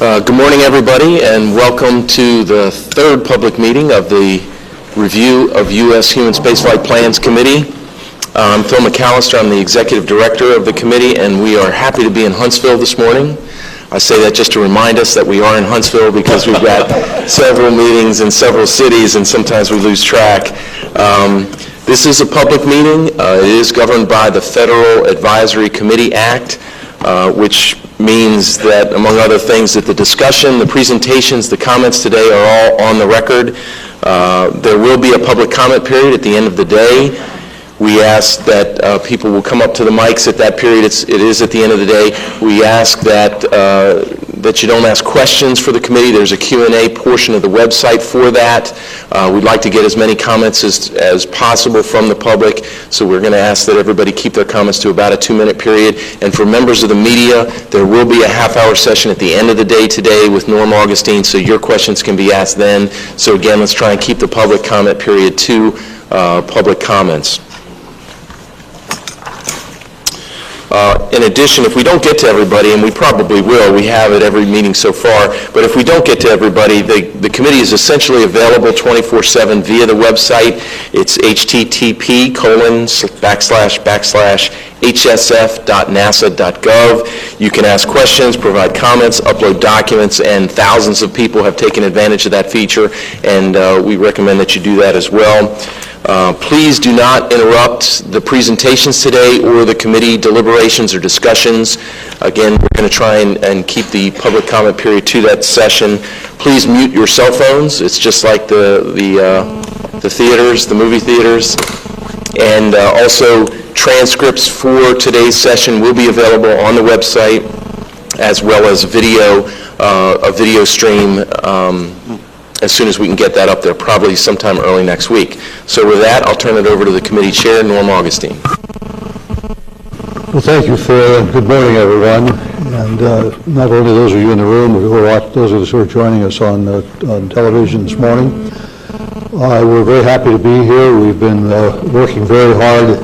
Good morning, everybody, and welcome to the third public meeting of the Review of U.S. Human Spaceflight Plans Committee. I'm Phil McAllister. I'm the Executive Director of the committee, and we are happy to be in Huntsville this morning. I say that just to remind us that we are in Huntsville because we've got several meetings in several cities, and sometimes we lose track. This is a public meeting. It is governed by the Federal Advisory Committee Act, which means that, among other things, that the discussion, the presentations, the comments today are all on the record. There will be a public comment period at the end of the day. We ask that people will come up to the mics at that period. It is at the end of the day. We ask that that you don't ask questions for the committee. There's a Q&A portion of the website for that. We'd like to get as many comments as possible from the public, so we're going to ask that everybody keep their comments to about a 2-minute period. And for members of the media, there will be a half-hour session at the end of the day today with Norm Augustine, so your questions can be asked then. So again, let's try and keep the public comment period to public comments. In addition, if we don't get to everybody, and we probably will, we have at every meeting so far, but if we don't get to everybody, the committee is essentially available 24/7 via the website. It's http://hsf.nasa.gov. You can ask questions, provide comments, upload documents, and thousands of people have taken advantage of that feature, and we recommend that you do that as well. Please do not interrupt the presentations today or the committee deliberations or discussions. Again, we're going to try and keep the public comment period to that session. Please mute your cell phones. It's just like the theaters, the movie theaters. And also, transcripts for today's session will be available on the website, as well as a video stream as soon as we can get that up there, probably sometime early next week. So with that, I'll turn it over to the committee chair, Norm Augustine. Well, thank you, Phil, and good morning, everyone. And not only those of you in the room, but those of us who are joining us on television this morning. We're very happy to be here. We've been working very hard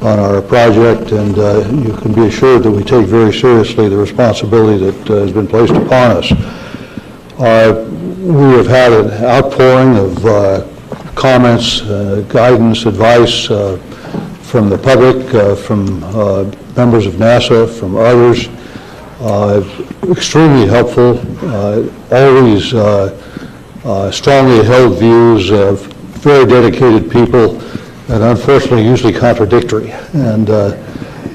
on our project, and you can be assured that we take very seriously the responsibility that has been placed upon us. We have had an outpouring of comments, guidance, advice from the public, from members of NASA, from others. Extremely helpful, always strongly held views of very dedicated people, and unfortunately usually contradictory. And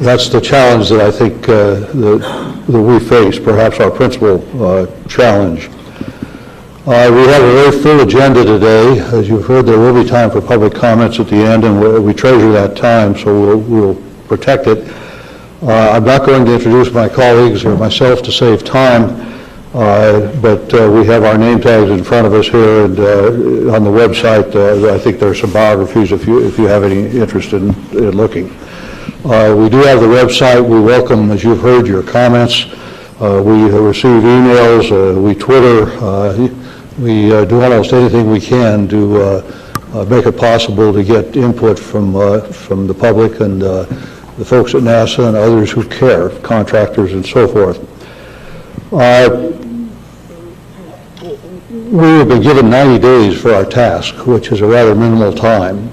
that's the challenge that I think that we face, perhaps our principal challenge. We have a very full agenda today. As you've heard, there will be time for public comments at the end, and we treasure that time, so we'll protect it. I'm not going to introduce my colleagues or myself to save time, but we have our name tags in front of us here, and on the website, I think there are some biographies if you have any interest in looking. We do have the website. We welcome, as you've heard, your comments. We receive emails. We Twitter. We do almost anything we can to make it possible to get input from the public and the folks at NASA and others who care, contractors and so forth. We have been given 90 days for our task, which is a rather minimal time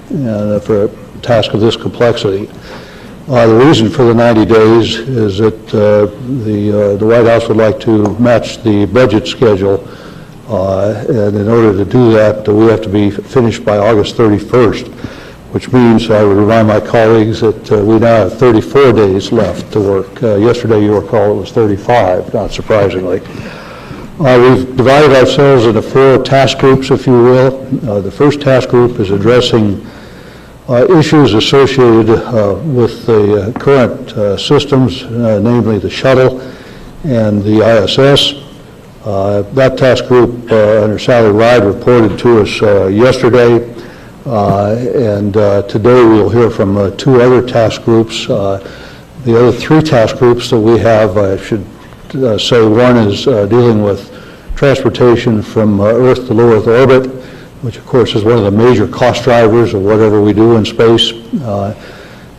for a task of this complexity. The reason for the 90 days is that the White House would like to match the budget schedule, and in order to do that, we have to be finished by August 31st, which means I would remind my colleagues that we now have 34 days left to work. Yesterday, you recall, it was 35, not surprisingly. We've divided ourselves into 4 task groups, if you will. The first task group is addressing issues associated with the current systems, namely the shuttle and the ISS. That task group under Sally Ride reported to us yesterday, and today we'll hear from 2 other task groups. The other 3 task groups that we have, I should say, one is dealing with transportation from Earth to low Earth orbit, which of course is one of the major cost drivers of whatever we do in space.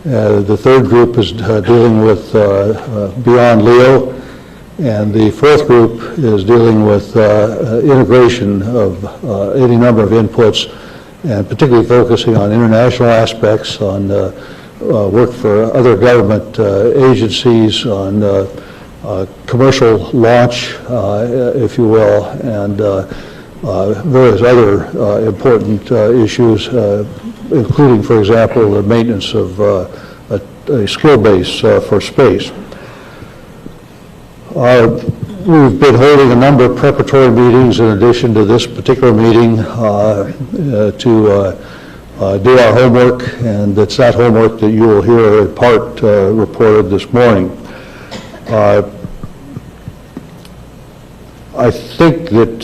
The third group is dealing with beyond LEO, And the fourth group is dealing with integration of any number of inputs, and particularly focusing on international aspects, on work for other government agencies, on commercial launch, if you will, and various other important issues, including, for example, the maintenance of a skill base for space. We've been holding a number of preparatory meetings in addition to this particular meeting to do our homework, and it's that homework that you will hear in part reported this morning. I think that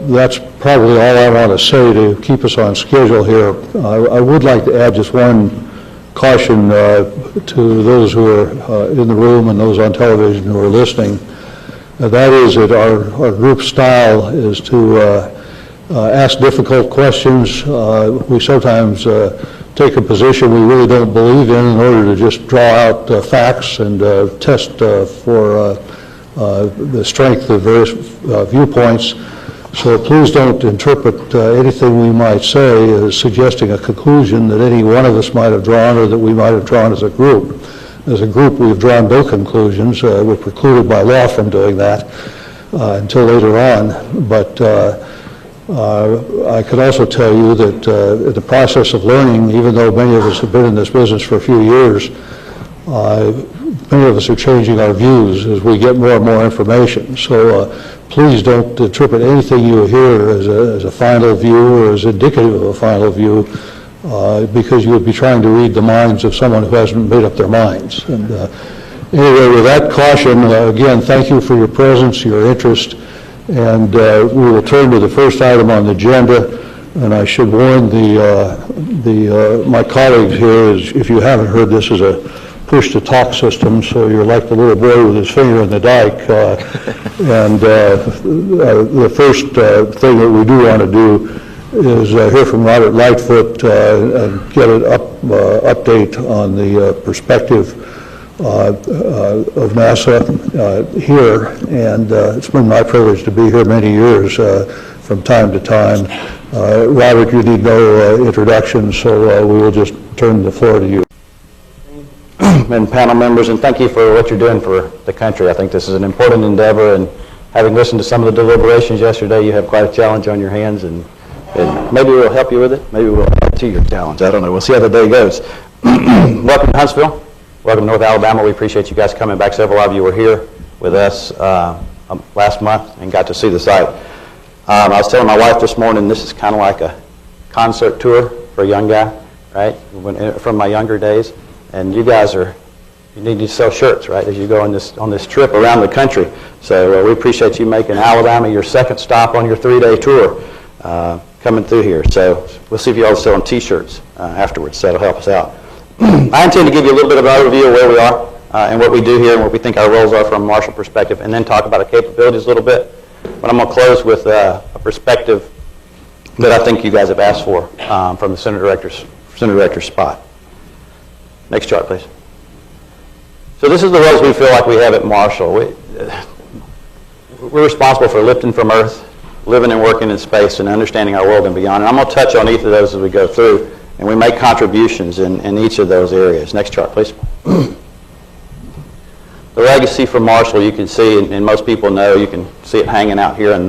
that's probably all I want to say to keep us on schedule here. I would like to add just one caution to those who are in the room and those on television who are listening. That is that our group style is to ask difficult questions. We sometimes take a position we really don't believe in order to just draw out facts and test for the strength of various viewpoints. So please don't interpret anything we might say as suggesting a conclusion that any one of us might have drawn or that we might have drawn as a group. As a group, we've drawn no conclusions. We're precluded by law from doing that until later on. But I could also tell you that in the process of learning, even though many of us have been in this business for a few years, many of us are changing our views as we get more and more information. So please don't interpret anything you hear as a final view or as indicative of a final view, because you would be trying to read the minds of someone who hasn't made up their minds. And anyway, with that caution, again, thank you for your presence, your interest, and we will turn to the first item on the agenda. And I should warn my colleagues here, if you haven't heard, this is a push-to-talk system, so you're like the little boy with his finger in the dike. And the first thing that we do want to do is hear from Robert Lightfoot and get an update on the perspective of NASA here. And it's been my privilege to be here many years from time to time. Robert, you need no introduction, so we will just turn the floor to you. And panel members, and thank you for what you're doing for the country. I think this is an important endeavor, and having listened to some of the deliberations yesterday, you have quite a challenge on your hands, and maybe we'll help you with it. Maybe we'll add to your challenge. I don't know. We'll see how the day goes. Welcome to Huntsville. Welcome to North Alabama. We appreciate you guys coming back. Several of you were here with us last month and got to see the site. I was telling my wife this morning, this is kind of like a concert tour for a young guy, right, from my younger days. And you guys you need to sell shirts, right, as you go on this trip around the country. So we appreciate you making Alabama your second stop on your 3-day tour coming through here. So we'll see if you all are selling T-shirts afterwards. So that'll help us out. I intend to give you a little bit of an overview of where we are and what we do here and what we think our roles are from a Marshall perspective, and then talk about our capabilities a little bit. But I'm going to close with a perspective that I think you guys have asked for from the Center Director's spot. Next chart, please. So this is the roles we feel like we have at Marshall. We're responsible for lifting from Earth, living and working in space, and understanding our world and beyond. And I'm going to touch on each of those as we go through, and we make contributions in each of those areas. Next chart, please. The legacy from Marshall, you can see, and most people know, you can see it hanging out here in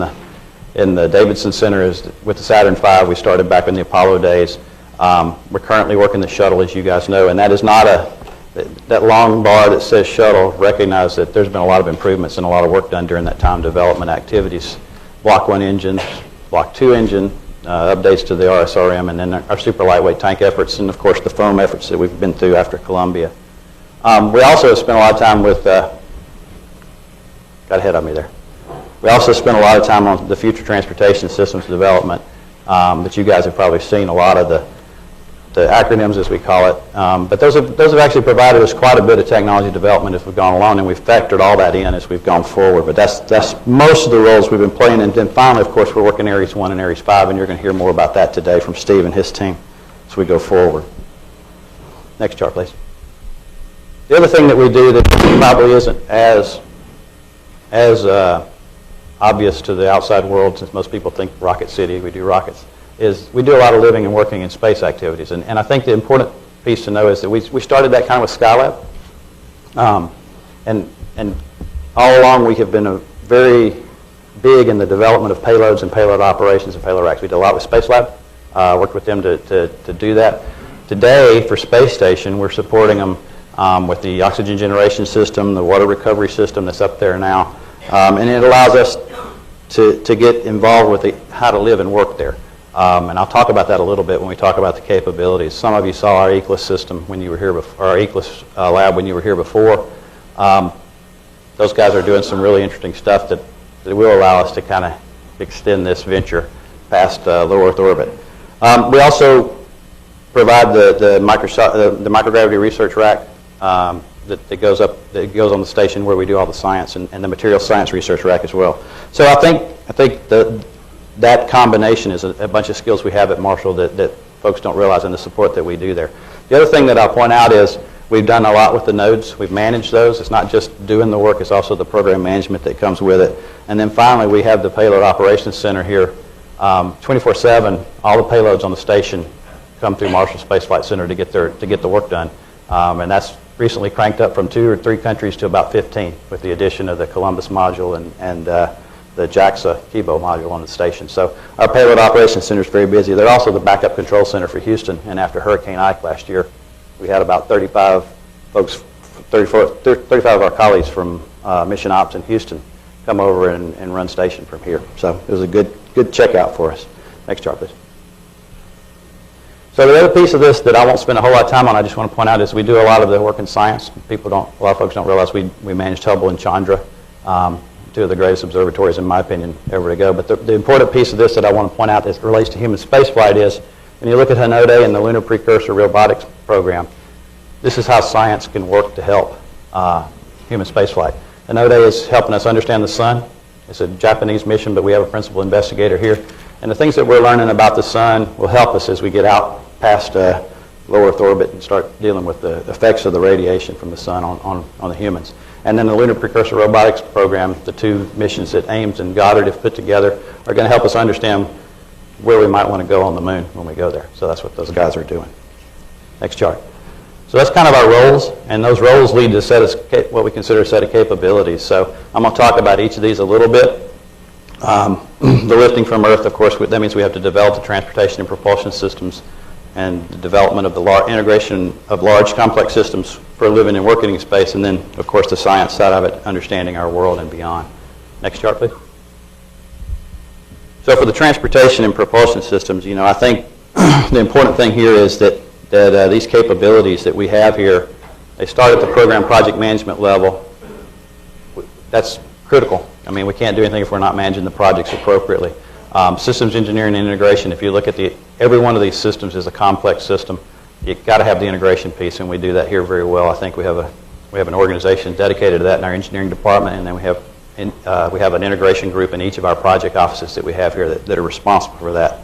the Davidson Center is with the Saturn V. We started back in the Apollo days. We're currently working the shuttle, as you guys know, and that is not that long bar that says shuttle. Recognize that there's been a lot of improvements and a lot of work done during that time, development activities, Block 1 engine, Block 2 engine, updates to the RSRM, and then our super lightweight tank efforts, and of course the foam efforts that we've been through after Columbia. We also spent a lot of time with, got ahead of me there. We also spent a lot of time on the future transportation systems development that you guys have probably seen a lot of the acronyms, as we call it. But those have actually provided us quite a bit of technology development as we've gone along, and we've factored all that in as we've gone forward. But that's most of the roles we've been playing. And then finally, of course, we're working Ares 1 and Ares 5, and you're going to hear more about that today from Steve and his team as we go forward. Next chart, please. The other thing that we do that probably isn't as obvious to the outside world, since most people think Rocket City, we do rockets, is we do a lot of living and working in space activities. And I think the important piece to know is that we started that kind of with Skylab. And all along we have been very big in the development of payloads and payload operations and payload racks. We did a lot with Spacelab, worked with them to do that. Today, for Space Station, we're supporting them with the oxygen generation system, the water recovery system that's up there now. And it allows us to get involved with how to live and work there. And I'll talk about that a little bit when we talk about the capabilities. Some of you saw our ECLIS system when you were here before, our ECLIS lab when you were here before. Those guys are doing some really interesting stuff that will allow us to kind of extend this venture past low Earth orbit. We also provide the microgravity research rack that goes on the station where we do all the science, and the material science research rack as well. So I think that combination is a bunch of skills we have at Marshall that folks don't realize, and the support that we do there. The other thing that I'll point out is we've done a lot with the nodes. We've managed those. It's not just doing the work, it's also the program management that comes with it. And then finally, we have the Payload Operations Center here. 24/7, all the payloads on the station come through Marshall Space Flight Center to get the work done. And that's recently cranked up from 2 or 3 countries to about 15 with the addition of the Columbus module and the JAXA Kibo module on the station. So our Payload Operations Center is very busy. They're also the backup control center for Houston. And after Hurricane Ike last year, we had about 35 of our colleagues from Mission Ops in Houston come over and run station from here. So it was a good checkout for us. Next chart, please. So the other piece of this that I won't spend a whole lot of time on, I just want to point out, is we do a lot of the work in science. A lot of folks don't realize we managed Hubble and Chandra, 2 of the greatest observatories, in my opinion, ever to go. But the important piece of this that I want to point out that relates to human spaceflight is, when you look at Hinode and the Lunar Precursor Robotics Program, this is how science can work to help human spaceflight. Hinode is helping us understand the sun. It's a Japanese mission, but we have a principal investigator here. And the things that we're learning about the sun will help us as we get out past low Earth orbit and start dealing with the effects of the radiation from the sun on the humans. And then the Lunar Precursor Robotics Program, the 2 missions that Ames and Goddard have put together, are going to help us understand where we might want to go on the moon when we go there. So that's what those guys are doing. Next chart. So that's kind of our roles, and those roles lead to what we consider a set of capabilities. So I'm going to talk about each of these a little bit. The lifting from Earth, of course, that means we have to develop the transportation and propulsion systems and the development of the integration of large complex systems for living and working in space, and then, of course, the science side of it, understanding our world and beyond. Next chart, please. So for the transportation and propulsion systems, I think the important thing here is that these capabilities that we have here, they start at the program project management level. That's critical. I mean, we can't do anything if we're not managing the projects appropriately. Systems engineering and integration, if you look at every one of these systems is a complex system. You've got to have the integration piece, and we do that here very well. I think we have an organization dedicated to that in our engineering department, and then we have an integration group in each of our project offices that we have here that are responsible for that.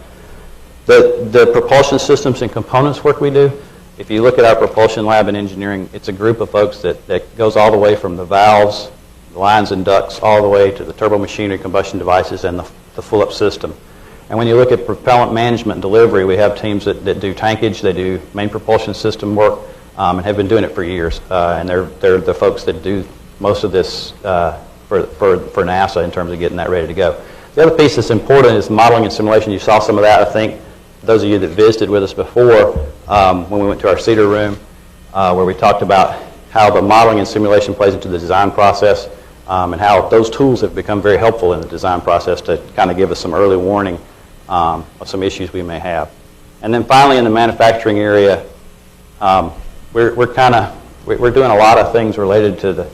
The propulsion systems and components work we do, if you look at our propulsion lab in engineering, it's a group of folks that goes all the way from the valves, the lines and ducts, all the way to the turbo machinery, combustion devices, and the full-up system. And when you look at propellant management and delivery, we have teams that do tankage, they do main propulsion system work, and have been doing it for years. And they're the folks that do most of this for NASA in terms of getting that ready to go. The other piece that's important is modeling and simulation. You saw some of that, I think. Those of you that visited with us before, when we went to our Cedar room, where we talked about how the modeling and simulation plays into the design process, and how those tools have become very helpful in the design process to kind of give us some early warning of some issues we may have. And then finally, in the manufacturing area, we're doing a lot of things related to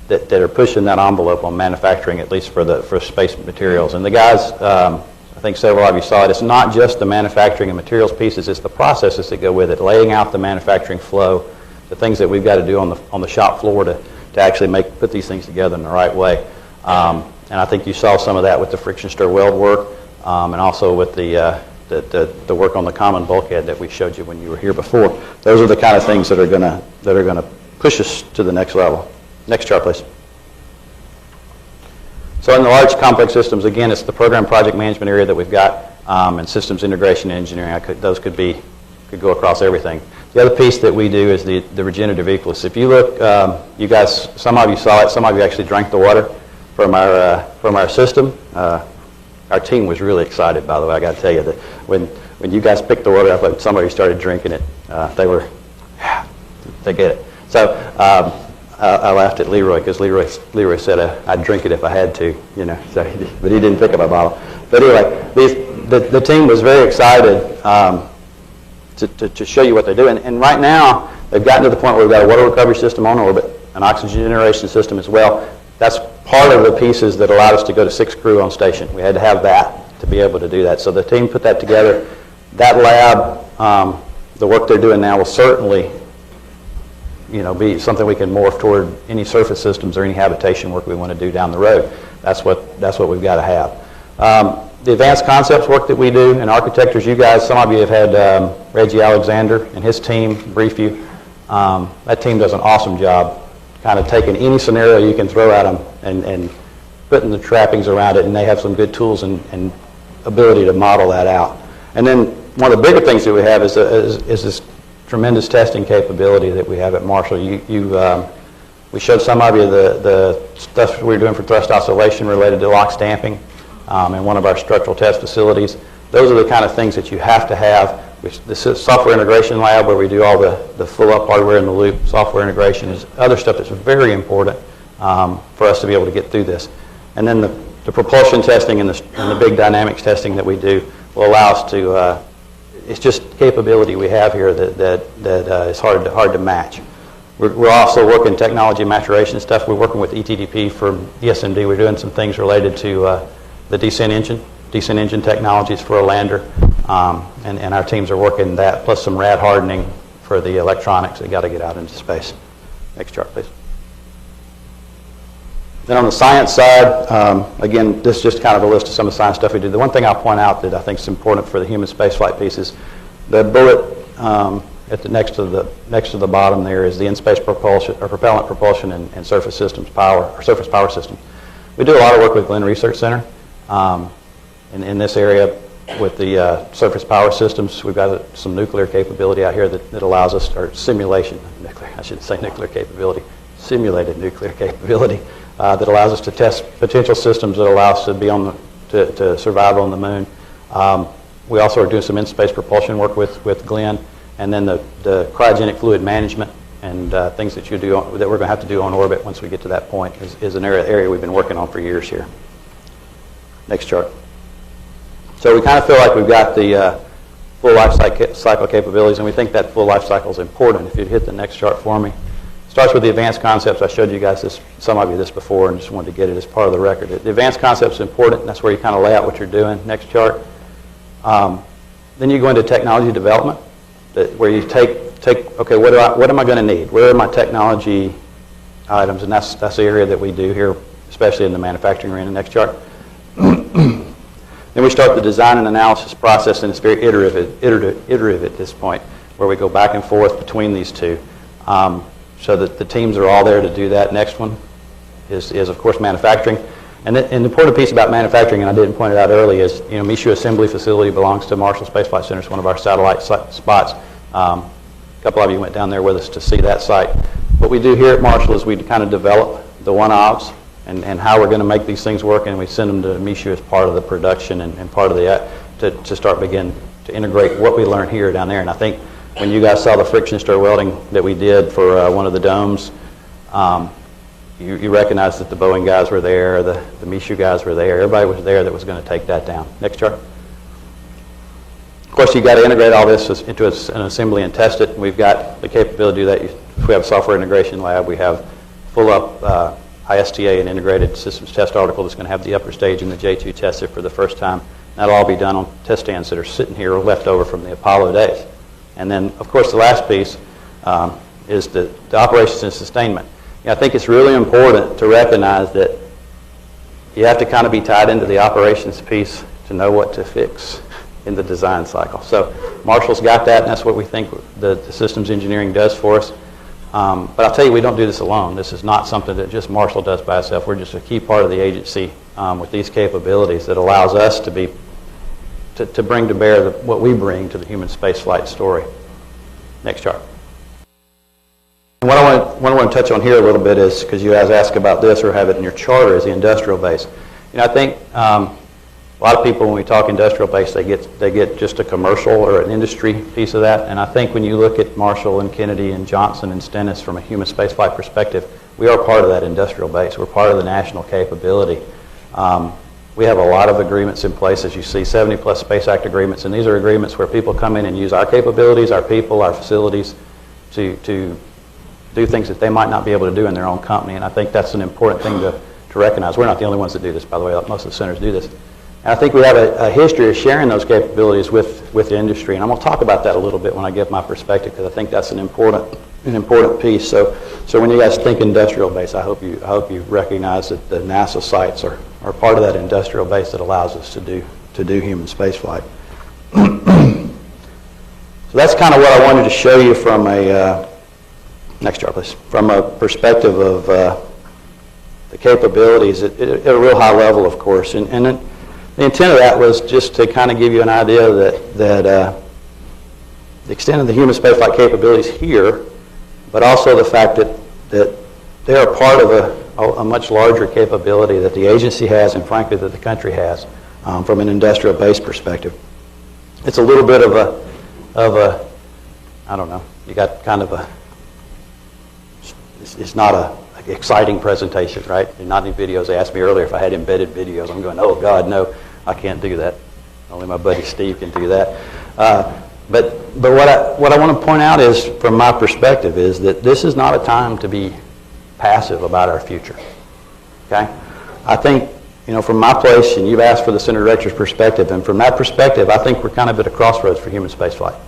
that are pushing that envelope on manufacturing, at least for space materials. And the guys, I think several of you saw it, it's not just the manufacturing and materials pieces, it's the processes that go with it, laying out the manufacturing flow, the things that we've got to do on the shop floor to actually put these things together in the right way. And I think you saw some of that with the friction stir weld work, and also with the work on the common bulkhead that we showed you when you were here before. Those are the kind of things that are going to push us to the next level. Next chart, please. So in the large complex systems, again, it's the program project management area that we've got, and systems integration and engineering. Those could go across everything. The other piece that we do is the regenerative ecologists. If you look, you guys, some of you saw it, some of you actually drank the water from our system. Our team was really excited, by the way. I got to tell you that when you guys picked the water up and somebody started drinking it, they get it. So I laughed at Leroy because Leroy said I'd drink it if I had to, you know. So, but he didn't pick up a bottle. But anyway, the team was very excited to show you what they do. And right now, they've gotten to the point where we've got a water recovery system on orbit, an oxygen generation system as well. That's part of the pieces that allowed us to go to 6 crew on station. We had to have that to be able to do that. So the team put that together. That lab, the work they're doing now will certainly, you know, be something we can morph toward any surface systems or any habitation work we want to do down the road. That's what we've got to have. The advanced concepts work that we do in architectures, you guys, some of you have had Reggie Alexander and his team brief you. That team does an awesome job kind of taking any scenario you can throw at them and putting the trappings around it, and they have some good tools and ability to model that out. And then one of the bigger things that we have is this tremendous testing capability that we have at Marshall. We showed some of you the stuff we were doing for thrust oscillation related to lock stamping in one of our structural test facilities. Those are the kind of things that you have to have. This is software integration lab where we do all the full-up hardware in the loop. Software integration is other stuff that's very important for us to be able to get through this. And then the propulsion testing and the big dynamics testing that we do will allow us to, it's just capability we have here that is hard to match. We're also working technology maturation stuff. We're working with ETDP from ESMD. We're doing some things related to the descent engine technologies for a lander. And our teams are working that, plus some rad hardening for the electronics that got to get out into space. Next chart, please. Then on the science side, again, this is just kind of a list of some of the science stuff we do. The one thing I'll point out that I think is important for the human spaceflight piece is the bullet next to the bottom there is the in-space propulsion or propellant propulsion and surface systems power or surface power systems. We do a lot of work with Glenn Research Center in this area. With the surface power systems, we've got some nuclear capability out here that allows us, or simulation, nuclear, I shouldn't say nuclear capability, simulated nuclear capability that allows us to test potential systems that allow us to be to survive on the moon. We also are doing some in-space propulsion work with Glenn, and then the cryogenic fluid management and things that we're going to have to do on orbit once we get to that point is an area we've been working on for years here. Next chart. So we kind of feel like we've got the full life cycle capabilities, and we think that full life cycle is important. If you'd hit the next chart for me. It starts with the advanced concepts. I showed you guys some of you this before, and just wanted to get it as part of the record. The advanced concepts is important, and that's where you kind of lay out what you're doing. Next chart. Then you go into technology development, where you take okay, what am I going to need? Where are my technology items? And that's the area that we do here, especially in the manufacturing arena. Next chart. Then we start the design and analysis process, and it's very iterative at this point, where we go back and forth between these two, so that the teams are all there to do that. Next one is of course manufacturing, and the important piece about manufacturing, and I didn't point it out early, is Michoud Assembly Facility belongs to Marshall Space Flight Center. It's one of our satellite spots. A couple of you went down there with us to see that site. What we do here at Marshall is we kind of develop the one-offs and how we're going to make these things work, and we send them to Michoud as part of the production and part of the to start begin to integrate what we learn here down there. And I think when you guys saw the friction stir welding that we did for one of the domes, you recognize that the Boeing guys were there, the Michoud guys were there, everybody was there that was going to take that down. Next chart. Of course, you've got to integrate all this into an assembly and test it. We've got the capability to do that. We have a software integration lab. We have full-up ISTA, an integrated systems test article that's going to have the upper stage and the J2 tested for the first time. That'll all be done on test stands that are sitting here left over from the Apollo days. And then, of course, the last piece is the operations and sustainment. I think it's really important to recognize that you have to kind of be tied into the operations piece to know what to fix in the design cycle. So Marshall's got that, and that's what we think the systems engineering does for us. But I'll tell you, we don't do this alone. This is not something that just Marshall does by itself. We're just a key part of the agency with these capabilities that allows us to bring to bear what we bring to the human spaceflight story. Next chart. And what I want to touch on here a little bit is, because you guys ask about this or have it in your charter, is the industrial base. You know, I think a lot of people, when we talk industrial base, they get just a commercial or an industry piece of that. And I think when you look at Marshall and Kennedy and Johnson and Stennis from a human spaceflight perspective, we are part of that industrial base. We're part of the national capability. We have a lot of agreements in place, as you see, 70-plus Space Act agreements, and these are agreements where people come in and use our capabilities, our people, our facilities to do things that they might not be able to do in their own company, and I think that's an important thing to recognize. We're not the only ones that do this, by the way. Most of the centers do this. And I think we have a history of sharing those capabilities with the industry, and I'm going to talk about that a little bit when I give my perspective, because I think that's an important piece. So when you guys think industrial base, I hope you recognize that the NASA sites are part of that industrial base that allows us to do human spaceflight. So that's kind of what I wanted to show you from a next chart, please. From a perspective of the capabilities at a real high level, of course, and the intent of that was just to kind of give you an idea that the extent of the human spaceflight capabilities here, but also the fact that they are part of a much larger capability that the agency has, and frankly that the country has, from an industrial base perspective. It's a little bit of a I don't know. You got kind of it's not an exciting presentation, right? Not any videos. They asked me earlier if I had embedded videos. I'm going, oh God, no, I can't do that. Only my buddy Steve can do that. But what I want to point out is, from my perspective, is that this is not a time to be passive about our future. Okay? I think, from my place, and you've asked for the Center Director's perspective, and from that perspective, I think we're kind of at a crossroads for human spaceflight.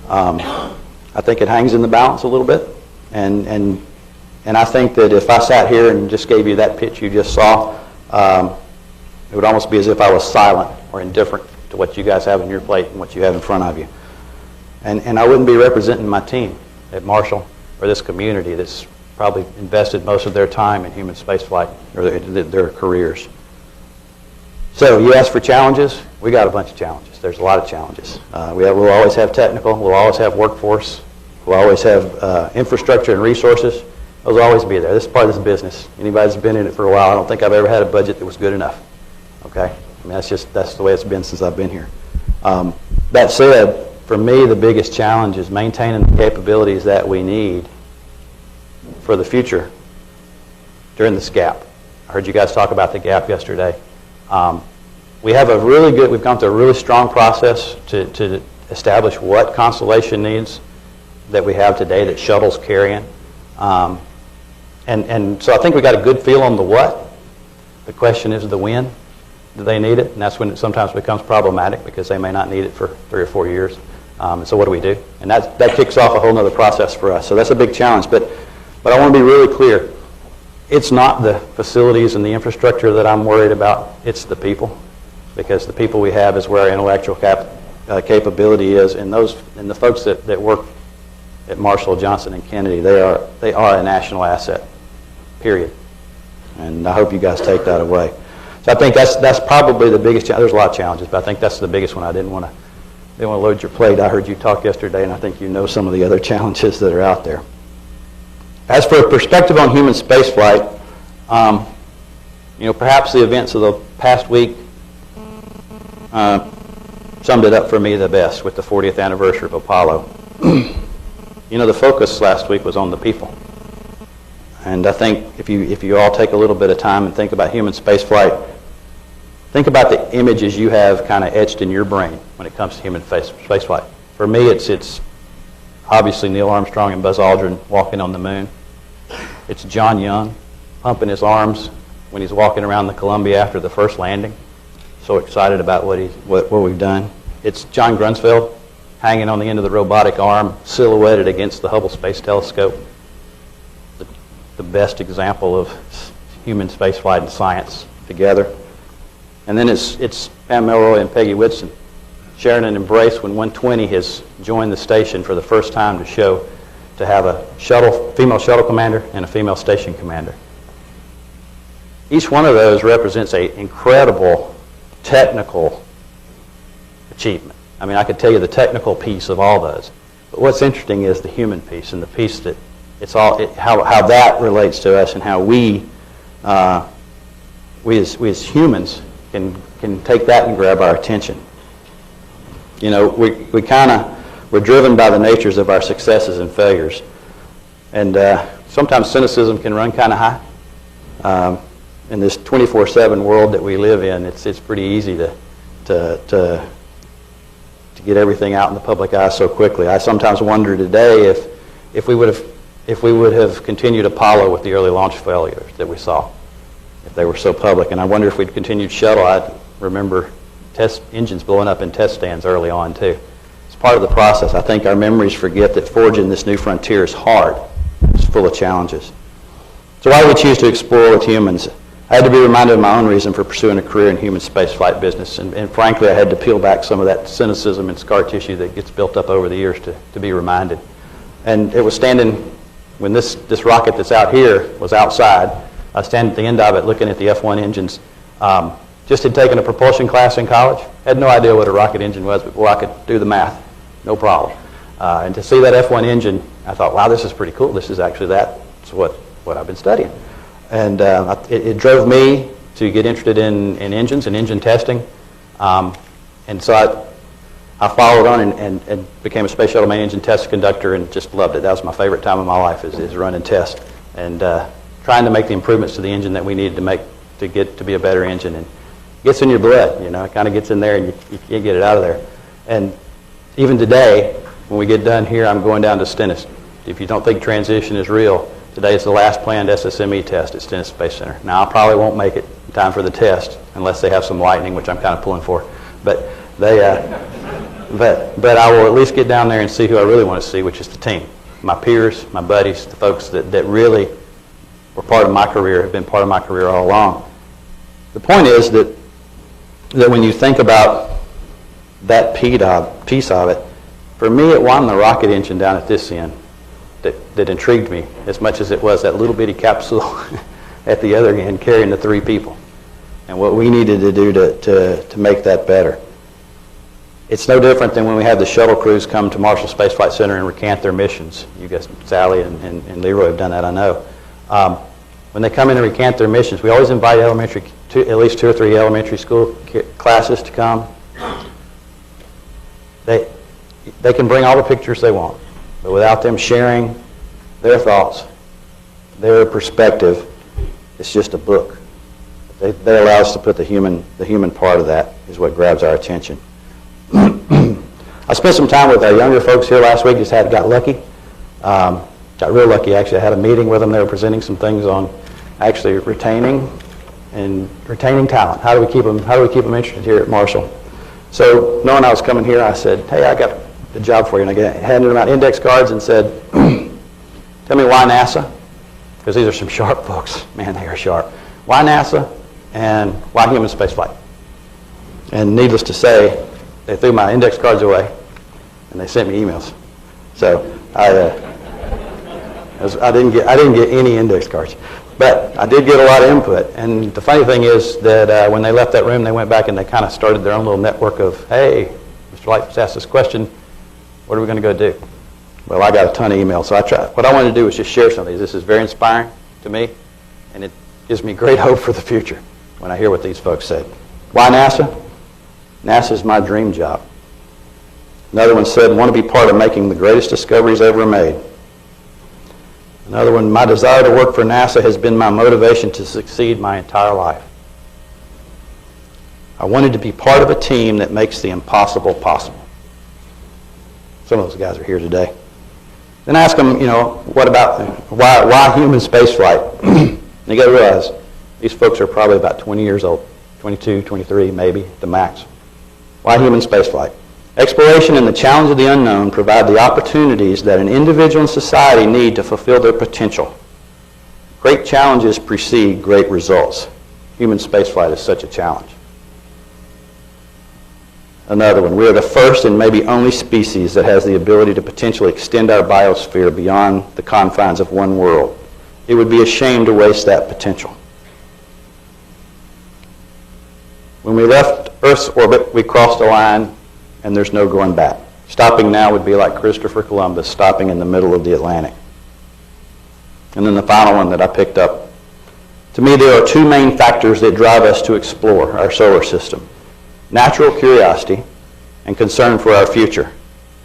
I think it hangs in the balance a little bit, and I think that if I sat here and just gave you that pitch you just saw, it would almost be as if I was silent or indifferent to what you guys have on your plate and what you have in front of you. And I wouldn't be representing my team at Marshall or this community that's probably invested most of their time in human spaceflight or their careers. So you asked for challenges. We got a bunch of challenges. There's a lot of challenges. We'll always have technical. We'll always have workforce. We'll always have infrastructure and resources. Those will always be there. This is part of this business. Anybody that's been in it for a while, I don't think I've ever had a budget that was good enough. Okay? I mean, that's the way it's been since I've been here. That said, for me, the biggest challenge is maintaining the capabilities that we need for the future during this gap. I heard you guys talk about the gap yesterday. We've gone through a really strong process to establish what constellation needs that we have today that shuttles carrying. And so I think we got a good feel on the what. The question is the when. Do they need it? And that's when it sometimes becomes problematic, because they may not need it for 3 or 4 years. And so what do we do? And that kicks off a whole other process for us. So that's a big challenge. But I want to be really clear. It's not the facilities and the infrastructure that I'm worried about. It's the people, because the people we have is where our intellectual capability is. And the folks that work at Marshall, Johnson, and Kennedy, they are a national asset, period. And I hope you guys take that away. So I think that's probably the biggest challenge. There's a lot of challenges, but I think that's the biggest one. I didn't want to load your plate. I heard you talk yesterday, and I think you know some of the other challenges that are out there. As for a perspective on human spaceflight, perhaps the events of the past week summed it up for me the best with the 40th anniversary of Apollo. The focus last week was on the people. And I think if you all take a little bit of time and think about human spaceflight, think about the images you have kind of etched in your brain when it comes to human spaceflight. For me, it's obviously Neil Armstrong and Buzz Aldrin walking on the moon. It's John Young pumping his arms when he's walking around the Columbia after the first landing. So excited about what we've done. It's John Grunsfeld hanging on the end of the robotic arm, silhouetted against the Hubble Space Telescope. The best example of human spaceflight and science together. And then it's Pam Melroy and Peggy Whitson sharing an embrace when 120 has joined the station for the first time to show to have a female shuttle commander and a female station commander. Each one of those represents an incredible technical achievement. I mean, I could tell you the technical piece of all those. But what's interesting is the human piece, and the piece that how that relates to us, and how we as humans can take that and grab our attention. You know, we're driven by the natures of our successes and failures, and sometimes cynicism can run kind of high. In this 24/7 world that we live in, it's pretty easy to get everything out in the public eye so quickly. I sometimes wonder today if we would have continued Apollo with the early launch failures that we saw, if they were so public. And I wonder if we'd continued shuttle. I remember test engines blowing up in test stands early on too. It's part of the process. I think our memories forget that forging this new frontier is hard. It's full of challenges. So why do we choose to explore with humans? I had to be reminded of my own reason for pursuing a career in human spaceflight business, and frankly, I had to peel back some of that cynicism and scar tissue that gets built up over the years to be reminded. And it was standing, when this rocket that's out here was outside, I was standing at the end of it looking at the F1 engines. Just had taken a propulsion class in college, had no idea what a rocket engine was, but boy, I could do the math, no problem. And to see that F1 engine, I thought, wow, this is pretty cool. This is actually that's what I've been studying. And it drove me to get interested in engines and engine testing. And so I followed on and became a space shuttle main engine test conductor and just loved it. That was my favorite time of my life, is running tests and trying to make the improvements to the engine that we needed to make to get to be a better engine. And it gets in your blood, you know, it kind of gets in there and you can't get it out of there. And even today, when we get done here, I'm going down to Stennis. If you don't think transition is real, today is the last planned SSME test at Stennis Space Center. Now, I probably won't make it in time for the test unless they have some lightning, which I'm kind of pulling for. But but I will at least get down there and see who I really want to see, which is the team. My peers, my buddies, the folks that really were part of my career, have been part of my career all along. The point is that when you think about that piece of it, for me, it wasn't the rocket engine down at this end that intrigued me as much as it was that little bitty capsule at the other end carrying the 3 people and what we needed to do to make that better. It's no different than when we have the shuttle crews come to Marshall Space Flight Center and recant their missions. You guys, Sally and Leroy have done that, I know. When they come in and recant their missions, we always invite at least 2 or 3 elementary school classes to come. They can bring all the pictures they want, but without them sharing their thoughts, their perspective, it's just a book. They allow us to put the human part of that is what grabs our attention. I spent some time with our younger folks here last week. Got lucky. Got real lucky, actually. I had a meeting with them. They were presenting some things on actually retaining talent. How do we keep them interested here at Marshall? So knowing I was coming here, I said, hey, I got a job for you. And I handed them out index cards and said, tell me why NASA? Because these are some sharp folks. Man, they are sharp. Why NASA and why human spaceflight? And needless to say, they threw my index cards away and they sent me emails. So I didn't get any index cards, but I did get a lot of input. And the funny thing is that when they left that room, they went back and they kind of started their own little network of, hey, Mr. Lightfoot's asked this question, what are we going to go do? Well, I got a ton of emails, so I tried. What I wanted to do was just share some of these. This is very inspiring to me, and it gives me great hope for the future when I hear what these folks said. Why NASA? NASA is my dream job. Another one said, want to be part of making the greatest discoveries ever made. Another one, my desire to work for NASA has been my motivation to succeed my entire life. I wanted to be part of a team that makes the impossible possible. Some of those guys are here today. Then I ask them, what about, why human spaceflight? You got to realize, these folks are probably about 20 years old, 22, 23 maybe, the max. Why human spaceflight? Exploration and the challenge of the unknown provide the opportunities that an individual and society need to fulfill their potential. Great challenges precede great results. Human spaceflight is such a challenge. Another one, we are the first and maybe only species that has the ability to potentially extend our biosphere beyond the confines of one world. It would be a shame to waste that potential. When we left Earth's orbit, we crossed a line and there's no going back. Stopping now would be like Christopher Columbus stopping in the middle of the Atlantic. And then the final one that I picked up. To me, there are two main factors that drive us to explore our solar system: natural curiosity and concern for our future.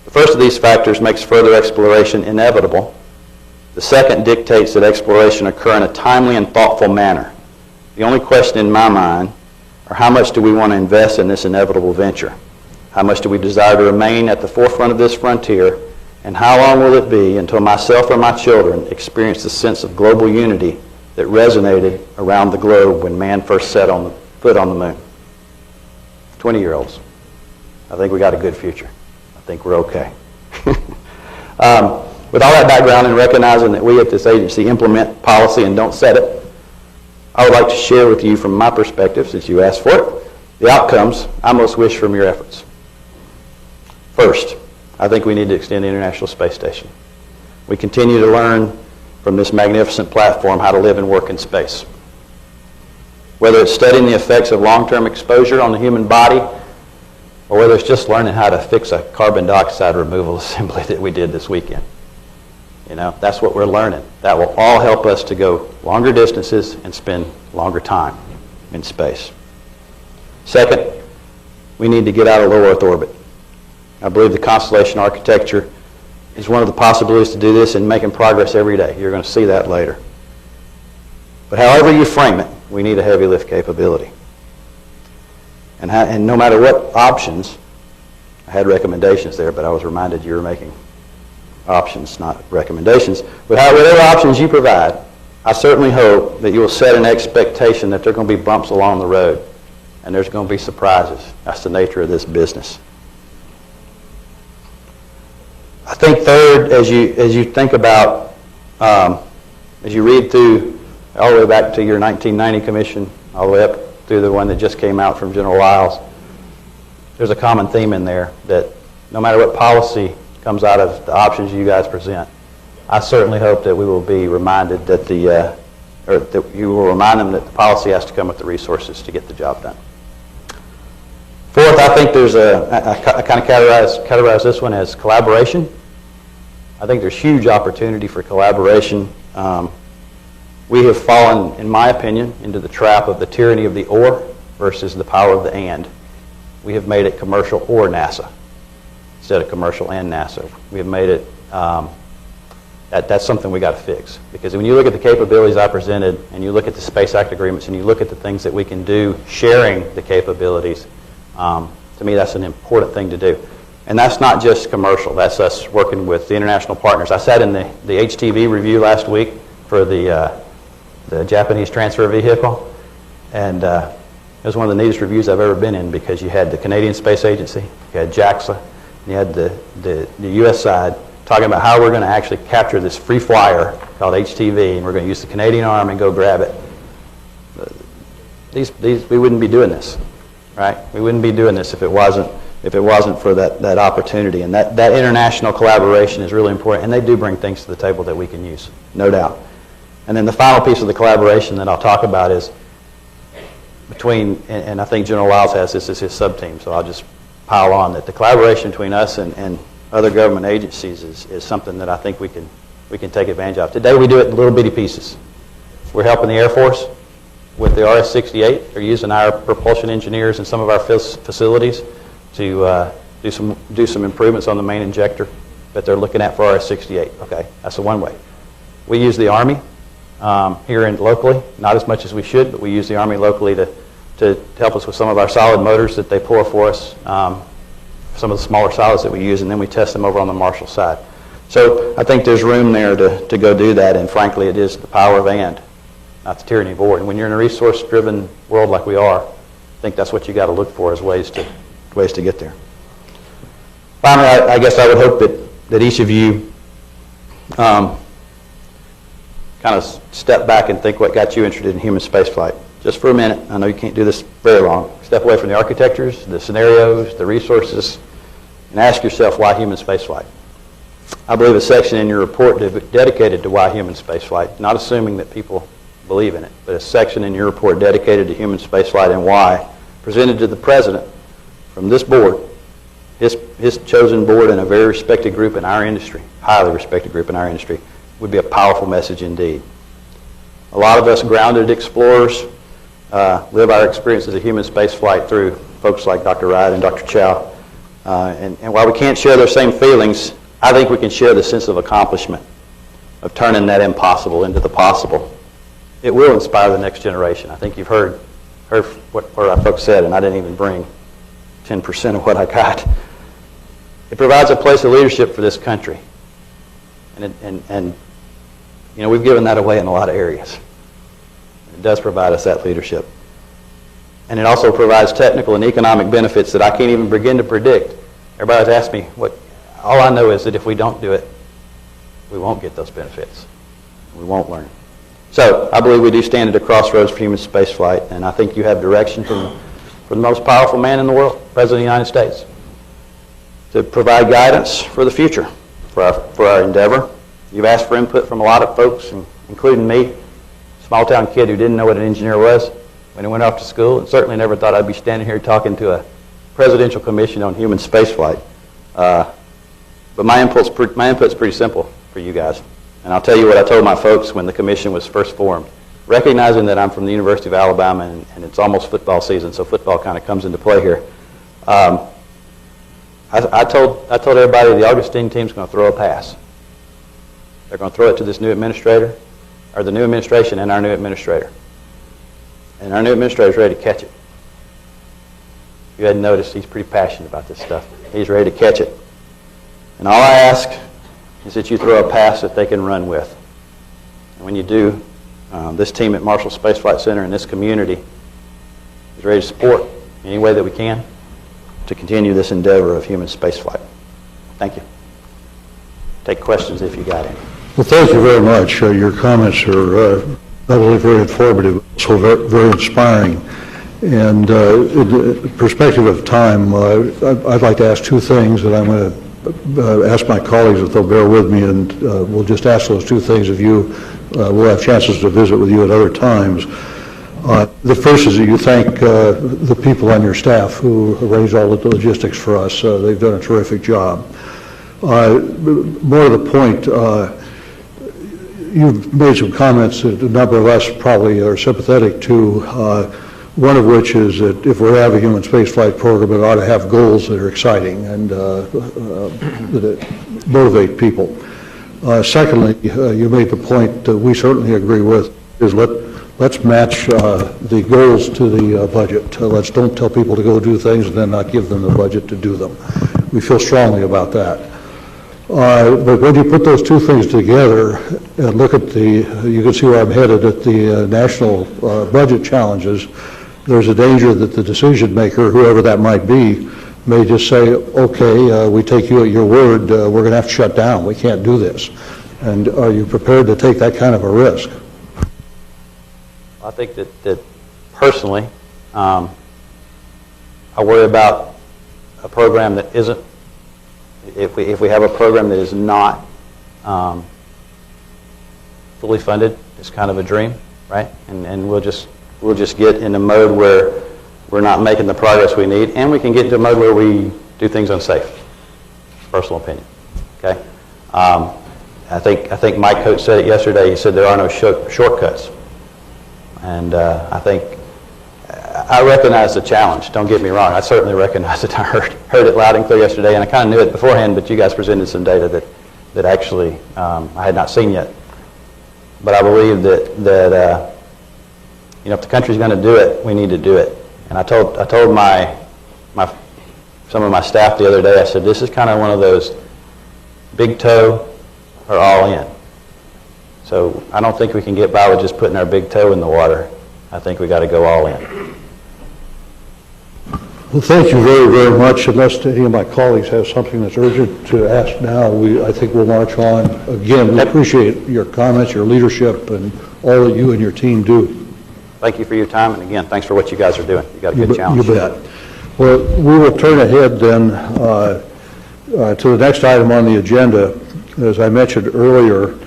The first of these factors makes further exploration inevitable. The second dictates that exploration occur in a timely and thoughtful manner. The only question in my mind are how much do we want to invest in this inevitable venture? How much do we desire to remain at the forefront of this frontier? And how long will it be until myself or my children experience the sense of global unity that resonated around the globe when man first set foot on the moon? 20-year-olds. I think we got a good future. I think we're okay. With all that background and recognizing that we at this agency implement policy and don't set it, I would like to share with you from my perspective, since you asked for it, the outcomes I most wish from your efforts. First, I think we need to extend the International Space Station. We continue to learn from this magnificent platform how to live and work in space. Whether it's studying the effects of long-term exposure on the human body, or whether it's just learning how to fix a carbon dioxide removal assembly that we did this weekend. You know, that's what we're learning. That will all help us to go longer distances and spend longer time in space. Second, we need to get out of low Earth orbit. I believe the constellation architecture is one of the possibilities to do this, and making progress every day. You're going to see that later. But however you frame it, we need a heavy lift capability. And no matter what options, I had recommendations there, but I was reminded you were making options, not recommendations. But whatever options you provide, I certainly hope that you will set an expectation that there are going to be bumps along the road, and there's going to be surprises. That's the nature of this business. I think third, as you think about, as you read through all the way back to your 1990 commission, all the way up through the one that just came out from General Lyles, there's a common theme in there that no matter what policy comes out of the options you guys present, I certainly hope that we will be reminded that that you will remind them that the policy has to come with the resources to get the job done. Fourth, I think there's I kind of categorize this one as collaboration. I think there's huge opportunity for collaboration. We have fallen, in my opinion, into the trap of the tyranny of the or versus the power of the and. We have made it commercial or NASA instead of commercial and NASA. We have made it, that's something we got to fix. Because when you look at the capabilities I presented, and you look at the Space Act agreements, and you look at the things that we can do sharing the capabilities, to me that's an important thing to do. And that's not just commercial, that's us working with the international partners. I sat in the HTV review last week for the Japanese transfer vehicle, and it was one of the neatest reviews I've ever been in, because you had the Canadian Space Agency, you had JAXA, and you had the U.S. side talking about how we're going to actually capture this free flyer called HTV, and we're going to use the Canadian arm and go grab it. We wouldn't be doing this, right? We wouldn't be doing this if it wasn't for that opportunity. And that international collaboration is really important, and they do bring things to the table that we can use, no doubt. And then the final piece of the collaboration that I'll talk about is between, and I think General Lyles has this as his sub-team, so I'll just pile on that the collaboration between us and other government agencies is something that I think we can take advantage of. Today we do it in little bitty pieces. We're helping the Air Force with the RS-68. They're using our propulsion engineers in some of our facilities to do some improvements on the main injector that they're looking at for RS-68. Okay, that's the one way. We use the Army here locally, not as much as we should, but we use the Army locally to help us with some of our solid motors that they pour for us, some of the smaller solids that we use, and then we test them over on the Marshall side. So I think there's room there to go do that, and frankly it is the power of and, not the tyranny of or. And when you're in a resource-driven world like we are, I think that's what you got to look for as ways to get there. Finally, I guess I would hope that each of you kind of step back and think what got you interested in human spaceflight. Did just for a minute, I know you can't do this very long, step away from the architectures, the scenarios, the resources, and ask yourself why human spaceflight. I believe a section in your report dedicated to why human spaceflight, not assuming that people believe in it, but a section in your report dedicated to human spaceflight and why, presented to the President from this board, his chosen board and a very respected group in our industry, highly respected group in our industry, would be a powerful message indeed. A lot of us grounded explorers live our experiences of human spaceflight through folks like Dr. Wright and Dr. Chow. And while we can't share those same feelings, I think we can share the sense of accomplishment, of turning that impossible into the possible. It will inspire the next generation. I think you've heard what our folks said, and I didn't even bring 10% of what I got. It provides a place of leadership for this country. And you know, we've given that away in a lot of areas. It does provide us that leadership. And it also provides technical and economic benefits that I can't even begin to predict. Everybody's asked me, all I know is that if we don't do it, we won't get those benefits. We won't learn. So I believe we do stand at a crossroads for human spaceflight, and I think you have direction from the most powerful man in the world, President of the United States, to provide guidance for the future, for our endeavor. You've asked for input from a lot of folks, including me, small town kid who didn't know what an engineer was when he went off to school, and certainly never thought I'd be standing here talking to a presidential commission on human spaceflight. But my input's pretty simple for you guys. And I'll tell you what I told my folks when the commission was first formed. Recognizing that I'm from the University of Alabama and it's almost football season, so football kind of comes into play here. I told everybody the Augustine team's going to throw a pass. They're going to throw it to this new administrator, or the new administration and our new administrator. And our new administrator's ready to catch it. If you hadn't noticed, he's pretty passionate about this stuff. He's ready to catch it. And all I ask is that you throw a pass that they can run with. And when you do, this team at Marshall Space Flight Center and this community is ready to support in any way that we can to continue this endeavor of human spaceflight. Thank you. Take questions if you got any. Well, thank you very much. Your comments are not only very informative, but also very inspiring. And in the perspective of time, I'd like to ask two things that I'm going to ask my colleagues if they'll bear with me, and we'll just ask those two things of you. We'll have chances to visit with you at other times. The first is that you thank the people on your staff who arrange all the logistics for us. They've done a terrific job. More to the point, you've made some comments that a number of us probably are sympathetic to, one of which is that if we have a human spaceflight program, it ought to have goals that are exciting and that motivate people. Secondly, you made the point that we certainly agree with, is let's match the goals to the budget. Let's don't tell people to go do things and then not give them the budget to do them. We feel strongly about that. But when you put those two things together and look at you can see where I'm headed at the national budget challenges, there's a danger that the decision maker, whoever that might be, may just say, okay, we take you at your word, we're going to have to shut down. We can't do this. And are you prepared to take that kind of a risk? I think that personally, I worry about a program that isn't, if we have a program that is not fully funded, it's kind of a dream, right? And we'll just get in a mode where we're not making the progress we need, and we can get into a mode where we do things unsafe. Personal opinion. Okay. I think Mike Coates said it yesterday. He said there are no shortcuts, and I recognize the challenge. Don't get me wrong. I certainly recognize it. I heard it loud and clear yesterday, and I kind of knew it beforehand. But you guys presented some data that actually I had not seen yet. But I believe that if the country's going to do it, we need to do it. And I told some of my staff the other day, I said, this is kind of one of those big toe or all in. So I don't think we can get by with just putting our big toe in the water. I think we got to go all in. Well, thank you very, very much. Unless any of my colleagues have something that's urgent to ask now, I think we'll march on. Again, we appreciate your comments, your leadership, and all that you and your team do. thank you for your time, and again, thanks for what you guys are doing. You got a good challenge. You bet. Well, we will turn ahead then to the next item on the agenda. As I mentioned earlier,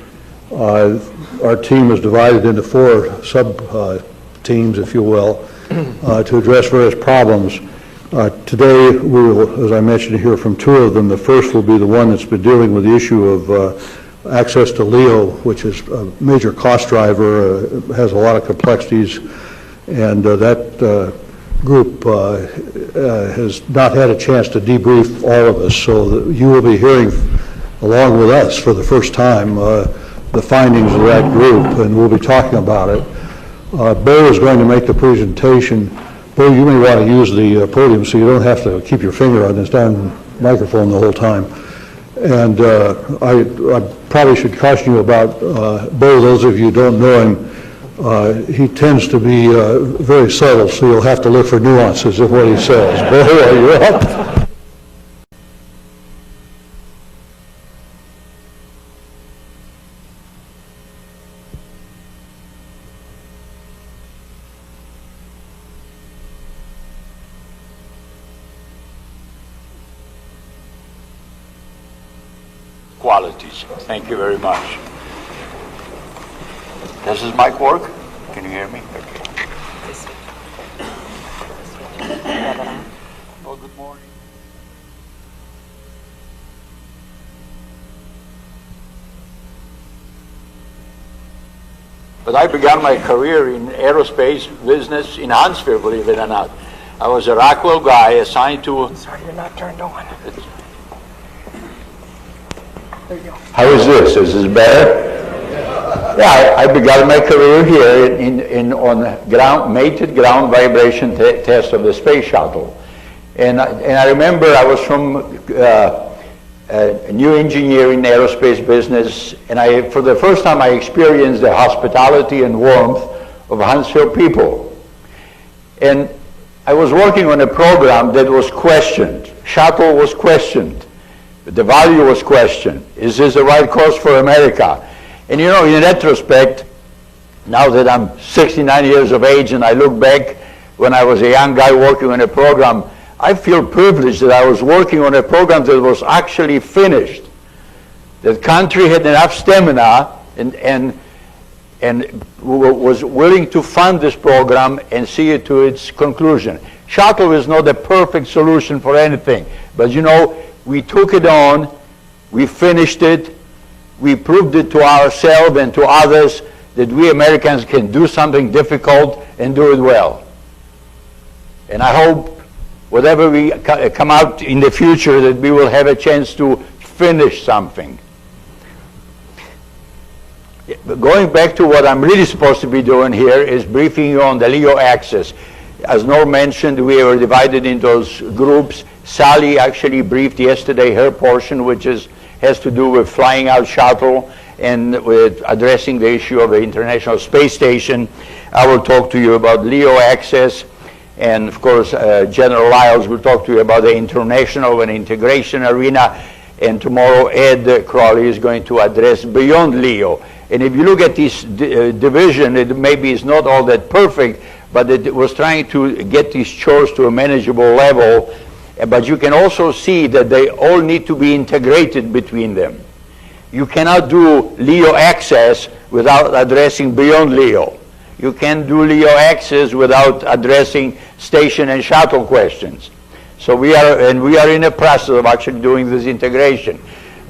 our team is divided into 4 sub-teams, if you will, to address various problems. Today, we will, as I mentioned, hear from 2 of them. The first will be the one that's been dealing with the issue of access to LEO, which is a major cost driver, has a lot of complexities, and that group has not had a chance to debrief all of us, so you will be hearing, along with us for the first time, the findings of that group, and we'll be talking about it. Bo is going to make the presentation. Bo, you may want to use the podium so you don't have to keep your finger on this darn microphone the whole time. And I probably should caution you about Bo. Those of you who don't know him, he tends to be very subtle, so you'll have to look for nuances of what he says. Bo, are you up? Qualities. Thank you very much. Does this mic work? Can you hear me? Okay. Oh, good morning. But I began my career in aerospace business in Huntsville, believe it or not. I was a Rockwell guy assigned to... Sorry, you're not turned on. There you go. How is this? Is this better? Yeah, I began my career here on ground, mated ground vibration test of the space shuttle. And I remember I was from a new engineering aerospace business, and for the first time I experienced the hospitality and warmth of Huntsville people. And I was working on a program that was questioned. Shuttle was questioned. The value was questioned. Is this the right course for America? And you know, in retrospect, now that I'm 69 years of age and I look back when I was a young guy working on a program, I feel privileged that I was working on a program that was actually finished. The country had enough stamina and was willing to fund this program and see it to its conclusion. Shuttle is not a perfect solution for anything, but you know, we took it on, we finished it, we proved it to ourselves and to others that we Americans can do something difficult and do it well. And I hope whatever we come out in the future that we will have a chance to finish something. Going back to what I'm really supposed to be doing here is briefing you on the LEO axis. As Norm mentioned, we were divided into those groups. Sally actually briefed yesterday her portion, which has to do with flying out shuttle and with addressing the issue of the International Space Station. I will talk to you about LEO access, and of course General Lyles will talk to you about the international and integration arena, and tomorrow Ed Crowley is going to address beyond LEO. And if you look at this division, it maybe is not all that perfect, but it was trying to get these chores to a manageable level. But you can also see that they all need to be integrated between them. You cannot do LEO access without addressing beyond LEO. You can't do LEO access without addressing station and shuttle questions. So we are in a process of actually doing this integration,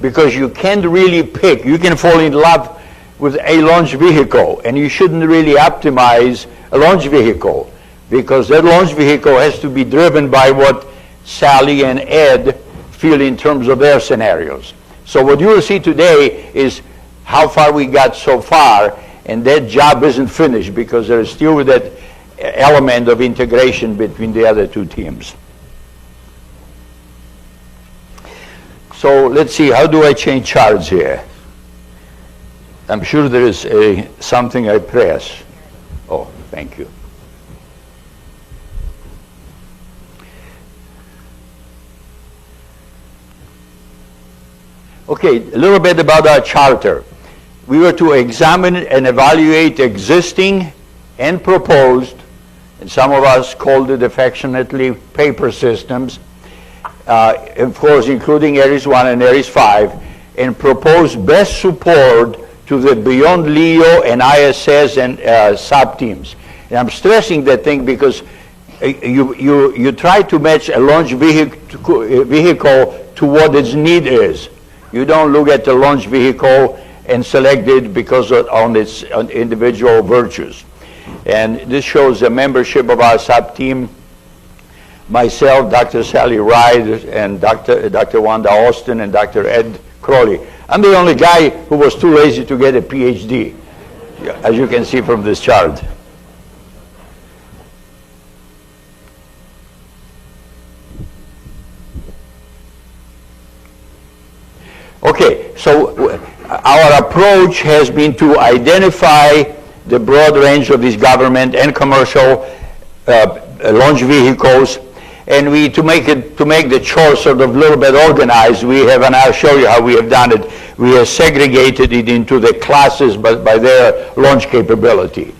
because you can't really pick. You can fall in love with a launch vehicle, and you shouldn't really optimize a launch vehicle, because that launch vehicle has to be driven by what Sally and Ed feel in terms of their scenarios. So what you will see today is how far we got so far, and that job isn't finished because there is still that element of integration between the other two teams. So let's see, how do I change charts here? I'm sure there is something I press. Oh, thank you. Okay, a little bit about our charter. We were to examine and evaluate existing and proposed, and some of us called it affectionately paper systems, of course including Ares 1 and Ares 5, and proposed best support to the Beyond LEO and ISS and sub-teams. And I'm stressing that thing because you try to match a launch vehicle to what its need is. You don't look at the launch vehicle and select it because on its individual virtues. And this shows the membership of our sub-team. Myself, Dr. Sally Ride, and Dr. Wanda Austin, and Dr. Ed Crowley. I'm the only guy who was too lazy to get a PhD, as you can see from this chart. Okay, so our approach has been to identify the broad range of these government and commercial launch vehicles, and to make the chore sort of a little bit organized, we have, and I'll show you how we have done it, we have segregated it into the classes by their launch capability.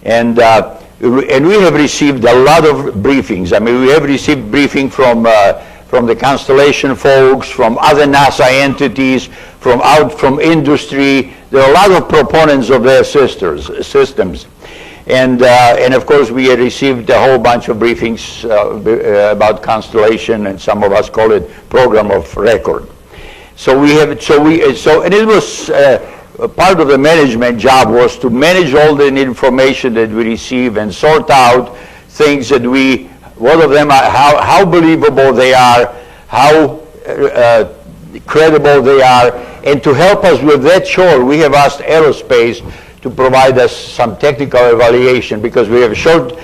And we have received a lot of briefings. I mean, we have received briefing from the Constellation folks, from other NASA entities, from industry. There are a lot of proponents of their systems. And of course, we had received a whole bunch of briefings about Constellation, and some of us call it program of record. So and it was part of the management job was to manage all the information that we receive and sort out things that what of them are, how believable they are, how credible they are, and to help us with that chore, we have asked aerospace to provide us some technical evaluation, because we have a short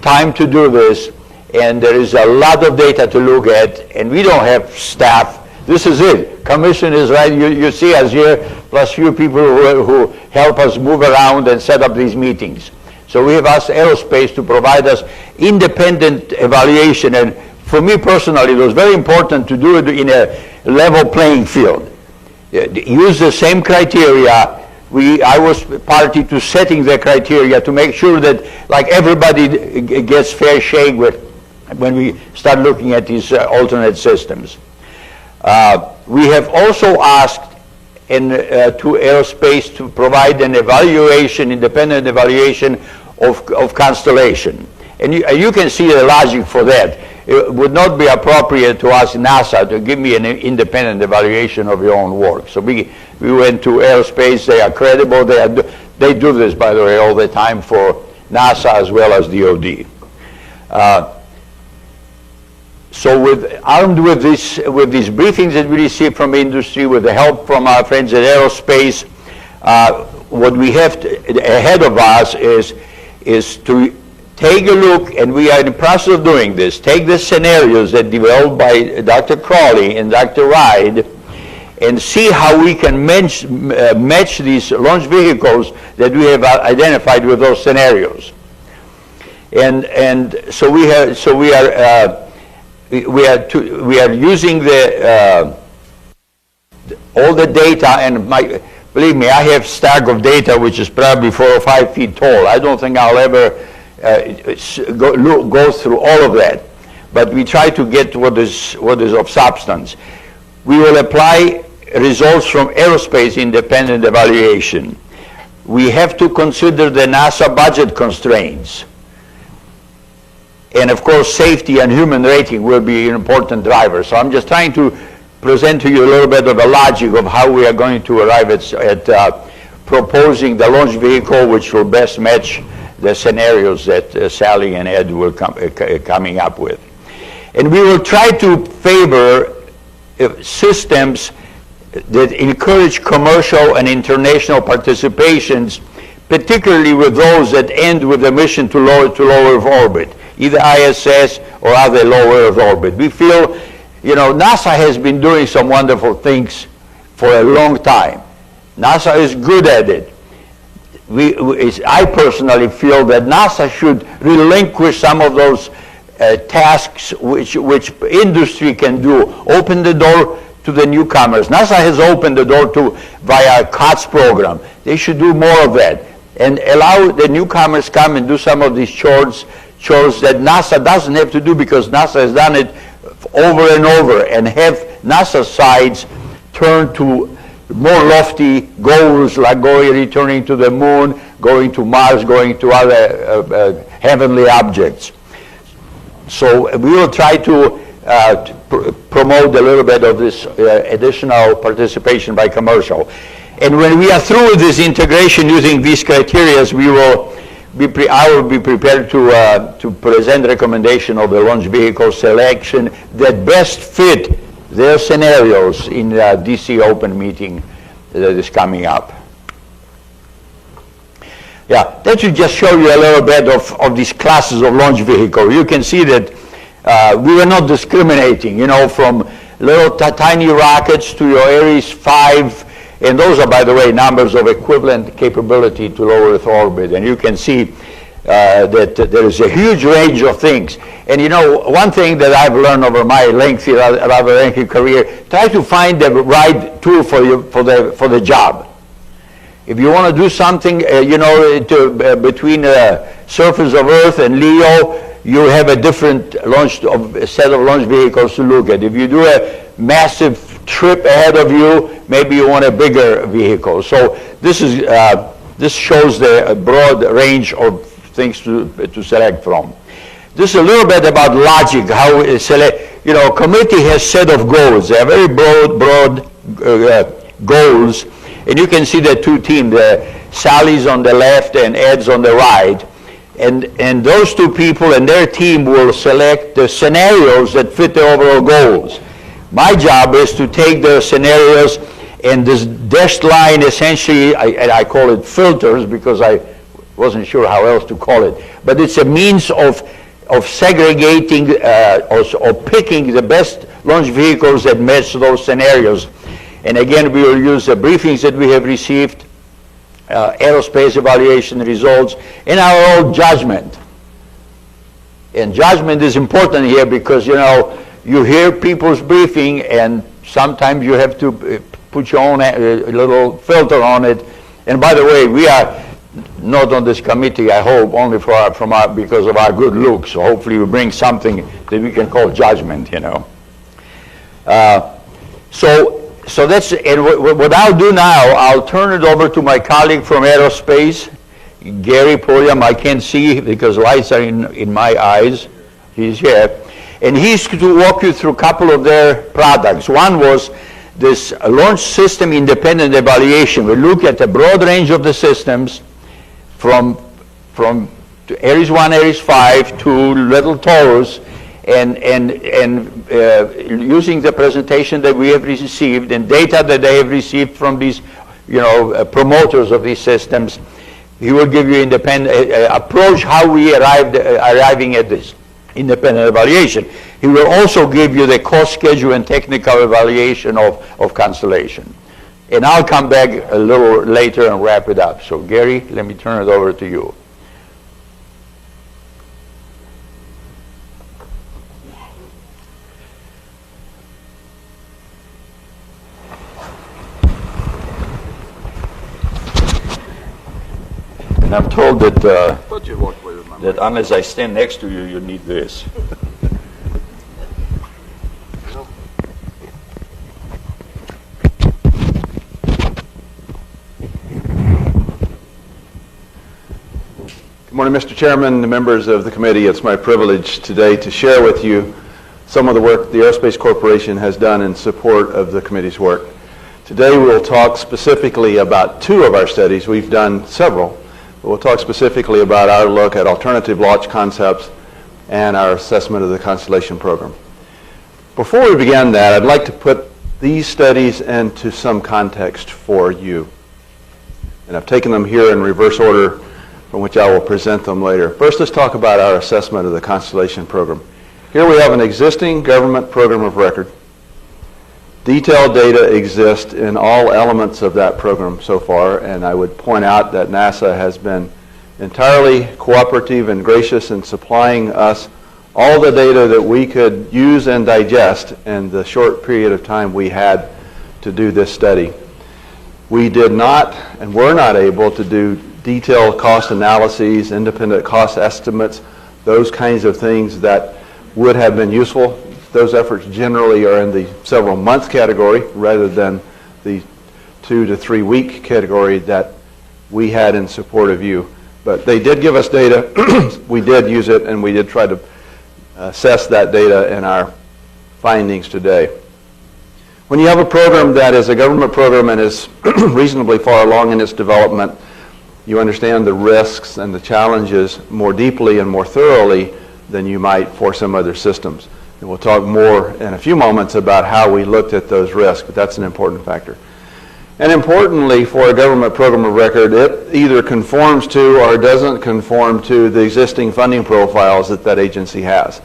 time to do this, and there is a lot of data to look at, and we don't have staff. This is it. Commission is right. You see us here, plus few people who help us move around and set up these meetings. So we have asked aerospace to provide us independent evaluation, and for me personally, it was very important to do it in a level playing field. Use the same criteria. I was party to setting the criteria to make sure that, like, everybody gets fair shake when we start looking at these alternate systems. We have also asked to aerospace to provide an evaluation, independent evaluation of Constellation. And you can see the logic for that. It would not be appropriate to ask NASA to give me an independent evaluation of your own work. So we went to aerospace. They are credible. They do this, by the way, all the time for NASA as well as DOD. So armed with these briefings that we received from industry, with the help from our friends at aerospace, what we have ahead of us is to take a look, and we are in the process of doing this, take the scenarios that developed by Dr. Crawley and Dr. Ride, and see how we can match these launch vehicles that we have identified with those scenarios. And so we are using all the data, and believe me, I have a stack of data which is probably 4 or 5 feet tall. I don't think I'll ever go through all of that, but we try to get what is of substance. We will apply results from aerospace independent evaluation. We have to consider the NASA budget constraints. And of course, safety and human rating will be an important driver. So I'm just trying to present to you a little bit of the logic of how we are going to arrive at proposing the launch vehicle which will best match the scenarios that Sally and Ed will coming up with. And we will try to favor systems that encourage commercial and international participations, particularly with those that end with a mission to low Earth orbit, either ISS or other low Earth orbit. We feel, NASA has been doing some wonderful things for a long time. NASA is good at it. I personally feel that NASA should relinquish some of those tasks which industry can do. Open the door to the newcomers. NASA has opened the door via COTS program. They should do more of that. and allow the newcomers come and do some of these chores that NASA doesn't have to do because NASA has done it over and over, and have NASA sites turn to more lofty goals like returning to the moon, going to Mars, going to other heavenly objects. So we will try to promote a little bit of this additional participation by commercial. And when we are through with this integration using these criteria, I will be prepared to present recommendation of the launch vehicle selection that best fit their scenarios in the DC open meeting that is coming up. Yeah, that should just show you a little bit of these classes of launch vehicle. You can see that we were not discriminating, from little tiny rockets to your Ares 5, and those are, by the way, numbers of equivalent capability to low Earth orbit. And you can see that there is a huge range of things. And one thing that I've learned over my lengthy, rather lengthy career, try to find the right tool for the job. If you want to do something, between the surface of Earth and LEO, you have a different set of launch vehicles to look at. If you do a massive trip ahead of you, maybe you want a bigger vehicle. So this shows the broad range of things to select from. This is a little bit about logic, how we select. Committee has set of goals. They are very broad goals, and you can see the two teams, the Sally's on the left and Ed's on the right. And those two people and their team will select the scenarios that fit the overall goals. My job is to take the scenarios, and this dashed line essentially, I call it filters because I wasn't sure how else to call it. But it's a means of segregating or picking the best launch vehicles that match those scenarios. And again, we will use the briefings that we have received, aerospace evaluation results, and our own judgment. And judgment is important here because, you hear people's briefing, and sometimes you have to put your own little filter on it. And by the way, we are not on this committee, I hope, only because of our good looks. So hopefully we bring something that we can call judgment, So that's, and what I'll do now, I'll turn it over to my colleague from aerospace, Gary Podium. I can't see because lights are in my eyes. He's here. And he's to walk you through a couple of their products. One was this launch system independent evaluation. We look at a broad range of the systems from Ares 1, Ares 5 to little Taurus, and using the presentation that we have received and data that they have received from these, promoters of these systems, he will give you independent approach how we arriving at this independent evaluation. He will also give you the cost schedule and technical evaluation of Constellation. And I'll come back a little later and wrap it up. So Gary, let me turn it over to you. And I'm told that unless I stand next to you, you need this. Good morning, Mr. Chairman, the members of the committee. It's my privilege today to share with you some of the work the Aerospace Corporation has done in support of the committee's work. Today we'll talk specifically about two of our studies. We've done several, but we'll talk specifically about our look at alternative launch concepts and our assessment of the Constellation program. Before we begin that, I'd like to put these studies into some context for you. And I've taken them here in reverse order, from which I will present them later. First, let's talk about our assessment of the Constellation program. Here we have an existing government program of record. Detailed data exist in all elements of that program so far, and I would point out that NASA has been entirely cooperative and gracious in supplying us all the data that we could use and digest in the short period of time we had to do this study. We did not and were not able to do detailed cost analyses, independent cost estimates, those kinds of things that would have been useful. Those efforts generally are in the several months category rather than the 2 to 3 week category that we had in support of you. But they did give us data. We did use it, and we did try to assess that data in our findings today. When you have a program that is a government program and is reasonably far along in its development, you understand the risks and the challenges more deeply and more thoroughly than you might for some other systems. And we'll talk more in a few moments about how we looked at those risks, but that's an important factor. And importantly, for a government program of record, it either conforms to or doesn't conform to the existing funding profiles that that agency has.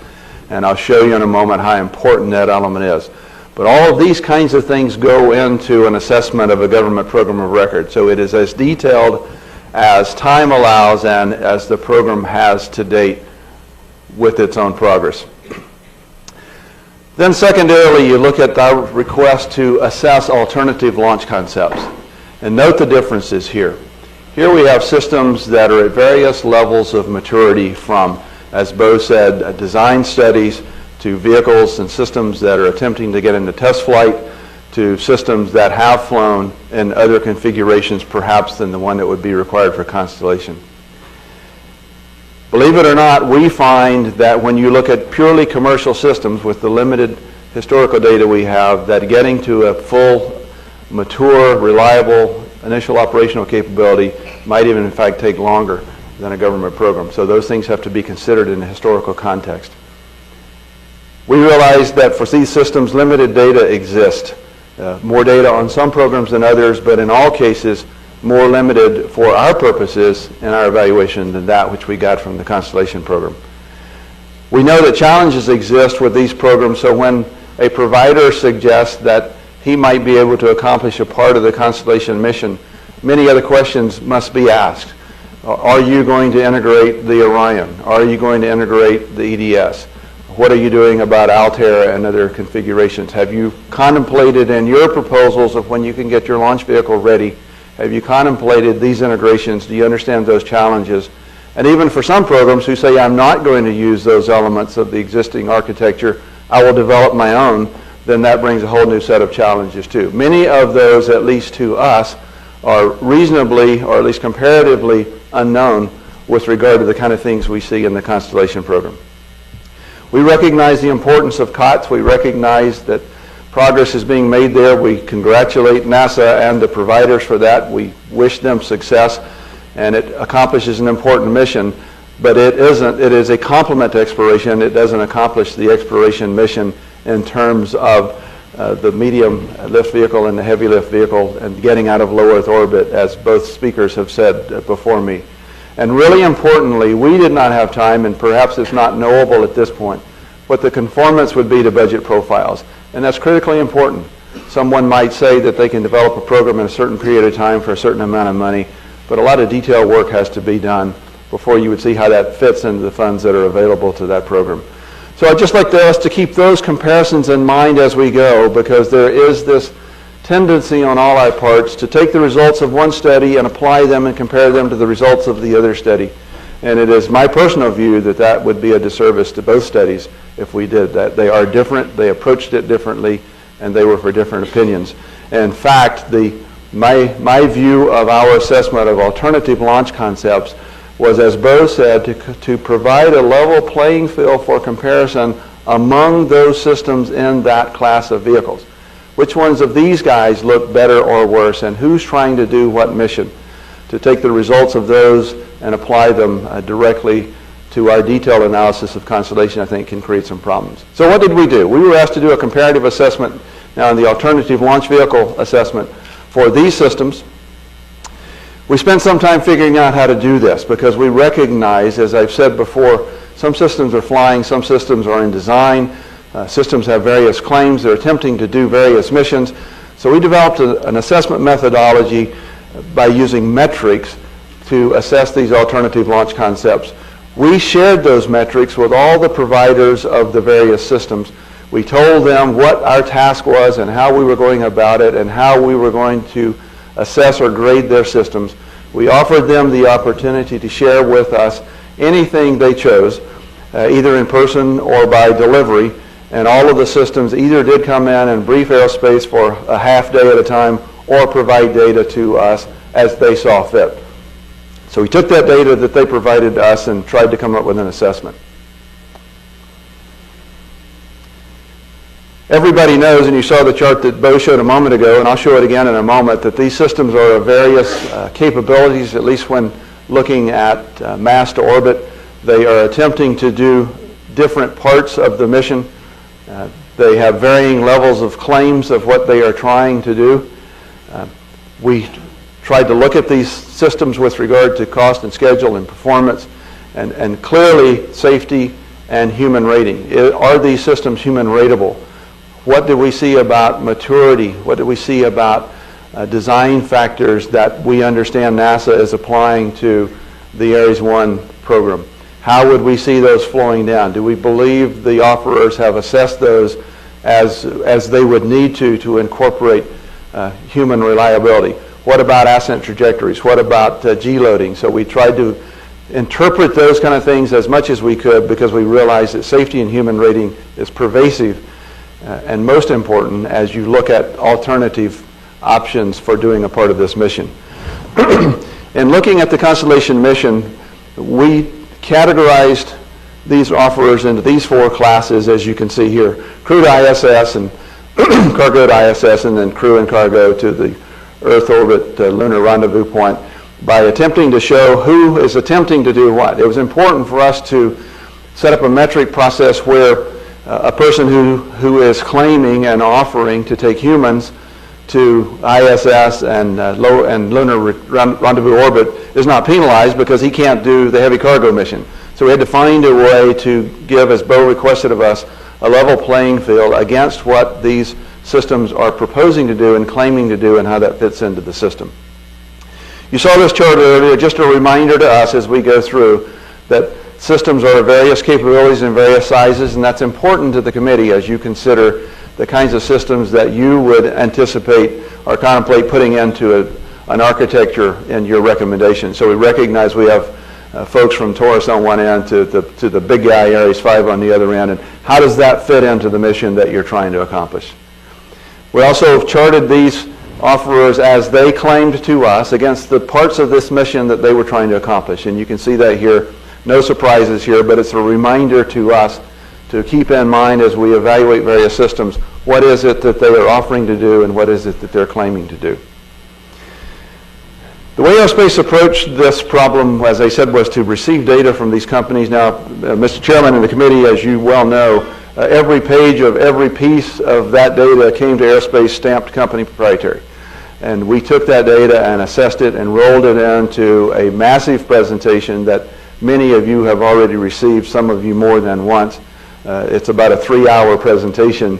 And I'll show you in a moment how important that element is. But all of these kinds of things go into an assessment of a government program of record. So it is as detailed as time allows and as the program has to date with its own progress. Then secondarily, you look at our request to assess alternative launch concepts. And note the differences here. Here we have systems that are at various levels of maturity from, as Bo said, design studies to vehicles and systems that are attempting to get into test flight, to systems that have flown in other configurations perhaps than the one that would be required for Constellation. Believe it or not, we find that when you look at purely commercial systems with the limited historical data we have, that getting to a full, mature, reliable initial operational capability might even in fact take longer than a government program. So those things have to be considered in a historical context. We realize that for these systems, limited data exists. More data on some programs than others, but in all cases, more limited for our purposes in our evaluation than that which we got from the Constellation program. We know that challenges exist with these programs, so when a provider suggests that he might be able to accomplish a part of the Constellation mission, many other questions must be asked. Are you going to integrate the Orion? Are you going to integrate the EDS? What are you doing about Altair and other configurations? Have you contemplated in your proposals of when you can get your launch vehicle ready, have you contemplated these integrations? Do you understand those challenges? And even for some programs who say, I'm not going to use those elements of the existing architecture, I will develop my own, then that brings a whole new set of challenges too. Many of those, at least to us, are reasonably, or at least comparatively, unknown with regard to the kind of things we see in the Constellation program. We recognize the importance of COTS. We recognize that progress is being made there. We congratulate NASA and the providers for that. We wish them success, and it accomplishes an important mission, but it is a complement to exploration. It doesn't accomplish the exploration mission in terms of the medium lift vehicle and the heavy lift vehicle and getting out of low Earth orbit, as both speakers have said before me. And really importantly, we did not have time, and perhaps it's not knowable at this point, what the conformance would be to budget profiles. And that's critically important. Someone might say that they can develop a program in a certain period of time for a certain amount of money, but a lot of detailed work has to be done before you would see how that fits into the funds that are available to that program. So I'd just like us to keep those comparisons in mind as we go, because there is this tendency on all our parts to take the results of one study and apply them and compare them to the results of the other study. And it is my personal view that that would be a disservice to both studies if we did that. They are different, they approached it differently, and they were for different opinions. In fact, my view of our assessment of alternative launch concepts was, as Bo said, to provide a level playing field for comparison among those systems in that class of vehicles. Which ones of these guys look better or worse, and who's trying to do what mission? To take the results of those and apply them directly to our detailed analysis of Constellation, I think, can create some problems. So what did we do? We were asked to do a comparative assessment now in the alternative launch vehicle assessment for these systems. We spent some time figuring out how to do this because we recognize, as I've said before, some systems are flying, some systems are in design, systems have various claims, they're attempting to do various missions. So we developed an assessment methodology by using metrics to assess these alternative launch concepts. We shared those metrics with all the providers of the various systems. We told them what our task was and how we were going about it and how we were going to assess or grade their systems. We offered them the opportunity to share with us anything they chose, either in person or by delivery, and all of the systems either did come in and brief aerospace for a half day at a time or provide data to us as they saw fit. So we took that data that they provided to us and tried to come up with an assessment. Everybody knows, and you saw the chart that Bo showed a moment ago, and I'll show it again in a moment, that these systems are of various capabilities, at least when looking at mass to orbit. They are attempting to do different parts of the mission. They have varying levels of claims of what they are trying to do. We tried to look at these systems with regard to cost and schedule and performance, and clearly safety and human rating. Are these systems human ratable? What do we see about maturity? What do we see about design factors that we understand NASA is applying to the Ares 1 program? How would we see those flowing down? Do we believe the offerers have assessed those as they would need to incorporate human reliability? What about ascent trajectories? What about G-loading? So we tried to interpret those kind of things as much as we could, because we realized that safety and human rating is pervasive and most important as you look at alternative options for doing a part of this mission. In looking at the Constellation mission, we categorized these offerers into these four classes, as you can see here: crew to ISS and cargo to ISS, and then crew and cargo to the Earth orbit lunar rendezvous point, by attempting to show who is attempting to do what. It was important for us to set up a metric process where a person who is claiming and offering to take humans to ISS and lunar rendezvous orbit is not penalized because he can't do the heavy cargo mission. So we had to find a way to give, as Bo requested of us, a level playing field against what these systems are proposing to do and claiming to do, and how that fits into the system. You saw this chart earlier, just a reminder to us as we go through that systems are of various capabilities and various sizes, and that's important to the committee as you consider the kinds of systems that you would anticipate or contemplate putting into an architecture in your recommendation. So we recognize we have folks from Taurus on one end to the big guy, Ares 5, on the other end, and how does that fit into the mission that you're trying to accomplish? We also have charted these offerers as they claimed to us against the parts of this mission that they were trying to accomplish, and you can see that here. No surprises here, but it's a reminder to us to keep in mind as we evaluate various systems, what is it that they are offering to do and what is it that they're claiming to do. The way Aerospace approached this problem, as I said, was to receive data from these companies. Now, Mr. Chairman and the committee, as you well know, every page of every piece of that data came to Aerospace stamped company proprietary. And we took that data and assessed it and rolled it into a massive presentation that many of you have already received, some of you more than once. It's about a 3-hour presentation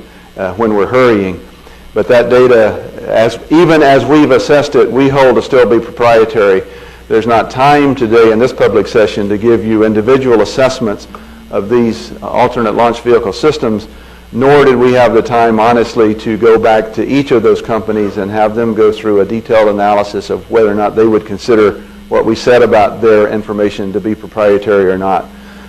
when we're hurrying. But that data, even as we've assessed it, we hold to still be proprietary. There's not time today in this public session to give you individual assessments of these alternate launch vehicle systems, nor did we have the time, honestly, to go back to each of those companies and have them go through a detailed analysis of whether or not they would consider what we said about their information to be proprietary or not.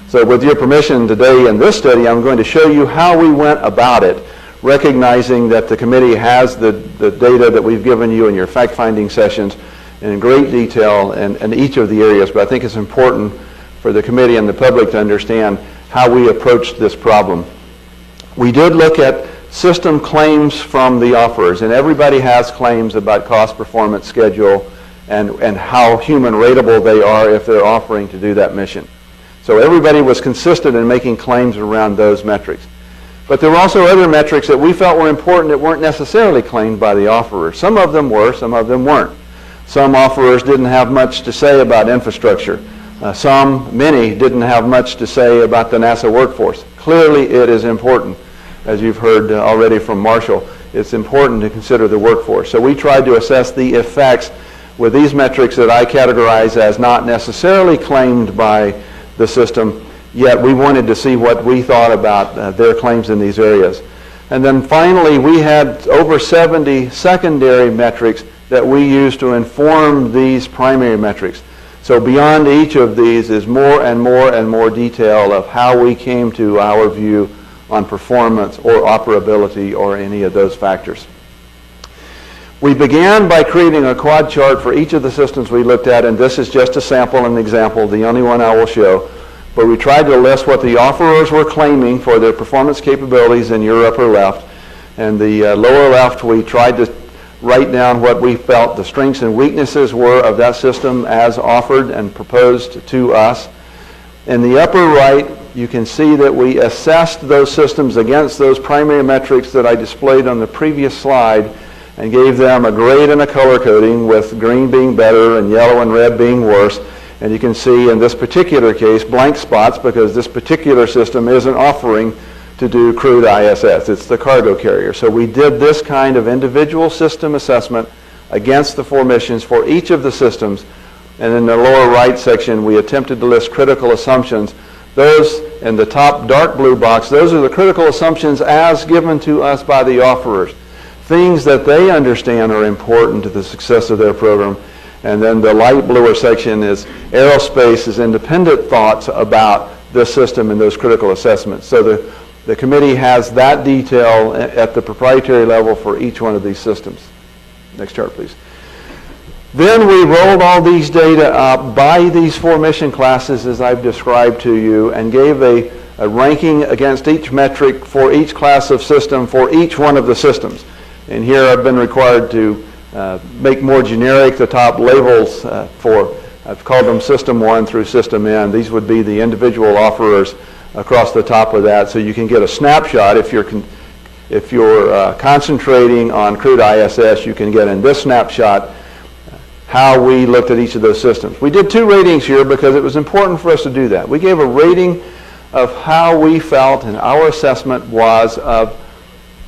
So with your permission today in this study, I'm going to show you how we went about it, recognizing that the committee has the data that we've given you in your fact-finding sessions in great detail in each of the areas, but I think it's important for the committee and the public to understand how we approached this problem. We did look at system claims from the offerers, and everybody has claims about cost, performance, schedule, and how human rateable they are if they're offering to do that mission. So everybody was consistent in making claims around those metrics. But there were also other metrics that we felt were important that weren't necessarily claimed by the offerers. Some of them were, some of them weren't. Some offerers didn't have much to say about infrastructure. Many didn't have much to say about the NASA workforce. Clearly it is important, as you've heard already from Marshall, it's important to consider the workforce. So we tried to assess the effects with these metrics that I categorize as not necessarily claimed by the system, yet we wanted to see what we thought about their claims in these areas. And then finally, we had over 70 secondary metrics that we use to inform these primary metrics. So beyond each of these is more and more and more detail of how we came to our view on performance or operability or any of those factors. We began by creating a quad chart for each of the systems we looked at, and this is just a sample and example, the only one I will show. But we tried to list what the offerers were claiming for their performance capabilities in your upper left. And the lower left, we tried to write down what we felt the strengths and weaknesses were of that system as offered and proposed to us. In the upper right, you can see that we assessed those systems against those primary metrics that I displayed on the previous slide and gave them a grade and a color coding, with green being better and yellow and red being worse. And you can see in this particular case blank spots because this particular system isn't offering to do crude ISS. It's the cargo carrier. So we did this kind of individual system assessment against the 4 missions for each of the systems. And in the lower right section, we attempted to list critical assumptions. Those in the top dark blue box, those are the critical assumptions as given to us by the offerers. Things that they understand are important to the success of their program. And then the light bluer section is Aerospace's independent thoughts about this system and those critical assessments. So the committee has that detail at the proprietary level for each one of these systems. Next chart, please. Then we rolled all these data up by these 4 mission classes as I've described to you, and gave a ranking against each metric for each class of system for each one of the systems. And here I've been required to make more generic the top labels for, I've called them System 1 through System N. These would be the individual offerers across the top of that, so you can get a snapshot. If you're concentrating on crude ISS, you can get in this snapshot how we looked at each of those systems. We did 2 ratings here because it was important for us to do that. We gave a rating of how we felt and our assessment was of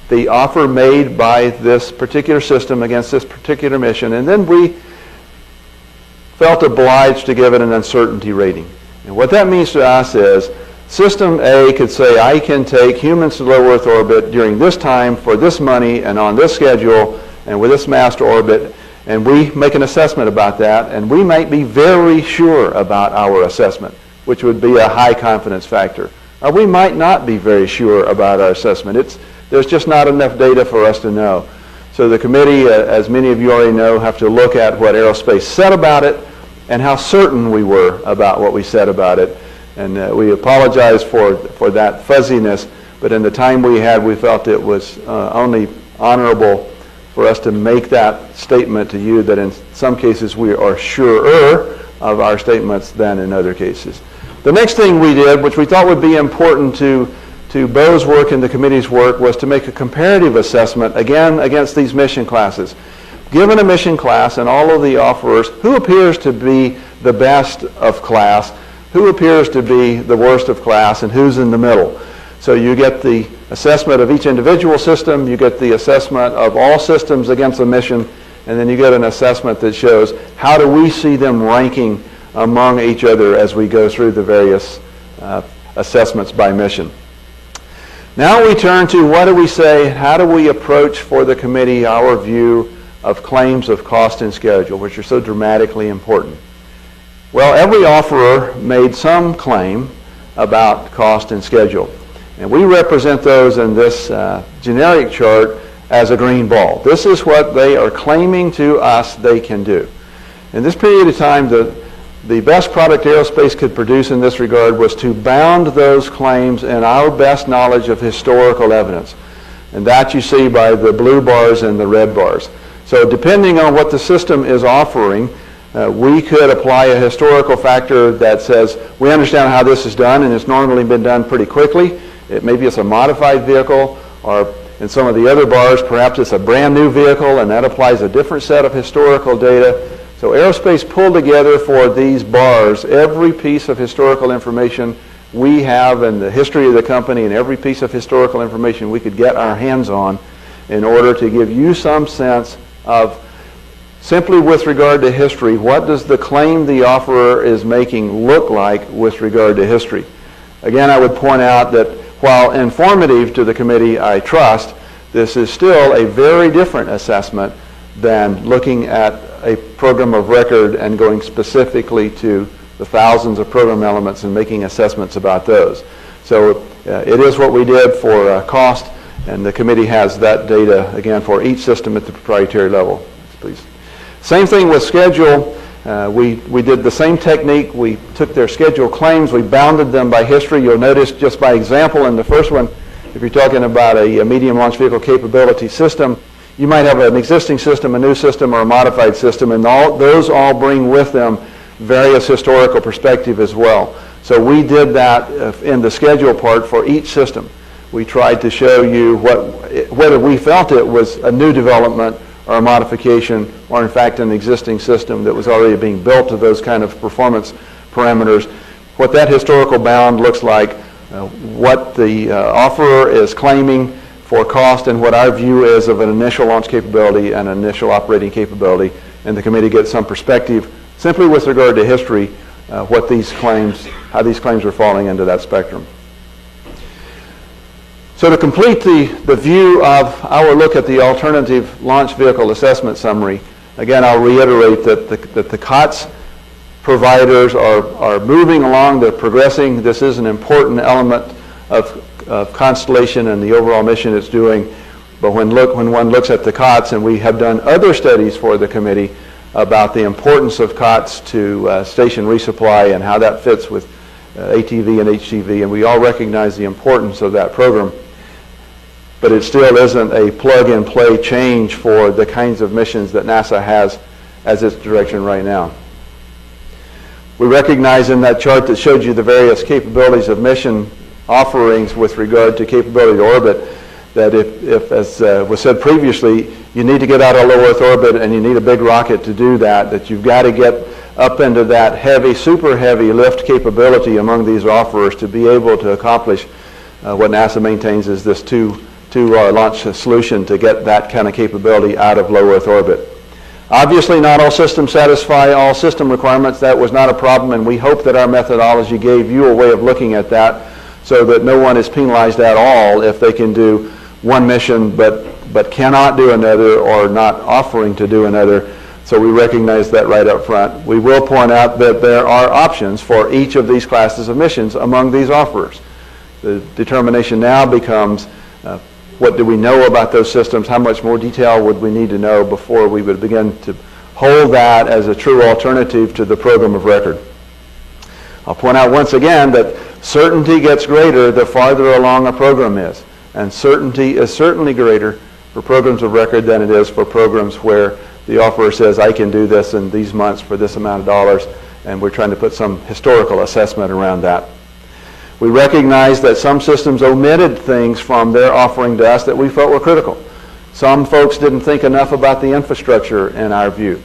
the offer made by this particular system against this particular mission, and then we felt obliged to give it an uncertainty rating. And what that means to us is System A could say, I can take humans to low Earth orbit during this time for this money and on this schedule and with this mass to orbit, and we make an assessment about that, and we might be very sure about our assessment, which would be a high confidence factor. Or we might not be very sure about our assessment. There's just not enough data for us to know. So the committee, as many of you already know, have to look at what Aerospace said about it and how certain we were about what we said about it. And we apologize for that fuzziness, but in the time we had, we felt it was only honorable for us to make that statement to you that in some cases we are surer of our statements than in other cases. The next thing we did, which we thought would be important to Bo's work and the committee's work, was to make a comparative assessment, again, against these mission classes. Given a mission class and all of the offerers, who appears to be the best of class, who appears to be the worst of class, and who's in the middle? So you get the assessment of each individual system, you get the assessment of all systems against the mission, and then you get an assessment that shows how do we see them ranking among each other as we go through the various assessments by mission. Now we turn to what do we say, how do we approach for the committee our view of claims of cost and schedule, which are so dramatically important. Well, every offerer made some claim about cost and schedule. And we represent those in this generic chart as a green ball. This is what they are claiming to us they can do. In this period of time, the best product Aerospace could produce in this regard was to bound those claims in our best knowledge of historical evidence. And that you see by the blue bars and the red bars. So depending on what the system is offering, we could apply a historical factor that says, we understand how this is done, and it's normally been done pretty quickly. Maybe it's a modified vehicle, or in some of the other bars, perhaps it's a brand new vehicle, and that applies a different set of historical data. So Aerospace pulled together for these bars every piece of historical information we have in the history of the company, and every piece of historical information we could get our hands on in order to give you some sense of, simply with regard to history, what does the claim the offerer is making look like with regard to history? Again, I would point out that while informative to the committee, I trust, this is still a very different assessment than looking at a program of record and going specifically to the thousands of program elements and making assessments about those. So it is what we did for cost, and the committee has that data, again, for each system at the proprietary level. Please. Same thing with schedule. We did the same technique. We took their schedule claims, we bounded them by history. You'll notice just by example in the first one, if you're talking about a medium launch vehicle capability system, you might have an existing system, a new system, or a modified system, and those all bring with them various historical perspective as well. So we did that in the schedule part for each system. We tried to show you whether we felt it was a new development or a modification, or in fact an existing system that was already being built to those kind of performance parameters, what that historical bound looks like, what the offerer is claiming for cost, and what our view is of an initial launch capability and an initial operating capability, and the committee gets some perspective simply with regard to history, what these claims, how these claims are falling into that spectrum. So to complete the view of our look at the alternative launch vehicle assessment summary, again, I'll reiterate that the COTS providers are moving along, they're progressing. This is an important element of Constellation and the overall mission it's doing. But when one looks at the COTS, and we have done other studies for the committee about the importance of COTS to station resupply and how that fits with ATV and HTV, and we all recognize the importance of that program. But it still isn't a plug-and-play change for the kinds of missions that NASA has as its direction right now. We recognize in that chart that showed you the various capabilities of mission offerings with regard to capability to orbit, that if as was said previously, you need to get out of low Earth orbit and you need a big rocket to do that, that you've got to get up into that heavy, super heavy lift capability among these offerers to be able to accomplish what NASA maintains is this two launch solution to get that kind of capability out of low Earth orbit. Obviously, not all systems satisfy all system requirements. That was not a problem, and we hope that our methodology gave you a way of looking at that so that no one is penalized at all if they can do one mission but cannot do another or not offering to do another. So we recognize that right up front. We will point out that there are options for each of these classes of missions among these offerers. The determination now becomes what do we know about those systems? How much more detail would we need to know before we would begin to hold that as a true alternative to the program of record? I'll point out once again that certainty gets greater the farther along a program is. And certainty is certainly greater for programs of record than it is for programs where the offerer says, I can do this in these months for this amount of dollars, and we're trying to put some historical assessment around that. We recognize that some systems omitted things from their offering to us that we felt were critical. Some folks didn't think enough about the infrastructure in our view.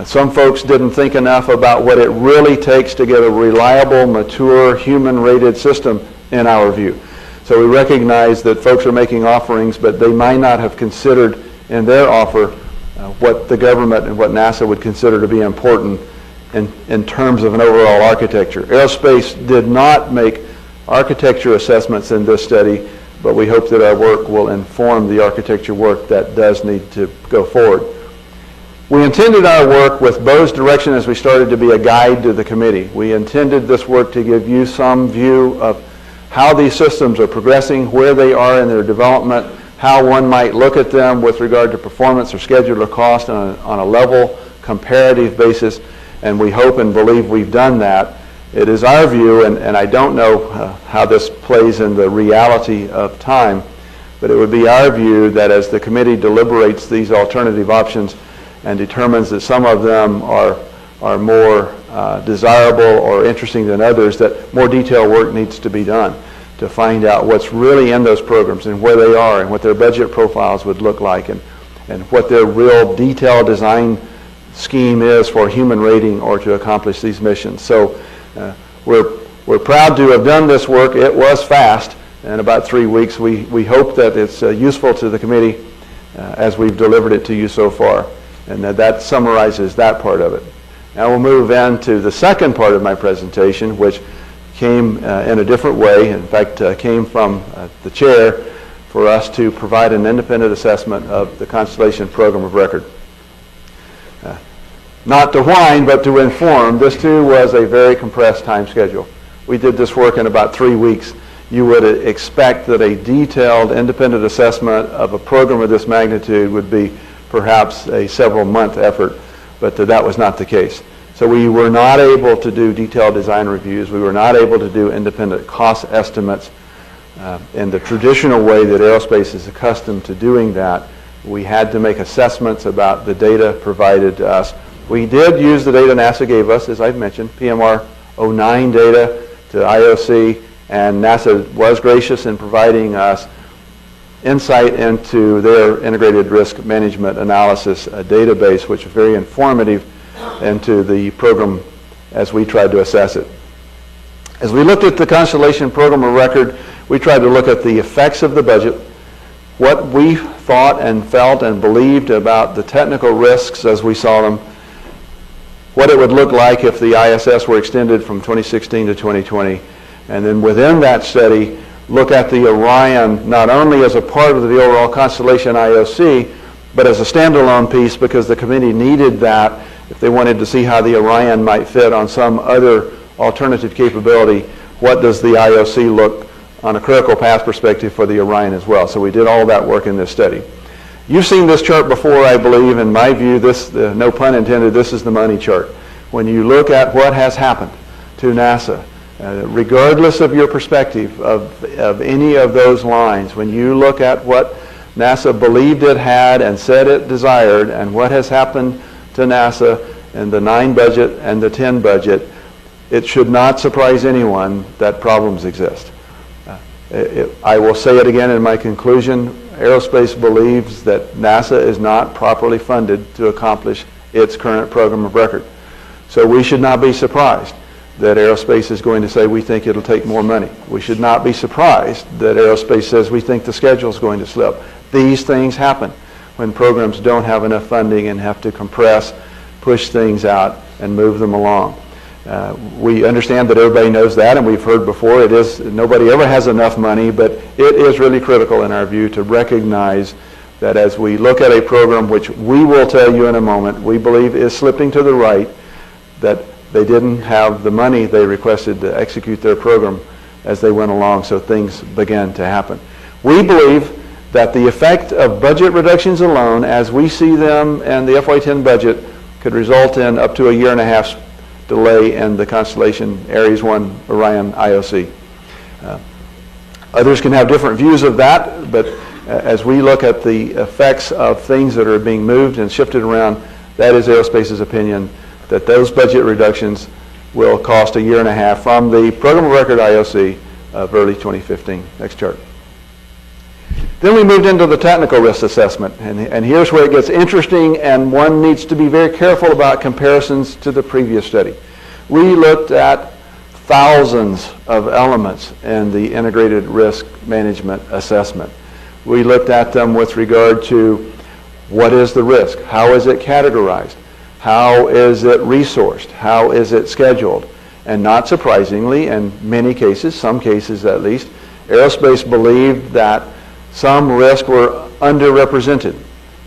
Some folks didn't think enough about what it really takes to get a reliable, mature, human-rated system in our view. So we recognize that folks are making offerings, but they might not have considered in their offer what the government and what NASA would consider to be important in terms of an overall architecture. Aerospace did not make architecture assessments in this study, but we hope that our work will inform the architecture work that does need to go forward. We intended our work with Bo's direction as we started to be a guide to the committee. We intended this work to give you some view of how these systems are progressing, where they are in their development, how one might look at them with regard to performance or schedule or cost on a level comparative basis, and we hope and believe we've done that. It is our view, and I don't know how this plays in the reality of time, but it would be our view that as the committee deliberates these alternative options and determines that some of them are more desirable or interesting than others, that more detailed work needs to be done to find out what's really in those programs and where they are and what their budget profiles would look like and what their real detailed design scheme is for human rating or to accomplish these missions. So we're proud to have done this work. It was fast, in about 3 weeks. We hope that it's useful to the committee as we've delivered it to you so far, and that summarizes that part of it. Now we'll move into the second part of my presentation, which came in a different way. In fact, came from the chair for us to provide an independent assessment of the Constellation program of record. not to whine, but to inform, this too was a very compressed time schedule. We did this work in about 3 weeks. You would expect that a detailed independent assessment of a program of this magnitude would be perhaps a several-month effort, but that was not the case. So we were not able to do detailed design reviews. We were not able to do independent cost estimates in the traditional way that aerospace is accustomed to doing that. We had to make assessments about the data provided to us. We did use the data NASA gave us, as I've mentioned, PMR 09 data to IOC, and NASA was gracious in providing us insight into their integrated risk management analysis database, which was very informative into the program as we tried to assess it. As we looked at the Constellation Program of Record, we tried to look at the effects of the budget, what we thought and felt and believed about the technical risks as we saw them, what it would look like if the ISS were extended from 2016 to 2020, and then within that study, look at the Orion not only as a part of the overall Constellation IOC, but as a standalone piece because the committee needed that if they wanted to see how the Orion might fit on some other alternative capability. What does the IOC look on a critical path perspective for the Orion as well? So we did all that work in this study. You've seen this chart before, I believe. In my view, this, no pun intended, this is the money chart. When you look at what has happened to NASA, regardless of your perspective of any of those lines, when you look at what NASA believed it had and said it desired and what has happened to NASA in the 9 budget and the 10 budget, it should not surprise anyone that problems exist. I will say it again in my conclusion. Aerospace believes that NASA is not properly funded to accomplish its current program of record. So we should not be surprised that aerospace is going to say we think it'll take more money. We should not be surprised that aerospace says we think the schedule is going to slip. These things happen when programs don't have enough funding and have to compress, push things out, and move them along. We understand that everybody knows that, and we've heard before, it is nobody ever has enough money, but it is really critical in our view to recognize that as we look at a program, which we will tell you in a moment, we believe is slipping to the right, that they didn't have the money they requested to execute their program as they went along, so things began to happen. We believe that the effect of budget reductions alone, as we see them in the FY10 budget, could result in up to a 1.5 year delay in the Constellation Ares 1 Orion IOC. Others can have different views of that, but as we look at the effects of things that are being moved and shifted around, that is aerospace's opinion that those budget reductions will cost a 1.5 years from the program of record IOC of early 2015. Next chart. Then we moved into the technical risk assessment, and here's where it gets interesting, and one needs to be very careful about comparisons to the previous study. We looked at thousands of elements in the integrated risk management assessment. We looked at them with regard to what is the risk, how is it categorized, how is it resourced, how is it scheduled, and not surprisingly, in many cases, some cases at least, aerospace believed that some risks were underrepresented.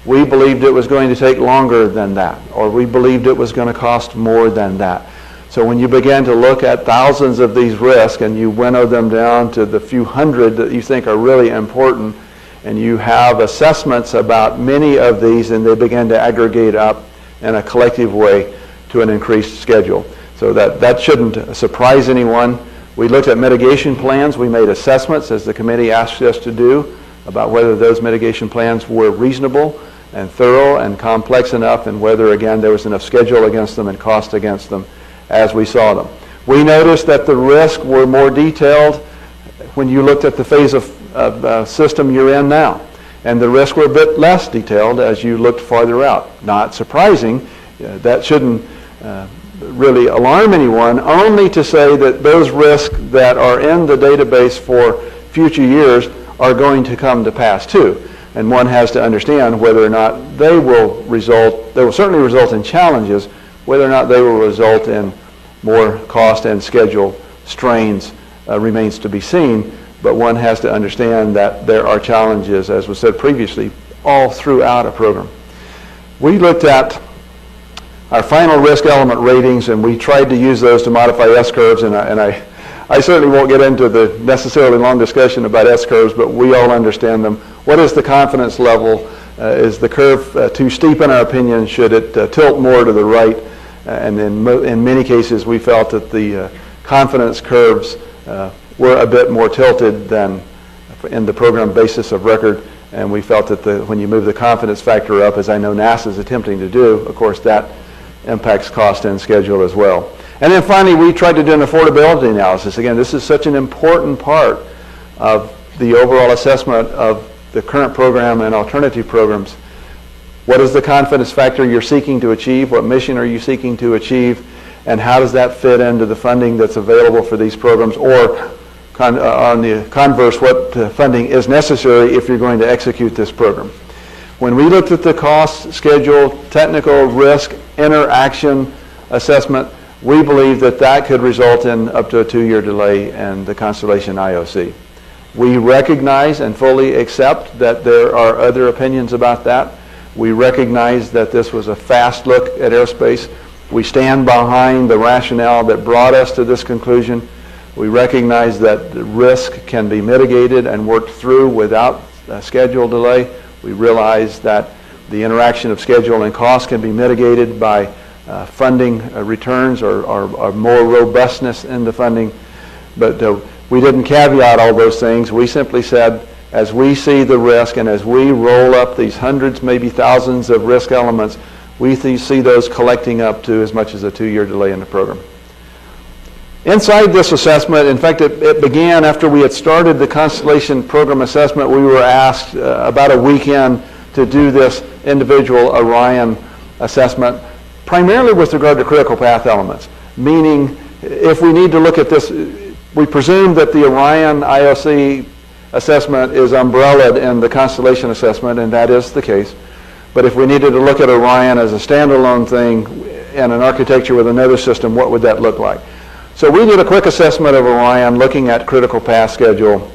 We believed it was going to take longer than that, or we believed it was going to cost more than that. So when you began to look at thousands of these risks and you winnow them down to the few hundred that you think are really important, and you have assessments about many of these, and they began to aggregate up in a collective way to an increased schedule. So that shouldn't surprise anyone. We looked at mitigation plans. We made assessments, as the committee asked us to do, about whether those mitigation plans were reasonable and thorough and complex enough, and whether, again, there was enough schedule against them and cost against them as we saw them. We noticed that the risks were more detailed when you looked at the phase of system you're in now, and the risks were a bit less detailed as you looked farther out. Not surprising. That shouldn't really alarm anyone, only to say that those risks that are in the database for future years are going to come to pass too. And one has to understand whether or not they will certainly result in challenges, whether or not they will result in more cost and schedule strains remains to be seen, but one has to understand that there are challenges, as was said previously, all throughout a program. We looked at our final risk element ratings, and we tried to use those to modify S-curves, and I certainly won't get into the necessarily long discussion about S-curves, but we all understand them. What is the confidence level? Is the curve too steep in our opinion? Should it tilt more to the right? And in many cases, we felt that the confidence curves were a bit more tilted than in the program basis of record, and we felt that when you move the confidence factor up, as I know NASA is attempting to do, of course that impacts cost and schedule as well. And then finally, we tried to do an affordability analysis. Again, this is such an important part of the overall assessment of the current program and alternative programs. What is the confidence factor you're seeking to achieve? What mission are you seeking to achieve? And how does that fit into the funding that's available for these programs? Or on the converse, what funding is necessary if you're going to execute this program? When we looked at the cost, schedule, technical, risk, interaction assessment, we believe that that could result in up to a 2-year delay in the Constellation IOC. We recognize and fully accept that there are other opinions about that. We recognize that this was a fast look at airspace. We stand behind the rationale that brought us to this conclusion. We recognize that the risk can be mitigated and worked through without a schedule delay. We realize that the interaction of schedule and cost can be mitigated by funding returns or more robustness in the funding. But we didn't caveat all those things. We simply said, as we see the risk and as we roll up these hundreds, maybe thousands of risk elements, we see those collecting up to as much as a 2-year delay in the program. Inside this assessment, in fact, it began after we had started the Constellation program assessment. We were asked about a weekend to do this individual Orion assessment, primarily with regard to critical path elements, meaning if we need to look at this, we presume that the Orion IOC assessment is umbrellaed in the Constellation assessment, and that is the case. But if we needed to look at Orion as a standalone thing and an architecture with another system, what would that look like? So we did a quick assessment of Orion looking at critical path schedule,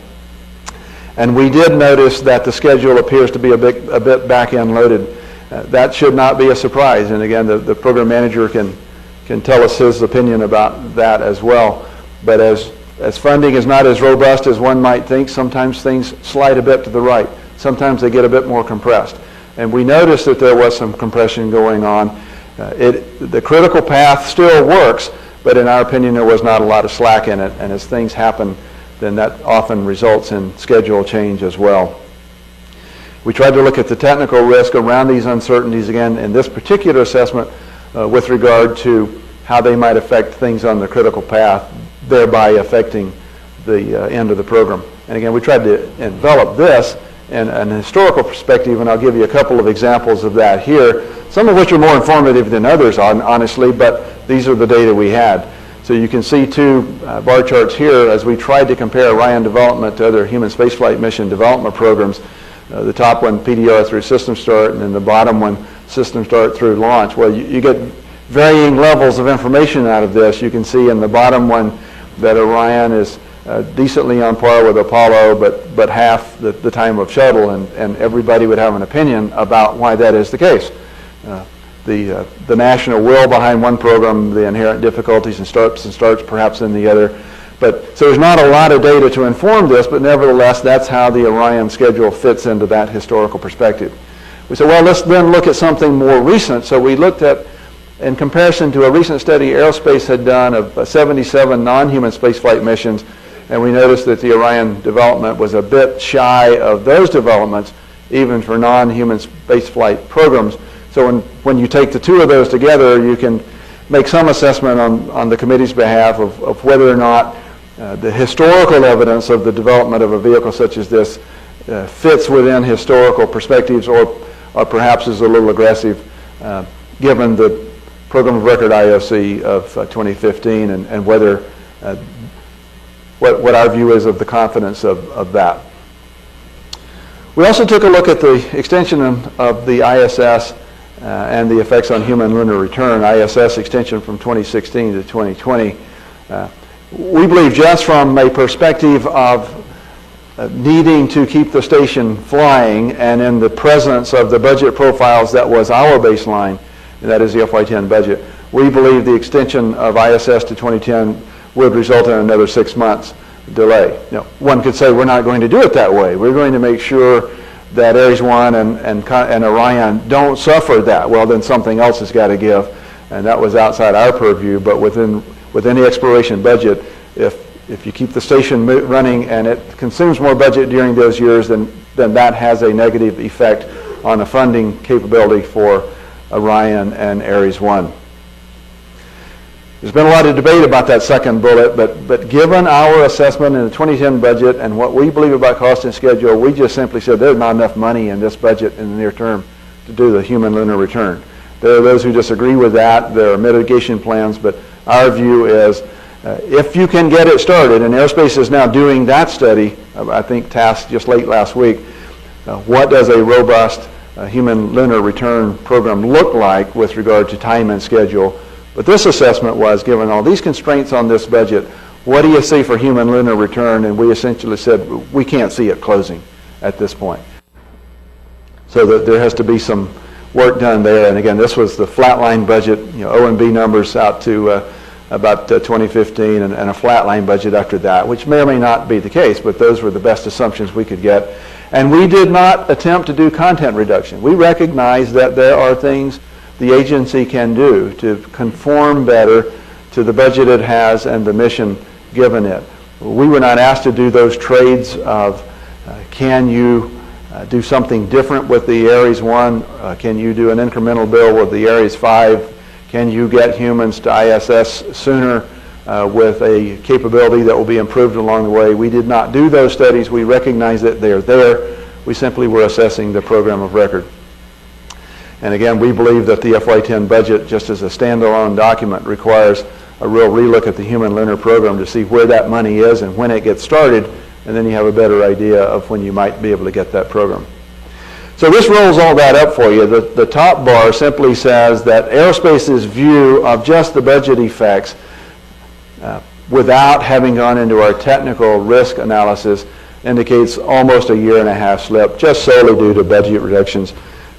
and we did notice that the schedule appears to be a bit back-end loaded. That should not be a surprise, and again, the program manager can tell us his opinion about that as well. But as funding is not as robust as one might think, sometimes things slide a bit to the right. Sometimes they get a bit more compressed. And we noticed that there was some compression going on. The critical path still works, but in our opinion, there was not a lot of slack in it. And as things happen, then that often results in schedule change as well. We tried to look at the technical risk around these uncertainties, again, in this particular assessment with regard to how they might affect things on the critical path, thereby affecting the end of the program. And again, we tried to envelop this in an historical perspective, and I'll give you a couple of examples of that here, some of which are more informative than others, honestly, but these are the data we had. So you can see two bar charts here as we tried to compare Orion development to other human spaceflight mission development programs. The top one, PDR through system start, and then the bottom one, system start through launch. Well, you get varying levels of information out of this. You can see in the bottom one that Orion is decently on par with Apollo, but half the time of shuttle, and everybody would have an opinion about why that is the case. The national will behind one program, the inherent difficulties and starts perhaps in the other. But so there's not a lot of data to inform this, but nevertheless, that's how the Orion schedule fits into that historical perspective. We said, well, let's then look at something more recent. So we looked at, in comparison to a recent study Aerospace had done of 77 non-human spaceflight missions, and we noticed that the Orion development was a bit shy of those developments, even for non-human spaceflight programs. So when you take the two of those together, you can make some assessment on the committee's behalf of whether or not the historical evidence of the development of a vehicle such as this fits within historical perspectives or perhaps is a little aggressive given the program of record IOC of 2015 and whether what our view is of the confidence of that. We also took a look at the extension of the ISS and the effects on human lunar return, ISS extension from 2016 to 2020. We believe just from a perspective of needing to keep the station flying and in the presence of the budget profiles that was our baseline, and that is the FY10 budget. We believe the extension of ISS to 2010 would result in another 6 months delay. Now, one could say we're not going to do it that way. We're going to make sure that Ares 1 and Orion don't suffer that. Well, then something else has got to give, and that was outside our purview. But within the exploration budget, if you keep the station running and it consumes more budget during those years, then that has a negative effect on the funding capability for Orion and Ares 1. There's been a lot of debate about that second bullet, but given our assessment in the 2010 budget and what we believe about cost and schedule, we just simply said there's not enough money in this budget in the near term to do the human lunar return. There are those who disagree with that. There are mitigation plans, but our view is if you can get it started, and Aerospace is now doing that study, I think tasked just late last week, what does a robust human lunar return program look like with regard to time and schedule? But this assessment was, given all these constraints on this budget, what do you see for human lunar return? And we essentially said, we can't see it closing at this point. So that there has to be some work done there. And again, this was the flatline budget, O&B numbers out to about 2015 and a flatline budget after that, which may or may not be the case, but those were the best assumptions we could get. And we did not attempt to do content reduction. We recognize that there are things the agency can do to conform better to the budget it has and the mission given it. We were not asked to do those trades of can you do something different with the Ares 1? Can you do an incremental bill with the Ares 5? Can you get humans to ISS sooner with a capability that will be improved along the way? We did not do those studies. We recognize that they're there. We simply were assessing the program of record. And again, we believe that the FY10 budget, just as a standalone document, requires a real relook at the human lunar program to see where that money is and when it gets started, and then you have a better idea of when you might be able to get that program. So this rolls all that up for you. The top bar simply says that Aerospace's view of just the budget effects without having gone into our technical risk analysis indicates almost a 1.5-year slip, just solely due to budget reductions.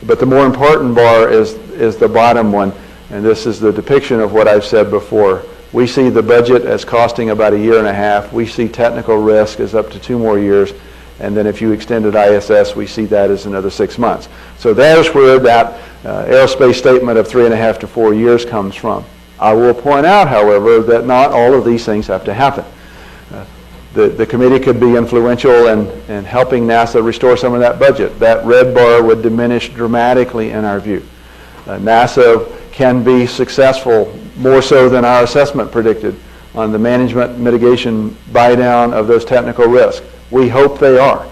But the more important bar is the bottom one, and this is the depiction of what I've said before. We see the budget as costing about 1.5 years. We see technical risk as up to 2 more years, and then if you extended ISS, we see that as another 6 months. So there's where that Aerospace statement of 3.5 to 4 years comes from. I will point out, however, that not all of these things have to happen. The committee could be influential in helping NASA restore some of that budget. That red bar would diminish dramatically in our view. NASA can be successful, more so than our assessment predicted, on the management mitigation buy down of those technical risks. We hope they are,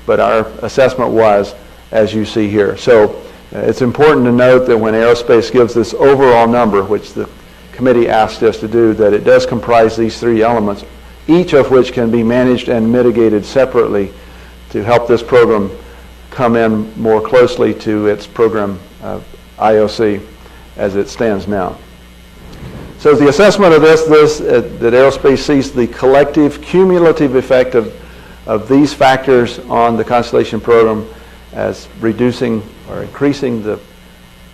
but our assessment was, as you see here. So it's important to note that when Aerospace gives this overall number, which the committee asked us to do, that it does comprise these 3 elements, each of which can be managed and mitigated separately to help this program come in more closely to its program IOC as it stands now. So the assessment of this that Aerospace sees the collective cumulative effect of these factors on the Constellation program as reducing or increasing the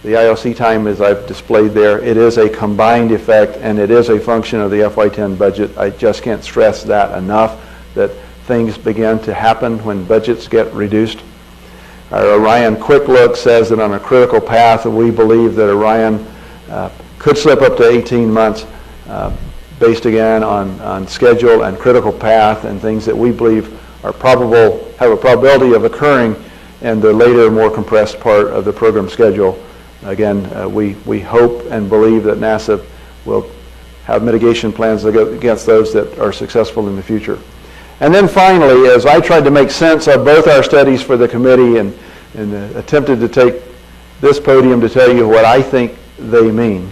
IOC time as I've displayed there. It is a combined effect, and it is a function of the FY10 budget. I just can't stress that enough, that things begin to happen when budgets get reduced. Our Orion quick look says that on a critical path, we believe that Orion could slip up to 18 months based again on schedule and critical path and things that we believe are probable, have a probability of occurring in the later, more compressed part of the program schedule. Again, we hope and believe that NASA will have mitigation plans against those that are successful in the future. And then finally, as I tried to make sense of both our studies for the committee and attempted to take this podium to tell you what I think they mean.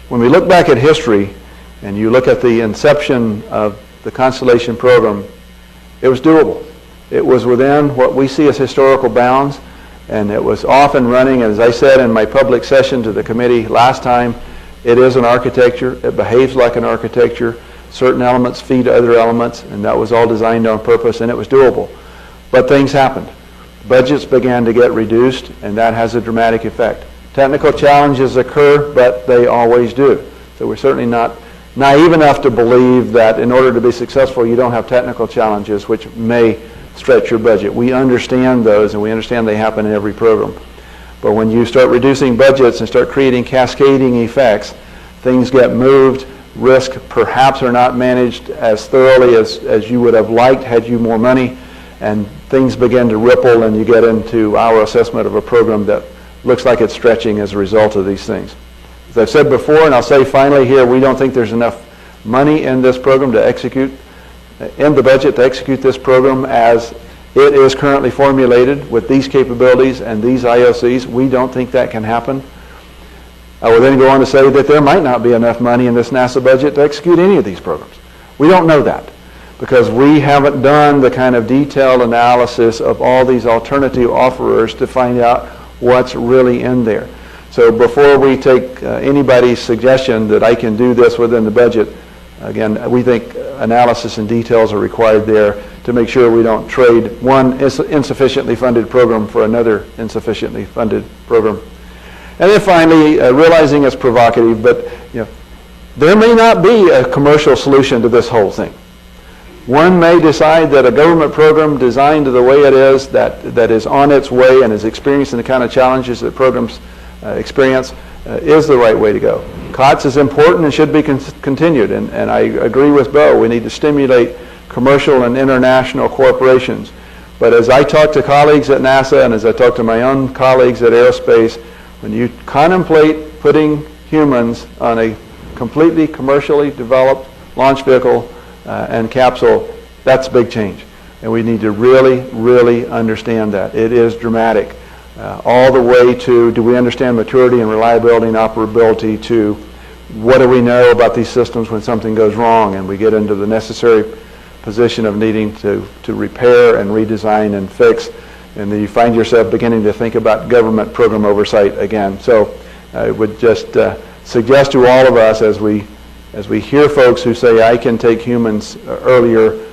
When we look back at history and you look at the inception of the Constellation program, it was doable. It was within what we see as historical bounds, and it was off and running. As I said in my public session to the committee last time, it is an architecture. It behaves like an architecture. Certain elements feed other elements, and that was all designed on purpose, and it was doable. But things happened. Budgets began to get reduced, and that has a dramatic effect. Technical challenges occur, but they always do. So we're certainly not naive enough to believe that in order to be successful, you don't have technical challenges which may stretch your budget. We understand those, and we understand they happen in every program. But when you start reducing budgets and start creating cascading effects, things get moved, risk perhaps are not managed as thoroughly as you would have liked had you more money, and things begin to ripple, and you get into our assessment of a program that looks like it's stretching as a result of these things. As I've said before, and I'll say finally here, we don't think there's enough money in this program to execute, in the budget to execute this program as it is currently formulated with these capabilities and these IOCs. We don't think that can happen. I will then go on to say that there might not be enough money in this NASA budget to execute any of these programs. We don't know that because we haven't done the kind of detailed analysis of all these alternative offerers to find out what's really in there. So before we take anybody's suggestion that I can do this within the budget, again, we think analysis and details are required there to make sure we don't trade one insufficiently funded program for another insufficiently funded program. And then finally, realizing it's provocative, but there may not be a commercial solution to this whole thing. One may decide that a government program designed the way it is, that is on its way and is experiencing the kind of challenges that programs experience, is the right way to go. COTS is important and should be continued, and I agree with Bo. We need to stimulate commercial and international corporations. But as I talk to colleagues at NASA and as I talk to my own colleagues at Aerospace, when you contemplate putting humans on a completely commercially developed launch vehicle and capsule, that's a big change. And we need to really, really understand that. It is dramatic. All the way to, do we understand maturity and reliability and operability, to what do we know about these systems when something goes wrong and we get into the necessary position of needing to repair and redesign and fix, and then you find yourself beginning to think about government program oversight again. So I would just suggest to all of us as we hear folks who say, I can take humans earlier,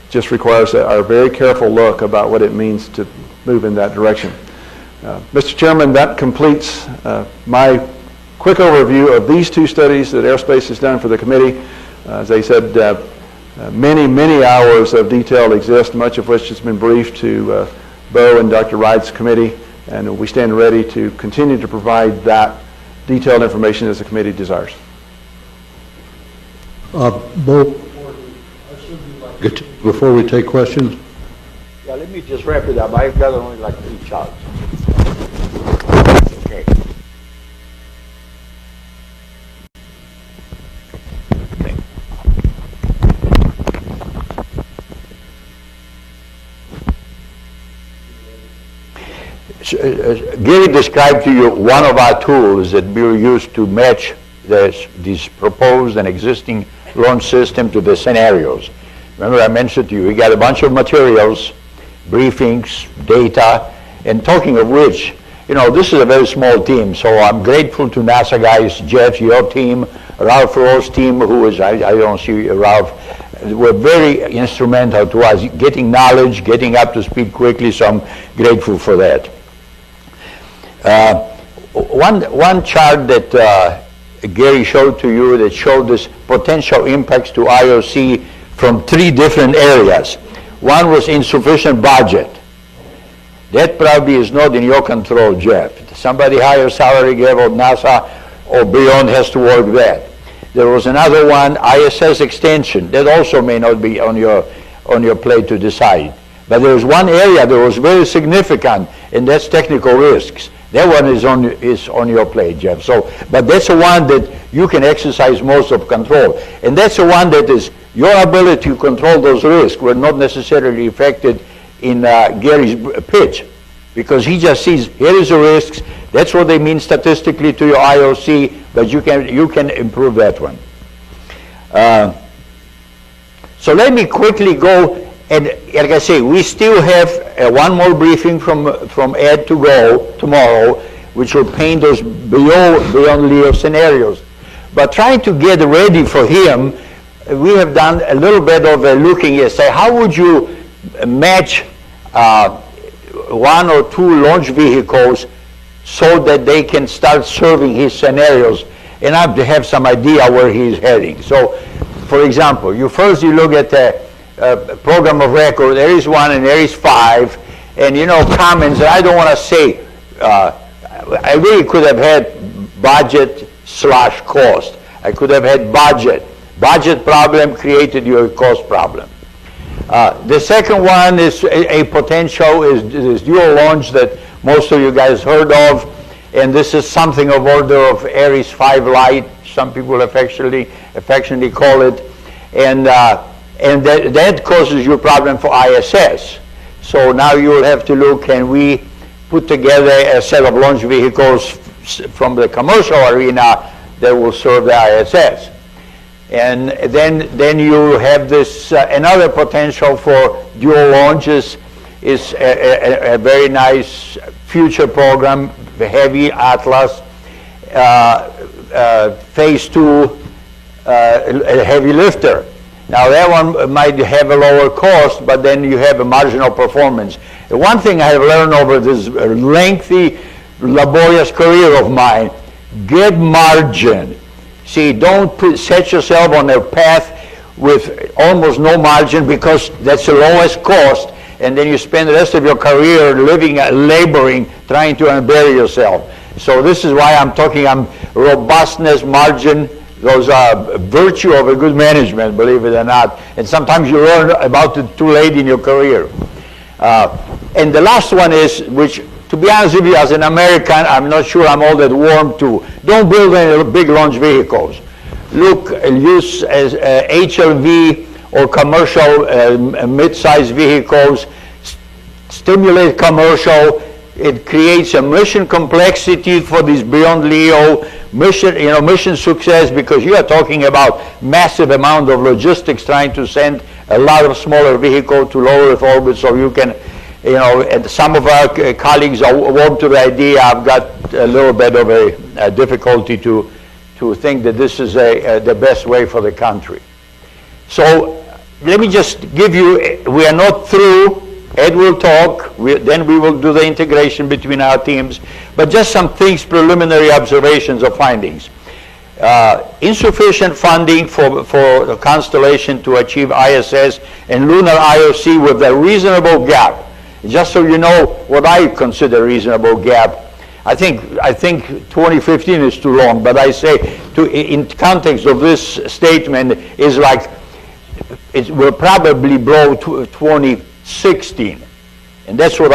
just requires a very careful look about what it means to move in that direction. Mr. Chairman, that completes my quick overview of these two studies that Aerospace has done for the committee. As I said, many, many hours of detail exist, much of which has been briefed to Bo and Dr. Wright's committee, and we stand ready to continue to provide that detailed information as the committee desires. Bo, before we take questions, Yeah, let me just wrap it up. I've got only like 3 charts. Okay. Gary described to you one of our tools that we use to match this proposed and existing launch system to the scenarios. Remember I mentioned to you, we got a bunch of materials, briefings, data, and talking of which, this is a very small team, so I'm grateful to NASA guys, Jeff, your team, Ralph Rowe's team, who is, I don't see Ralph, were very instrumental to us getting knowledge, getting up to speed quickly, so I'm grateful for that. One chart that Gary showed to you that showed this potential impacts to IOC from 3 different areas. One was insufficient budget. That probably is not in your control, Jeff. Somebody higher salary level at NASA or beyond has to work that. There was another one, ISS extension. That also may not be on your plate to decide. But there was one area that was very significant, and that's technical risks. That one is on your plate, Jeff. So, but that's the one that you can exercise most of control. And that's the one that is your ability to control those risks were not necessarily affected in Gary's pitch, because he just sees, here is the risks, that's what they mean statistically to your IOC, but you can improve that one. So let me quickly go, and like I say, we still have one more briefing from Ed to go tomorrow, which will paint those beyond LEO scenarios. But trying to get ready for him, we have done a little bit of a looking at, say, how would you match 1 or 2 launch vehicles so that they can start serving his scenarios and I have some idea where he's heading. So, for example, you look at the program of record, Aries 1 and Aries 5, and comments that I don't want to say. I really could have had budget/cost. I could have had budget. Budget problem created you a cost problem. The second one is a potential is this dual launch that most of you guys heard of, and this is something of order of Aries 5 Lite. Some people affectionately call it, and that causes you a problem for ISS. So now you will have to look, can we put together a set of launch vehicles from the commercial arena that will serve the ISS. And then you have this, another potential for dual launches is a very nice future program, the Heavy Atlas, Phase 2 a heavy lifter. Now that one might have a lower cost, but then you have a marginal performance. The one thing I have learned over this lengthy, laborious career of mine, get margin. See, don't set yourself on a path with almost no margin, because that's the lowest cost, and then you spend the rest of your career laboring, trying to unbury yourself. So this is why I'm talking robustness, margin. Those are virtue of a good management, believe it or not. And sometimes you learn about it too late in your career. And the last one is, which, to be honest with you, as an American, I'm not sure I'm all that warm to. Don't build any big launch vehicles. Use as HLV or commercial mid-sized vehicles. Stimulate commercial. It creates a mission complexity for this beyond LEO mission success, because you are talking about massive amount of logistics trying to send a lot of smaller vehicles to low Earth orbit, so you can, and some of our colleagues are warm to the idea. I've got a little bit of a difficulty to think that this is the best way for the country. So let me just give you, we are not through. Ed will talk, then we will do the integration between our teams, but just some things, preliminary observations or findings. Insufficient funding for the constellation to achieve ISS and lunar IOC with a reasonable gap. Just so you know what I consider reasonable gap. I think 2015 is too long, but I say in context of this statement is like it will probably blow to 2016, and that's what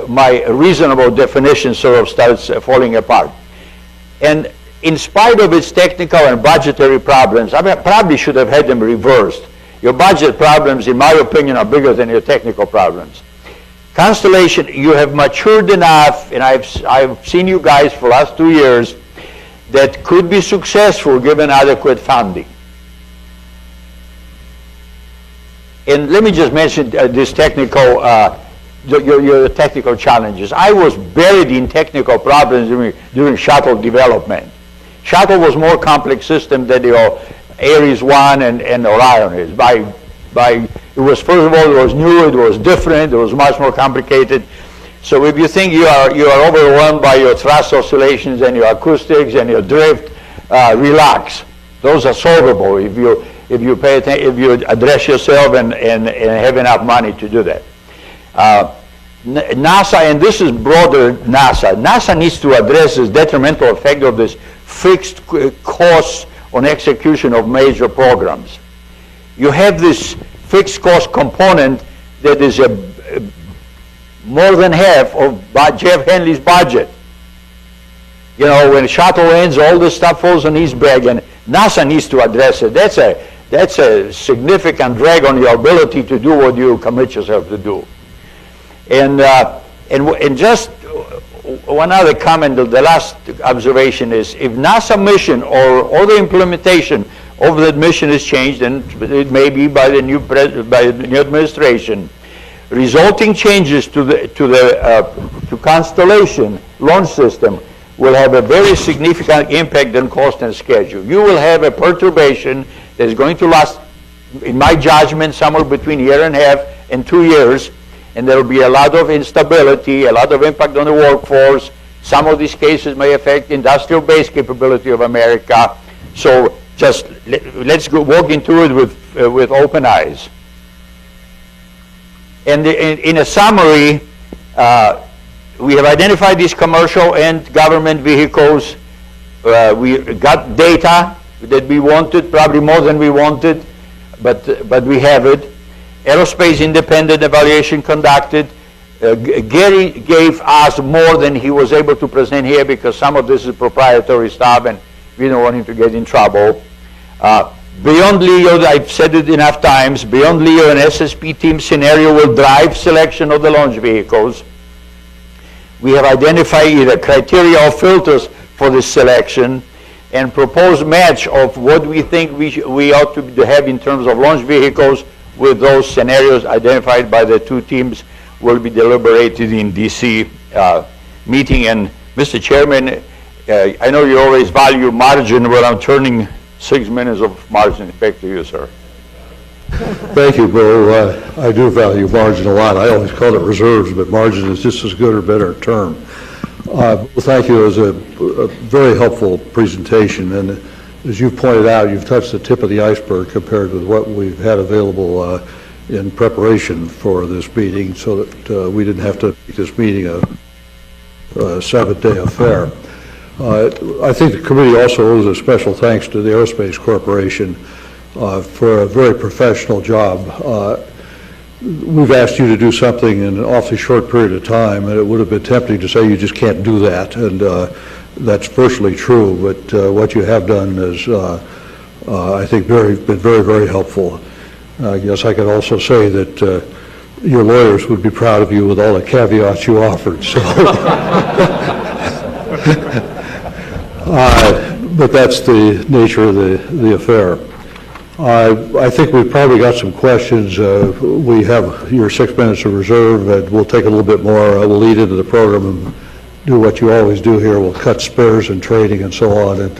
my reasonable definition sort of starts falling apart. And in spite of its technical and budgetary problems, I probably should have had them reversed. Your budget problems, in my opinion, are bigger than your technical problems. Constellation, you have matured enough, and I've seen you guys for the last 2 years, that could be successful given adequate funding. And let me just mention this technical, your technical challenges. I was buried in technical problems during shuttle development. Shuttle was more complex system than your Aries 1 and Orion is. It was, first of all, it was new, it was different, it was much more complicated. So if you think you are overwhelmed by your thrust oscillations and your acoustics and your drift, relax. Those are solvable if you pay attention, if you address yourself and have enough money to do that. NASA, and this is broader NASA needs to address this detrimental effect of this fixed costs on execution of major programs. You have this fixed cost component that is more than half of Jeff Henley's budget. When shuttle ends, all this stuff falls on his back, and NASA needs to address it. That's a significant drag on your ability to do what you commit yourself to do. And just one other comment, the last observation is, if NASA mission or the implementation of that mission is changed, and it may be by the new administration, resulting changes to Constellation launch system will have a very significant impact on cost and schedule. You will have a perturbation that is going to last, in my judgment, somewhere between 1.5 years and 2 years, and there will be a lot of instability, a lot of impact on the workforce. Some of these cases may affect industrial base capability of America. So just let's go walk into it with open eyes. And in a summary, we have identified these commercial and government vehicles. We got data that we wanted, probably more than we wanted, but we have it. Aerospace independent evaluation conducted. Gary gave us more than he was able to present here because some of this is proprietary stuff and we don't want him to get in trouble. Beyond LEO, I've said it enough times, beyond LEO, an SSP team scenario will drive selection of the launch vehicles. We have identified either criteria or filters for this selection and proposed match of what we think we ought to have in terms of launch vehicles with those scenarios identified by the two teams will be deliberated in DC meeting. And Mr. Chairman, I know you always value margin, but I'm turning 6 minutes of margin back to you, sir. Thank you, Bill. I do value margin a lot. I always call it reserves, but margin is just as good or better term. Thank you. It was a very helpful presentation, and as you pointed out, you've touched the tip of the iceberg compared with what we've had available in preparation for this meeting, so that we didn't have to make this meeting a 7-day affair. I think the committee also owes a special thanks to the Aerospace Corporation for a very professional job. We've asked you to do something in an awfully short period of time, and it would have been tempting to say you just can't do that, and that's virtually true, but what you have done is, I think, been very, very helpful. I guess I could also say that your lawyers would be proud of you with all the caveats you offered. So. But that's the nature of the affair. I think we've probably got some questions. We have your 6 minutes of reserve, and we'll take a little bit more. We'll lead into the program and do what you always do here. We'll cut spares and trading and so on, and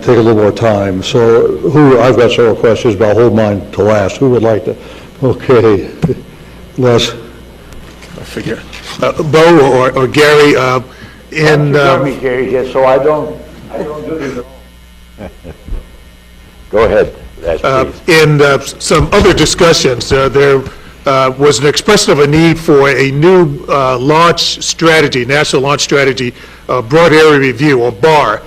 take a little more time. So I've got several questions, but I'll hold mine to last. Who would like to? Okay, Les. I figure. Bo or Gary, Gary, yes, so I don't do this wrong. Go ahead, please. in some other discussions, there was an expression of a need for a new launch strategy, national launch strategy, broad area review, or BAR,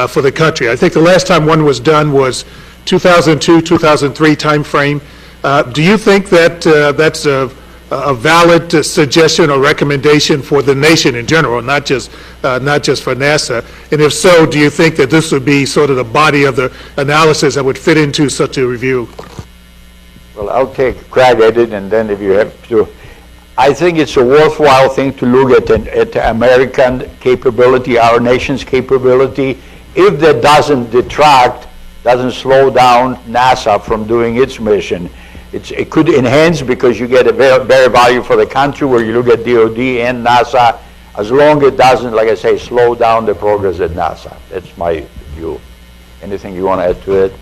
for the country. I think the last time one was done was 2002, 2003 timeframe. Do you think that that's a valid suggestion or recommendation for the nation in general, not just for NASA? And if so, do you think that this would be sort of the body of the analysis that would fit into such a review? Well, I'll take a crack at it, and then if you have to. I think it's a worthwhile thing to look at American capability, our nation's capability. If that doesn't detract, doesn't slow down NASA from doing its mission, it could enhance because you get a better value for the country where you look at DOD and NASA, as long as it doesn't, like I say, slow down the progress at NASA. That's my view. Anything you want to add to it?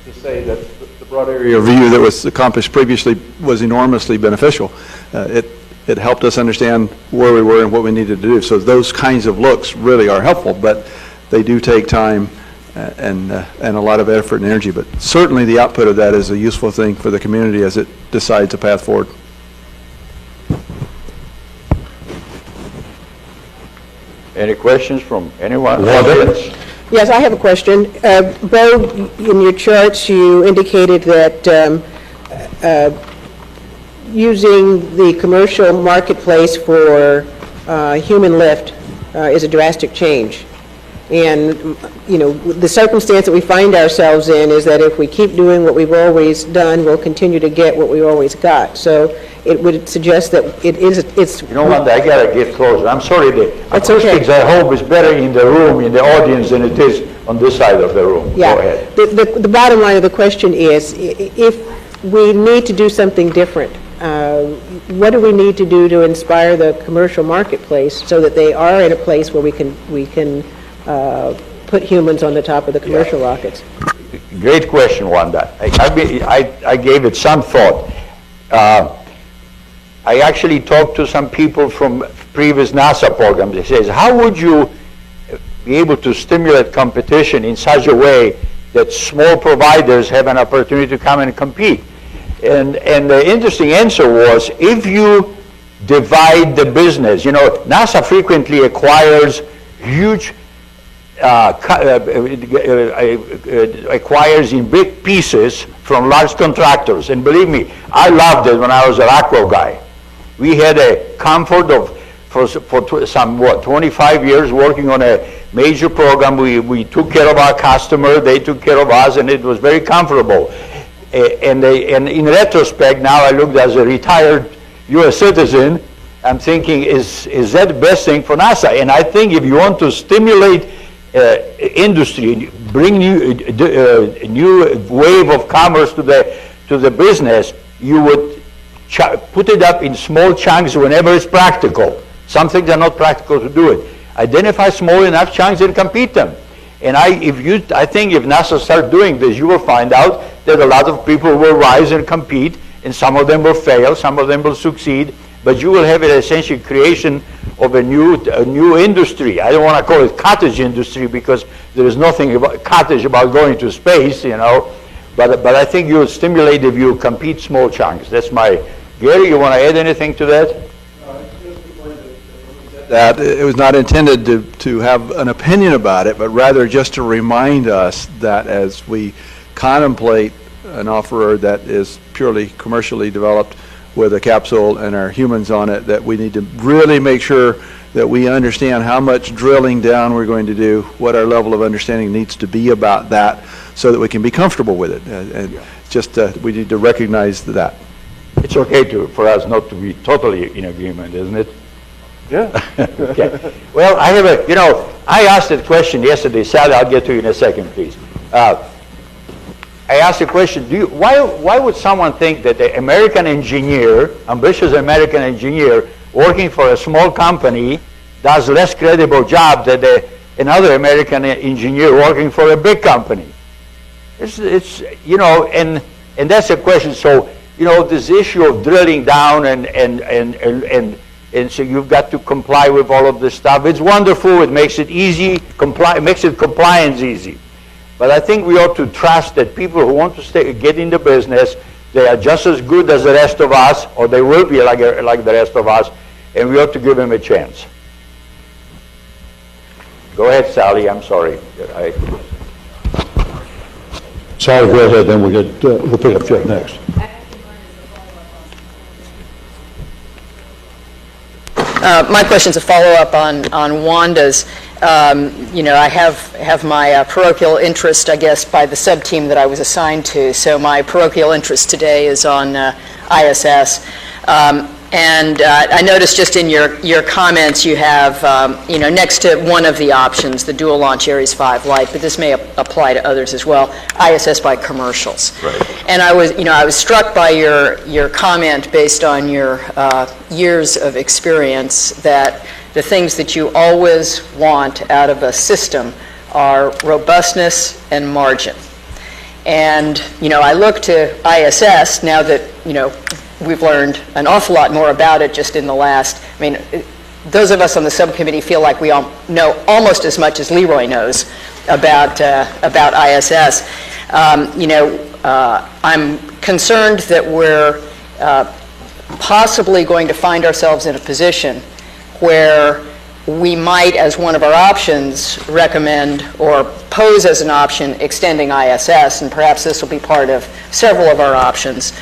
To say that the broad area review that was accomplished previously was enormously beneficial. It helped us understand where we were and what we needed to do. So those kinds of looks really are helpful, but they do take time and a lot of effort and energy. But certainly the output of that is a useful thing for the community as it decides a path forward. Any questions from anyone? Yes, I have a question. Bo, in your charts, you indicated that using the commercial marketplace for human lift is a drastic change. And, you know, the circumstance that we find ourselves in is that if we keep doing what we've always done, we'll continue to get what we always got. So it would suggest that it's... You know what, I got to get closer. I'm sorry, the That's okay. acoustics, I hope, is better in the room, in the audience, than it is on this side of the room. Yeah. Go ahead. The bottom line of the question is, if we need to do something different, what do we need to do to inspire the commercial marketplace so that they are in a place where we can put humans on the top of the commercial rockets? Great question, Wanda. I gave it some thought. I actually talked to some people from previous NASA programs. They says, how would you be able to stimulate competition in such a way that small providers have an opportunity to come and compete? And the interesting answer was, if you divide the business, you know, NASA frequently acquires huge, acquires in big pieces from large contractors. And believe me, I loved it when I was a Rockwell guy. We had a comfort of, for 25 years working on a major program. We took care of our customer, they took care of us, and it was very comfortable. And in retrospect, now I looked as a retired U.S. citizen, I'm thinking, is that the best thing for NASA? And I think if you want to stimulate industry, bring new wave of commerce to the business, you would put it up in small chunks whenever it's practical. Some things are not practical to do it. Identify small enough chunks and compete them. And I think if NASA starts doing this, you will find out that a lot of people will rise and compete, and some of them will fail, some of them will succeed, but you will have an essential creation of a new industry. I don't want to call it cottage industry because there is nothing about cottage about going to space, you know, but I think you will stimulate if you compete small chunks. That's my, Gary, you want to add anything to that? That it was not intended to have an opinion about it, but rather just to remind us that as we contemplate an offerer that is purely commercially developed with a capsule and our humans on it, that we need to really make sure that we understand how much drilling down we're going to do, what our level of understanding needs to be about that, so that we can be comfortable with it. And just we need to recognize that. It's okay for us not to be totally in agreement, isn't it? Yeah. Okay. Well, I have I asked that question yesterday. Sally, I'll get to you in a second, please. I asked a question, why would someone think that an American engineer, ambitious American engineer, working for a small company does less credible job than another American engineer working for a big company? It's you know, and that's a question. So, you know, this issue of drilling down and so you've got to comply with all of this stuff. It's wonderful. It makes it easy. It makes it compliance easy. But I think we ought to trust that people who want to get in the business, they are just as good as the rest of us, or they will be like the rest of us, and we ought to give them a chance. Go ahead, Sally. I'm sorry. Sally, go ahead, then we'll pick up Jeff next. My question's a follow-up on Wanda's. You know, I have my parochial interest, I guess, by the sub-team that I was assigned to. So my parochial interest today is on ISS. And I noticed just in your comments you have, you know, next to one of the options, the dual launch Ares 5 Lite, but this may apply to others as well, ISS by commercials. Right. And I was struck by your comment based on your years of experience that the things that you always want out of a system are robustness and margin. And, you know, I look to ISS now that, you know, we've learned an awful lot more about it just in the last, I mean, those of us on the subcommittee feel like we all know almost as much as Leroy knows about ISS. You know, I'm concerned that we're possibly going to find ourselves in a position where we might, as one of our options, recommend or pose as an option extending ISS, and perhaps this will be part of several of our options.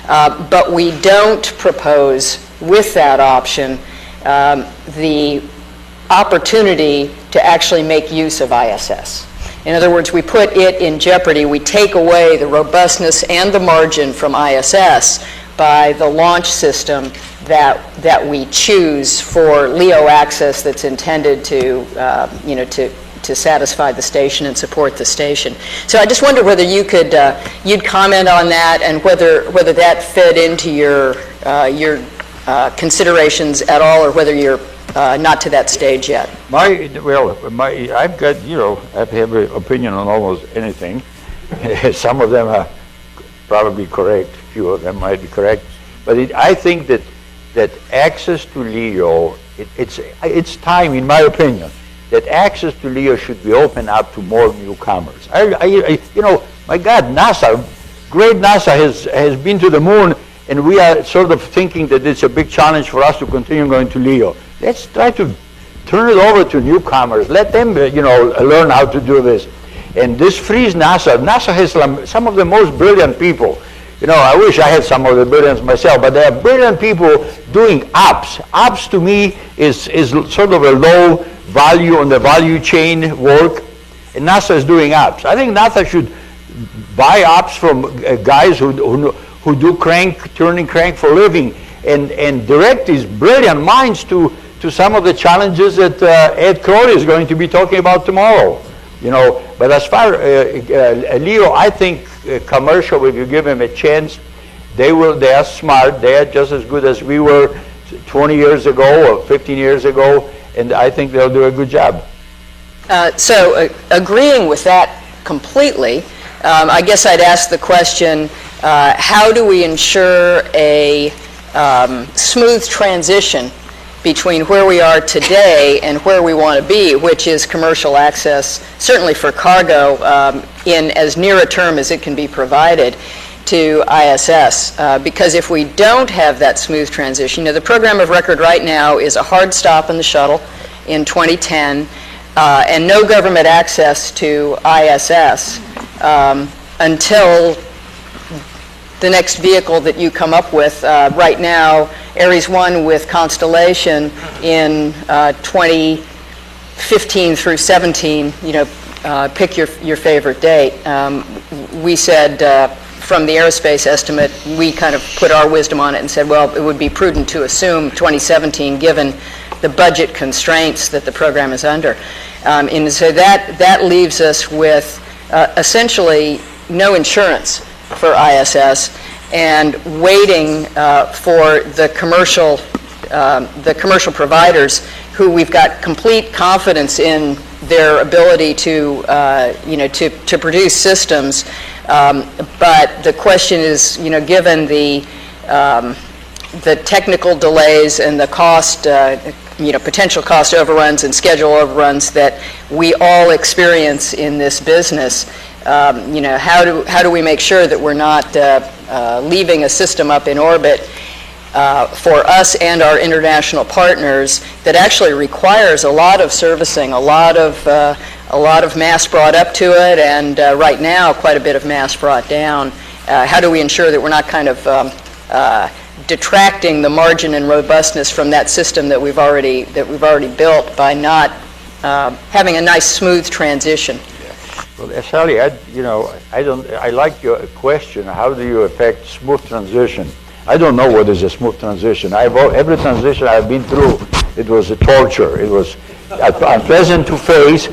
But we don't propose with that option the opportunity to actually make use of ISS. In other words, we put it in jeopardy. We take away the robustness and the margin from ISS by the launch system that we choose for LEO access that's intended to, you know, to satisfy the station and support the station. So I just wonder whether you could you'd comment on that and whether that fed into your considerations at all, or whether you're not to that stage yet. I've got, you know, I have an opinion on almost anything. Some of them are probably correct. A few of them might be correct. But I think that that access to LEO, it's time, in my opinion, that access to LEO should be opened up to more newcomers. You know, my God, NASA, great NASA has been to the moon, and we are sort of thinking that it's a big challenge for us to continue going to LEO. Let's try to turn it over to newcomers. Let them, you know, learn how to do this. And this frees NASA. NASA has some of the most brilliant people. You know, I wish I had some of the brilliance myself, but there are brilliant people doing apps. Apps to me is sort of a low value on the value chain work, and NASA is doing apps. I think NASA should buy apps from guys who do turning crank for a living, and direct these brilliant minds to some of the challenges that Ed Crowley is going to be talking about tomorrow. You know, but as far LEO, I think commercial, if you give them a chance, they are smart. They are just as good as we were 20 years ago or 15 years ago, and I think they'll do a good job. Agreeing with that completely, I guess I'd ask the question, how do we ensure a smooth transition between where we are today and where we want to be, which is commercial access, certainly for cargo, in as near a term as it can be provided to ISS. Because if we don't have that smooth transition, you know, the program of record right now is a hard stop in the shuttle in 2010, and no government access to ISS until the next vehicle that you come up with. Right now, Ares 1 with Constellation in 2015 through 17, you know, pick your favorite date. We said from the aerospace estimate, we kind of put our wisdom on it and said, well, it would be prudent to assume 2017 given the budget constraints that the program is under. And so that leaves us with essentially no insurance for ISS and waiting for the commercial providers who we've got complete confidence in their ability to to produce systems. But the question is, you know, given the technical delays and the cost, potential cost overruns and schedule overruns that we all experience in this business, how do we make sure that we're not leaving a system up in orbit for us and our international partners that actually requires a lot of servicing, a lot of mass brought up to it, and right now quite a bit of mass brought down. How do we ensure that we're not kind of detracting the margin and robustness from that system that we've already built by not having a nice smooth transition? Well, Sally, I like your question. How do you affect smooth transition? I don't know what is a smooth transition. Every transition I've been through, it was a torture. It was unpleasant to face,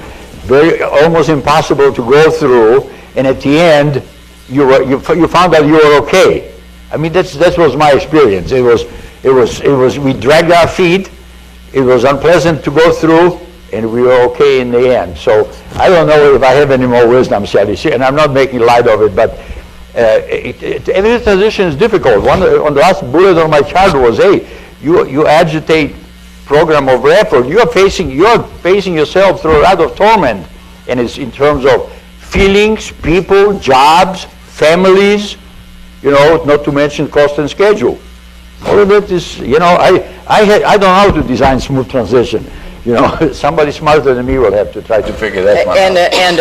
almost impossible to go through, and at the end, you found out you were okay. I mean, that was my experience. It was. We dragged our feet. It was unpleasant to go through, and we were okay in the end. So I don't know if I have any more wisdom, Sally, and I'm not making light of it, but every transition is difficult. On the last bullet on my chart was, hey, you agitate program of effort. You're facing yourself through a lot of torment, and it's in terms of feelings, people, jobs, families, not to mention cost and schedule. All of it is, I don't know how to design smooth transition. Somebody smarter than me will have to try to figure that one out. And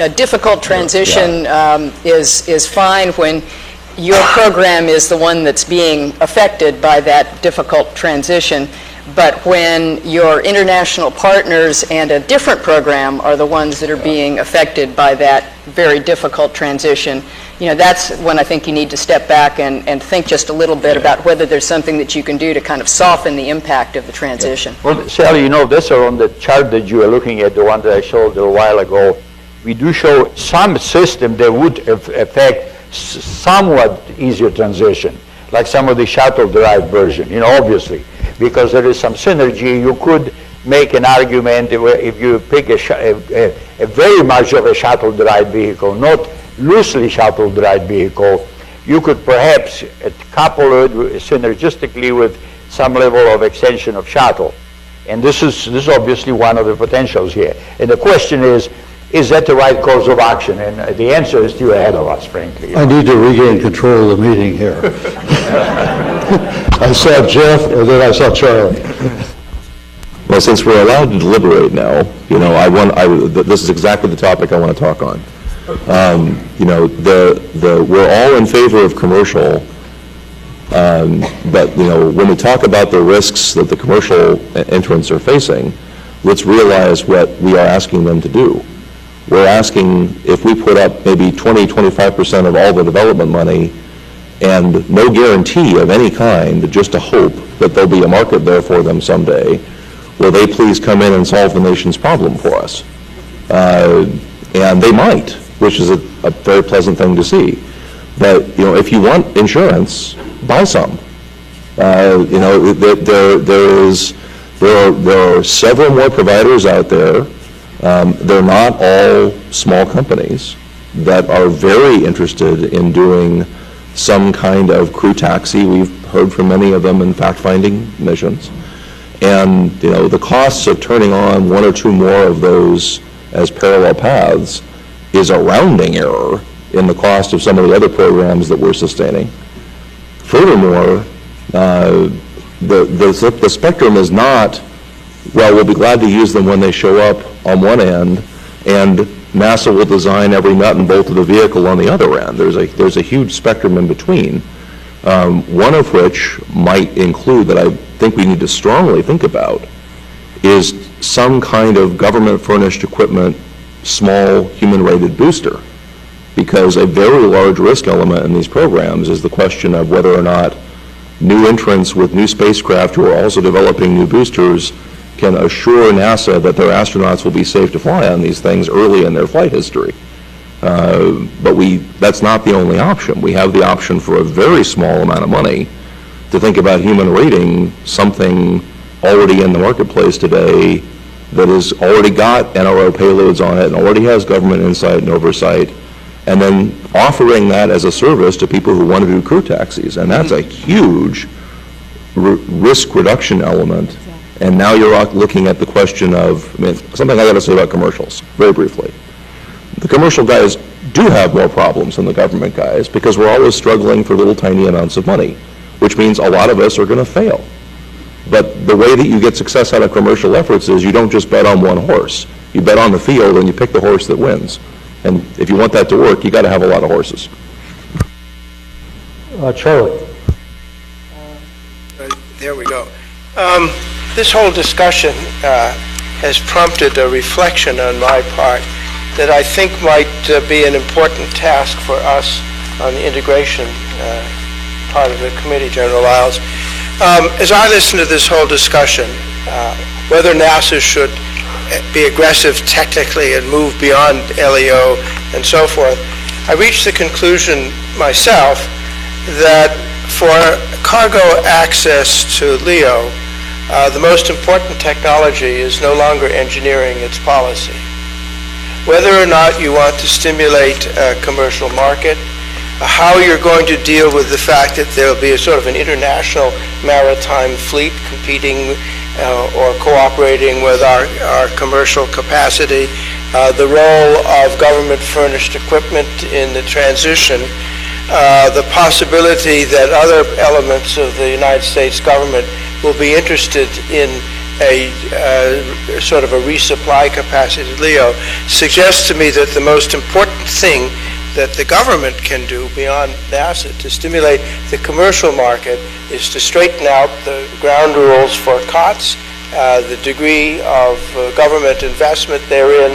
a difficult transition is fine when your program is the one that's being affected by that difficult transition. But when your international partners and a different program are the ones that are being affected by that very difficult transition, that's when I think you need to step back and think just a little bit about whether there's something that you can do to kind of soften the impact of the transition. Well, Sally, this on the chart that you are looking at, the one that I showed a while ago, we do show some system that would affect somewhat easier transition, like some of the shuttle-derived version, obviously, because there is some synergy. You could make an argument if you pick a very much of a shuttle-derived vehicle, not loosely shuttle-derived vehicle, you could perhaps couple it synergistically with some level of extension of shuttle. And this is obviously one of the potentials here. And the question is that the right course of action? And the answer is still ahead of us, frankly. I need to regain control of the meeting here. I saw Jeff, and then I saw Charlie. Well, since we're allowed to deliberate now, this is exactly the topic I want to talk on. We're all in favor of commercial, but, when we talk about the risks that the commercial entrants are facing, let's realize what we are asking them to do. We're asking if we put up maybe 20-25% of all the development money and no guarantee of any kind, just a hope that there'll be a market there for them someday, will they please come in and solve the nation's problem for us? And they might, which is a very pleasant thing to see. But, if you want insurance, buy some. There are several more providers out there. They're not all small companies that are very interested in doing some kind of crew taxi. We've heard from many of them in fact-finding missions. And, the costs of turning on one or two more of those as parallel paths is a rounding error in the cost of some of the other programs that we're sustaining. Furthermore, the spectrum is not, well, we'll be glad to use them when they show up on one end, and NASA will design every nut and bolt of the vehicle on the other end. There's a huge spectrum in between, one of which might include, that I think we need to strongly think about, is some kind of government-furnished equipment, small human-rated booster. Because a very large risk element in these programs is the question of whether or not new entrants with new spacecraft who are also developing new boosters can assure NASA that their astronauts will be safe to fly on these things early in their flight history. But that's not the only option. We have the option for a very small amount of money to think about human rating something already in the marketplace today that has already got NRO payloads on it and already has government insight and oversight, and then offering that as a service to people who want to do crew taxis. And that's a huge risk reduction element. And now you're looking at the question of, something I got to say about commercials, very briefly. The commercial guys do have more problems than the government guys because we're always struggling for little tiny amounts of money, which means a lot of us are going to fail. But the way that you get success out of commercial efforts is you don't just bet on one horse. You bet on the field and you pick the horse that wins. And if you want that to work, you got to have a lot of horses. Charlie. There we go. This whole discussion has prompted a reflection on my part that I think might be an important task for us on the integration part of the committee, General Lyles. As I listen to this whole discussion, whether NASA should be aggressive technically and move beyond LEO and so forth, I reached the conclusion myself that for cargo access to LEO, the most important technology is no longer engineering, it's policy. Whether or not you want to stimulate a commercial market, how you're going to deal with the fact that there will be a sort of an international maritime fleet competing or cooperating with our commercial capacity, the role of government-furnished equipment in the transition, the possibility that other elements of the United States government will be interested in a sort of a resupply capacity to LEO, suggests to me that the most important thing that the government can do beyond NASA to stimulate the commercial market is to straighten out the ground rules for COTS, the degree of government investment therein,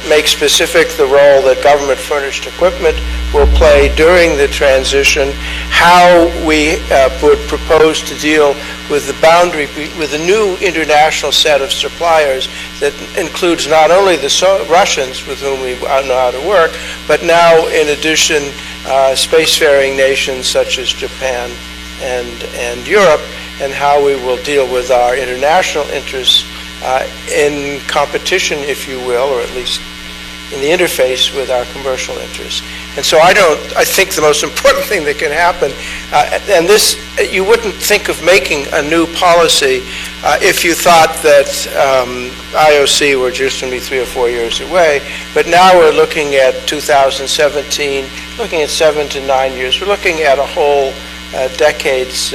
make specific the role that government-furnished equipment will play during the transition, how we would propose to deal with the boundary, with a new international set of suppliers that includes not only the Russians with whom we know how to work, but now in addition spacefaring nations such as Japan and Europe, and how we will deal with our international interests in competition, if you will, or at least in the interface with our commercial interests. And so I think the most important thing that can happen, and this, you wouldn't think of making a new policy if you thought that IOC were just going to be 3 or 4 years away, but now we're looking at 2017, looking at 7 to 9 years. We're looking at a whole decade's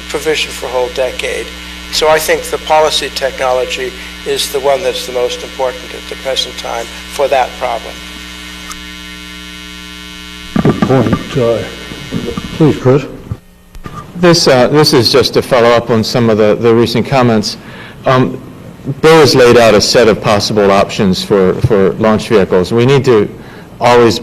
provision for a whole decade. So I think the policy technology is the one that's the most important at the present time for that problem. Good point. Please, Chris. This is just to follow up on some of the recent comments. Bill has laid out a set of possible options for launch vehicles. We need to always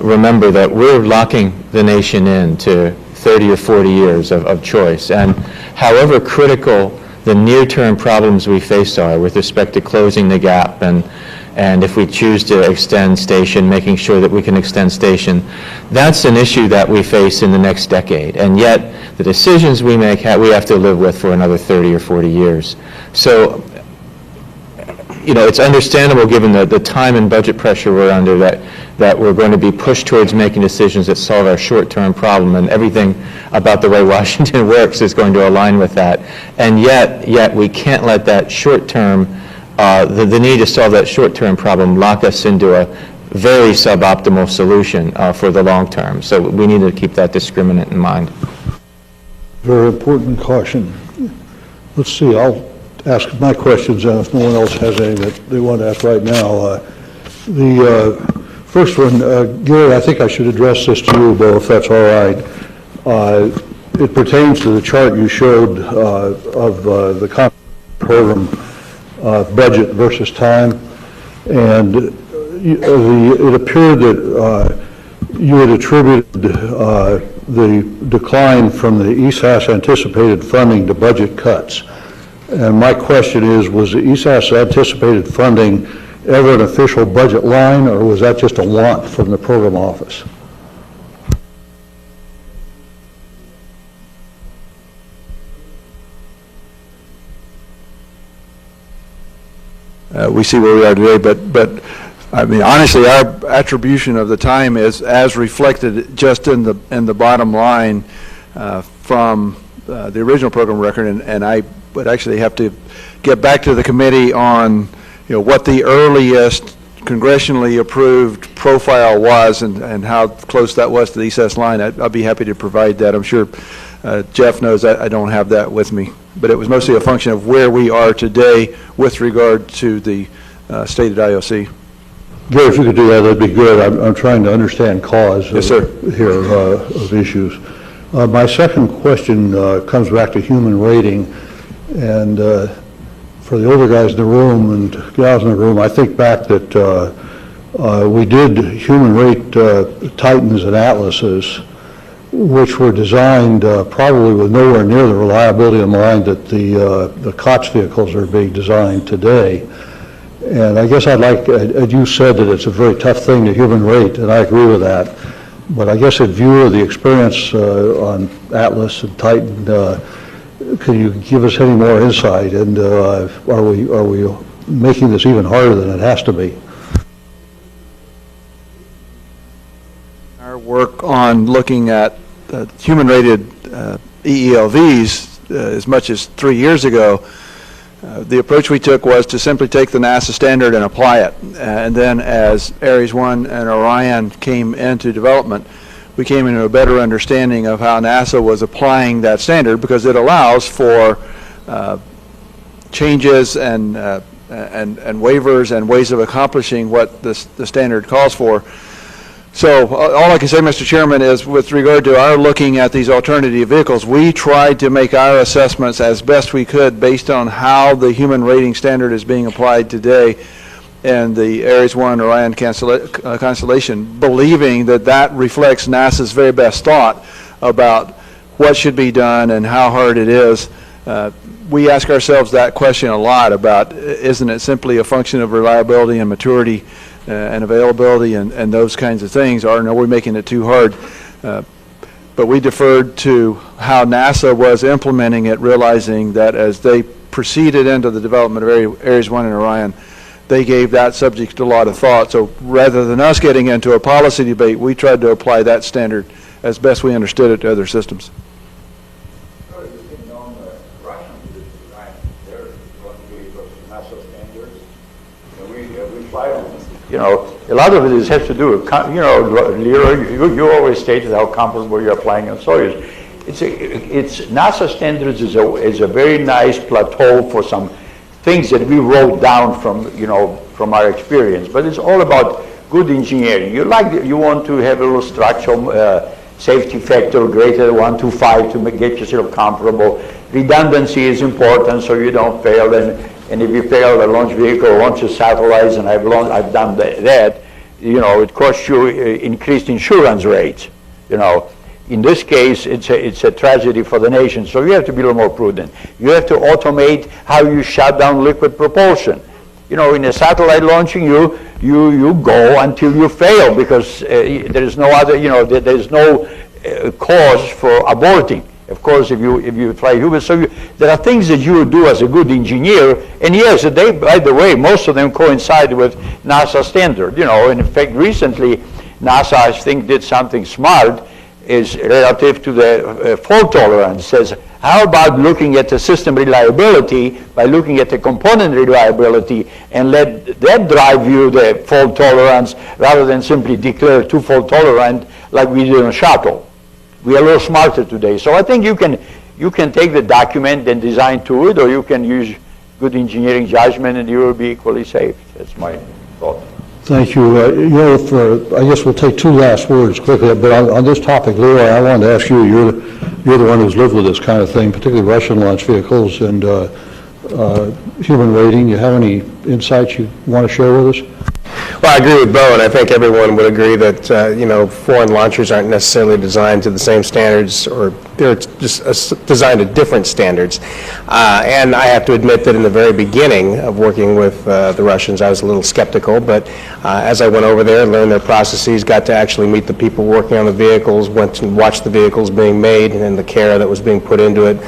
remember that we're locking the nation into 30 or 40 years of choice. And however critical the near-term problems we face are with respect to closing the gap and if we choose to extend station, making sure that we can extend station, that's an issue that we face in the next decade. And yet, the decisions we make, we have to live with for another 30 or 40 years. So, you know, it's understandable given the time and budget pressure we're under that we're going to be pushed towards making decisions that solve our short-term problem, and everything about the way Washington works is going to align with that. And yet we can't let that short-term the need to solve that short-term problem lock us into a very suboptimal solution for the long term. So we need to keep that discriminant in mind. Very important caution. Let's see, I'll ask my questions, and if no one else has any that they want to ask right now. The first one, Gary, I think I should address this to you, Bill, if that's all right. It pertains to the chart you showed of the program budget versus time, and it appeared that you had attributed the decline from the ESAS anticipated funding to budget cuts. And my question is, was the ESAS anticipated funding ever an official budget line, or was that just a want from the program office? We see where we are today, but I mean, honestly, our attribution of the time is as reflected just in the bottom line from the original program record, and I would actually have to get back to the committee on, you know, what the earliest congressionally approved profile was and how close that was to the ESAS line. I'll be happy to provide that. I'm sure Jeff knows I don't have that with me, but it was mostly a function of where we are today with regard to the stated IOC. Gary, if you could do that, that'd be good. I'm trying to understand cause Yes, sir. Here of issues. My second question comes back to human rating, and for the older guys in the room and gals in the room, I think back that we did human rate Titans and Atlases, which were designed probably with nowhere near the reliability in mind that the COTS vehicles are being designed today. And I guess I'd like, you said that it's a very tough thing to human rate, and I agree with that. But I guess in view of the experience on Atlas and Titan, can you give us any more insight? And are we making this even harder than it has to be? Our work on looking at human-rated EELVs as much as 3 years ago, the approach we took was to simply take the NASA standard and apply it. And then as Ares 1 and Orion came into development, we came into a better understanding of how NASA was applying that standard, because it allows for changes and waivers and ways of accomplishing what the standard calls for. So all I can say, Mr. Chairman, is with regard to our looking at these alternative vehicles, we tried to make our assessments as best we could based on how the human rating standard is being applied today in the Ares 1 Orion constellation, believing that that reflects NASA's very best thought about what should be done and how hard it is. We ask ourselves that question a lot about, isn't it simply a function of reliability and maturity and availability and those kinds of things, or are we making it too hard? But we deferred to how NASA was implementing it, realizing that as they proceeded into the development of Ares 1 and Orion, they gave that subject a lot of thought. So rather than us getting into a policy debate, we tried to apply that standard as best we understood it to other systems. You know, a lot of it has to do with, you know, Leroy, you always stated how comfortable you're applying on Sawyers. It's NASA standards is a very nice plateau for some things that we wrote down from, you know, from our experience. But it's all about good engineering. You want to have a little structural safety factor greater than 125 to get yourself comfortable. Redundancy is important so you don't fail. And if you fail a launch vehicle or launch a satellites, and I've done that, you know, it costs you increased insurance rates. You know, in this case, it's a tragedy for the nation. So you have to be a little more prudent. You have to automate how you shut down liquid propulsion. You know, in a satellite launching, you go until you fail because there is no other. You know, there is no cause for aborting. Of course, if you fly humans, so there are things that you do as a good engineer, and yes, by the way, most of them coincide with NASA standard. You know, and in fact, recently, NASA, I think, did something smart, is relative to the fault tolerance. Says, how about looking at the system reliability by looking at the component reliability and let that drive you the fault tolerance rather than simply declare too fault tolerant like we did on shuttle. We are a little smarter today. So I think you can take the document and design to it, or you can use good engineering judgment and you will be equally safe. That's my thought. Thank you. I guess we'll take two last words quickly, but on this topic, Leroy, I wanted to ask you, you're the one who's lived with this kind of thing, particularly Russian launch vehicles and human rating. You have any insights you want to share with us? Well, I agree with Bo, and I think everyone would agree that, you know, foreign launchers aren't necessarily designed to the same standards, or they're just designed to different standards. And I have to admit that in the very beginning of working with the Russians, I was a little skeptical, but as I went over there and learned their processes, got to actually meet the people working on the vehicles, went to watch the vehicles being made and the care that was being put into it,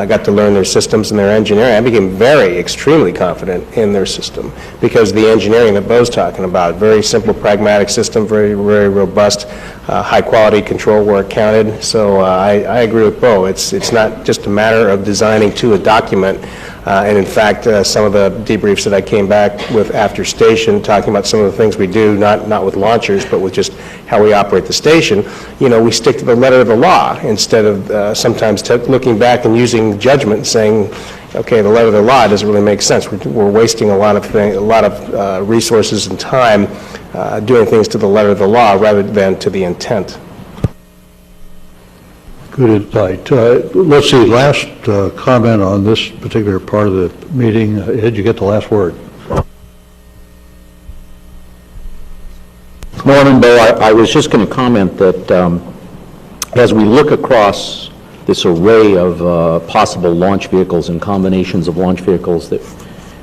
got to learn their systems and their engineering. I became extremely confident in their system because the engineering that Bo's talking about, very simple, pragmatic system, very, very robust, high-quality control where it counted. So I agree with Bo. It's not just a matter of designing to a document. And in fact, some of the debriefs that I came back with after station, talking about some of the things we do, not with launchers, but with just how we operate the station, you know, we stick to the letter of the law instead of sometimes looking back and using judgment and saying, okay, the letter of the law doesn't really make sense. We're wasting a lot of resources and time doing things to the letter of the law rather than to the intent. Good insight. Let's see, last comment on this particular part of the meeting. Ed, you get the last word. Morning, Bo. I was just going to comment that as we look across this array of possible launch vehicles and combinations of launch vehicles that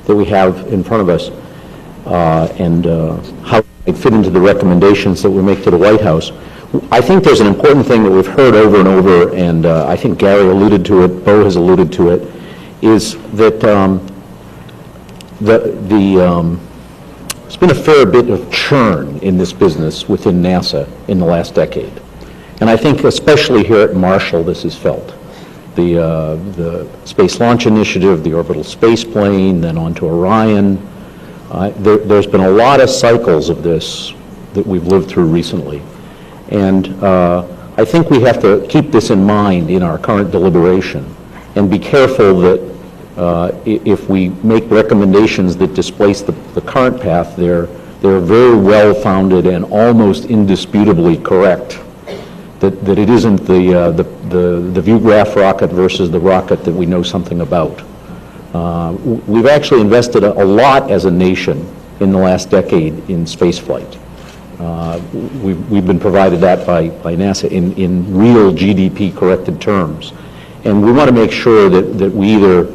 we have in front of us, and how it fit into the recommendations that we make to the White House, I think there's an important thing that we've heard over and over, and I think Gary alluded to it, Bo has alluded to it, is that there's been a fair bit of churn in this business within NASA in the last decade. And I think especially here at Marshall this is felt. The Space Launch Initiative, the orbital space plane, then on to Orion. There's been a lot of cycles of this that we've lived through recently. And I think we have to keep this in mind in our current deliberation and be careful that if we make recommendations that displace the current path, they're very well-founded and almost indisputably correct. That it isn't the View Graph rocket versus the rocket that we know something about. We've actually invested a lot as a nation in the last decade in spaceflight. We've been provided that by NASA in real GDP-corrected terms. And we want to make sure that we either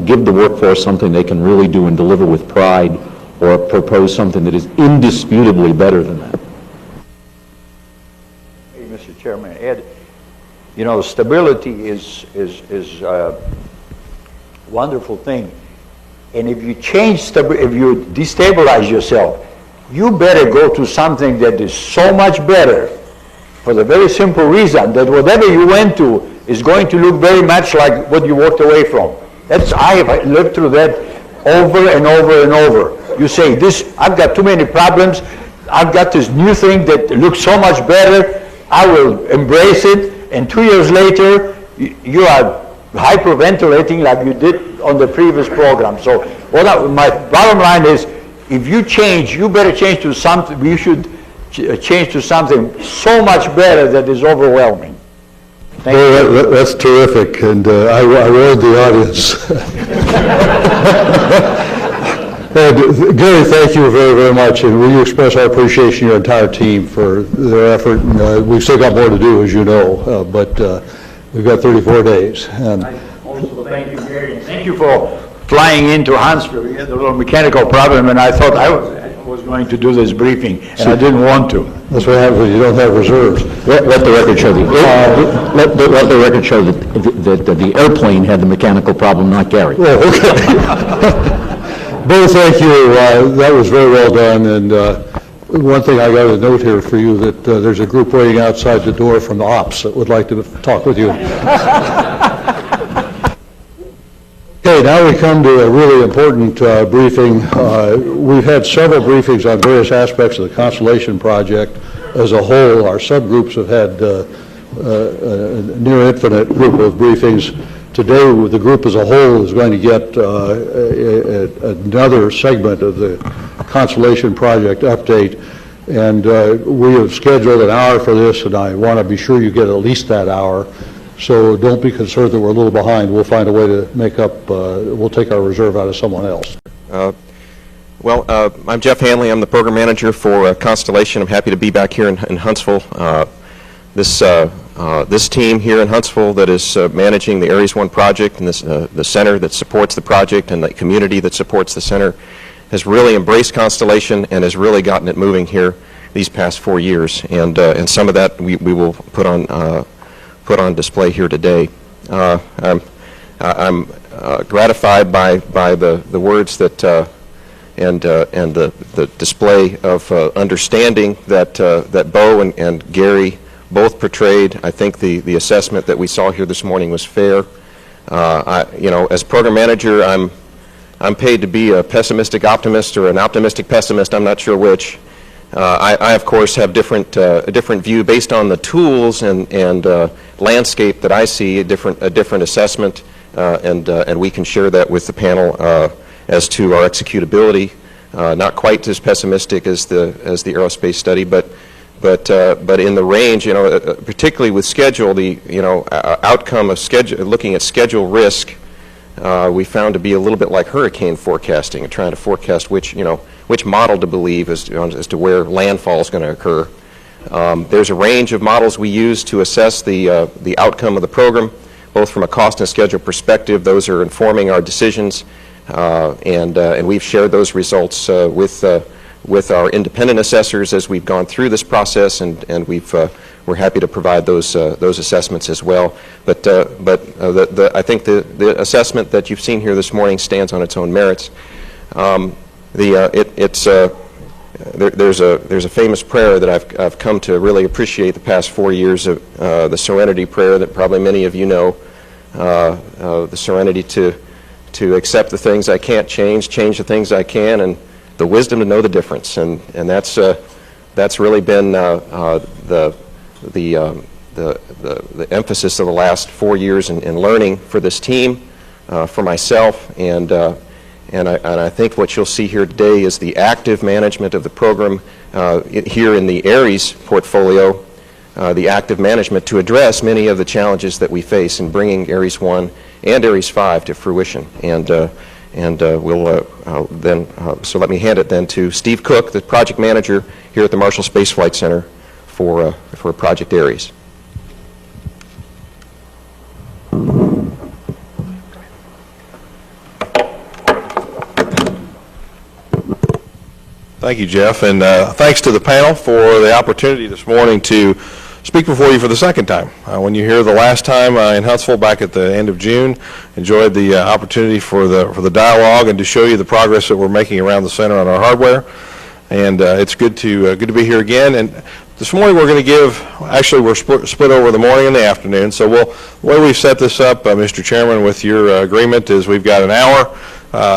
give the workforce something they can really do and deliver with pride, or propose something that is indisputably better than that. Hey, Mr. Chairman, Ed, you know, stability is a wonderful thing. And if you if you destabilize yourself, you better go to something that is so much better, for the very simple reason that whatever you went to is going to look very much like what you walked away from. I have lived through that over and over and over. You say, I've got too many problems, I've got this new thing that looks so much better, I will embrace it, and 2 years later, you are hyperventilating like you did on the previous program. So my bottom line is, if you change, you better change to something, you should change to something so much better that is overwhelming. Thank you. That's terrific, and I rode the audience. And Gary, thank you very, very much, and we express our appreciation to your entire team for their effort. And, we've still got more to do, as you know, but we've got 34 days. And also, thank you, Gary, and thank you for flying into Huntsville. We had a little mechanical problem, and I thought I was going to do this briefing, and I didn't want to. That's what happens when you don't have reserves. Let the record show let the record show that the airplane had the mechanical problem, not Gary. Well, okay. Bill, thank you. That was very well done. And one thing I got a note here for you, that there's a group waiting outside the door from the ops that would like to talk with you. Okay, now we come to a really important briefing. We've had several briefings on various aspects of the Constellation project as a whole. Our subgroups have had a near infinite group of briefings. Today, the group as a whole is going to get another segment of the Constellation project update. And we have scheduled an hour for this, and I want to be sure you get at least that hour. So don't be concerned that we're a little behind. We'll find a way to make up, we'll take our reserve out of someone else. I'm Jeff Hanley. I'm the program manager for Constellation. I'm happy to be back here in Huntsville. This team here in Huntsville that is managing the Ares 1 project and the center that supports the project and the community that supports the center has really embraced Constellation and has really gotten it moving here these past 4 years. And some of that we will put on display here today. I'm gratified by the words that and the display of understanding that Bo and Gary both portrayed. I think the assessment that we saw here this morning was fair. As program manager, I'm paid to be a pessimistic optimist or an optimistic pessimist. I'm not sure which. I of course have a different view based on the tools and landscape that I see, a different assessment, and we can share that with the panel as to our executability. Not quite as pessimistic as the aerospace study, but in the range, particularly with schedule, the outcome of looking at schedule risk, we found to be a little bit like hurricane forecasting and trying to forecast which model to believe as to where landfall is going to occur. There's a range of models we use to assess the outcome of the program, both from a cost and schedule perspective. Those are informing our decisions, and we've shared those results with our independent assessors as we've gone through this process, and we're happy to provide those assessments as well. But I think the assessment that you've seen here this morning stands on its own merits. There's a famous prayer that I've come to really appreciate the past 4 years of the Serenity Prayer that probably many of you know, the serenity to accept the things I can't change the things I can, and the wisdom to know the difference, and that's really been the emphasis of the last 4 years in learning for this team, for myself, and I think what you'll see here today is the active management of the program here in the Ares portfolio, the active management to address many of the challenges that we face in bringing Ares 1 and Ares 5 to fruition. So let me hand it then to Steve Cook, the project manager here at the Marshall Space Flight Center for Project Ares. Thank you, Jeff, and thanks to the panel for the opportunity this morning to speak before you for the second time. When you hear the last time in Huntsville back at the end of June, enjoyed the opportunity for the dialogue and to show you the progress that we're making around the center on our hardware. And it's good to be here again. And this morning we're going to we're split over the morning and the afternoon. So the way we've set this up, Mr. Chairman, with your agreement, is we've got an hour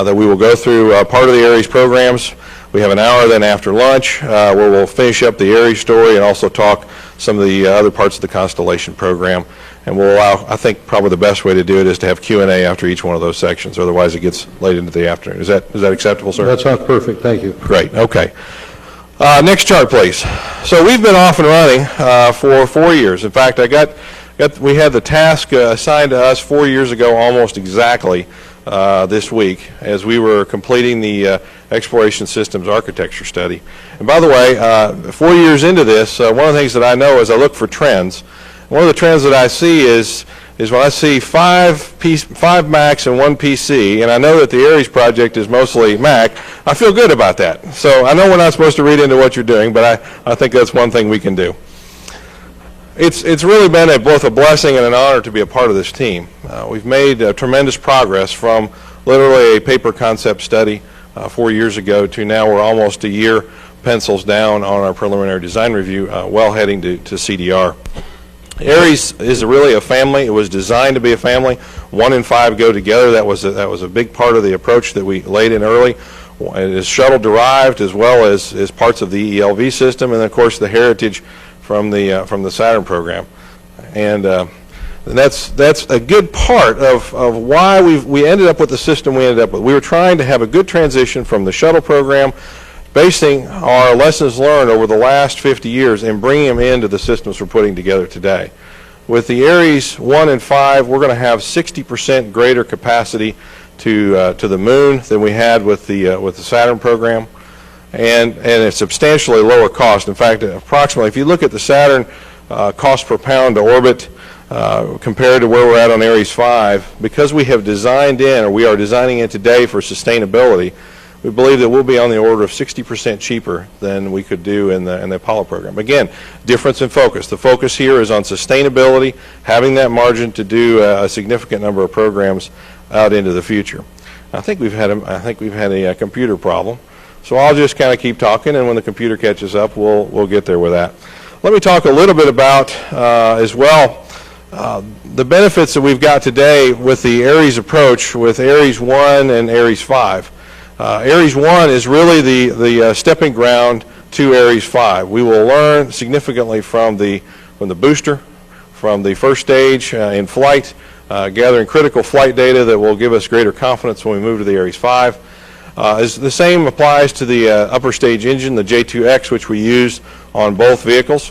that we will go through part of the ARES programs. We have an hour then after lunch where we'll finish up the ARES story and also talk some of the other parts of the Constellation program. And we'll allow, I think probably the best way to do it is to have Q&A after each one of those sections. Otherwise it gets late into the afternoon. Is that acceptable, sir? That sounds perfect. Thank you. Great. Okay. Next chart, please. So we've been off and running for 4 years. In fact, we had the task assigned to us 4 years ago almost exactly this week as we were completing the Exploration Systems Architecture Study. And by the way, 4 years into this, one of the things that I know is I look for trends. One of the trends that I see is when I see five Macs and one PC, and I know that the ARES project is mostly Mac, I feel good about that. So I know we're not supposed to read into what you're doing, but I think that's one thing we can do. It's really been both a blessing and an honor to be a part of this team. We've made tremendous progress from literally a paper concept study 4 years ago to now we're almost a year pencils down on our preliminary design review, well heading to CDR. ARES is really a family. It was designed to be a family. 1 and 5 go together. That was a big part of the approach that we laid in early. It is shuttle derived as well as parts of the ELV system, and of course the heritage from the Saturn program. And that's a good part of why we ended up with the system we ended up with. We were trying to have a good transition from the shuttle program, basing our lessons learned over the last 50 years and bringing them into the systems we're putting together today. With the ARES 1 and 5, we're going to have 60% greater capacity to the moon than we had with the Saturn program, and a substantially lower cost. In fact, approximately, if you look at the Saturn cost per pound to orbit compared to where we're at on ARES 5, because we have designed in, or we are designing in today for sustainability, we believe that we'll be on the order of 60% cheaper than we could do in the Apollo program. Again, difference in focus. The focus here is on sustainability, having that margin to do a significant number of programs out into the future. I think we've had a computer problem, so I'll just kind of keep talking, and when the computer catches up, we'll get there with that. Let me talk a little bit about as well the benefits that we've got today with the ARES approach with ARES 1 and ARES 5. ARES 1 is really the stepping ground to ARES 5. We will learn significantly from the booster, from the first stage in flight, gathering critical flight data that will give us greater confidence when we move to the ARES 5. The same applies to the upper stage engine, the J2X, which we use on both vehicles.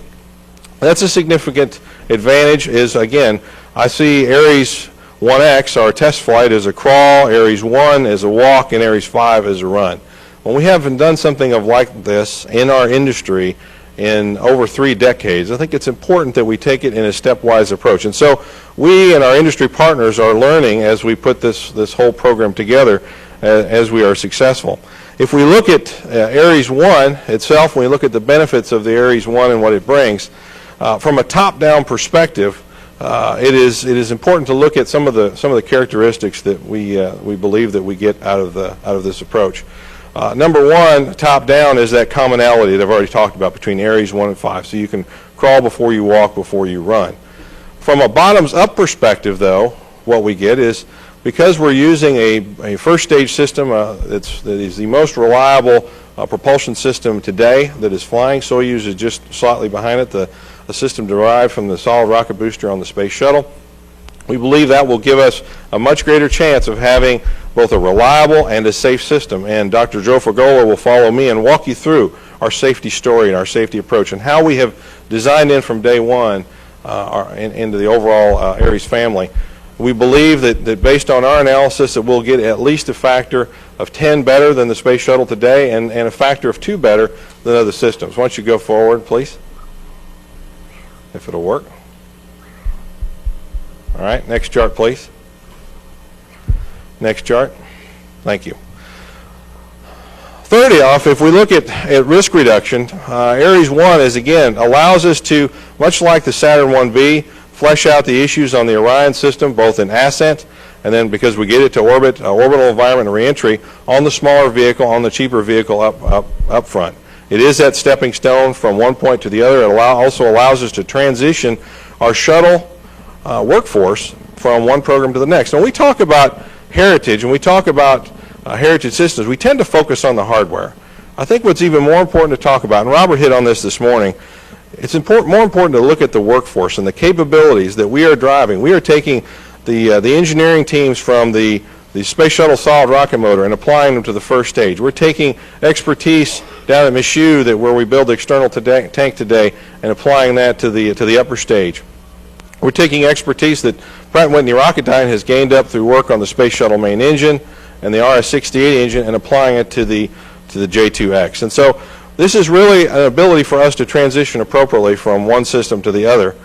That's a significant advantage. Again, I see ARES 1X, our test flight, as a crawl, ARES 1 as a walk, and ARES 5 as a run. When we haven't done something like this in our industry in over 3 decades, I think it's important that we take it in a stepwise approach. And so we and our industry partners are learning as we put this whole program together as we are successful. If we look at ARES 1 itself, when we look at the benefits of the ARES 1 and what it brings, from a top-down perspective, it is important to look at some of the characteristics that we believe that we get out of this approach. Number one, top down, is that commonality that I've already talked about between ARES 1 and 5. So you can crawl before you walk, before you run. From a bottoms up perspective, though, what we get is, because we're using a first stage system that is the most reliable propulsion system today that is flying, Soyuz is just slightly behind it, a system derived from the solid rocket booster on the space shuttle. We believe that will give us a much greater chance of having both a reliable and a safe system. And Dr. Joe Fagola will follow me and walk you through our safety story and our safety approach and how we have designed in from day one into the overall ARES family. We believe that based on our analysis that we'll get at least a factor of 10 better than the space shuttle today and a factor of 2 better than other systems. Why don't you go forward, please, if it'll work. All right, next chart, please. Next chart. Thank you. Thirdly off, if we look at risk reduction, Ares 1 is, again, allows us to, much like the Saturn 1B, flesh out the issues on the Orion system, both in ascent, and then because we get it to orbit, orbital environment and reentry, on the smaller vehicle, on the cheaper vehicle up front. It is that stepping stone from one point to the other. It also allows us to transition our shuttle workforce from one program to the next. When we talk about heritage and we talk about heritage systems, we tend to focus on the hardware. I think what's even more important to talk about, and Robert hit on this morning, it's more important to look at the workforce and the capabilities that we are driving. We are taking the engineering teams from the Space Shuttle solid rocket motor and applying them to the first stage. We're taking expertise down at Michoud where we build the external tank today and applying that to the upper stage. We're taking expertise that Pratt & Whitney Rocketdyne has gained up through work on the Space Shuttle main engine and the RS-68 engine and applying it to the J2X. And so this is really an ability for us to transition appropriately from one system to the other.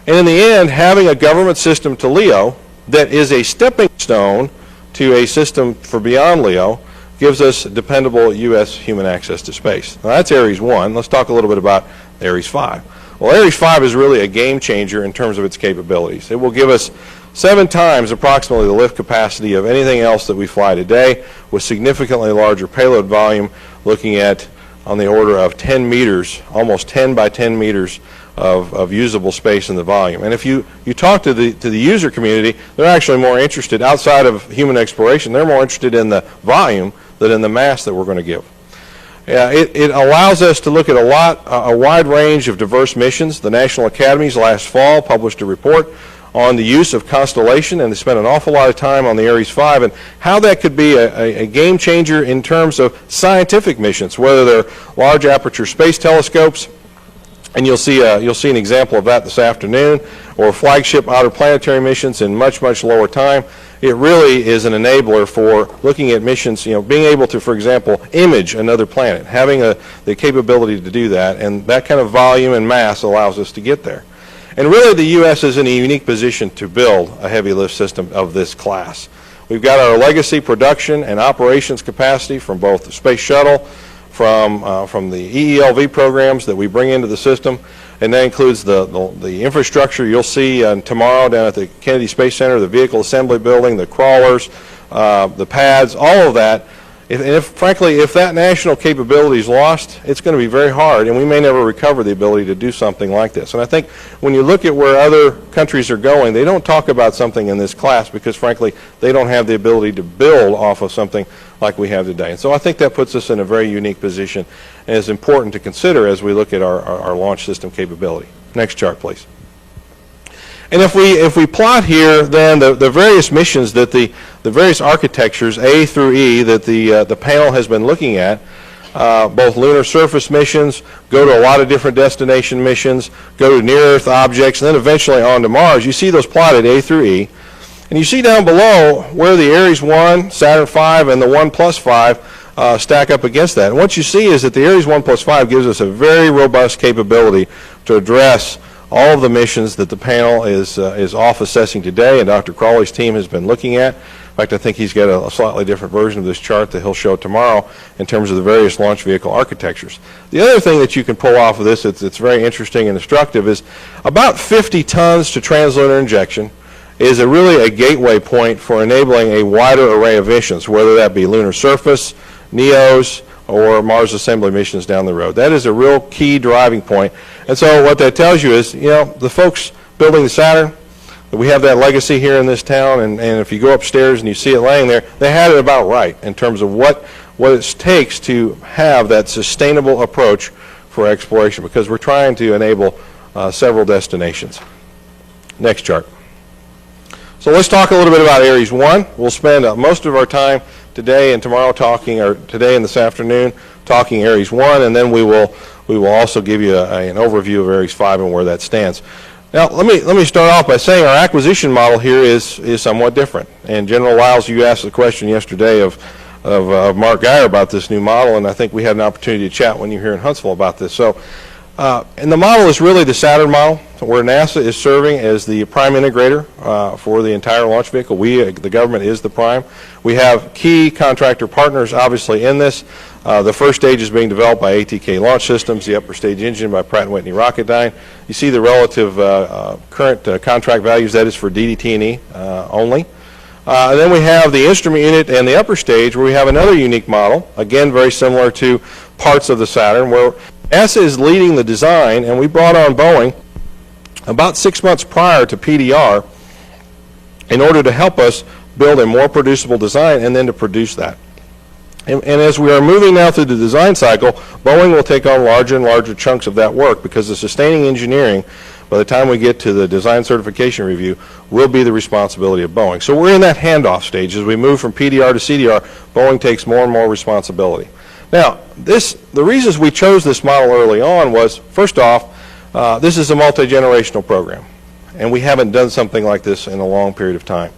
And in the end, having a government system to LEO that is a stepping stone to a system for beyond LEO gives us dependable U.S. human access to space. Now that's Ares 1. Let's talk a little bit about Ares 5. Well, Ares 5 is really a game changer in terms of its capabilities. It will give us 7 times approximately the lift capacity of anything else that we fly today, with significantly larger payload volume, looking at on the order of 10 meters, almost 10 by 10 meters of usable space in the volume. And if you talk to the user community, they're actually more interested, outside of human exploration, they're more interested in the volume than in the mass that we're going to give. It allows us to look at a wide range of diverse missions. The National Academies last fall published a report on the use of constellation, and they spent an awful lot of time on the Ares 5 and how that could be a game changer in terms of scientific missions, whether they're large aperture space telescopes, and you'll see an example of that this afternoon, or flagship outer planetary missions in much, much lower time. It really is an enabler for looking at missions, being able to, for example, image another planet, having the capability to do that, and that kind of volume and mass allows us to get there. And really the U.S. is in a unique position to build a heavy lift system of this class. We've got our legacy production and operations capacity from both the Space Shuttle, from the EELV programs that we bring into the system, and that includes the infrastructure you'll see tomorrow down at the Kennedy Space Center, the vehicle assembly building, the crawlers, the pads, all of that. Frankly, if that national capability is lost, it's going to be very hard, and we may never recover the ability to do something like this. And I think when you look at where other countries are going, they don't talk about something in this class because, frankly, they don't have the ability to build off of something like we have today. And so I think that puts us in a very unique position and is important to consider as we look at our launch system capability. Next chart, please. And if we plot here, then the various missions that the various architectures, A through E, that the panel has been looking at, both lunar surface missions, go to a lot of different destination missions, go to near-Earth objects, and then eventually on to Mars. You see those plotted A through E. And you see down below where the Ares 1, Saturn 5, and the 1 plus 5 stack up against that. And what you see is that the Ares 1 plus 5 gives us a very robust capability to address all of the missions that the panel is off assessing today, and Dr. Crawley's team has been looking at. In fact, I think he's got a slightly different version of this chart that he'll show tomorrow in terms of the various launch vehicle architectures. The other thing that you can pull off of this, it's very interesting and instructive, is about 50 tons to translunar injection is really a gateway point for enabling a wider array of missions, whether that be lunar surface, NEOs, or Mars assembly missions down the road. That is a real key driving point. And so what that tells you is, the folks building the Saturn, we have that legacy here in this town, and if you go upstairs and you see it laying there, they had it about right in terms of what it takes to have that sustainable approach for exploration, because we're trying to enable several destinations. Next chart. So let's talk a little bit about Ares 1. We'll spend most of our time today and tomorrow talking, or today and this afternoon, talking Ares 1, and then we will also give you an overview of Ares 5 and where that stands. Now, let me start off by saying our acquisition model here is somewhat different. And General Lyles, you asked the question yesterday of Mark Geyer about this new model, and I think we had an opportunity to chat when you were here in Huntsville about this. So And the model is really the Saturn model, where NASA is serving as the prime integrator for the entire launch vehicle. We, the government, is the prime. We have key contractor partners, obviously, in this. The first stage is being developed by ATK Launch Systems, the upper stage engine by Pratt & Whitney Rocketdyne. You see the relative current contract values. That is for DDT&E only. And then we have the instrument unit and the upper stage, where we have another unique model, again very similar to parts of the Saturn, where NASA is leading the design, and we brought on Boeing about 6 months prior to PDR in order to help us build a more producible design and then to produce that. And as we are moving now through the design cycle, Boeing will take on larger and larger chunks of that work, because the sustaining engineering, by the time we get to the design certification review, will be the responsibility of Boeing. So we're in that handoff stage. As we move from PDR to CDR, Boeing takes more and more responsibility. Now, the reasons we chose this model early on was, first off, this is a multi-generational program, and we haven't done something like this in a long period of time.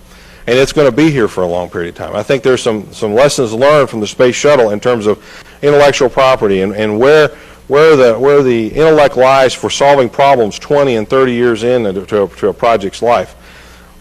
And it's going to be here for a long period of time. I think there's some lessons learned from the space shuttle in terms of intellectual property and where the intellect lies for solving problems 20 and 30 years into a project's life.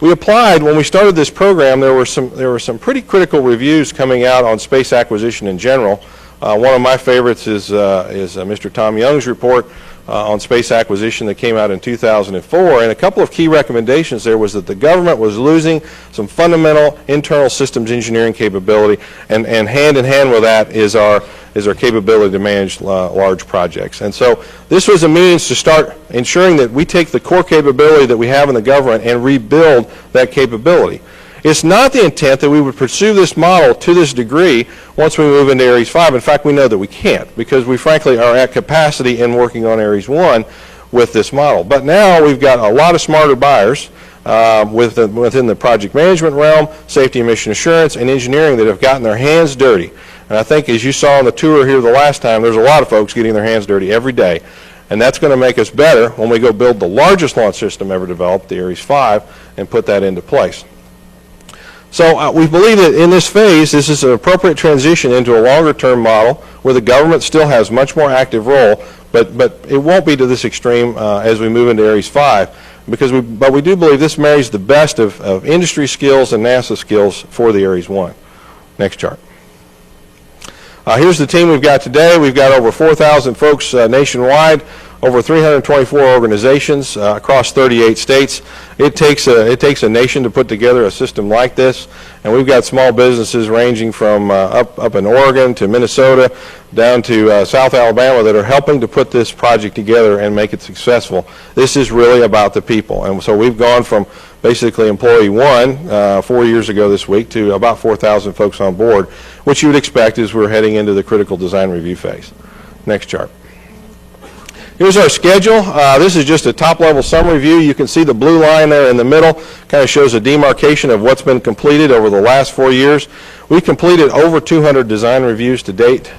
We applied, when we started this program, there were some pretty critical reviews coming out on space acquisition in general. One of my favorites is Mr. Tom Young's report on space acquisition that came out in 2004, and a couple of key recommendations there was that the government was losing some fundamental internal systems engineering capability, and hand in hand with that is our capability to manage large projects. And so this was a means to start ensuring that we take the core capability that we have in the government and rebuild that capability. It's not the intent that we would pursue this model to this degree once we move into Ares 5. In fact, we know that we can't, because we frankly are at capacity in working on Ares 1 with this model. But now we've got a lot of smarter buyers within the project management realm, safety and mission assurance, and engineering that have gotten their hands dirty. And I think, as you saw on the tour here the last time, there's a lot of folks getting their hands dirty every day. And that's going to make us better when we go build the largest launch system ever developed, the Ares 5, and put that into place. So we believe that in this phase, this is an appropriate transition into a longer-term model where the government still has much more active role, but it won't be to this extreme as we move into Ares 5, but we do believe this marries the best of industry skills and NASA skills for the Ares 1. Next chart. Here's the team we've got today. We've got over 4,000 folks nationwide, over 324 organizations across 38 states. It takes a nation to put together a system like this, and we've got small businesses ranging from up in Oregon to Minnesota down to South Alabama that are helping to put this project together and make it successful. This is really about the people, and so we've gone from basically employee 1 4 years ago this week to about 4,000 folks on board, which you would expect as we're heading into the critical design review phase. Next chart. Here's our schedule. This is just a top-level summary view. You can see the blue line there in the middle. Kind of shows a demarcation of what's been completed over the last 4 years. We've completed over 200 design reviews to date,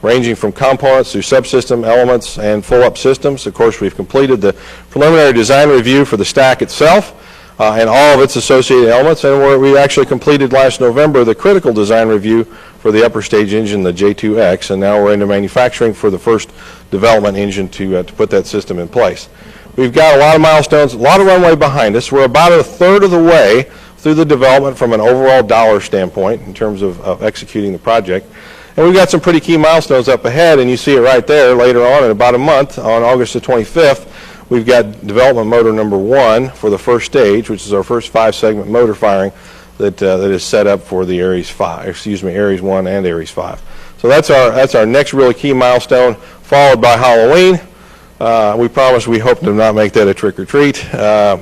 ranging from components through subsystem elements and full-up systems. Of course, we've completed the preliminary design review for the stack itself and all of its associated elements, and we actually completed last November the critical design review for the upper stage engine, the J2X, and now we're into manufacturing for the first development engine to put that system in place. We've got a lot of milestones, a lot of runway behind us. We're about a third of the way through the development from an overall dollar standpoint in terms of executing the project. And we've got some pretty key milestones up ahead, and you see it right there later on in about a month, on August the 25th. We've got development motor number 1 for the first stage, which is our first 5-segment motor firing that is set up for the Ares 1 and Ares 5. So that's our next really key milestone, followed by Halloween. We hope to not make that a trick-or-treat. On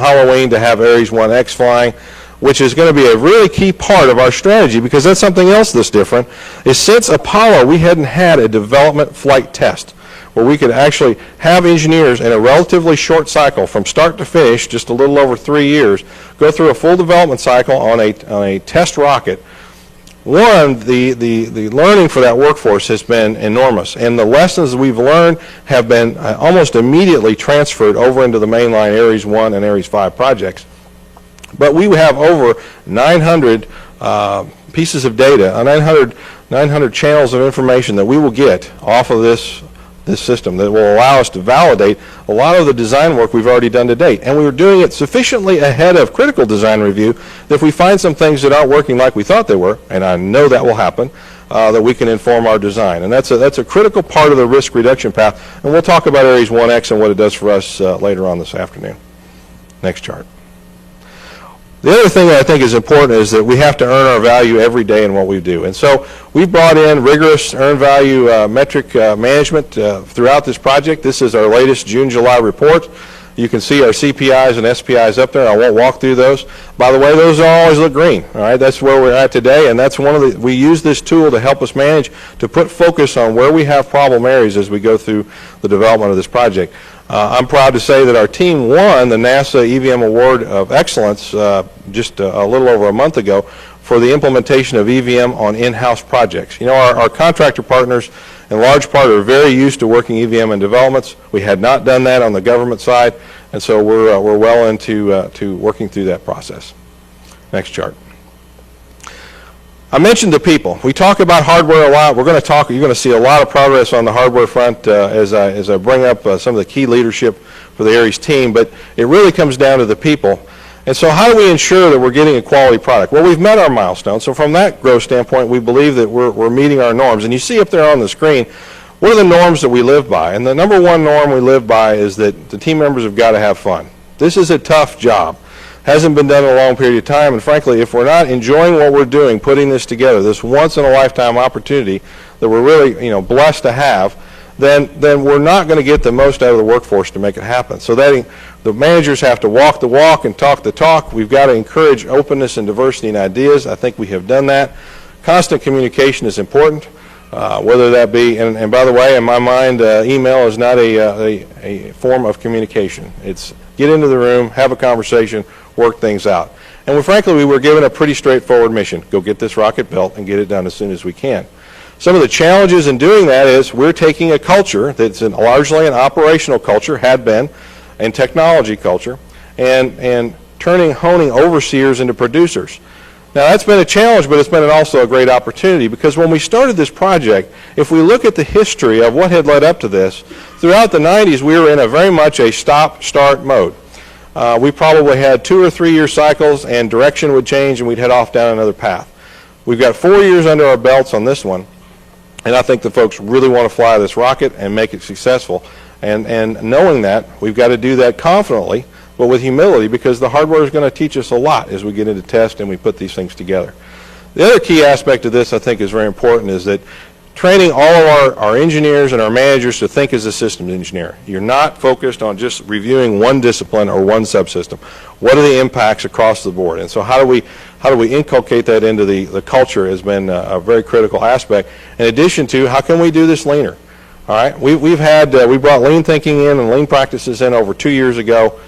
Halloween to have Ares 1X flying, which is going to be a really key part of our strategy, because that's something else that's different, is since Apollo we hadn't had a development flight test where we could actually have engineers in a relatively short cycle from start to finish, just a little over 3 years, go through a full development cycle on a test rocket. One, the learning for that workforce has been enormous, and the lessons we've learned have been almost immediately transferred over into the mainline Ares 1 and Ares 5 projects. But we have over 900 pieces of data, 900 channels of information that we will get off of this this system that will allow us to validate a lot of the design work we've already done to date. And we were doing it sufficiently ahead of critical design review that if we find some things that aren't working like we thought they were, and I know that will happen, that we can inform our design. And that's a critical part of the risk reduction path. And we'll talk about Ares 1X and what it does for us later on this afternoon. Next chart. The other thing that I think is important is that we have to earn our value every day in what we do. And so we've brought in rigorous earned value metric management throughout this project. This is our latest June-July report. You can see our CPIs and SPIs up there. I won't walk through those. By the way, those always look green. All right, that's where we're at today, and that's one of the, we use this tool to help us manage, to put focus on where we have problem areas as we go through the development of this project. I'm proud to say that our team won the NASA EVM Award of Excellence just a little over a month ago for the implementation of EVM on in-house projects. You know, our contractor partners, in large part, are very used to working EVM in developments. We had not done that on the government side, and so we're well into to working through that process. Next chart. I mentioned the people. We talk about hardware a lot. We're going to talk. You're going to see a lot of progress on the hardware front as I bring up some of the key leadership for the Ares team. But it really comes down to the people. And so, how do we ensure that we're getting a quality product? Well, we've met our milestones. So, from that growth standpoint, we believe that we're meeting our norms. And you see up there on the screen, what are the norms that we live by? And the number one norm we live by is that the team members have got to have fun. This is a tough job. Hasn't been done in a long period of time, and frankly, if we're not enjoying what we're doing, putting this together, this once-in-a-lifetime opportunity that we're really, blessed to have, then we're not going to get the most out of the workforce to make it happen. So that the managers have to walk the walk and talk the talk. We've got to encourage openness and diversity in ideas. I think we have done that. Constant communication is important, whether that be, and by the way, in my mind, email is not a form of communication. It's get into the room, have a conversation, work things out. And frankly, we were given a pretty straightforward mission. Go get this rocket built and get it done as soon as we can. Some of the challenges in doing that is we're taking a culture that's largely an operational culture, had been, and technology culture, and honing overseers into producers. Now, that's been a challenge, but it's been also a great opportunity, because when we started this project, if we look at the history of what had led up to this, throughout the 90s, we were in a very much a stop-start mode. We probably had 2 or 3 year cycles, and direction would change, and we'd head off down another path. We've got 4 years under our belts on this one, and I think the folks really want to fly this rocket and make it successful. And knowing that, we've got to do that confidently, but with humility, because the hardware is going to teach us a lot as we get into test and we put these things together. The other key aspect of this I think is very important is that training all of our engineers and our managers to think as a systems engineer. You're not focused on just reviewing one discipline or one subsystem. What are the impacts across the board? And so how do we inculcate that into the culture has been a very critical aspect. In addition to, how can we do this leaner? All right, we brought lean thinking in and lean practices in over 2 years ago.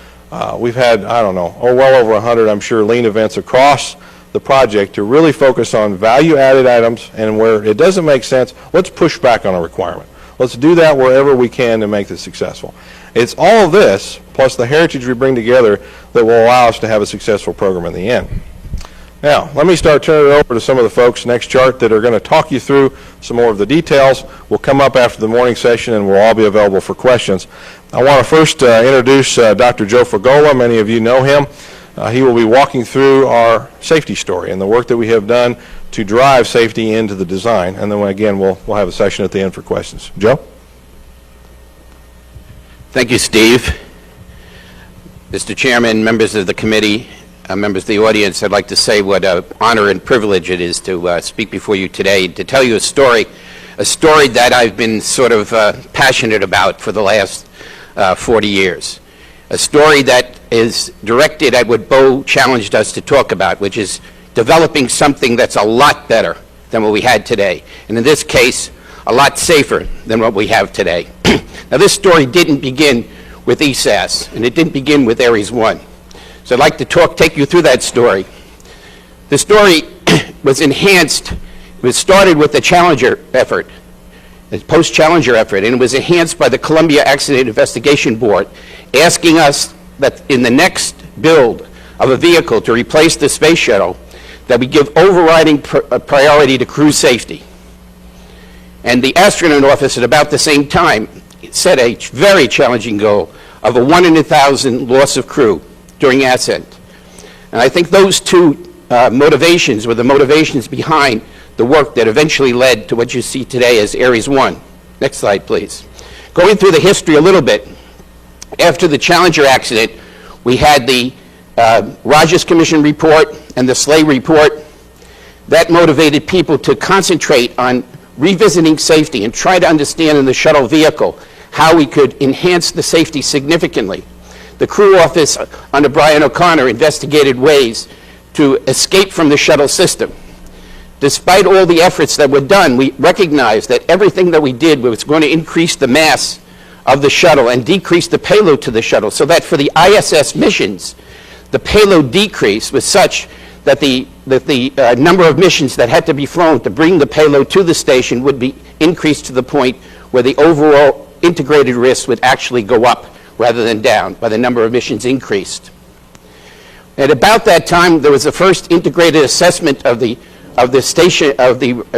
We've had, I don't know, well over 100, I'm sure, lean events across the project to really focus on value-added items, and where it doesn't make sense, let's push back on a requirement. Let's do that wherever we can to make this successful. It's all of this, plus the heritage we bring together, that will allow us to have a successful program in the end. Now, let me start turning it over to some of the folks, next chart, that are going to talk you through some more of the details. We'll come up after the morning session, and we'll all be available for questions. I want to first introduce Dr. Joe Fragola. Many of you know him. He will be walking through our safety story and the work that we have done to drive safety into the design. And then again, we'll have a session at the end for questions. Joe? Thank you, Steve. Mr. Chairman, members of the committee, members of the audience, I'd like to say what an honor and privilege it is to speak before you today, to tell you a story that I've been sort of passionate about for the last 40 years. A story that is directed at what Bo challenged us to talk about, which is developing something that's a lot better than what we had today. And in this case, a lot safer than what we have today. Now, this story didn't begin with ESAS, and it didn't begin with Ares 1. So I'd like to take you through that story. The story was enhanced, it was started with the Challenger effort, the post-Challenger effort, and it was enhanced by the Columbia Accident Investigation Board, asking us that in the next build of a vehicle to replace the space shuttle, that we give overriding priority to crew safety. And the astronaut office at about the same time set a very challenging goal of a 1 in 1,000 loss of crew during ascent. And I think those two motivations were the motivations behind the work that eventually led to what you see today as Ares 1. Next slide, please. Going through the history a little bit, after the Challenger accident, we had the Rogers Commission report and the Slay report. That motivated people to concentrate on revisiting safety and try to understand in the shuttle vehicle how we could enhance the safety significantly. The crew office under Brian O'Connor investigated ways to escape from the shuttle system. Despite all the efforts that were done, we recognized that everything that we did was going to increase the mass of the shuttle and decrease the payload to the shuttle, so that for the ISS missions, the payload decrease was such that the number of missions that had to be flown to bring the payload to the station would be increased to the point where the overall integrated risk would actually go up rather than down by the number of missions increased. At about that time, there was the first integrated assessment of the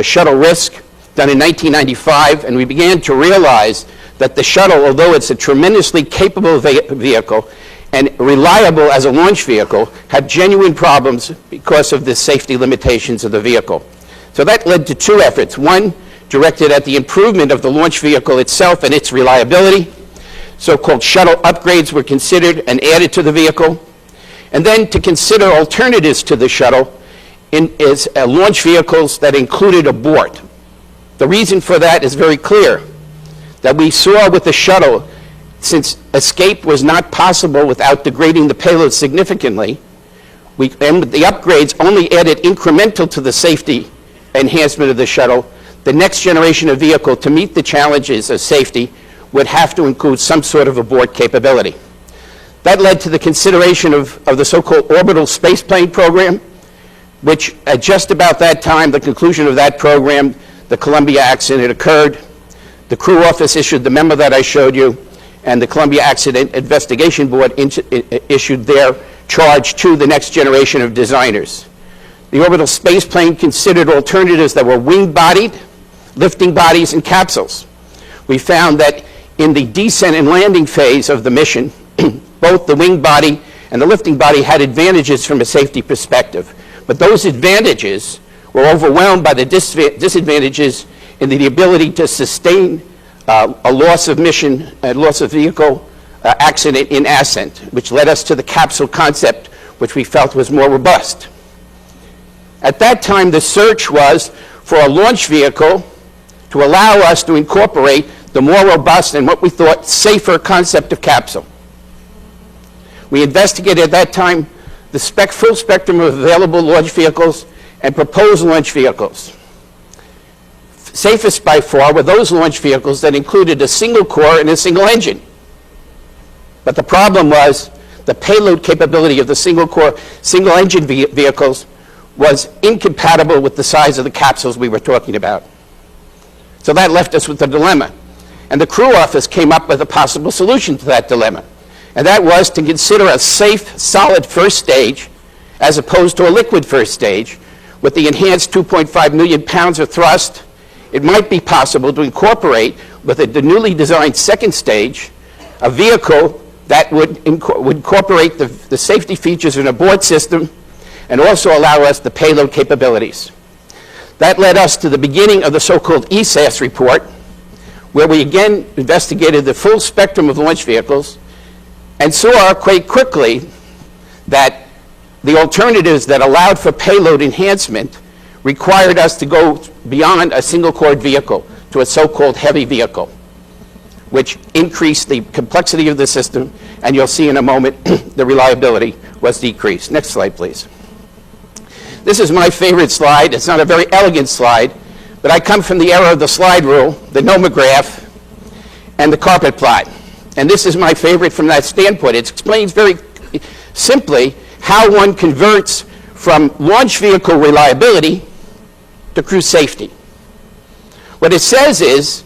shuttle risk done in 1995, and we began to realize that the shuttle, although it's a tremendously capable vehicle and reliable as a launch vehicle, had genuine problems because of the safety limitations of the vehicle. So that led to two efforts. One directed at the improvement of the launch vehicle itself and its reliability. So-called shuttle upgrades were considered and added to the vehicle. And then to consider alternatives to the shuttle is launch vehicles that included abort. The reason for that is very clear, that we saw with the shuttle, since escape was not possible without degrading the payload significantly, and the upgrades only added incremental to the safety enhancement of the shuttle. The next generation of vehicle, to meet the challenges of safety, would have to include some sort of abort capability. That led to the consideration of the so-called orbital spaceplane program, which at just about that time, the conclusion of that program, the Columbia accident occurred. The crew office issued the memo that I showed you, and the Columbia Accident Investigation Board issued their charge to the next generation of designers. The orbital spaceplane considered alternatives that were wing-bodied, lifting bodies, and capsules. We found that in the descent and landing phase of the mission, both the wing body and the lifting body had advantages from a safety perspective. But those advantages were overwhelmed by the disadvantages in the ability to sustain a loss of mission, a loss of vehicle accident in ascent, which led us to the capsule concept, which we felt was more robust. At that time, the search was for a launch vehicle to allow us to incorporate the more robust and what we thought safer concept of capsule. We investigated at that time the full spectrum of available launch vehicles and proposed launch vehicles. Safest by far were those launch vehicles that included a single core and a single engine. But the problem was the payload capability of the single core, single engine vehicles was incompatible with the size of the capsules we were talking about. So that left us with a dilemma. And the crew office came up with a possible solution to that dilemma. And that was to consider a safe, solid first stage as opposed to a liquid first stage. With the enhanced 2.5 million pounds of thrust, it might be possible to incorporate with the newly designed second stage a vehicle that would incorporate the safety features of an abort system and also allow us the payload capabilities. That led us to the beginning of the so-called ESAS report, where we again investigated the full spectrum of launch vehicles and saw quite quickly that the alternatives that allowed for payload enhancement required us to go beyond a single-core vehicle to a so-called heavy vehicle, which increased the complexity of the system, and you'll see in a moment the reliability was decreased. Next slide, please. This is my favorite slide. It's not a very elegant slide, but I come from the era of the slide rule, the nomograph, and the carpet plot. And this is my favorite from that standpoint. It explains very simply how one converts from launch vehicle reliability to crew safety. What it says is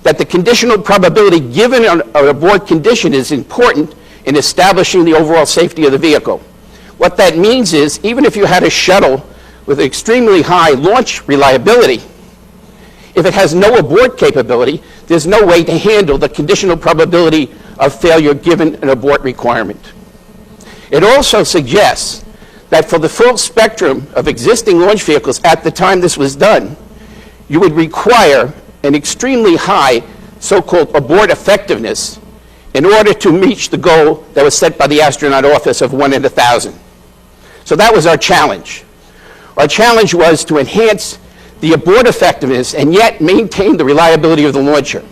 that the conditional probability given an abort condition is important in establishing the overall safety of the vehicle. What that means is, even if you had a shuttle with extremely high launch reliability, if it has no abort capability, there's no way to handle the conditional probability of failure given an abort requirement. It also suggests that for the full spectrum of existing launch vehicles at the time this was done, you would require an extremely high so-called abort effectiveness in order to reach the goal that was set by the astronaut office of 1 in 1,000. So that was our challenge. Our challenge was to enhance the abort effectiveness and yet maintain the reliability of the launcher.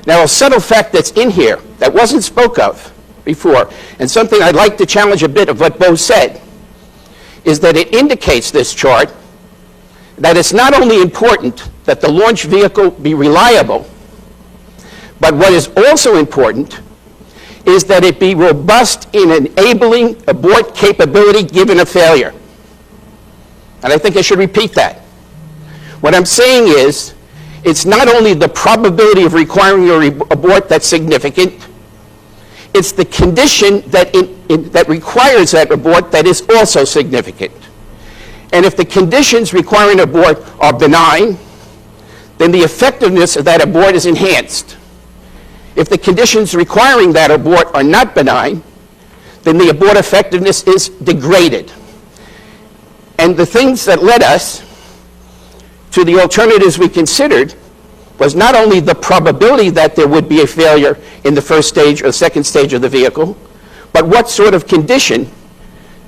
Now, a subtle fact that's in here that wasn't spoke of before, and something I'd like to challenge a bit of what Bo said, is that it indicates, this chart, that it's not only important that the launch vehicle be reliable, but what is also important is that it be robust in enabling abort capability given a failure. And I think I should repeat that. What I'm saying is, it's not only the probability of requiring your abort that's significant, it's the condition that, that requires that abort that is also significant. And if the conditions requiring abort are benign, then the effectiveness of that abort is enhanced. If the conditions requiring that abort are not benign, then the abort effectiveness is degraded. And the things that led us to the alternatives we considered was not only the probability that there would be a failure in the first stage or second stage of the vehicle, but what sort of condition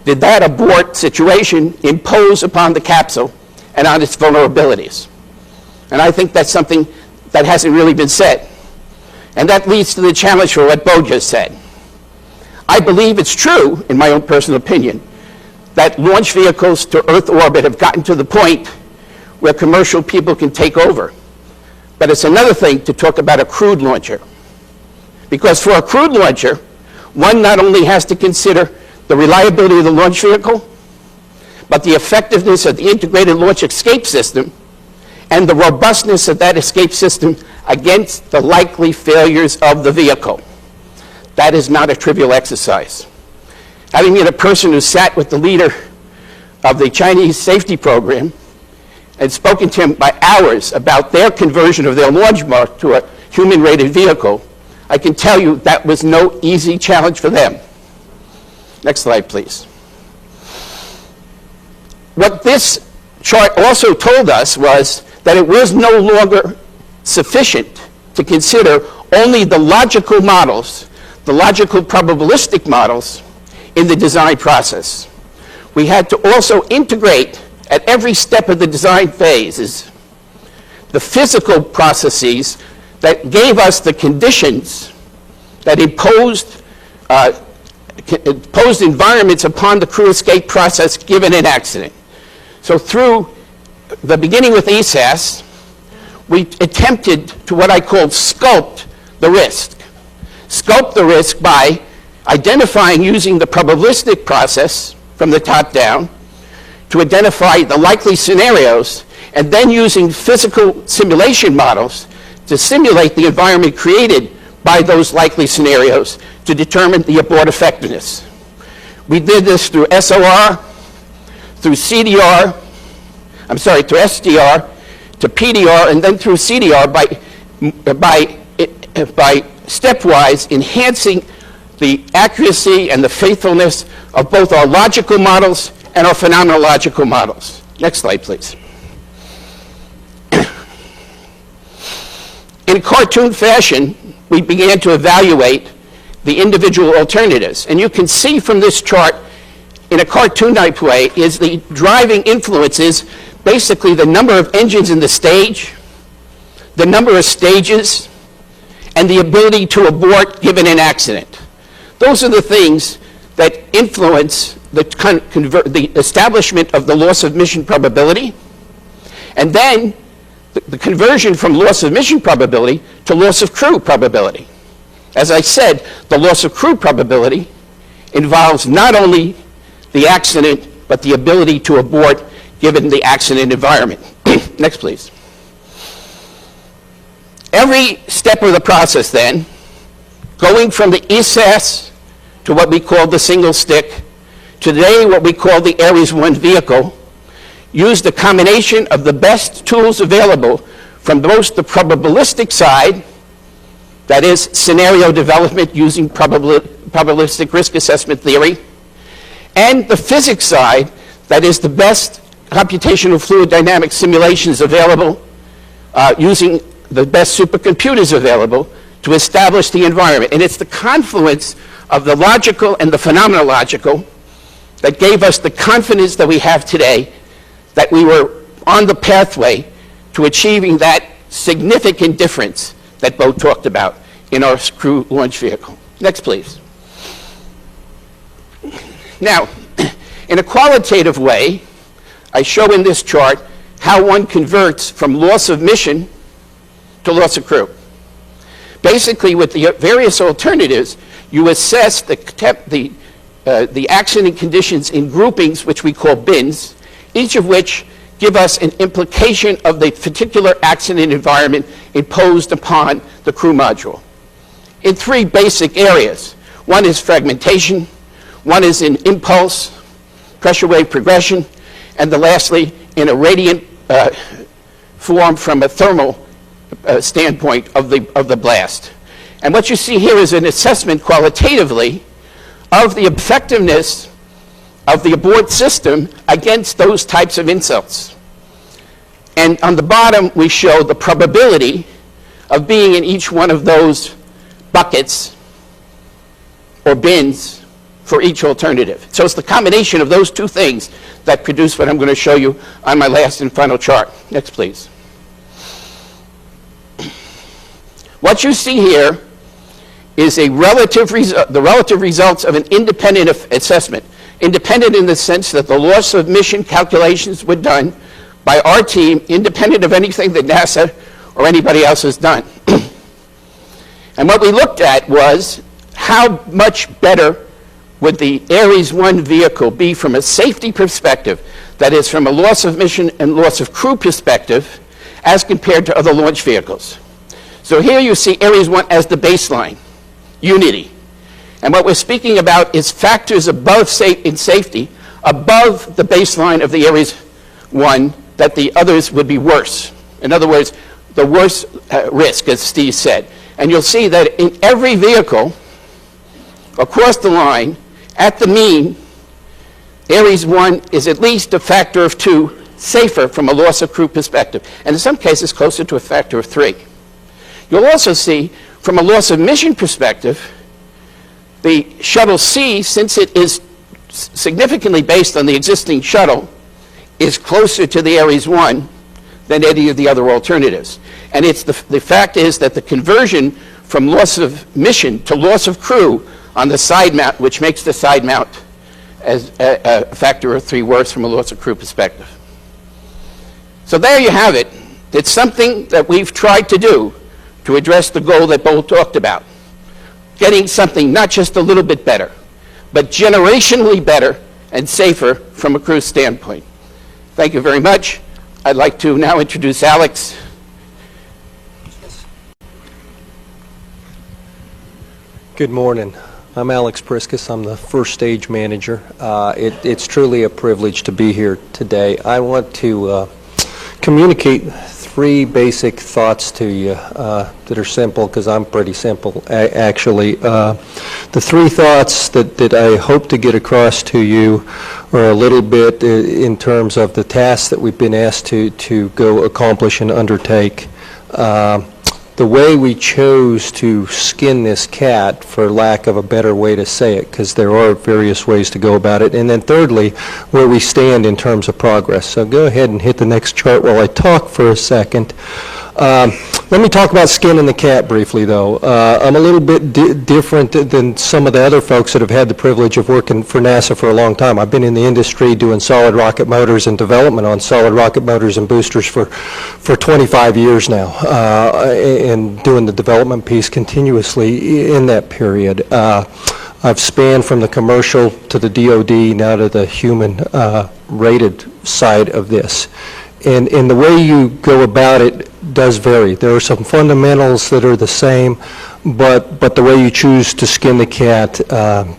did that abort situation impose upon the capsule and on its vulnerabilities. And I think that's something that hasn't really been said. And that leads to the challenge for what Bo just said. I believe it's true, in my own personal opinion, that launch vehicles to Earth orbit have gotten to the point where commercial people can take over. But it's another thing to talk about a crewed launcher. Because for a crewed launcher, one not only has to consider the reliability of the launch vehicle, but the effectiveness of the integrated launch escape system and the robustness of that escape system against the likely failures of the vehicle. That is not a trivial exercise. Having been a person who sat with the leader of the Chinese safety program and spoken to him by hours about their conversion of their launch mark to a human-rated vehicle, I can tell you that was no easy challenge for them. Next slide, please. What this chart also told us was that it was no longer sufficient to consider only the logical models, the logical probabilistic models in the design process. We had to also integrate at every step of the design phases the physical processes that gave us the conditions that imposed environments upon the crew escape process given an accident. So through the beginning with ESAS, we attempted to what I called sculpt the risk. Sculpt the risk by identifying, using the probabilistic process from the top down, to identify the likely scenarios, and then using physical simulation models to simulate the environment created by those likely scenarios to determine the abort effectiveness. We did this through SOR, through CDR, through SDR, to PDR, and then through CDR by stepwise enhancing the accuracy and the faithfulness of both our logical models and our phenomenological models. Next slide, please. In cartoon fashion, we began to evaluate the individual alternatives. And you can see from this chart, in a cartoon-type way, is the driving influences basically the number of engines in the stage, the number of stages, and the ability to abort given an accident. Those are the things that influence the establishment of the loss of mission probability, and then the conversion from loss of mission probability to loss of crew probability. As I said, the loss of crew probability involves not only the accident, but the ability to abort given the accident environment. Next, please. Every step of the process then, going from the ESAS to what we call the single stick, today what we call the Ares 1 vehicle, used a combination of the best tools available from the probabilistic side, that is scenario development using probabilistic risk assessment theory, and the physics side, that is the best computational fluid dynamics simulations available using the best supercomputers available to establish the environment. And it's the confluence of the logical and the phenomenological that gave us the confidence that we have today that we were on the pathway to achieving that significant difference that Bo talked about in our crew launch vehicle. Next, please. Now, in a qualitative way, I show in this chart how one converts from loss of mission to loss of crew. Basically, with the various alternatives, you assess the accident conditions in groupings, which we call bins, each of which give us an implication of the particular accident environment imposed upon the crew module in three basic areas. One is fragmentation, one is in impulse, pressure wave progression, and lastly, in a radiant form from a thermal standpoint of the blast. And what you see here is an assessment qualitatively of the effectiveness of the abort system against those types of insults. And on the bottom, we show the probability of being in each one of those buckets or bins for each alternative. So it's the combination of those two things that produce what I'm going to show you on my last and final chart. Next, please. What you see here is the relative results of an independent assessment. Independent in the sense that the loss of mission calculations were done by our team, independent of anything that NASA or anybody else has done. And what we looked at was how much better would the Ares 1 vehicle be from a safety perspective, that is, from a loss of mission and loss of crew perspective, as compared to other launch vehicles. So here you see Ares 1 as the baseline, unity. And what we're speaking about is factors above in safety, above the baseline of the Ares 1, that the others would be worse. In other words, the worst risk, as Steve said. And you'll see that in every vehicle, across the line, at the mean, Ares 1 is at least a factor of 2 safer from a loss of crew perspective, and in some cases closer to a factor of 3. You'll also see, from a loss of mission perspective, the Shuttle C, since it is significantly based on the existing shuttle, is closer to the Ares 1 than any of the other alternatives. And it's the fact is that the conversion from loss of mission to loss of crew on the side mount, which makes the side mount as a factor of 3 worse from a loss of crew perspective. So there you have it. It's something that we've tried to do to address the goal that Bo talked about. Getting something not just a little bit better, but generationally better and safer from a crew standpoint. Thank you very much. I'd like to now introduce Alex. Good morning. I'm Alex Priscus. I'm the first stage manager. It's truly a privilege to be here today. I want to communicate 3 basic thoughts to you that are simple, because I'm pretty simple, actually. The 3 thoughts that I hope to get across to you are a little bit in terms of the tasks that we've been asked to go accomplish and undertake. The way we chose to skin this cat, for lack of a better way to say it, because there are various ways to go about it. And then thirdly, where we stand in terms of progress. So go ahead and hit the next chart while I talk for a second. Let me talk about skinning the cat briefly, though. I'm a little bit different than some of the other folks that have had the privilege of working for NASA for a long time. I've been in the industry doing solid rocket motors and development on solid rocket motors and boosters for 25 years now, and doing the development piece continuously in that period. I've spanned from the commercial to the DoD, now to the human rated side of this. And the way you go about it does vary. There are some fundamentals that are the same, but the way you choose to skin the cat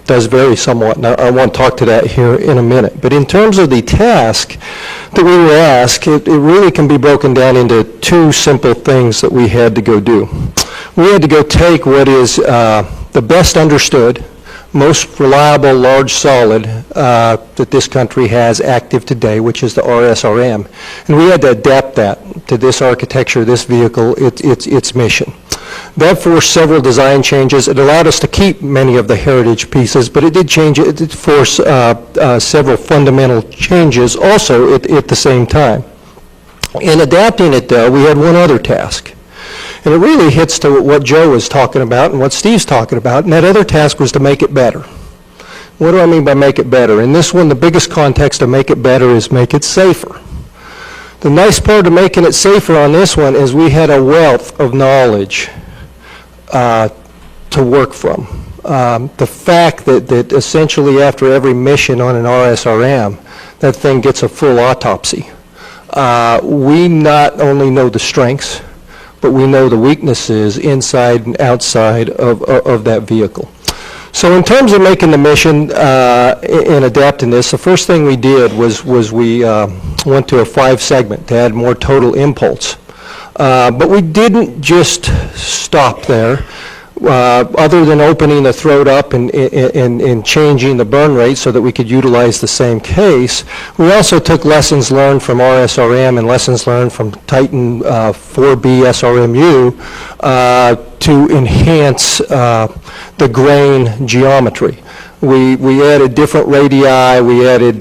does vary somewhat. Now, I want to talk to that here in a minute. But in terms of the task that we were asked, it really can be broken down into two simple things that we had to go do. We had to go take what is the best understood, most reliable large solid that this country has active today, which is the RSRM. And we had to adapt that to this architecture, this vehicle, its mission. That forced several design changes. It allowed us to keep many of the heritage pieces, but it did change, it did force several fundamental changes also at the same time. In adapting it, though, we had one other task. And it really hits to what Joe was talking about and what Steve's talking about, and that other task was to make it better. What do I mean by make it better? In this one, the biggest context of make it better is make it safer. The nice part of making it safer on this one is we had a wealth of knowledge to work from. The fact that essentially after every mission on an RSRM, that thing gets a full autopsy. We not only know the strengths, but we know the weaknesses inside and outside of that vehicle. So in terms of making the mission and adapting this, the first thing we did was we went to a 5-segment to add more total impulse. But we didn't just stop there. Other than opening the throat up and changing the burn rate so that we could utilize the same case, we also took lessons learned from RSRM and lessons learned from Titan 4B SRMU to enhance the grain geometry. We added different radii, we added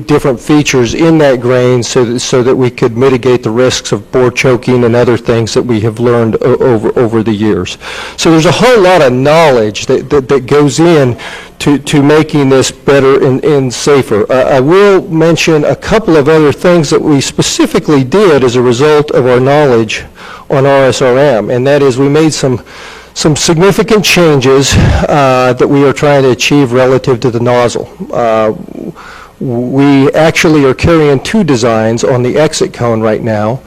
different features in that grain so that we could mitigate the risks of bore choking and other things that we have learned over the years. So there's a whole lot of knowledge that goes in to making this better and safer. I will mention a couple of other things that we specifically did as a result of our knowledge on RSRM, and that is we made some significant changes that we are trying to achieve relative to the nozzle. We actually are carrying 2 designs on the exit cone right now.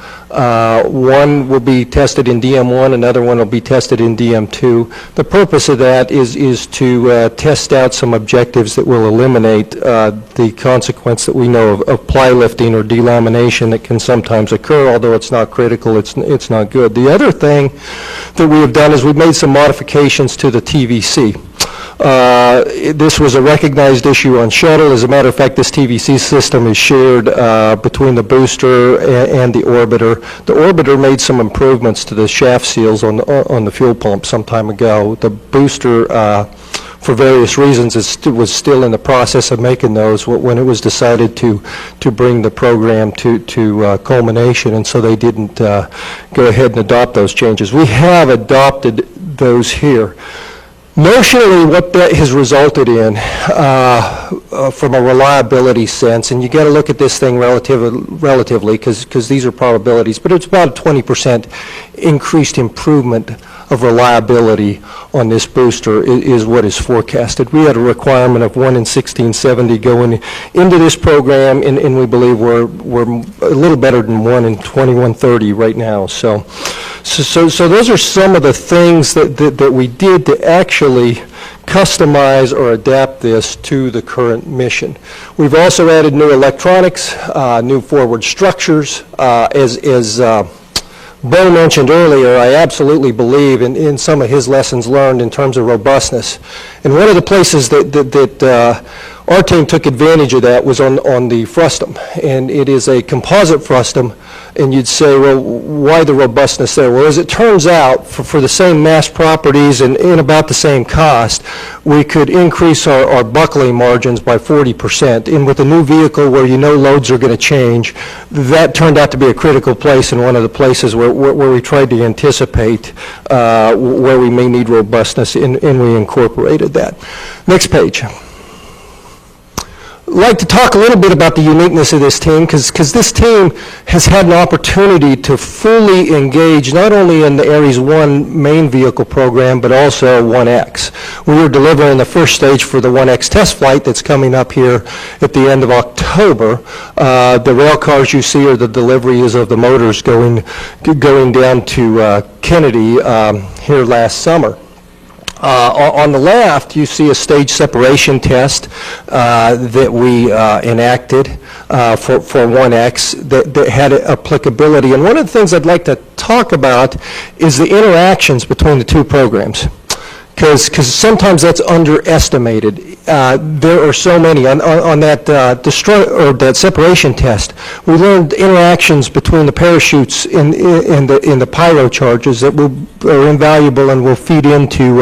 One will be tested in DM1, another one will be tested in DM2. The purpose of that is to test out some objectives that will eliminate the consequence that we know of ply lifting or delamination that can sometimes occur, although it's not critical, it's not good. The other thing that we have done is we've made some modifications to the TVC. This was a recognized issue on shuttle. As a matter of fact, this TVC system is shared between the booster and the orbiter. The orbiter made some improvements to the shaft seals on the fuel pump some time ago. The booster, for various reasons, was still in the process of making those when it was decided to bring the program to culmination, and so they didn't go ahead and adopt those changes. We have adopted those here. Notionally, what that has resulted in from a reliability sense, and you got to look at this thing relatively because these are probabilities, but it's about a 20% increased improvement of reliability on this booster is what is forecasted. We had a requirement of 1 in 1670 going into this program, and we believe we're a little better than 1 in 2130 right now. So those are some of the things that we did to actually customize or adapt this to the current mission. We've also added new electronics, new forward structures. As Bo mentioned earlier, I absolutely believe in some of his lessons learned in terms of robustness. And one of the places that our team took advantage of that was on the frustum. And it is a composite frustum, and you'd say, well, why the robustness there? Well, as it turns out, for the same mass properties and about the same cost, we could increase our buckling margins by 40%. And with a new vehicle where you know loads are going to change, that turned out to be a critical place and one of the places where we tried to anticipate where we may need robustness, and we incorporated that. Next page. like to talk a little bit about the uniqueness of this team, because this team has had an opportunity to fully engage not only in the Ares 1 main vehicle program, but also 1X. We are delivering the first stage for the 1X test flight that's coming up here at the end of October. The rail cars you see are the deliveries of the motors going down to Kennedy here last summer. On the left, you see a stage separation test that we enacted for 1X that had applicability. And one of the things I'd like to talk about is the interactions between the two programs, because sometimes that's underestimated. There are so many. On that that separation test, we learned interactions between the parachutes in the pyro charges that are invaluable and will feed into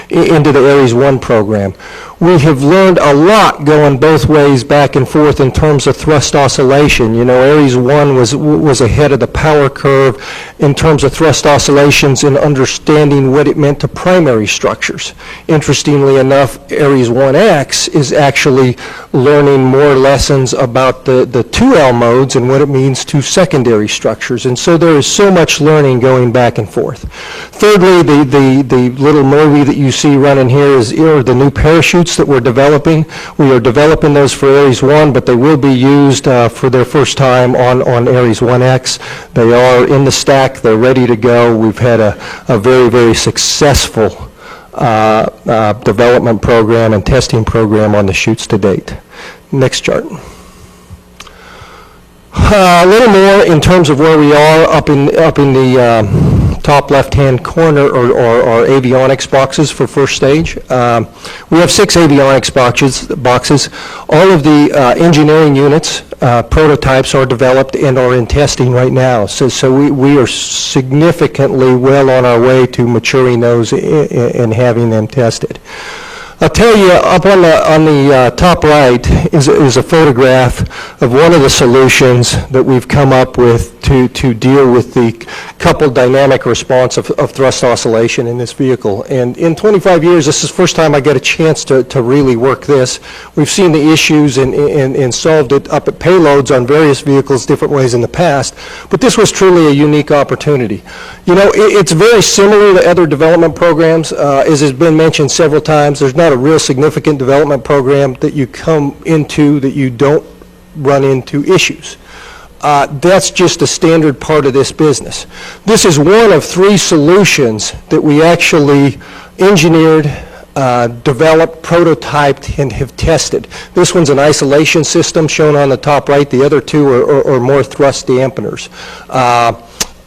the Ares 1 program. We have learned a lot going both ways back and forth in terms of thrust oscillation. You know, Ares 1 was ahead of the power curve in terms of thrust oscillations and understanding what it meant to primary structures. Interestingly enough, Ares 1X is actually learning more lessons about the 2L modes and what it means to secondary structures. And so there is so much learning going back and forth. Thirdly, the little movie that you see running here are the new parachutes that we're developing. We are developing those for Ares 1, but they will be used for their first time on Ares 1X. They are in the stack. They're ready to go. We've had a very, very successful development program and testing program on the chutes to date. Next chart. A little more in terms of where we are up in the top left-hand corner or avionics boxes for first stage. We have 6 avionics boxes. All of the engineering units, prototypes are developed and are in testing right now. So we are significantly well on our way to maturing those and having them tested. I'll tell you, up on the top right is a photograph of one of the solutions that we've come up with to deal with the coupled dynamic response of thrust oscillation in this vehicle. And in 25 years, this is the first time I get a chance to really work this. We've seen the issues and solved it up at payloads on various vehicles different ways in the past, but this was truly a unique opportunity. You know, it's very similar to other development programs. As has been mentioned several times, there's not a real significant development program that you come into that you don't run into issues. That's just a standard part of this business. This is one of 3 solutions that we actually engineered, developed, prototyped, and have tested. This one's an isolation system shown on the top right. The other 2 are more thrust dampeners.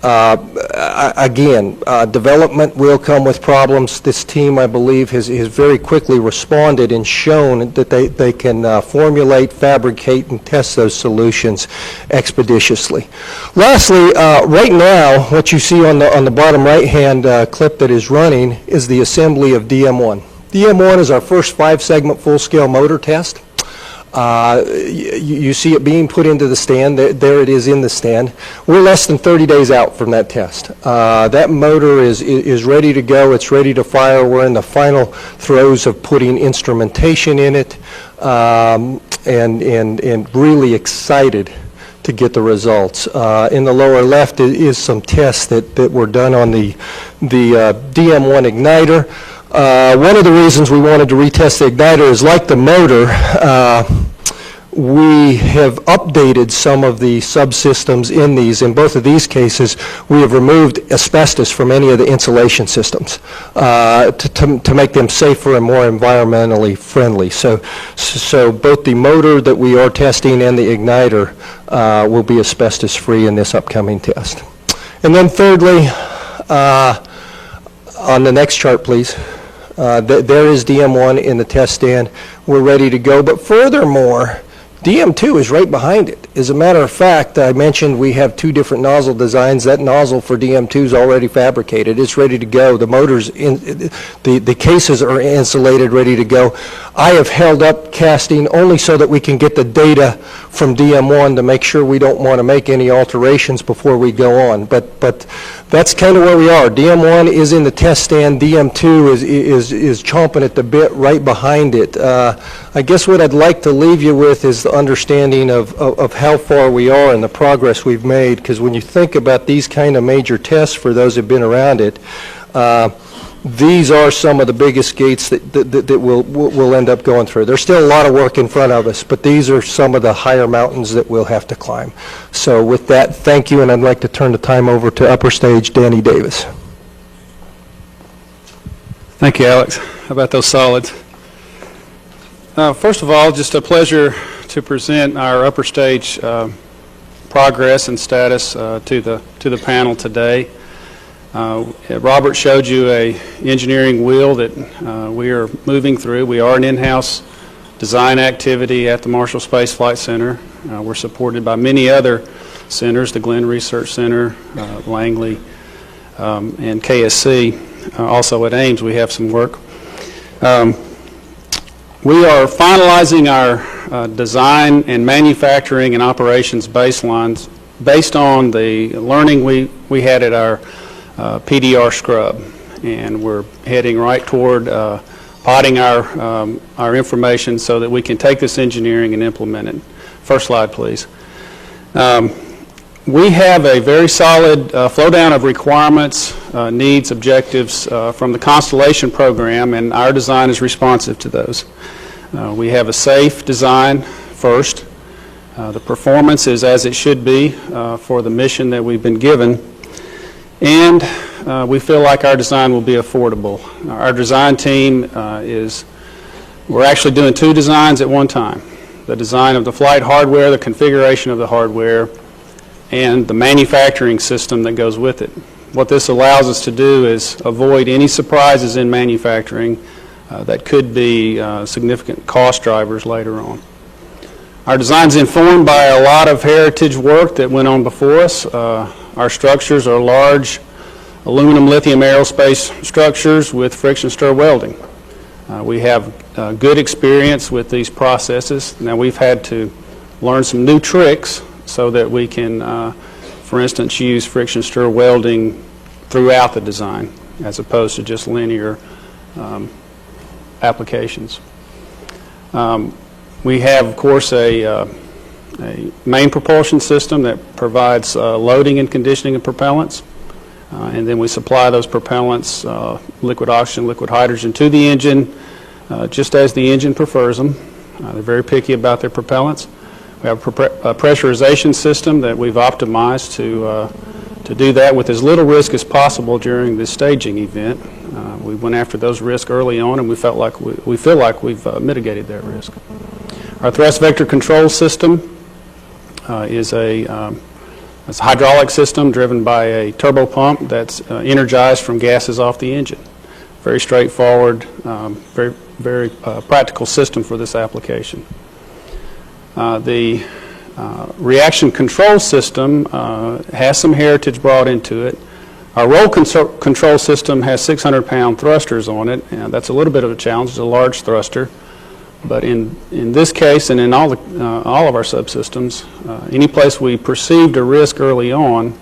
Again, development will come with problems. This team, I believe, has very quickly responded and shown that they can formulate, fabricate, and test those solutions expeditiously. Lastly, right now, what you see on the bottom right-hand clip that is running is the assembly of DM1. DM1 is our first 5-segment full-scale motor test. You see it being put into the stand. There it is in the stand. We're less than 30 days out from that test. That motor is ready to go. It's ready to fire. We're in the final throes of putting instrumentation in it, and really excited to get the results. In the lower left is some tests that were done on the DM1 igniter. One of the reasons we wanted to retest the igniter is, like the motor, we have updated some of the subsystems in these. In both of these cases, we have removed asbestos from any of the insulation systems to make them safer and more environmentally friendly. So both the motor that we are testing and the igniter will be asbestos-free in this upcoming test. And then thirdly, on the next chart, please. There is DM1 in the test stand. We're ready to go. But furthermore, DM2 is right behind it. As a matter of fact, I mentioned we have 2 different nozzle designs. That nozzle for DM2 is already fabricated. It's ready to go. The motors, the cases are insulated, ready to go. I have held up casting only so that we can get the data from DM1 to make sure we don't want to make any alterations before we go on. But that's kind of where we are. DM1 is in the test stand. DM2 is chomping at the bit right behind it. I I guess what I'd like to leave you with is the understanding of how far we are and the progress we've made, because when you think about these kind of major tests for those who have been around it, these are some of the biggest gates that we'll end up going through. There's still a lot of work in front of us, but these are some of the higher mountains that we'll have to climb. So with that, thank you, and I'd like to turn the time over to Upper Stage Danny Davis. Thank you, Alex. How about those solids? First of all, just a pleasure to present our upper stage progress and status to the panel today. Robert showed you an engineering wheel that we are moving through. We are an in-house design activity at the Marshall Space Flight Center. We're supported by many other centers, the Glenn Research Center, Langley, and KSC. Also at Ames, we have some work. We are finalizing our design and manufacturing and operations baselines based on the learning we had at our PDR scrub, and we're heading right toward potting our information so that we can take this engineering and implement it. First slide, please. We have a very solid flow down of requirements, needs, objectives from the Constellation program, and our design is responsive to those. We have a safe design first. The performance is as it should be for the mission that we've been given, and we feel like our design will be affordable. Our design team we're actually doing two designs at one time. The design of the flight hardware, the configuration of the hardware, and the manufacturing system that goes with it. What this allows us to do is avoid any surprises in manufacturing that could be significant cost drivers later on. Our design is informed by a lot of heritage work that went on before us. Our structures are large aluminum lithium aerospace structures with friction stir welding. We have good experience with these processes. Now we've had to learn some new tricks so that we can, for instance, use friction stir welding throughout the design as opposed to just linear applications. We have, of course, a main propulsion system that provides loading and conditioning of propellants, and then we supply those propellants, liquid oxygen, liquid hydrogen, to the engine just as the engine prefers them. They're very picky about their propellants. We have a pressurization system that we've optimized to do that with as little risk as possible during the staging event. We went after those risks early on, and we feel like we've mitigated that risk. Our thrust vector control system is a hydraulic system driven by a turbo pump that's energized from gases off the engine. Very straightforward, very practical system for this application. The reaction control system has some heritage brought into it. Our roll control system has 600-pound thrusters on it, and that's a little bit of a challenge. It's a large thruster. But in this case and in all of our subsystems, any place we perceived a risk early on,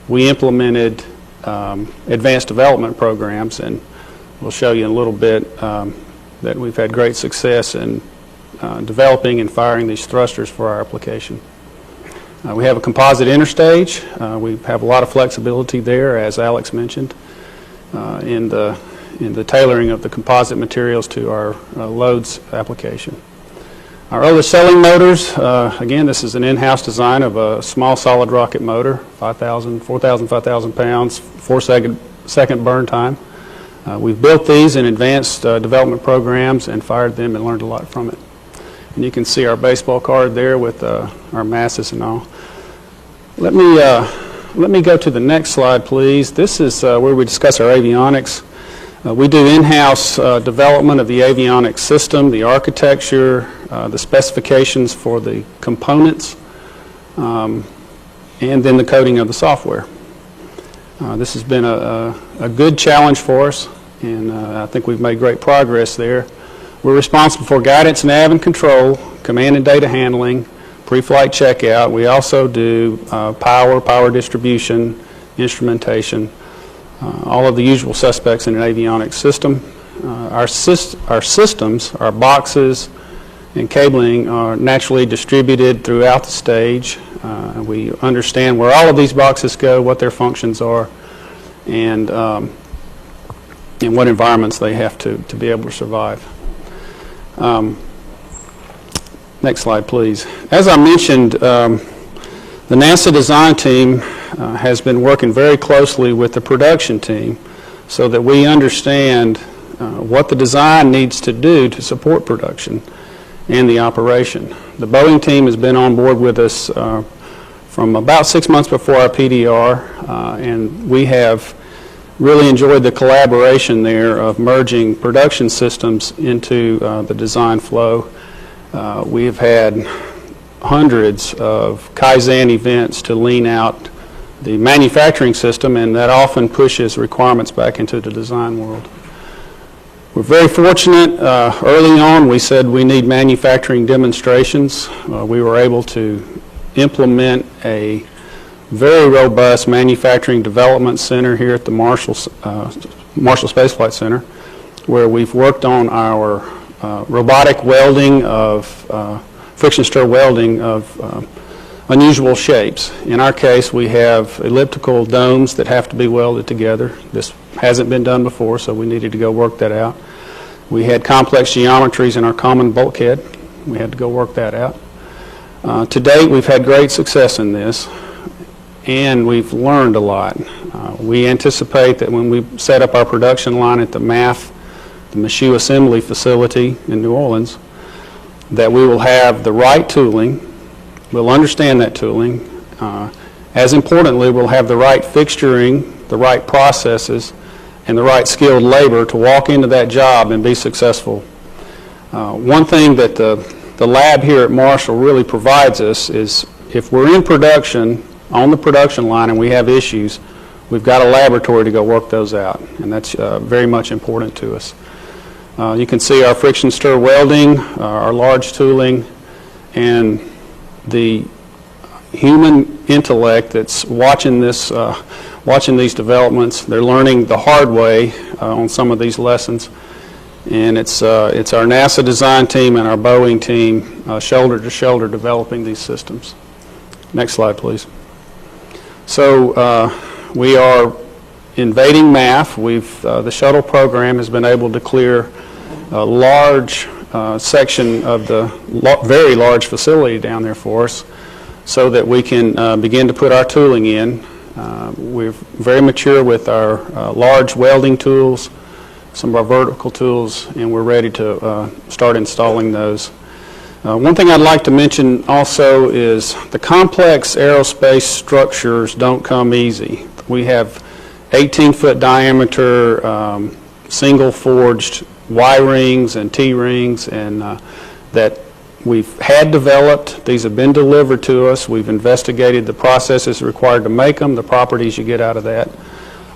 we implemented advanced development programs, and we'll show you in a little bit that we've had great success in developing and firing these thrusters for our application. We have a composite interstage. We have a lot of flexibility there, as Alex mentioned, in the tailoring of the composite materials to our loads application. Our other selling motors, again, this is an in-house design of a small solid rocket motor, 4,000, 5,000 pounds, 4-second burn time. We've built these in advanced development programs and fired them and learned a lot from it. And you can see our baseball card there with our masses and all. Let me go to the next slide, please. This is where we discuss our avionics. We do in-house development of the avionics system, the architecture, the specifications for the components, and then the coding of the software. This has been a good challenge for us, and I think we've made great progress there. We're responsible for guidance, nav, and control, command and data handling, pre-flight checkout. We also do power distribution, instrumentation, all of the usual suspects in an avionics system. Our systems, our boxes, and cabling are naturally distributed throughout the stage. We understand where all of these boxes go, what their functions are, and in what environments they have to be able to survive. Next slide, please. As I mentioned, the NASA design team has been working very closely with the production team so that we understand what the design needs to do to support production and the operation. The Boeing team has been on board with us from about 6 months before our PDR, and we have really enjoyed the collaboration there of merging production systems into the design flow. We have had hundreds of Kaizen events to lean out the manufacturing system, and that often pushes requirements back into the design world. We're very fortunate. Early on, we said we need manufacturing demonstrations. We were able to implement a very robust manufacturing development center here at the Marshall Space Flight Center, where we've worked on our robotic welding of friction stir welding of unusual shapes. In our case, we have elliptical domes that have to be welded together. This hasn't been done before, so we needed to go work that out. We had complex geometries in our common bulkhead. We had to go work that out. To date, we've had great success in this, and we've learned a lot. We anticipate that when we set up our production line at the MAF, the Machu Assembly Facility in New Orleans, that we will have the right tooling, we'll understand that tooling. As importantly, we'll have the right fixturing, the right processes, and the right skilled labor to walk into that job and be successful. One thing that the lab here at Marshall really provides us is if we're in production, on the production line, and we have issues, we've got a laboratory to go work those out, and that's very much important to us. You can see our friction stir welding, our large tooling, and the human intellect that's watching this, watching these developments. They're learning the hard way on some of these lessons, and it's our NASA design team and our Boeing team shoulder to shoulder developing these systems. Next slide, please. So we are invading MAF. The shuttle program has been able to clear a large section of the very large facility down there for us so that we can begin to put our tooling in. We're very mature with our large welding tools, some of our vertical tools, and we're ready to start installing those. One thing I'd like to mention also is the complex aerospace structures don't come easy. We have 18-foot diameter single forged Y rings and T rings, and that we've had developed. These have been delivered to us. We've investigated the processes required to make them, the properties you get out of that.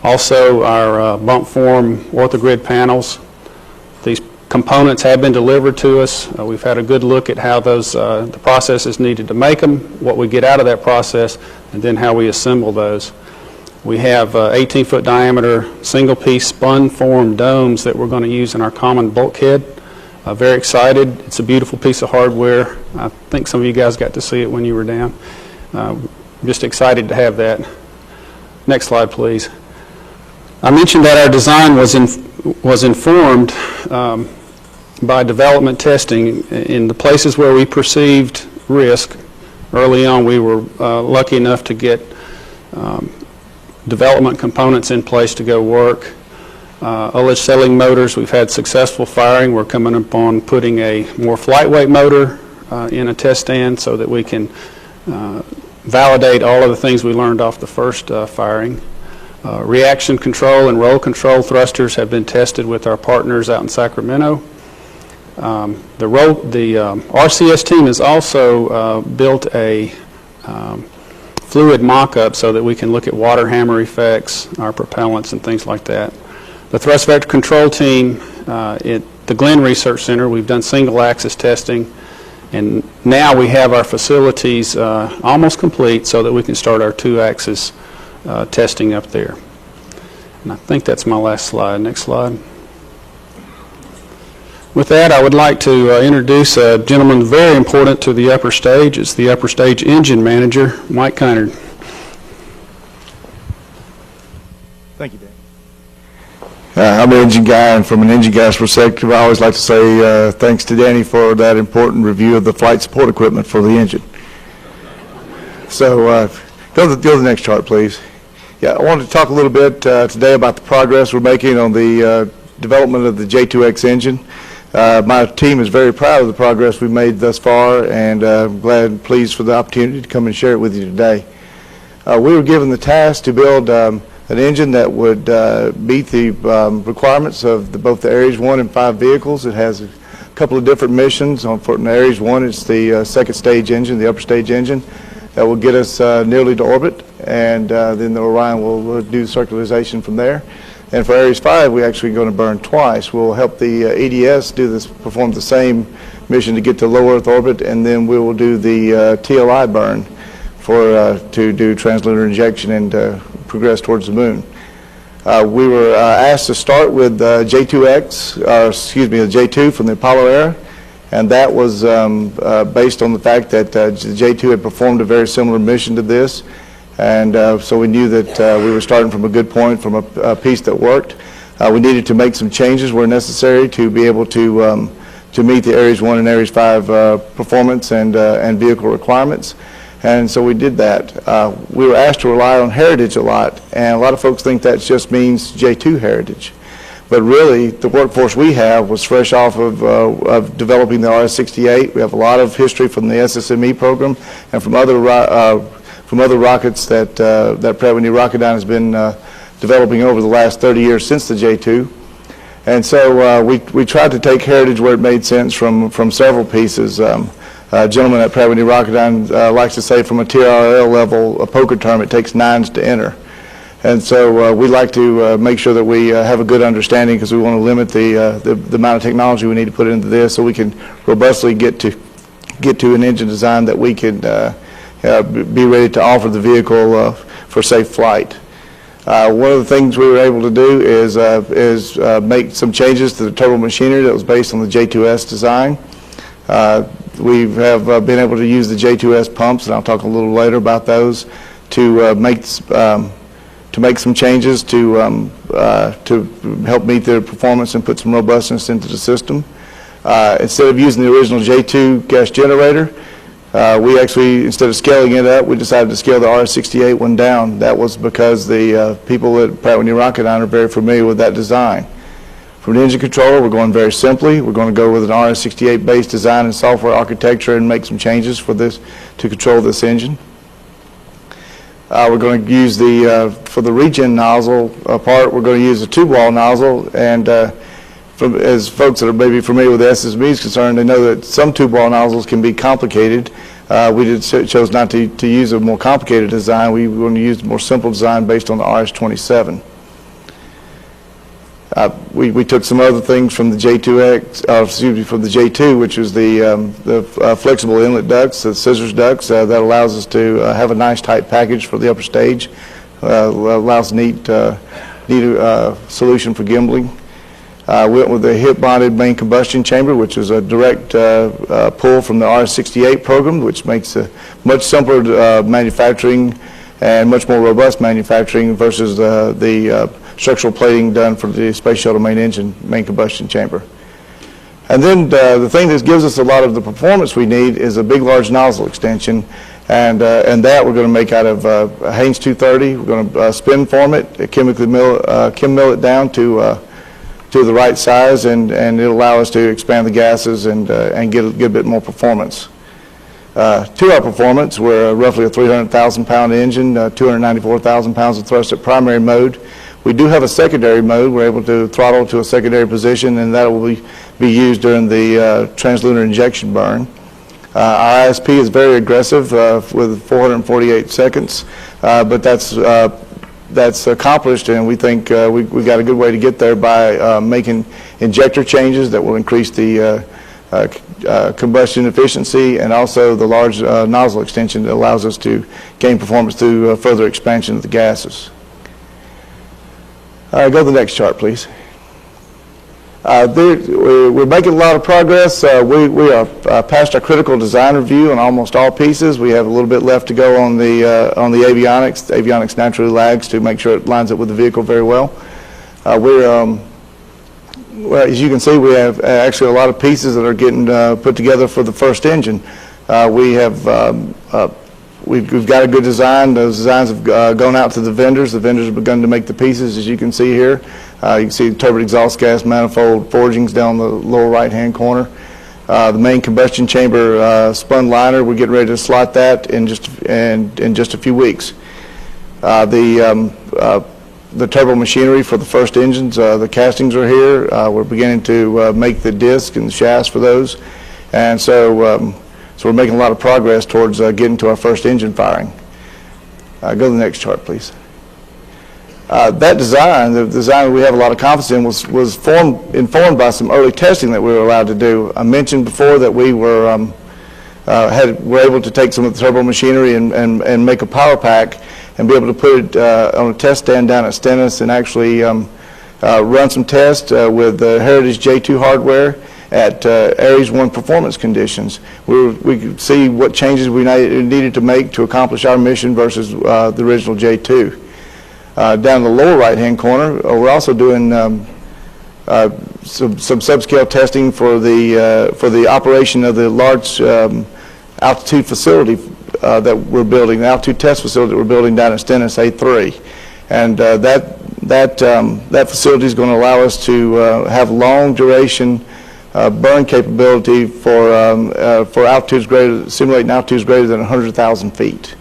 Also, our bump form orthogrid panels. These components have been delivered to us. We've had a good look at how those the processes needed to make them, what we get out of that process, and then how we assemble those. We have 18-foot diameter single-piece spun-formed domes that we're going to use in our common bulkhead. Very excited. It's a beautiful piece of hardware. I think some of you guys got to see it when you were down. Just excited to have that. Next slide, please. I mentioned that our design was informed by development testing. In the places where we perceived risk early on, we were lucky enough to get development components in place to go work. OLED settling motors, we've had successful firing. We're coming up on putting a more flight weight motor in a test stand so that we can validate all of the things we learned off the first firing. Reaction control and roll control thrusters have been tested with our partners out in Sacramento. The RCS team has also built a fluid mock-up so that we can look at water hammer effects, our propellants, and things like that. The thrust vector control team at the Glenn Research Center, we've done single-axis testing, and now we have our facilities almost complete so that we can start our two-axis testing up there. And I think that's my last slide. Next slide. With that, I would like to introduce a gentleman very important to the upper stage. It's the upper stage engine manager, Mike Kynard. Thank you, Dan. I'm an engine guy, and from an engine guy's perspective, I always like to say thanks to Danny for that important review of the flight support equipment for the engine. So go to the next chart, please. Yeah, I wanted to talk a little bit today about the progress we're making on the development of the J2X engine. My team is very proud of the progress we've made thus far, and I'm glad and pleased for the opportunity to come and share it with you today. We were given the task to build an engine that would meet the requirements of both the Ares 1 and 5 vehicles. It has a couple of different missions. For the Ares 1, it's the second stage engine, the upper stage engine, that will get us nearly to orbit, and then the Orion will do circularization from there. And for Ares 5, we're actually going to burn twice. We'll help the EDS perform the same mission to get to low Earth orbit, and then we will do the TLI burn to do translunar injection and progress towards the moon. We were asked to start with J2X, the J2 from the Apollo era, and that was based on the fact that J2 had performed a very similar mission to this. And so we knew that we were starting from a good point, from a piece that worked. We needed to make some changes where necessary to be able to meet the Ares 1 and Ares 5 performance and vehicle requirements. And so we did that. We were asked to rely on heritage a lot, and a lot of folks think that just means J2 heritage. But really, the workforce we have was fresh off of developing the RS-68. We have a lot of history from the SSME program and from other rockets that Pratt & Whitney Rocketdyne has been developing over the last 30 years since the J2. And so we tried to take heritage where it made sense from several pieces. A gentleman at Pratt & Whitney Rocketdyne likes to say from a TRL level, a poker term, it takes 9s to enter. And so we like to make sure that we have a good understanding, because we want to limit the amount of technology we need to put into this so we can robustly get to an engine design that we can be ready to offer the vehicle for safe flight. One of the things we were able to do is make some changes to the turbo machinery that was based on the J2S design. We have been able to use the J2S pumps, and I'll talk a little later about those, to make some changes to help meet their performance and put some robustness into the system. Instead of using the original J2 gas generator, we actually, instead of scaling it up, we decided to scale the RS-68 one down. That was because the people at Pratt & Whitney Rocketdyne are very familiar with that design. From an engine controller, we're going very simply. We're going to go with an RS-68 based design and software architecture and make some changes for this to control this engine. We're going to use for the regen nozzle part, we're going to use a tube wall nozzle, and as folks that are maybe familiar with the SSME is concerned, they know that some tube wall nozzles can be complicated. We chose not to use a more complicated design. We were going to use a more simple design based on the RS-27. We took some other things from the J2X, from the J2, which was the flexible inlet ducts, the scissors ducts, that allows us to have a nice tight package for the upper stage. Allows neat solution for gimbling. Went with the hip-bonded main combustion chamber, which is a direct pull from the RS-68 program, which makes a much simpler manufacturing and much more robust manufacturing versus the structural plating done for the Space Shuttle main combustion chamber. And then the thing that gives us a lot of the performance we need is a big, large nozzle extension, and that we're going to make out of Haynes 230. We're going to spin form it, chemically mill it down to the right size, and it'll allow us to expand the gases and get a bit more performance. To our performance, we're roughly a 300,000-pound engine, 294,000 pounds of thrust at primary mode. We do have a secondary mode. We're able to throttle to a secondary position, and that will be used during the translunar injection burn. Our ISP is very aggressive with 448 seconds, but that's accomplished, and we think we've got a good way to get there by making injector changes that will increase the combustion efficiency, and also the large nozzle extension that allows us to gain performance through further expansion of the gases. Go to the next chart, please. We're making a lot of progress. We are past our critical design review on almost all pieces. We have a little bit left to go on the avionics. The avionics naturally lags to make sure it lines up with the vehicle very well. Well, as you can see, we have actually a lot of pieces that are getting put together for the first engine. We've got a good design. Those designs have gone out to the vendors. The vendors have begun to make the pieces, as you can see here. You can see the turbine exhaust gas manifold forgings down the lower right-hand corner. The main combustion chamber spun liner, we're getting ready to slot that in just a few weeks. The turbo machinery for the first engines, the castings are here. We're beginning to make the disc and the shafts for those. And so we're making a lot of progress towards getting to our first engine firing. Go to the next chart, please. That design, the design that we have a lot of confidence in, was informed by some early testing that we were allowed to do. I mentioned before that we were able to take some of the turbo machinery and make a power pack and be able to put it on a test stand down at Stennis and actually run some tests with the Heritage J2 hardware at Aries 1 performance conditions. We could see what changes we needed to make to accomplish our mission versus the original J2. Down in the lower right-hand corner, we're also doing some subscale testing for the operation of the large altitude facility that we're building, the altitude test facility that we're building down at Stennis A3. And that facility is going to allow us to have long duration burn capability for simulating altitudes greater than 100,000 feet.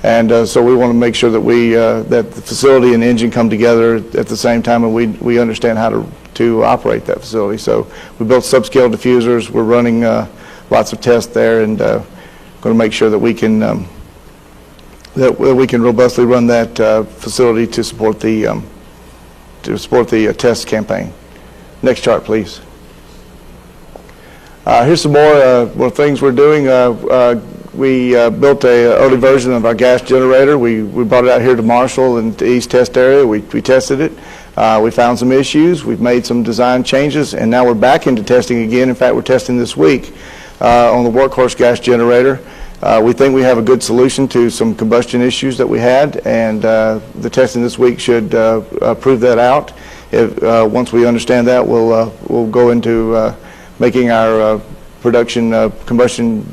And so we want to make sure that that the facility and the engine come together at the same time, and we understand how to operate that facility. So we built subscale diffusers. We're running lots of tests there, and going to make sure that we can robustly run that facility to support the test campaign. Next chart, please. Here's some more things we're doing. We built an early version of our gas generator. We brought it out here to Marshall and the East Test area. We tested it. We found some issues. We've made some design changes, and now we're back into testing again. In fact, we're testing this week on the workhorse gas generator. We think we have a good solution to some combustion issues that we had, and the testing this week should prove that out. Once we understand that, we'll go into making our production combustion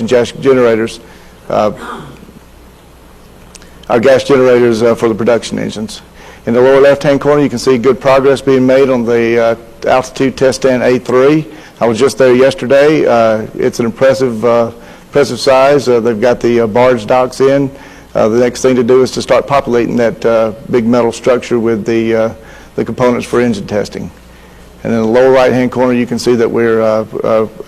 gas generators, our gas generators for the production engines. In the lower left-hand corner, you can see good progress being made on the altitude test stand A3. I was just there yesterday. It's an impressive size. They've got the barge docks in. The next thing to do is to start populating that big metal structure with the components for engine testing. And in the lower right-hand corner, you can see that we're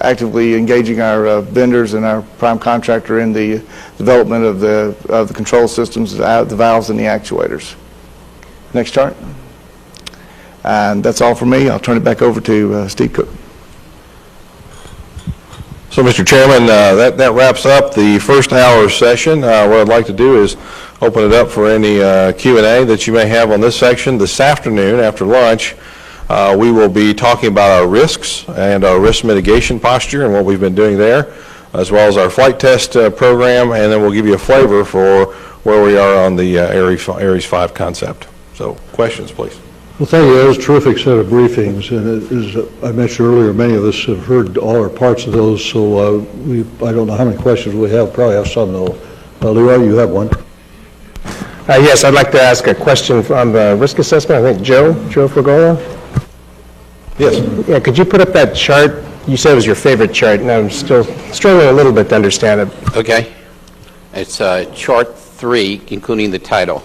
actively engaging our vendors and our prime contractor in the development of the control systems, the valves, and the actuators. Next chart. And that's all for me. I'll turn it back over to Steve Cook. So, Mr. Chairman, that wraps up the first hour session. What I'd like to do is open it up for any Q&A that you may have on this section. This afternoon, after lunch, we will be talking about our risks and our risk mitigation posture and what we've been doing there, as well as our flight test program, and then we'll give you a flavor for where we are on the Ares 5 concept. So, questions, please. Well, thank you. That was a terrific set of briefings, and as I mentioned earlier, many of us have heard all or parts of those, so I don't know how many questions we have. Probably have some, though. Leroy, you have one. Yes, I'd like to ask a question on the risk assessment. I think Joe Fragola? Yes. Yeah, could you put up that chart? You said it was your favorite chart, and I'm still struggling a little bit to understand it. Okay. It's chart 3, including the title.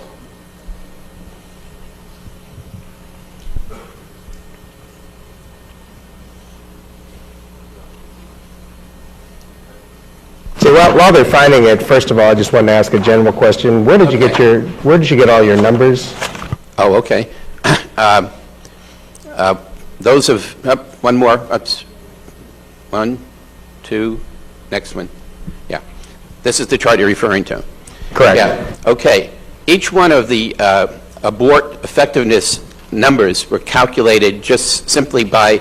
So while they're finding it, first of all, I just wanted to ask a general question. Where did you get all your numbers? Oh, okay. Those of one more. One, two, next one. Yeah. This is the chart you're referring to. Correct. Yeah. Okay. Each one of the abort effectiveness numbers were calculated just simply by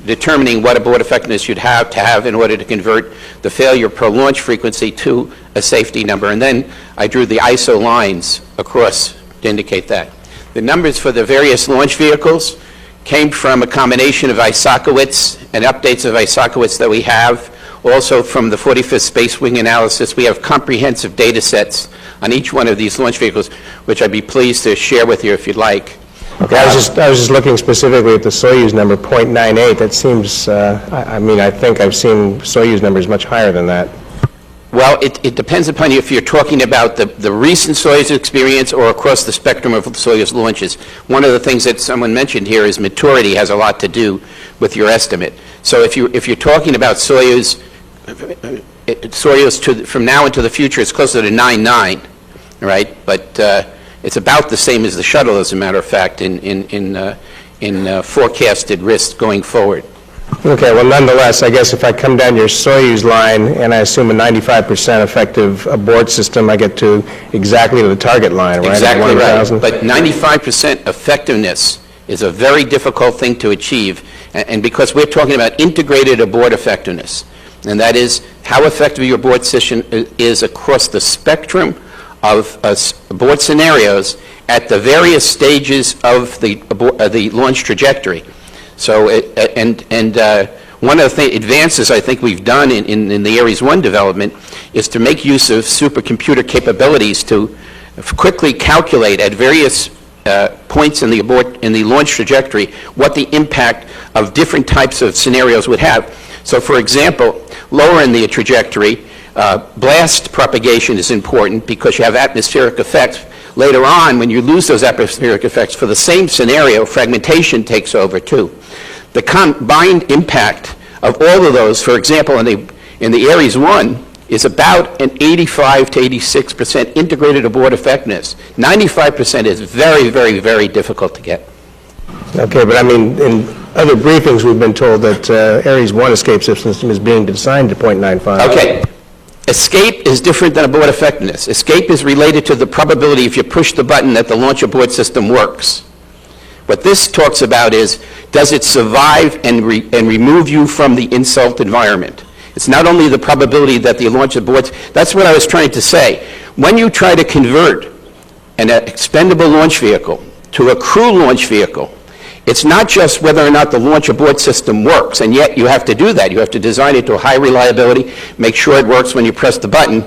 determining what abort effectiveness you'd have to have in order to convert the failure per launch frequency to a safety number. And then I drew the ISO lines across to indicate that. The numbers for the various launch vehicles came from a combination of Isakowitz and updates of Isakowitz that we have. Also from the 45th Space Wing analysis, we have comprehensive data sets on each one of these launch vehicles, which I'd be pleased to share with you if you'd like. Okay, I was just looking specifically at the Soyuz number, 0.98. That seems, I mean, I think I've seen Soyuz numbers much higher than that. Well, it depends upon you if you're talking about the recent Soyuz experience or across the spectrum of Soyuz launches. One of the things that someone mentioned here is maturity has a lot to do with your estimate. So if you're talking about Soyuz from now into the future, it's closer to 9.9, right? But it's about the same as the shuttle, as a matter of fact, in forecasted risk going forward. Okay, well, nonetheless, I guess if I come down your Soyuz line and I assume a 95% effective abort system, I get to exactly to the target line, right? Exactly right. But 95% effectiveness is a very difficult thing to achieve, and because we're talking about integrated abort effectiveness, and that is how effective your abort system is across the spectrum of abort scenarios at the various stages of the launch trajectory. So, one of the advances I think we've done in the Ares 1 development is to make use of supercomputer capabilities to quickly calculate at various points in the launch trajectory what the impact of different types of scenarios would have. So, for example, lower in the trajectory, blast propagation is important because you have atmospheric effects. Later on, when you lose those atmospheric effects for the same scenario, fragmentation takes over too. The combined impact of all of those, for example, in the Ares 1, is about an 85 to 86% integrated abort effectiveness. 95% is very, very, very difficult to get. Okay, but I mean, in other briefings, we've been told that Ares 1 escape system is being designed to 0.95. Okay. Escape is different than abort effectiveness. Escape is related to the probability if you push the button that the launch abort system works. What this talks about is, does it survive and remove you from the insult environment? It's not only the probability that the launch aborts. That's what I was trying to say. When you try to convert an expendable launch vehicle to a crew launch vehicle, it's not just whether or not the launch abort system works, and yet you have to do that. You have to design it to a high reliability, make sure it works when you press the button,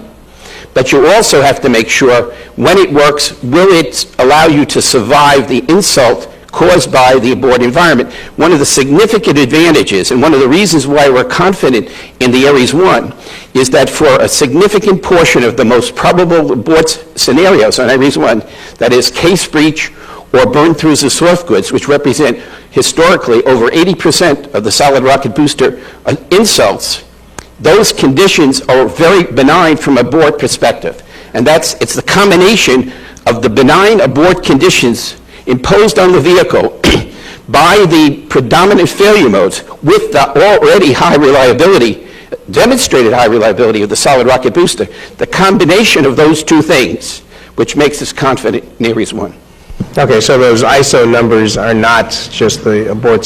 but you also have to make sure when it works, will it allow you to survive the insult caused by the abort environment. One of the significant advantages, and one of the reasons why we're confident in the Ares 1, is that for a significant portion of the most probable abort scenarios on Ares 1, that is case breach or burn-throughs of soft goods, which represent historically over 80% of the solid rocket booster insults, those conditions are very benign from a abort perspective. And it's the combination of the benign abort conditions imposed on the vehicle by the predominant failure modes with the already high reliability, demonstrated high reliability of the solid rocket booster. The combination of those two things, which makes us confident in Ares 1. Okay, so those ISO numbers are not just the abort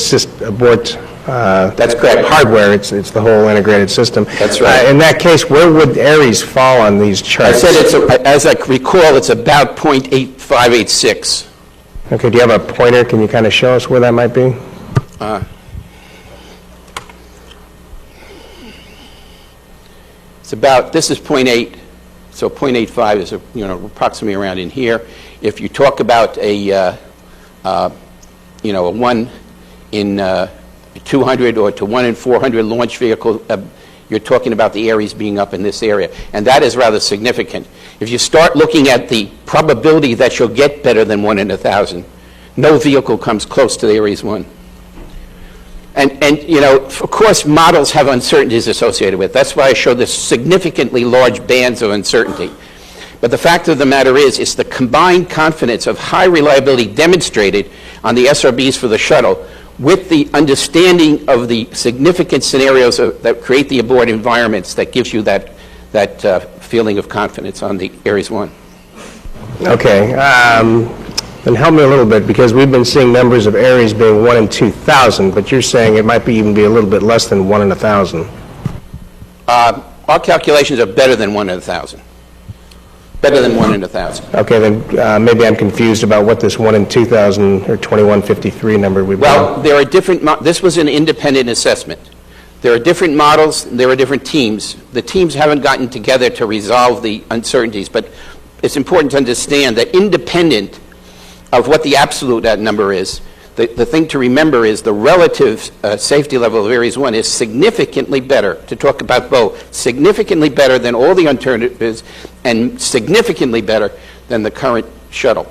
That's correct. Hardware, it's the whole integrated system. That's right. In that case, where would Ares fall on these charts? I said, as I recall, it's about 0.8586. Okay, do you have a pointer? Can you kind of show us where that might be? It's about, this is 0.8, so 0.85 is approximately around in here. If you talk about a 1 in 200 or to 1 in 400 launch vehicle, you're talking about the Ares being up in this area. And that is rather significant. If you start looking at the probability that you'll get better than 1 in 1,000, no vehicle comes close to the Ares 1. And of course, models have uncertainties associated with it. That's why I showed the significantly large bands of uncertainty. But the fact of the matter is, it's the combined confidence of high reliability demonstrated on the SRBs for the shuttle with the understanding of the significant scenarios that create the abort environments that gives you that feeling of confidence on the Ares 1. Okay. And help me a little bit, because we've been seeing numbers of areas being 1 in 2,000, but you're saying it might even be a little bit less than 1 in 1,000. Our calculations are better than 1 in 1,000. Better than 1 in 1,000. Okay, then maybe I'm confused about what this 1 in 2,000 or 2153 number would be. Well, there are different, this was an independent assessment. There are different models, there are different teams. The teams haven't gotten together to resolve the uncertainties, but it's important to understand that independent of what the absolute number is, the thing to remember is the relative safety level of Ares 1 is significantly better, to talk about both, significantly better than all the alternatives and significantly better than the current shuttle.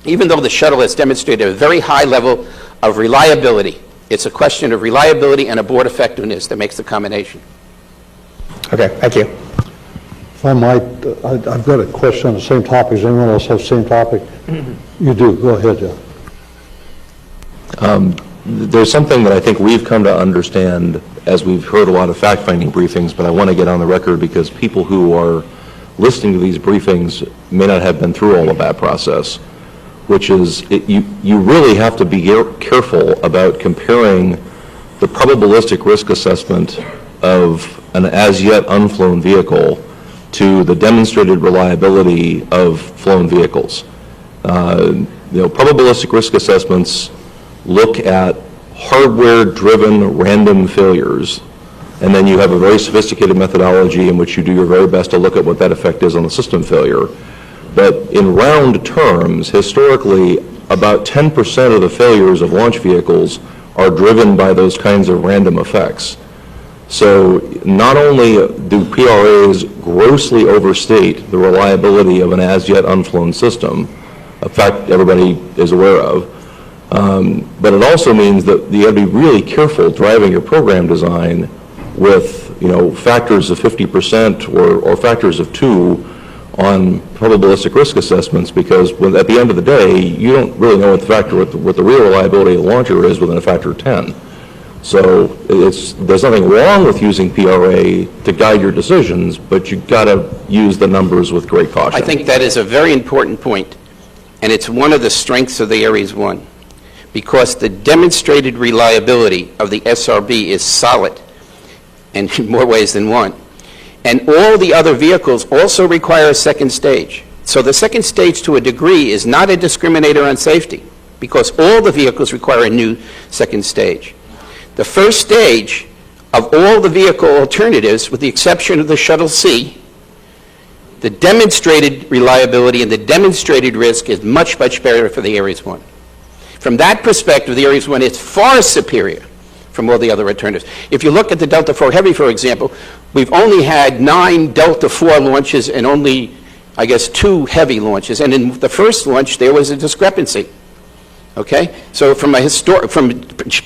Even though the shuttle has demonstrated a very high level of reliability, it's a question of reliability and abort effectiveness that makes the combination. Okay, thank you. If I might, I've got a question on the same topic. Does anyone else have the same topic? You do. Go ahead, Jeff. There's something that I think we've come to understand as we've heard a lot of fact-finding briefings, but I want to get on the record because people who are listening to these briefings may not have been through all of that process, which is you really have to be careful about comparing the probabilistic risk assessment of an as-yet unflown vehicle to the demonstrated reliability of flown vehicles. Probabilistic risk assessments look at hardware-driven random failures, and then you have a very sophisticated methodology in which you do your very best to look at what that effect is on the system failure. But in round terms, historically, about 10% of the failures of launch vehicles are driven by those kinds of random effects. So not only do PRAs grossly overstate the reliability of an as-yet unflown system, a fact everybody is aware of, but it also means that you have to be really careful driving your program design with factors of 50% or factors of 2 on probabilistic risk assessments, because at the end of the day, you don't really know what the real reliability of the launcher is within a factor of 10. So there's nothing wrong with using PRA to guide your decisions, but you've got to use the numbers with great caution. I think that is a very important point, and it's one of the strengths of the Ares 1, because the demonstrated reliability of the SRB is solid, and in more ways than one. And all the other vehicles also require a second stage. So the second stage, to a degree, is not a discriminator on safety, because all the vehicles require a new second stage. The first stage of all the vehicle alternatives, with the exception of the Shuttle C, the demonstrated reliability and the demonstrated risk is much, much better for the Ares 1. From that perspective, the Ares 1 is far superior from all the other alternatives. If you look at the Delta IV Heavy, for example, we've only had 9 Delta IV launches and only, I guess, 2 Heavy launches. And in the first launch, there was a discrepancy. Okay? So from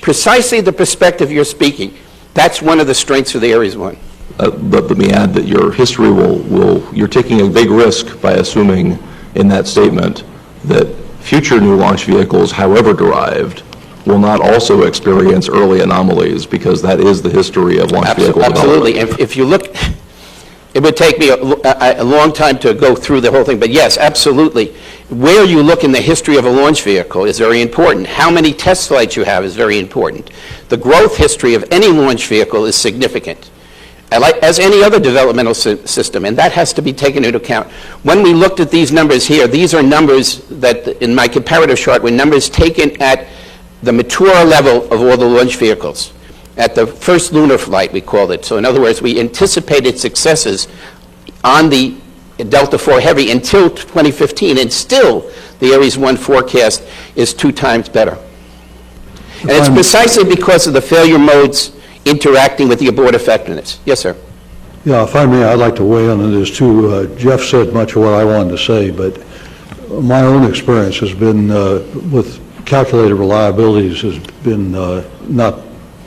precisely the perspective you're speaking, that's one of the strengths of the Ares 1. But let me add that your history you're taking a big risk by assuming in that statement that future new launch vehicles, however derived, will not also experience early anomalies, because that is the history of launch vehicle development. Absolutely. If you look, it would take me a long time to go through the whole thing, but yes, absolutely. Where you look in the history of a launch vehicle is very important. How many test flights you have is very important. The growth history of any launch vehicle is significant, as any other developmental system, and that has to be taken into account. When we looked at these numbers here, these are numbers that, in my comparative chart, were numbers taken at the mature level of all the launch vehicles. At the first lunar flight, we called it. So in other words, we anticipated successes on the Delta IV Heavy until 2015, and still the Ares 1 forecast is 2 times better. And it's precisely because of the failure modes interacting with the abort effectiveness. Yes, sir. Yeah, if I may, I'd like to weigh in on this too. Jeff said much of what I wanted to say, but my own experience has been with calculated reliabilities has been not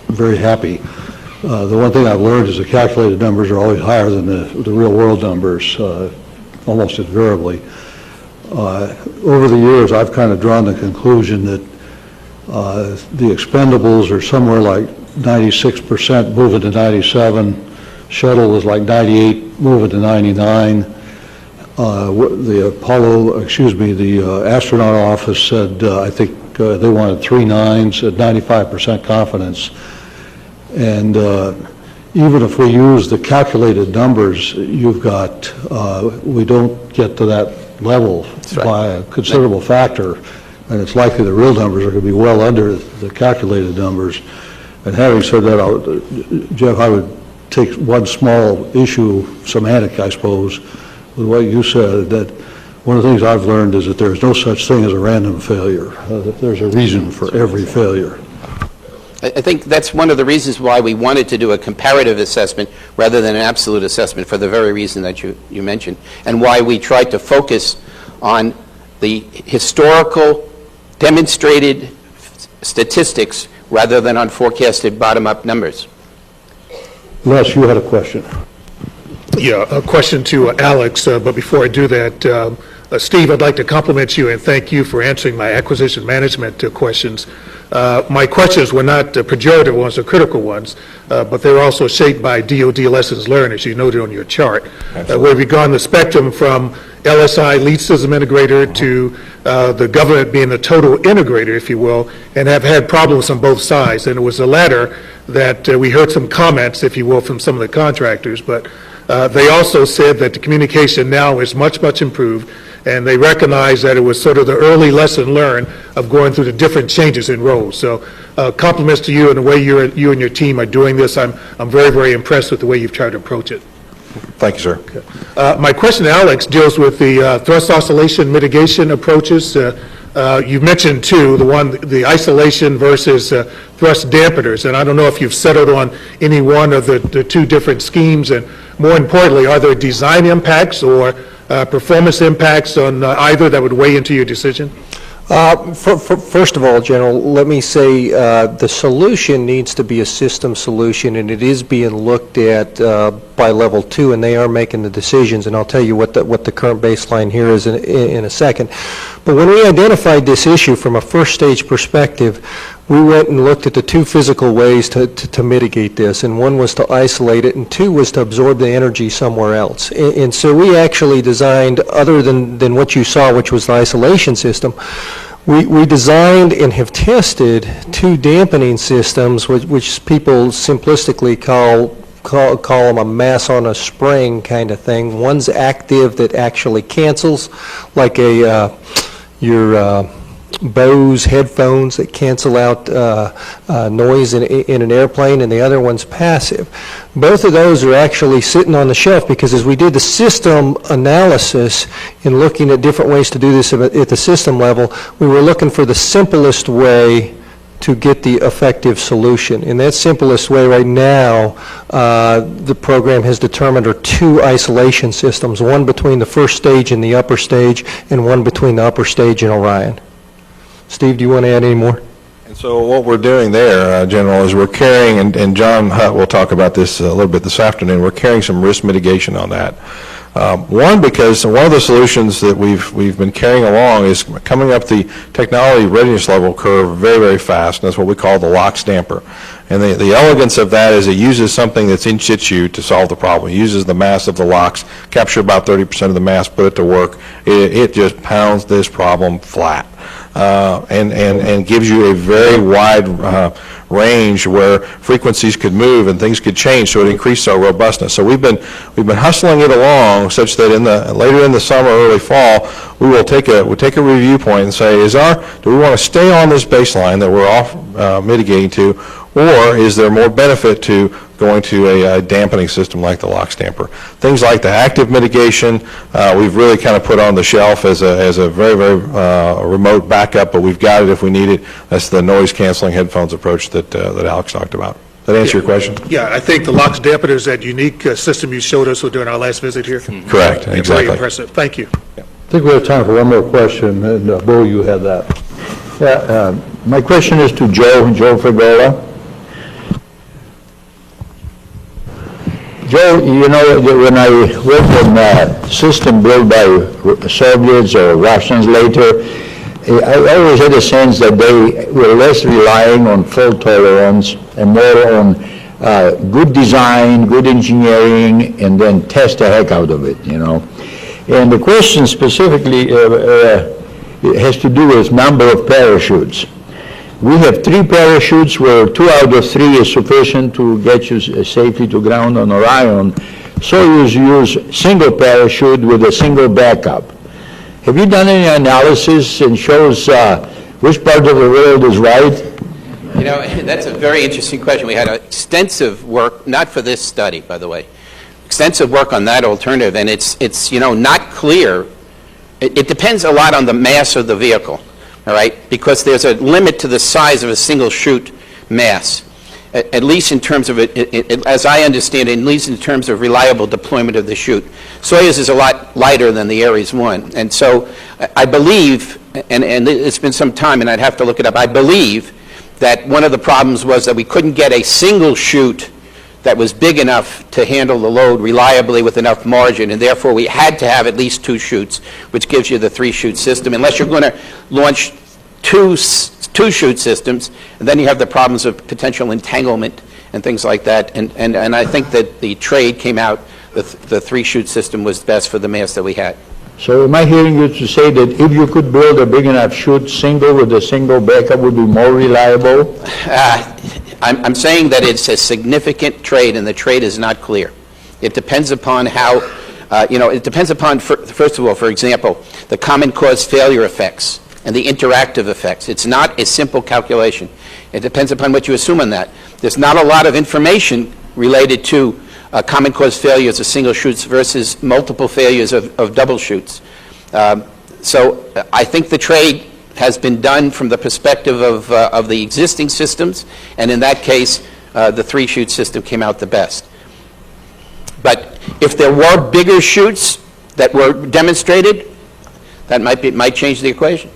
very happy. The one thing I've learned is the calculated numbers are always higher than the real world numbers, almost invariably. Over the years, I've kind of drawn the conclusion that the expendables are somewhere like 96% moving to 97, shuttle is like 98 moving to 99. the astronaut office said, I think they wanted 3 nines at 95% confidence. And even if we use the calculated numbers you've got, we don't get to that level by a considerable factor. And it's likely the real numbers are going to be well under the calculated numbers. And having said that, Jeff, I would take one small issue, semantic, I suppose, with what you said, that one of the things I've learned is that there's no such thing as a random failure, that there's a reason for every failure. I think that's one of the reasons why we wanted to do a comparative assessment rather than an absolute assessment, for the very reason that you mentioned, and why we tried to focus on the historical demonstrated statistics rather than on forecasted bottom-up numbers. Les, you had a question. Yeah, a question to Alex, but before I do that, Steve, I'd like to compliment you and thank you for answering my acquisition management questions. My questions were not pejorative ones or critical ones, but they were also shaped by DoD lessons learned, as you noted on your chart, where we've gone the spectrum from LSI, lead system integrator, to the government being the total integrator, if you will, and have had problems on both sides. And it was the latter that we heard some comments, if you will, from some of the contractors, but they also said that the communication now is much, much improved, and they recognize that it was sort of the early lesson learned of going through the different changes in roles. So compliments to you and the way you and your team are doing this. I'm very, very impressed with the way you've tried to approach it. Thank you, sir. Okay. My question to Alex deals with the thrust oscillation mitigation approaches. You mentioned two, the isolation versus thrust dampeners, and I don't know if you've settled on any one of the two different schemes, and more importantly, are there design impacts or performance impacts on either that would weigh into your decision? First of all, General, let me say the solution needs to be a system solution, and it is being looked at by level 2, and they are making the decisions, and I'll tell you what the current baseline here is in a second. But when we identified this issue from a first stage perspective, we went and looked at the two physical ways to mitigate this, and one was to isolate it, and two was to absorb the energy somewhere else. And so we actually designed, other than what you saw, which was the isolation system, we designed and have tested two dampening systems, which people simplistically call them a mass on a spring kind of thing. One's active that actually cancels, like your Bose headphones that cancel out noise in an airplane, and the other one's passive. Both of those are actually sitting on the shelf because as we did the system analysis in looking at different ways to do this at the system level, we were looking for the simplest way to get the effective solution. And that simplest way right now, the program has determined are two isolation systems, one between the first stage and the upper stage, and one between the upper stage and Orion. Steve, do you want to add any more? And so what we're doing there, General, is we're carrying, and John Hutt will talk about this a little bit this afternoon, we're carrying some risk mitigation on that. One, because one of the solutions that we've been carrying along is coming up the technology readiness level curve very, very fast, and that's what we call the LOX damper. And the elegance of that is it uses something that's in situ to solve the problem. It uses the mass of the LOX, capture about 30% of the mass, put it to work. It just pounds this problem flat. And gives you a very wide range where frequencies could move and things could change, so it increased our robustness. So we've been hustling it along such that later in the summer, early fall, we'll take a review point and say, do we want to stay on this baseline that we're off mitigating to, or is there more benefit to going to a dampening system like the LOX damper? Things like the active mitigation, we've really kind of put on the shelf as a very, very remote backup, but we've got it if we need it. That's the noise canceling headphones approach that Alex talked about. Does that answer your question? Yeah, I think the LOX dampener is that unique system you showed us during our last visit here. Correct, exactly. Very impressive. Thank you. I think we have time for one more question, and Bo, you had that. Yeah, my question is to Joe Frigola. Joe, you know, when I worked on a system built by Soviets or Russians later, I always had a sense that they were less relying on fault tolerance and more on good design, good engineering, and then test the heck out of it, you know. And the question specifically has to do with number of parachutes. We have 3 parachutes where 2 out of 3 is sufficient to get you safely to ground on Orion. Soyuz use single parachute with a single backup. Have you done any analysis and shows which part of the world is right? You know, that's a very interesting question. We had extensive work, not for this study, by the way, extensive work on that alternative, and it's you know, not clear. It depends a lot on the mass of the vehicle, all right, because there's a limit to the size of a single chute mass, at least in terms of as I understand it, at least in terms of reliable deployment of the chute. Soyuz is a lot lighter than the Ares 1, and so I believe, and it's been some time, and I'd have to look it up, I believe that one of the problems was that we couldn't get a single chute that was big enough to handle the load reliably with enough margin, and therefore we had to have at least 2 chutes, which gives you the 3-chute system, unless you're going to launch two chute systems, and then you have the problems of potential entanglement and things like that, and I think that the trade came out, the 3-chute system was best for the mass that we had. So am I hearing you to say that if you could build a big enough chute single with a single backup would be more reliable? I'm saying that it's a significant trade, and the trade is not clear. It depends upon how, it depends upon, first of all, for example, the common cause failure effects and the interactive effects. It's not a simple calculation. It depends upon what you assume on that. There's not a lot of information related to common cause failures of single chutes versus multiple failures of double chutes. So I think the trade has been done from the perspective of the existing systems, and in that case, the 3-chute system came out the best. But if there were bigger chutes that were demonstrated, that might change the equation.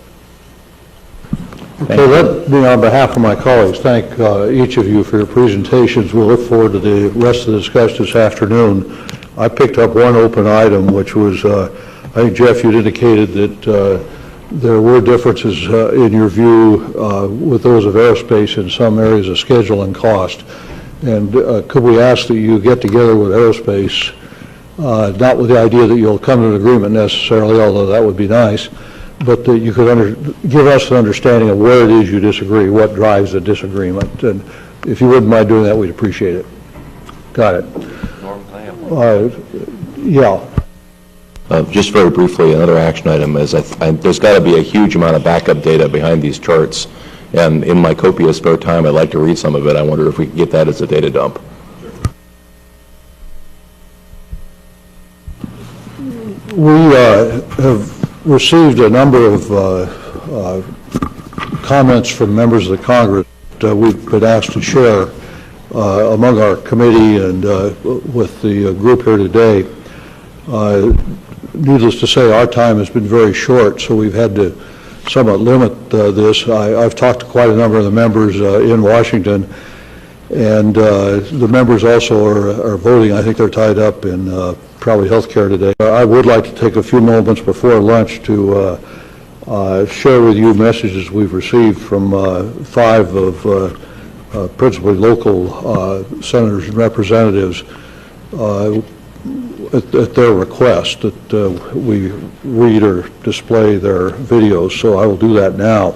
Okay, let me, on behalf of my colleagues, thank each of you for your presentations. We'll look forward to the rest of the discussion this afternoon. I picked up one open item, which was, I think, Jeff, you indicated that there were differences in your view with those of aerospace in some areas of schedule and cost. And could we ask that you get together with aerospace, not with the idea that you'll come to an agreement necessarily, although that would be nice, but that you could give us an understanding of where it is you disagree, what drives the disagreement. And if you wouldn't mind doing that, we'd appreciate it. Got it. Norm, can I have one? Yeah. Just very briefly, another action item is there's got to be a huge amount of backup data behind these charts. And in my copious spare time, I'd like to read some of it. I wonder if we could get that as a data dump. We have received a number of comments from members of the Congress that we've been asked to share among our committee and with the group here today. Needless to say, our time has been very short, so we've had to somewhat limit this. I've talked to quite a number of the members in Washington, and the members also are voting. I think they're tied up in probably health care today. I would like to take a few moments before lunch to share with you messages we've received from 5 of principally local senators and representatives at their request that we read or display their videos, so I will do that now.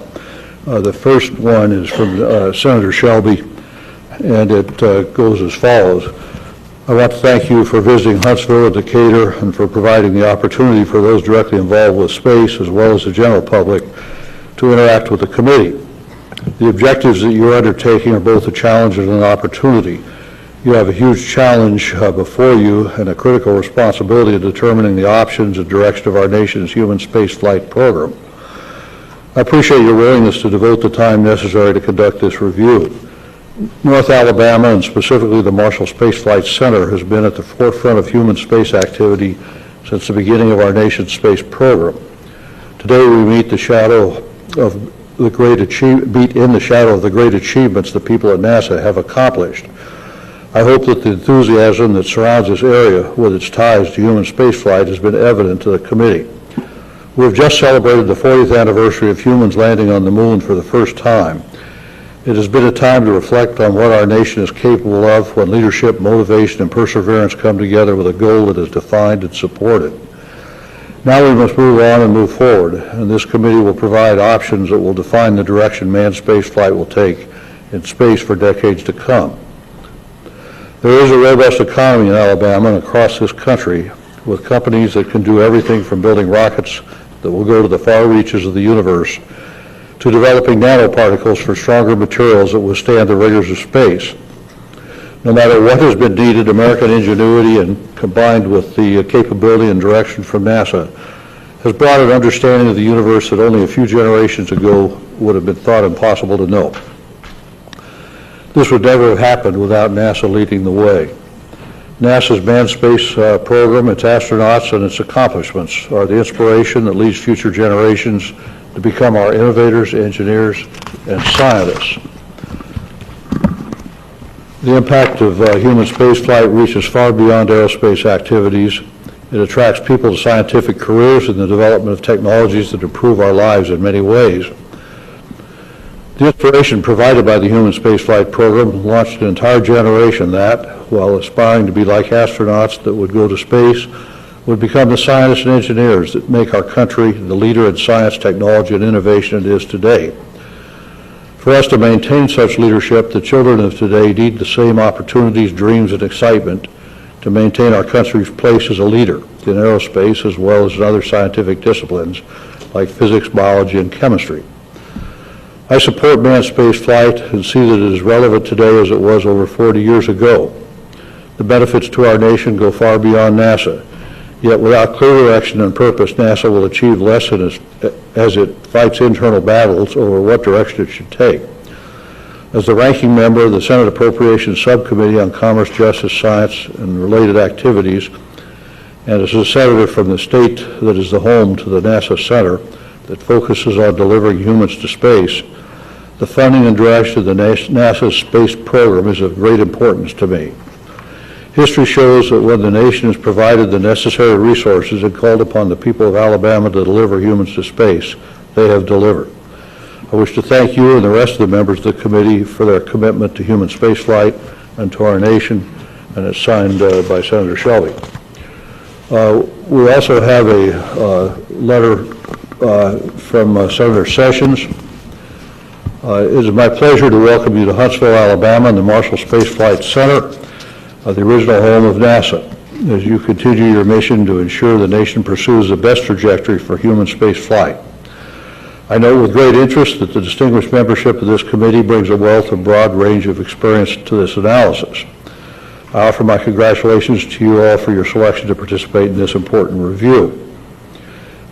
The first one is from Senator Shelby, and it goes as follows. I want to thank you for visiting Huntsville and Decatur and for providing the opportunity for those directly involved with space as well as the general public to interact with the committee. The objectives that you're undertaking are both a challenge and an opportunity. You have a huge challenge before you and a critical responsibility in determining the options and direction of our nation's human spaceflight program. I appreciate your willingness to devote the time necessary to conduct this review. North Alabama, and specifically the Marshall Space Flight Center, has been at the forefront of human space activity since the beginning of our nation's space program. Today we meet in the shadow of the great achievements the people at NASA have accomplished. I hope that the enthusiasm that surrounds this area with its ties to human spaceflight has been evident to the committee. We have just celebrated the 40th anniversary of humans landing on the moon for the first time. It has been a time to reflect on what our nation is capable of when leadership, motivation, and perseverance come together with a goal that is defined and supported. Now we must move on and move forward, and this committee will provide options that will define the direction manned spaceflight will take in space for decades to come. There is a robust economy in Alabama and across this country with companies that can do everything from building rockets that will go to the far reaches of the universe to developing nanoparticles for stronger materials that withstand the rigors of space. No matter what has been needed, American ingenuity and combined with the capability and direction from NASA has brought an understanding of the universe that only a few generations ago would have been thought impossible to know. This would never have happened without NASA leading the way. NASA's manned space program, its astronauts, and its accomplishments are the inspiration that leads future generations to become our innovators, engineers, and scientists. The impact of human spaceflight reaches far beyond aerospace activities. It attracts people to scientific careers in the development of technologies that improve our lives in many ways. The inspiration provided by the human spaceflight program launched an entire generation that, while aspiring to be like astronauts that would go to space, would become the scientists and engineers that make our country the leader in science, technology, and innovation it is today. For us to maintain such leadership, the children of today need the same opportunities, dreams, and excitement to maintain our country's place as a leader in aerospace as well as in other scientific disciplines like physics, biology, and chemistry. I support manned space flight and see that it is relevant today as it was over 40 years ago. The benefits to our nation go far beyond NASA. Yet without clear direction and purpose, NASA will achieve less as it fights internal battles over what direction it should take. As the ranking member of the Senate Appropriations Subcommittee on Commerce, Justice, Science, and Related Activities, and as a senator from the state that is the home to the NASA Center that focuses on delivering humans to space, the funding and direction of the NASA space program is of great importance to me. History shows that when the nation has provided the necessary resources and called upon the people of Alabama to deliver humans to space, they have delivered. I wish to thank you and the rest of the members of the committee for their commitment to human spaceflight and to our nation, and it's signed by Senator Shelby. We also have a letter from Senator Sessions. It is my pleasure to welcome you to Huntsville, Alabama, and the Marshall Space Flight Center, the original home of NASA, as you continue your mission to ensure the nation pursues the best trajectory for human space flight. I note with great interest that the distinguished membership of this committee brings a wealth and broad range of experience to this analysis. I offer my congratulations to you all for your selection to participate in this important review.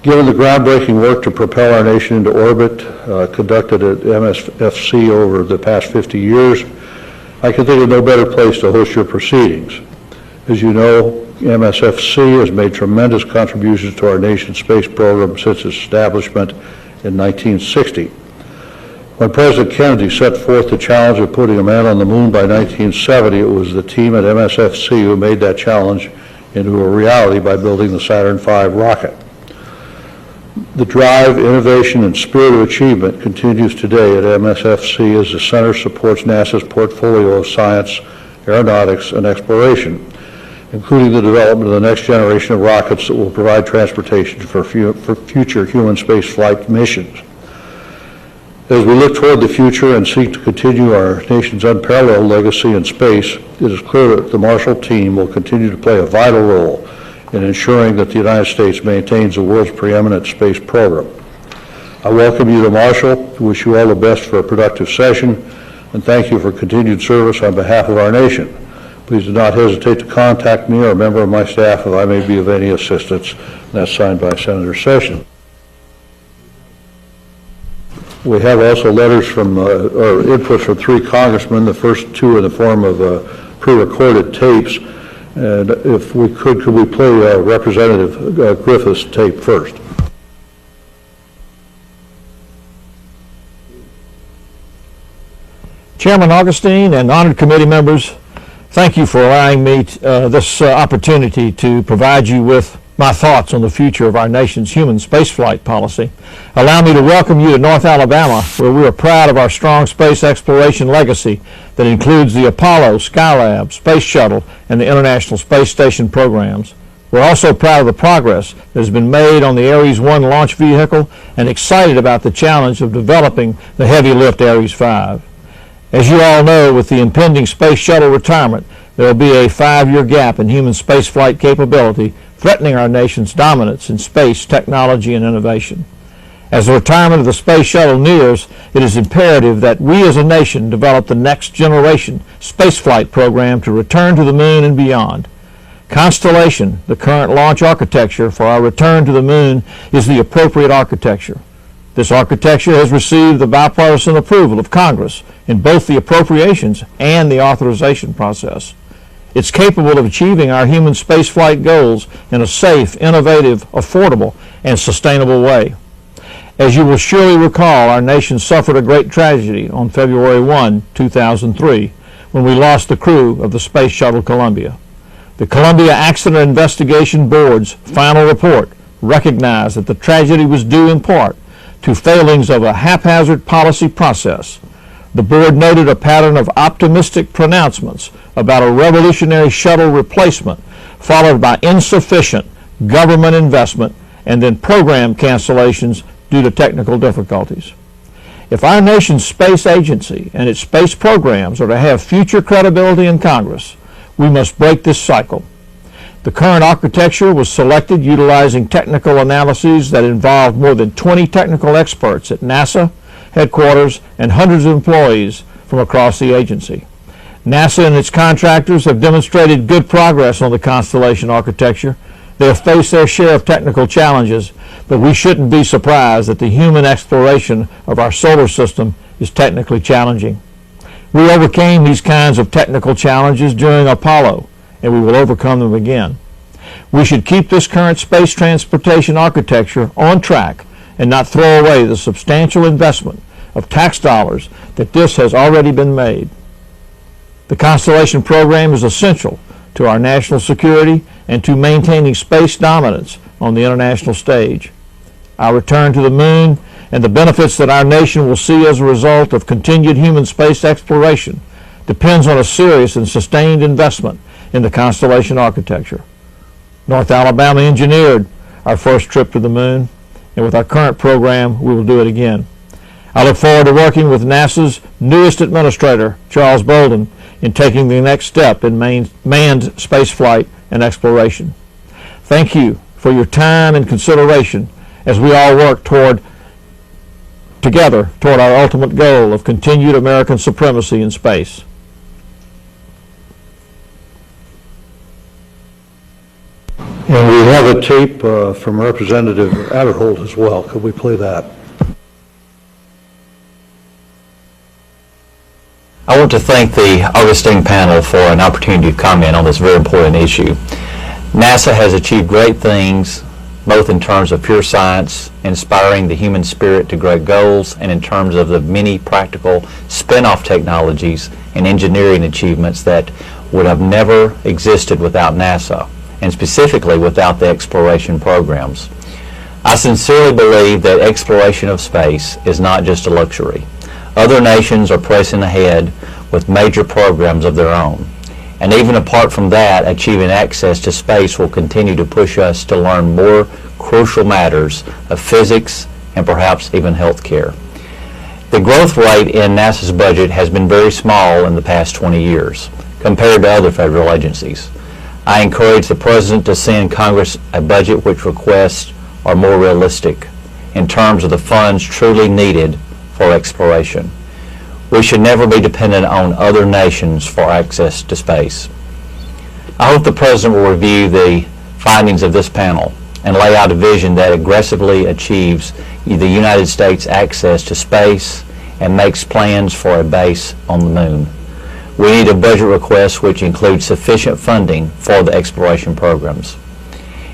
Given the groundbreaking work to propel our nation into orbit conducted at MSFC over the past 50 years, I can think of no better place to host your proceedings. As you know, MSFC has made tremendous contributions to our nation's space program since its establishment in 1960. When President Kennedy set forth the challenge of putting a man on the moon by 1970, it was the team at MSFC who made that challenge into a reality by building the Saturn V rocket. The drive, innovation, and spirit of achievement continues today at MSFC as the center supports NASA's portfolio of science, aeronautics, and exploration, including the development of the next generation of rockets that will provide transportation for future human space flight missions. As we look toward the future and seek to continue our nation's unparalleled legacy in space, it is clear that the Marshall team will continue to play a vital role in ensuring that the United States maintains the world's preeminent space program. I welcome you to Marshall, wish you all the best for a productive session, and thank you for continued service on behalf of our nation. Please do not hesitate to contact me or a member of my staff if I may be of any assistance. And that's signed by Senator Sessions. We have also letters from, or input from 3 congressmen, the first 2 in the form of pre-recorded tapes. And if we could we play Representative Griffith's tape first? Chairman Augustine and honored committee members, thank you for allowing me this opportunity to provide you with my thoughts on the future of our nation's human spaceflight policy. Allow me to welcome you to North Alabama, where we are proud of our strong space exploration legacy that includes the Apollo, Skylab, Space Shuttle, and the International Space Station programs, We're also proud of the progress that has been made on the Ares 1 launch vehicle and excited about the challenge of developing the heavy lift Ares 5. As you all know, with the impending space shuttle retirement, there will be a 5-year gap in human spaceflight capability, threatening our nation's dominance in space technology and innovation. As the retirement of the space shuttle nears, it is imperative that we as a nation develop the next generation spaceflight program to return to the moon and beyond. Constellation, the current launch architecture for our return to the moon, is the appropriate architecture. This architecture has received the bipartisan approval of Congress in both the appropriations and the authorization process. It's capable of achieving our human spaceflight goals in a safe, innovative, affordable, and sustainable way. As you will surely recall, our nation suffered a great tragedy on February 1, 2003, when we lost the crew of the Space Shuttle Columbia. The Columbia Accident Investigation Board's final report recognized that the tragedy was due in part to failings of a haphazard policy process. The board noted a pattern of optimistic pronouncements about a revolutionary shuttle replacement, followed by insufficient government investment and then program cancellations due to technical difficulties. If our nation's space agency and its space programs are to have future credibility in Congress, we must break this cycle. The current architecture was selected utilizing technical analyses that involved more than 20 technical experts at NASA headquarters and hundreds of employees from across the agency. NASA and its contractors have demonstrated good progress on the Constellation architecture. They have faced their share of technical challenges, but we shouldn't be surprised that the human exploration of our solar system is technically challenging. We overcame these kinds of technical challenges during Apollo, and we will overcome them again. We should keep this current space transportation architecture on track and not throw away the substantial investment of tax dollars that this has already been made. The Constellation program is essential to our national security and to maintaining space dominance on the international stage. Our return to the moon and the benefits that our nation will see as a result of continued human space exploration depends on a serious and sustained investment in the Constellation architecture. North Alabama engineered our first trip to the moon, and with our current program, we will do it again. I look forward to working with NASA's newest administrator, Charles Bolden, in taking the next step in manned spaceflight and exploration. Thank you for your time and consideration as we all work together toward our ultimate goal of continued American supremacy in space. And we have a tape from Representative Aderholt as well. Could we play that? I want to thank the Augustine panel for an opportunity to comment on this very important issue. NASA has achieved great things, both in terms of pure science, inspiring the human spirit to great goals, and in terms of the many practical spin-off technologies and engineering achievements that would have never existed without NASA, and specifically without the exploration programs. I sincerely believe that exploration of space is not just a luxury. Other nations are pressing ahead with major programs of their own. And even apart from that, achieving access to space will continue to push us to learn more crucial matters of physics and perhaps even healthcare. The growth rate in NASA's budget has been very small in the past 20 years compared to other federal agencies. I encourage the President to send Congress a budget which requests are more realistic in terms of the funds truly needed for exploration. We should never be dependent on other nations for access to space. I hope the President will review the findings of this panel and lay out a vision that aggressively achieves the United States access to space and makes plans for a base on the moon. We need a budget request which includes sufficient funding for the exploration programs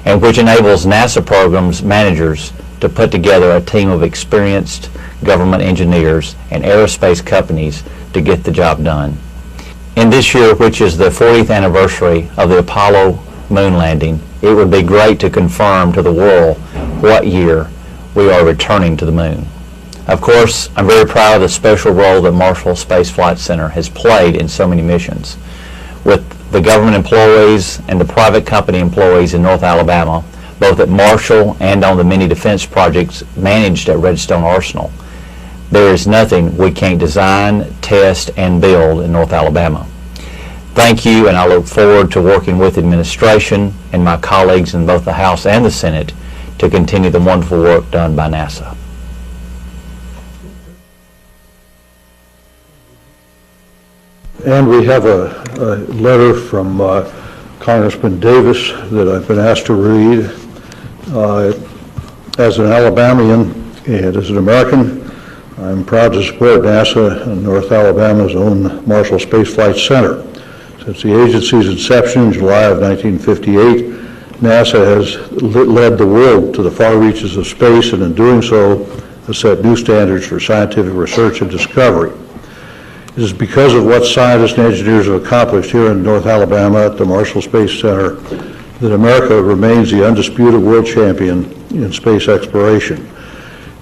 and which enables NASA programs managers to put together a team of experienced government engineers and aerospace companies to get the job done. In this year, which is the 40th anniversary of the Apollo moon landing, it would be great to confirm to the world what year we are returning to the moon. Of course, I'm very proud of the special role that Marshall Space Flight Center has played in so many missions. With the government employees and the private company employees in North Alabama, both at Marshall and on the many defense projects managed at Redstone Arsenal. There is nothing we can't design, test, and build in North Alabama. Thank you, and I look forward to working with administration and my colleagues in both the House and the Senate to continue the wonderful work done by NASA. And we have a letter from Congressman Davis that I've been asked to read. As an Alabamian and as an American, I'm proud to support NASA and North Alabama's own Marshall Space Flight Center. Since the agency's inception in July of 1958, NASA has led the world to the far reaches of space, and in doing so has set new standards for scientific research and discovery. It is because of what scientists and engineers have accomplished here in North Alabama at the Marshall Space Center that America remains the undisputed world champion in space exploration.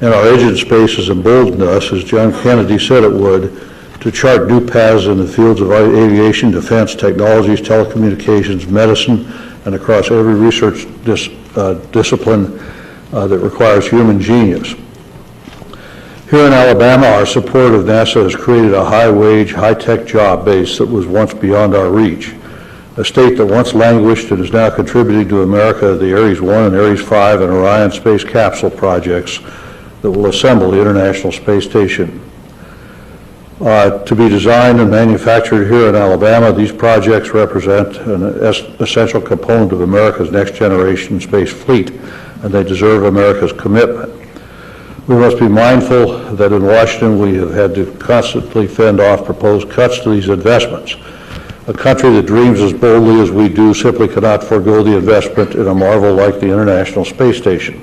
And our age in space has emboldened us, as John Kennedy said it would, to chart new paths in the fields of aviation, defense, technologies, telecommunications, medicine, and across every research discipline that requires human genius. Here in Alabama, our support of NASA has created a high-wage, high-tech job base that was once beyond our reach. A state that once languished and is now contributing to America the Ares 1 and Ares 5 and Orion space capsule projects that will assemble the International Space Station. To be designed and manufactured here in Alabama, these projects represent an essential component of America's next generation space fleet, and they deserve America's commitment. We must be mindful that in Washington we have had to constantly fend off proposed cuts to these investments. A country that dreams as boldly as we do simply cannot forego the investment in a marvel like the International Space Station.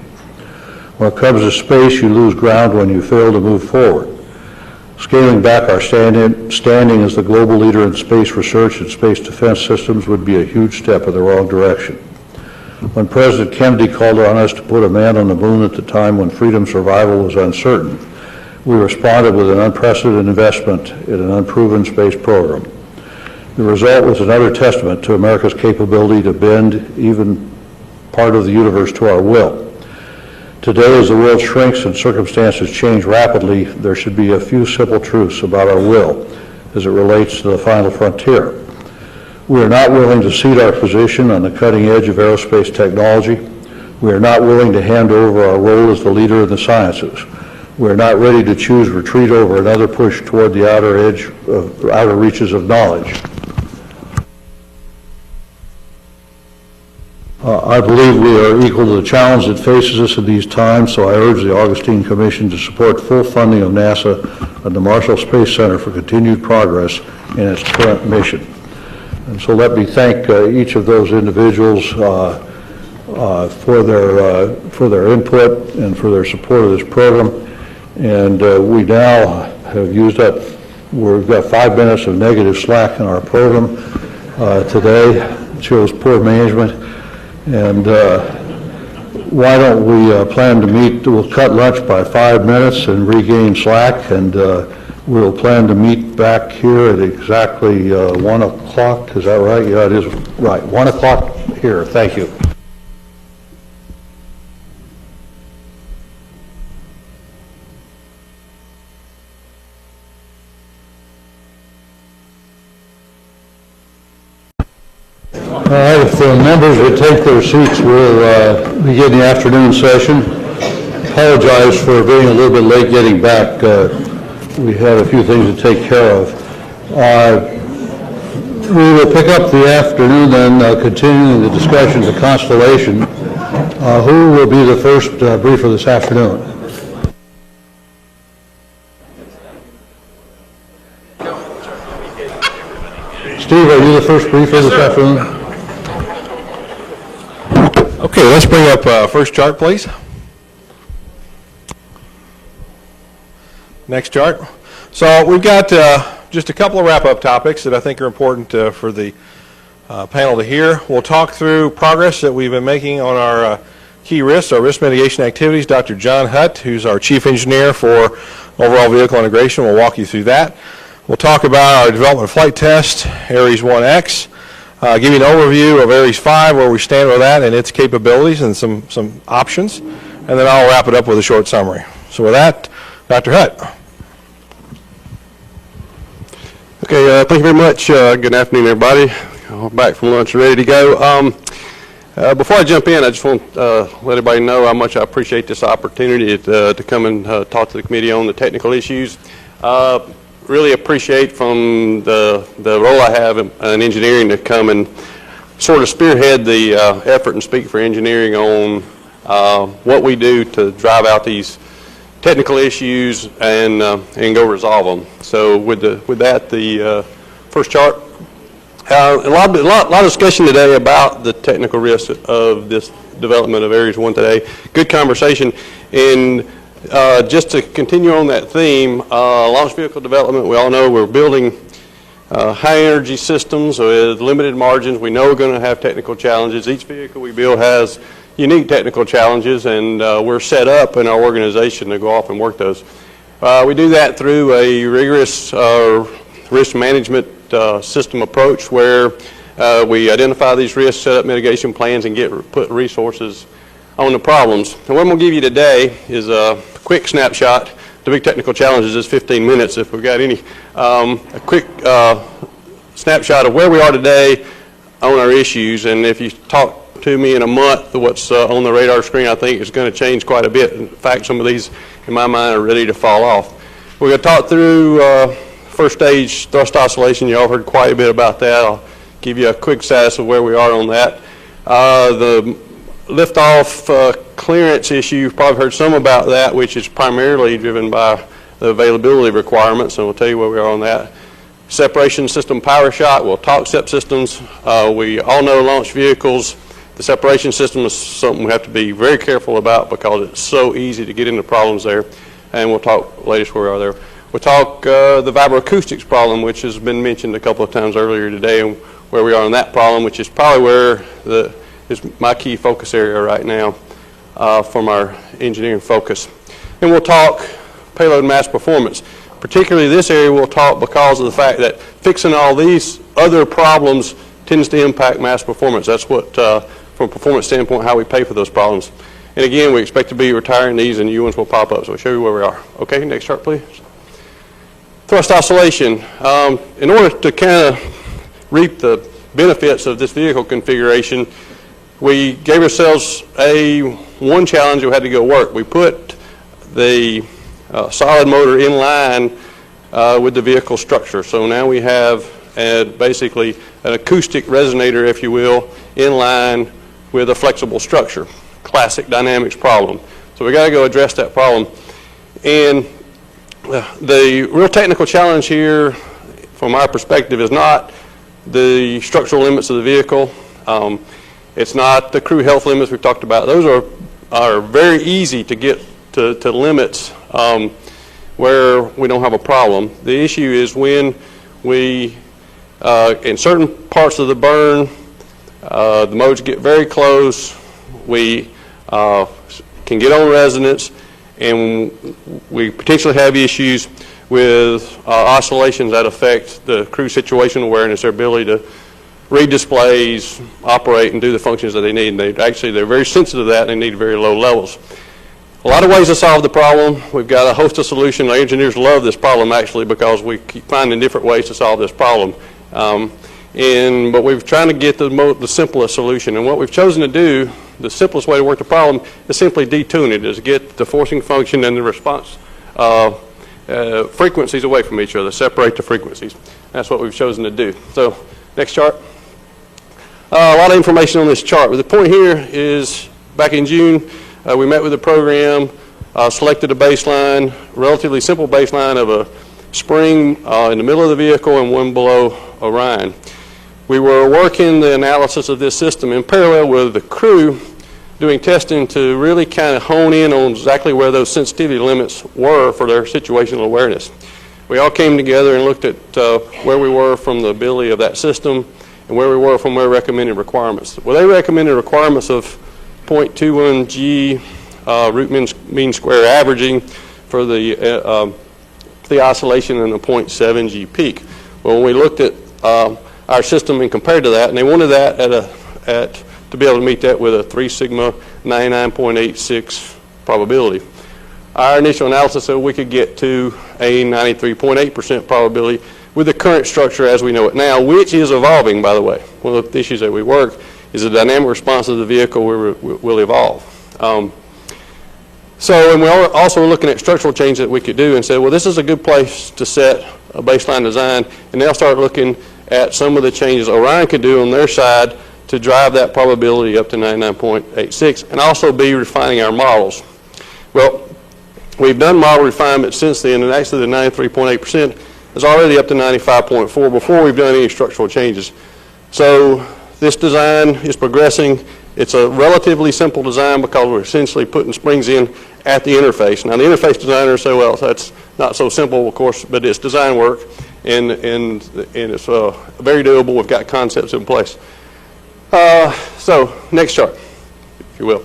When it comes to space, you lose ground when you fail to move forward. Scaling back our standing as the global leader in space research and space defense systems would be a huge step in the wrong direction. When President Kennedy called on us to put a man on the moon at the time when freedom's survival was uncertain, we responded with an unprecedented investment in an unproven space program. The result was another testament to America's capability to bend even part of the universe to our will. Today, as the world shrinks and circumstances change rapidly, there should be a few simple truths about our will as it relates to the final frontier. We are not willing to cede our position on the cutting edge of aerospace technology. We are not willing to hand over our role as the leader in the sciences. We are not ready to choose retreat over another push toward the outer reaches of knowledge. I believe we are equal to the challenge that faces us in these times, so I urge the Augustine Commission to support full funding of NASA and the Marshall Space Center for continued progress in its current mission. And so let me thank each of those individuals for their input and for their support of this program. And we now have used up, we've got 5 minutes of negative slack in our program today. It shows poor management. And why don't we plan to meet, we'll cut lunch by 5 minutes and regain slack, and we'll plan to meet back here at exactly 1 o'clock. Is that right? Yeah, it is right. 1 o'clock here. Thank you. All right, if the members would take their seats, we'll begin the afternoon session. Apologize for being a little bit late getting back. We had a few things to take care of. We will pick up the afternoon then, continuing the discussion of Constellation. Who will be the first briefer this afternoon? Steve, are you the first briefer this afternoon? Okay, let's bring up first chart, please. Next chart. So we've got just a couple of wrap-up topics that I think are important for the panel to hear. We'll talk through progress that we've been making on our key risks, our risk mitigation activities. Dr. John Hutt, who's our chief engineer for overall vehicle integration, will walk you through that. We'll talk about our development flight test, Ares 1X. give you an overview of Ares 5, where we stand with that and its capabilities and some options, and then I'll wrap it up with a short summary. So with that, Dr. Hutt. Okay, thank you very much. Good afternoon, everybody. I'm back from lunch and ready to go. Before I jump in, I just want to let everybody know how much I appreciate this opportunity to come and talk to the committee on the technical issues. Really appreciate from the role I have in engineering to come and sort of spearhead the effort and speak for engineering on what we do to drive out these technical issues and go resolve them. So with that, the first chart. A lot of discussion today about the technical risks of this development of Ares 1 today. Good conversation. And just to continue on that theme, launch vehicle development, we all know we're building high energy systems with limited margins. We know we're going to have technical challenges. Each vehicle we build has unique technical challenges, and we're set up in our organization to go off and work those. We do that through a rigorous risk management system approach where we identify these risks, set up mitigation plans, and put resources on the problems. And what I'm going to give you today is a quick snapshot. The big technical challenges is 15 minutes if we've got any. A quick snapshot of where we are today on our issues, and if you talk to me in a month, what's on the radar screen I think is going to change quite a bit. In fact, some of these in my mind are ready to fall off. We're going to talk through first stage thrust oscillation. You all heard quite a bit about that. I'll give you a quick status of where we are on that. The liftoff clearance issue, you've probably heard some about that, which is primarily driven by the availability requirements, and we'll tell you where we are on that. Separation system power shock, we'll talk SEP systems. We all know launch vehicles. The separation system is something we have to be very careful about because it's so easy to get into problems there, and we'll talk latest where we are there. We'll talk the vibroacoustics problem, which has been mentioned a couple of times earlier today, and where we are on that problem, which is probably where is my key focus area right now from our engineering focus. And we'll talk payload mass performance. Particularly this area we'll talk because of the fact that fixing all these other problems tends to impact mass performance. That's what, from a performance standpoint, how we pay for those problems. And again, we expect to be retiring these and new ones will pop up, so we'll show you where we are. Okay, next chart, please. Thrust oscillation. In order to kind of reap the benefits of this vehicle configuration, we gave ourselves one challenge we had to go work. We put the solid motor in line with the vehicle structure. So now we have basically an acoustic resonator, if you will, in line with a flexible structure. Classic dynamics problem. So we got to go address that problem. And the real technical challenge here, from our perspective, is not the structural limits of the vehicle. It's not the crew health limits we've talked about. Those are very easy to get to limits where we don't have a problem. The issue is when we, in certain parts of the burn, the modes get very close, we can get on resonance, and we potentially have issues with oscillations that affect the crew situational awareness, their ability to read displays, operate, and do the functions that they need. And they're very sensitive to that, and they need very low levels. A lot of ways to solve the problem. We've got a host of solutions. Our engineers love this problem, actually, because we keep finding different ways to solve this problem. But we're trying to get the simplest solution. And what we've chosen to do, the simplest way to work the problem, is simply detune it, is get the forcing function and the response frequencies away from each other, separate the frequencies. That's what we've chosen to do. So, next chart. A lot of information on this chart, but the point here is back in June, we met with the program, selected a baseline, relatively simple baseline of a spring in the middle of the vehicle and one below Orion. We were working the analysis of this system in parallel with the crew doing testing to really kind of hone in on exactly where those sensitivity limits were for their situational awareness. We all came together and looked at where we were from the ability of that system and where we were from their recommended requirements. Well, they recommended requirements of 0.21 G root mean square averaging for the oscillation and the 0.7 G peak. Well, when we looked at our system and compared to that, and they wanted that to be able to meet that with a 3 sigma 99.86 probability. Our initial analysis said we could get to a 93.8% probability with the current structure as we know it now, which is evolving, by the way. One of the issues that we work is the dynamic response of the vehicle will evolve. And we're also looking at structural change that we could do and said, well, this is a good place to set a baseline design, and they'll start looking at some of the changes Orion could do on their side to drive that probability up to 99.86 and also be refining our models. Well, we've done model refinement since then, and actually the 93.8% is already up to 95.4 before we've done any structural changes. So this design is progressing. It's a relatively simple design because we're essentially putting springs in at the interface. Now the interface designers say, well, that's not so simple, of course, but it's design work, and it's very doable. We've got concepts in place. So next chart, if you will.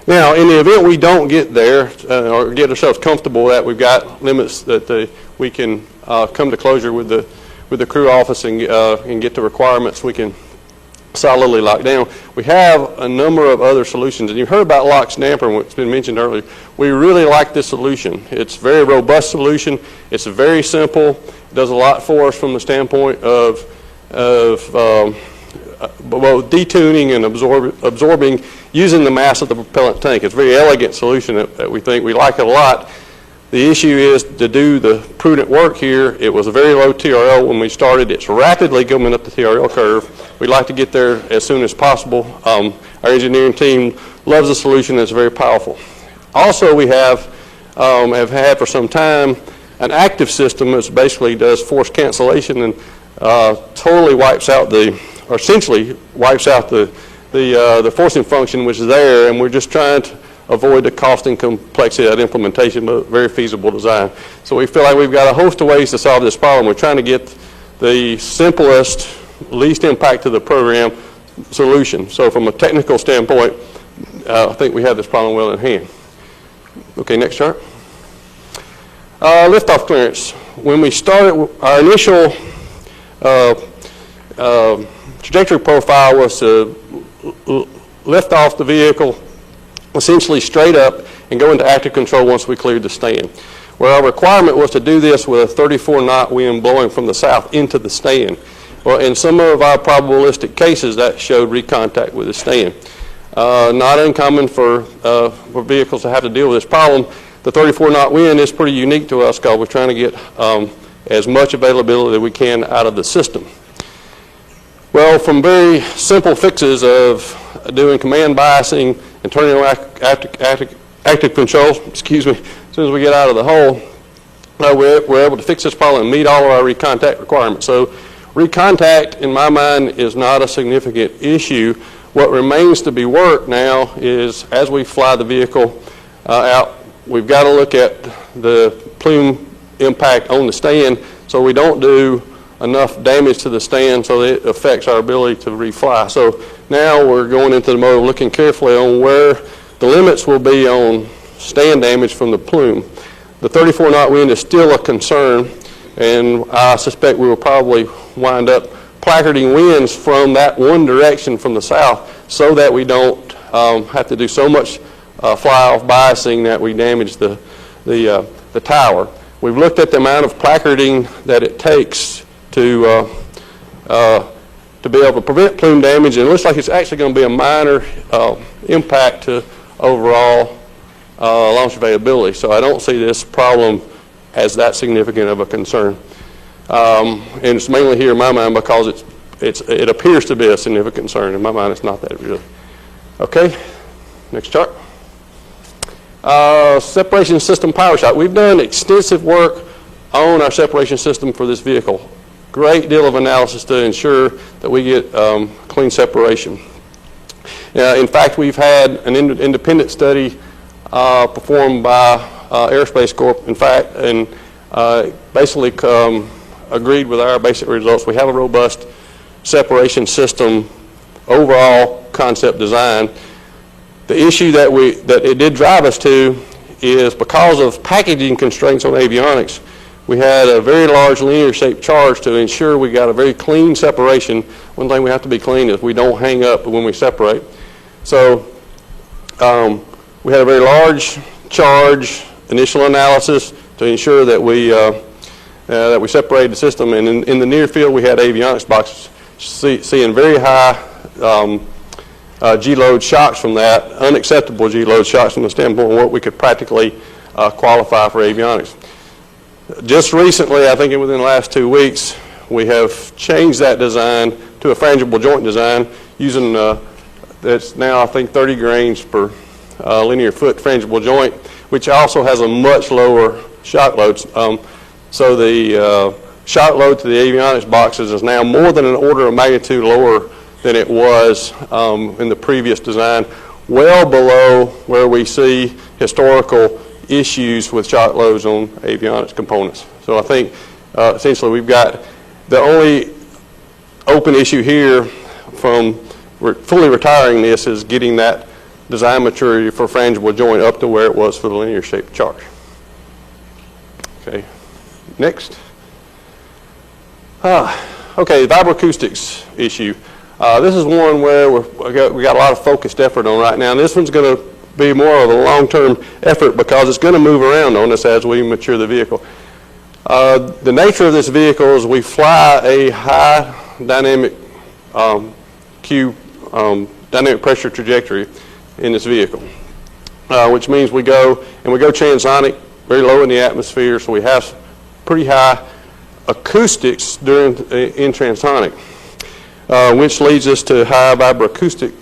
Now, in the event we don't get there or get ourselves comfortable that we've got limits that we can come to closure with the crew office and get the requirements we can solidly lock down, we have a number of other solutions. And you heard about LOX damper, what's been mentioned earlier. We really like this solution. It's a very robust solution. It's very simple. It does a lot for us from the standpoint of both detuning and absorbing using the mass of the propellant tank. It's a very elegant solution that we think. We like it a lot. The issue is to do the prudent work here. It was a very low TRL when we started. It's rapidly going up the TRL curve. We'd like to get there as soon as possible. Our engineering team loves the solution. It's very powerful. Also, we have had for some time an active system that basically does force cancellation and totally wipes out or essentially wipes out the forcing function which is there, and we're just trying to avoid the cost and complexity of that implementation, but very feasible design. So we feel like we've got a host of ways to solve this problem. We're trying to get the simplest, least impact to the program solution. So from a technical standpoint, I think we have this problem well in hand. Okay, next chart. Liftoff clearance. When we started, our initial trajectory profile was to lift off the vehicle essentially straight up and go into active control once we cleared the stand. Where our requirement was to do this with a 34-knot wind blowing from the south into the stand. Well, in some of our probabilistic cases, that showed recontact with the stand. Not uncommon for vehicles to have to deal with this problem. The 34-knot wind is pretty unique to us because we're trying to get as much availability as we can out of the system. Well, from very simple fixes of doing command biasing and turning on active control, excuse me, as soon as we get out of the hole, we're able to fix this problem and meet all of our recontact requirements. So recontact, in my mind, is not a significant issue. What remains to be worked now is, as we fly the vehicle out, we've got to look at the plume impact on the stand so we don't do enough damage to the stand so that it affects our ability to refly. So now we're going into the mode of looking carefully on where the limits will be on stand damage from the plume. The 34-knot wind is still a concern, and I suspect we will probably wind up placarding winds from that one direction from the south so that we don't have to do so much fly-off biasing that we damage the tower. We've looked at the amount of placarding that it takes to be able to prevent plume damage, and it looks like it's actually going to be a minor impact to overall launch availability. So I don't see this problem as that significant of a concern. And it's mainly here in my mind because it appears to be a significant concern. In my mind, it's not that really. Okay, next chart. Separation system power shot. We've done extensive work on our separation system for this vehicle. Great deal of analysis to ensure that we get clean separation. In fact, we've had an independent study performed by Aerospace Corp, in fact, and basically agreed with our basic results. We have a robust separation system overall concept design. The issue that it did drive us to is because of packaging constraints on avionics, we had a very large linear shaped charge to ensure we got a very clean separation. One thing we have to be clean is we don't hang up when we separate. So we had a very large charge initial analysis to ensure that we separated the system. And in the near field, we had avionics boxes seeing very high G-load shocks from that, unacceptable G-load shocks from the standpoint of what we could practically qualify for avionics. Just recently, I think within the last 2 weeks, we have changed that design to a frangible joint design using that's now I think 30 grains per linear foot frangible joint, which also has a much lower shock load. So the shock load to the avionics boxes is now more than an order of magnitude lower than it was in the previous design, well below where we see historical issues with shock loads on avionics components. So I think essentially we've got the only open issue here from fully retiring this is getting that design maturity for frangible joint up to where it was for the linear shaped charge. Okay, next. Okay, vibroacoustics issue. This is one where we got a lot of focused effort on right now, and this one's going to be more of a long-term effort because it's going to move around on us as we mature the vehicle. The nature of this vehicle is we fly a high dynamic dynamic pressure trajectory in this vehicle, which means we go transonic, very low in the atmosphere, so we have pretty high acoustics in transonic, which leads us to high vibroacoustic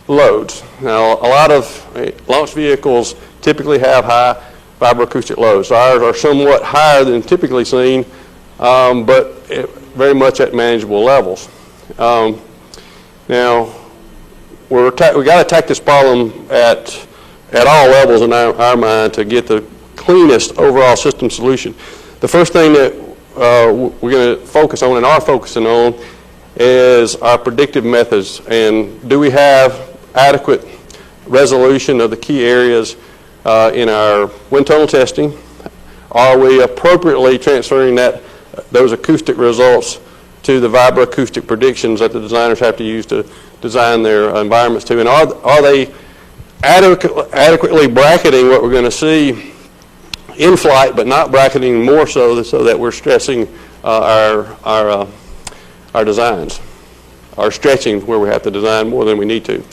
loads. Now, a lot of launch vehicles typically have high vibroacoustic loads. Ours are somewhat higher than typically seen, but very much at manageable levels. Now, we got to attack this problem at all levels in our mind to get the cleanest overall system solution. The first thing that we're going to focus on and are focusing on is our predictive methods, and do we have adequate resolution of the key areas in our wind tunnel testing? Are we appropriately transferring those acoustic results to the vibroacoustic predictions that the designers have to use to design their environments to? And are they adequately bracketing what we're going to see in flight, but not bracketing more so that we're stressing our designs, our stretching where we have to design more than we need to?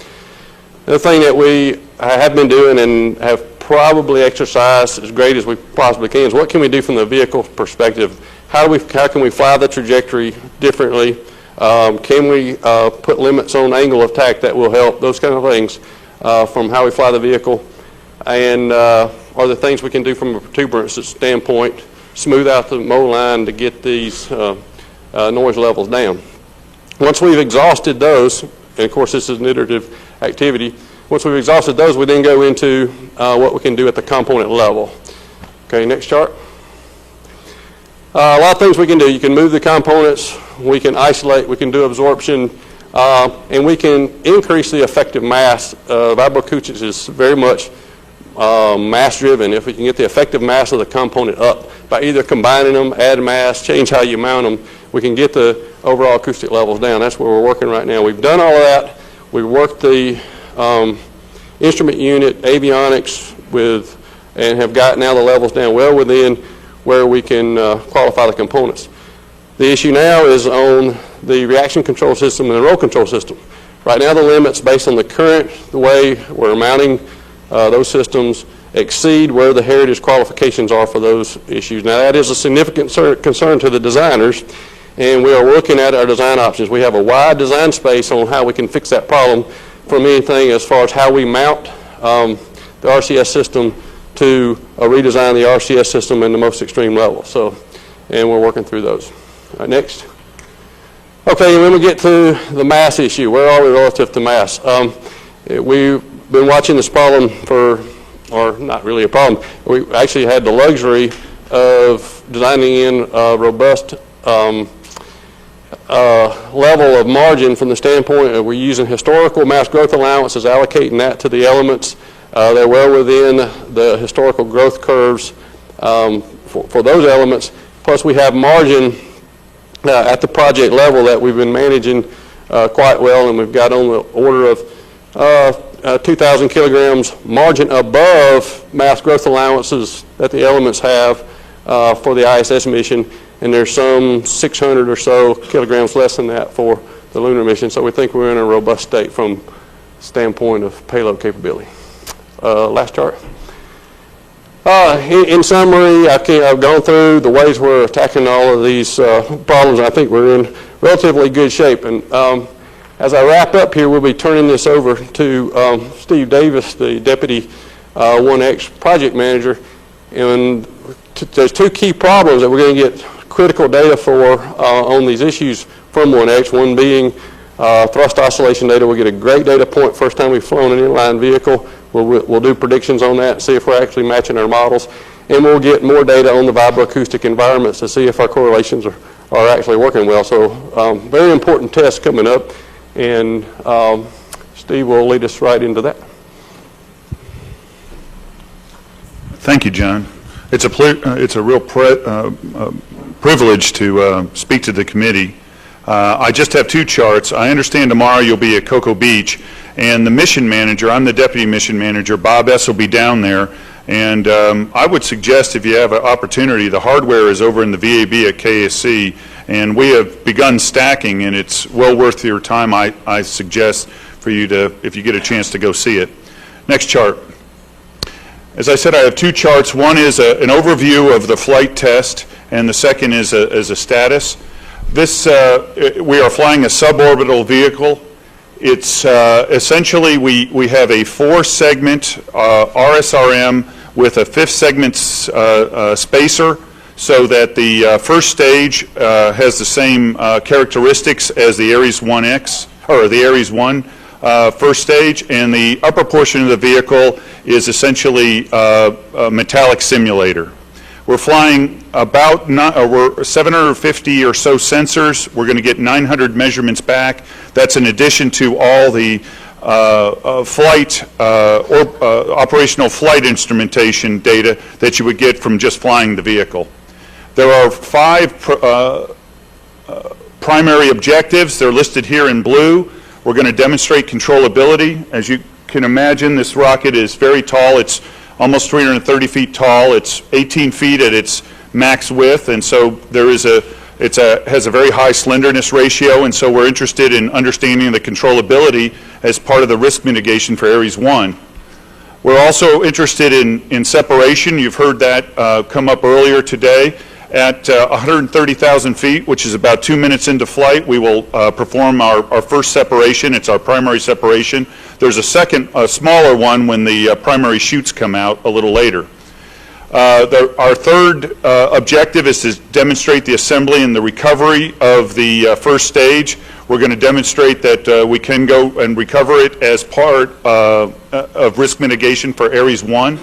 The thing that we have been doing and have probably exercised as great as we possibly can is what can we do from the vehicle perspective? How can we fly the trajectory differently? Can we put limits on angle of attack that will help? Those kind of things from how we fly the vehicle. And are there things we can do from a protuberance standpoint, smooth out the mow line to get these noise levels down? Once we've exhausted those, and of course this is an iterative activity, once we've exhausted those, we then go into what we can do at the component level. Okay, next chart. A lot of things we can do. You can move the components, we can isolate, we can do absorption, and we can increase the effective mass. Vibroacoustics is very much mass driven. If we can get the effective mass of the component up by either combining them, add mass, change how you mount them, we can get the overall acoustic levels down. That's where we're working right now. We've done all of that. We've worked the instrument unit, avionics and have got now the levels down well within where we can qualify the components. The issue now is on the reaction control system and the roll control system. Right now the limits based on the way we're mounting those systems exceed where the heritage qualifications are for those issues. Now that is a significant concern to the designers, and we are looking at our design options. We have a wide design space on how we can fix that problem, from anything as far as how we mount the RCS system to redesign the RCS system in the most extreme level. So, and we're working through those. All right, next. Okay, and then we get to the mass issue. Where are we relative to mass? We've been watching this problem or not really a problem. We actually had the luxury of designing in a robust level of margin from the standpoint of we're using historical mass growth allowances, allocating that to the elements. They're well within the historical growth curves for those elements, Plus, we have margin at the project level that we've been managing quite well, and we've got on the order of 2,000 kilograms margin above mass growth allowances that the elements have for the ISS mission, and there's some 600 or so kilograms less than that for the lunar mission. So we think we're in a robust state from the standpoint of payload capability. Last chart. In summary, I've gone through the ways we're attacking all of these problems. I think we're in relatively good shape. And as I wrap up here, we'll be turning this over to Steve Davis, the Deputy 1X Project Manager. And there's two key problems that we're going to get critical data for on these issues from 1X, one being thrust oscillation data. We'll get a great data point first time we've flown an inline vehicle. We'll do predictions on that, see if we're actually matching our models, and we'll get more data on the vibroacoustic environments to see if our correlations are actually working well. So very important tests coming up, and Steve will lead us right into that. Thank you, John. It's a real privilege to speak to the committee. I just have two charts. I understand tomorrow you'll be at Cocoa Beach, and the mission manager, I'm the deputy mission manager, Bob S. will be down there, and I would suggest if you have an opportunity, the hardware is over in the VAB at KSC, and we have begun stacking, and it's well worth your time, I suggest, for you to, if you get a chance to go see it. Next chart. As I said, I have two charts. One is an overview of the flight test, and the second is a status. This, we are flying a suborbital vehicle. It's essentially, we have a 4-segment RSRM with a 5th segment spacer, so that the first stage has the same characteristics as the Ares 1X, or the Ares 1 first stage, and the upper portion of the vehicle is essentially a metallic simulator. We're flying about we're 750 or so sensors. We're going to get 900 measurements back. That's in addition to all the operational flight instrumentation data that you would get from just flying the vehicle. There are 5 primary objectives. They're listed here in blue. We're going to demonstrate controllability. As you can imagine, this rocket is very tall. It's almost 330 feet tall. It's 18 feet at its max width, and so there is has a very high slenderness ratio, and so we're interested in understanding the controllability as part of the risk mitigation for Ares 1. We're also interested in separation. You've heard that come up earlier today. At 130,000 feet, which is about 2 minutes into flight, we will perform our first separation. It's our primary separation. There's a second, smaller one when the primary chutes come out a little later. Our third objective is to demonstrate the assembly and the recovery of the first stage. We're going to demonstrate that we can go and recover it as part of risk mitigation for Ares 1.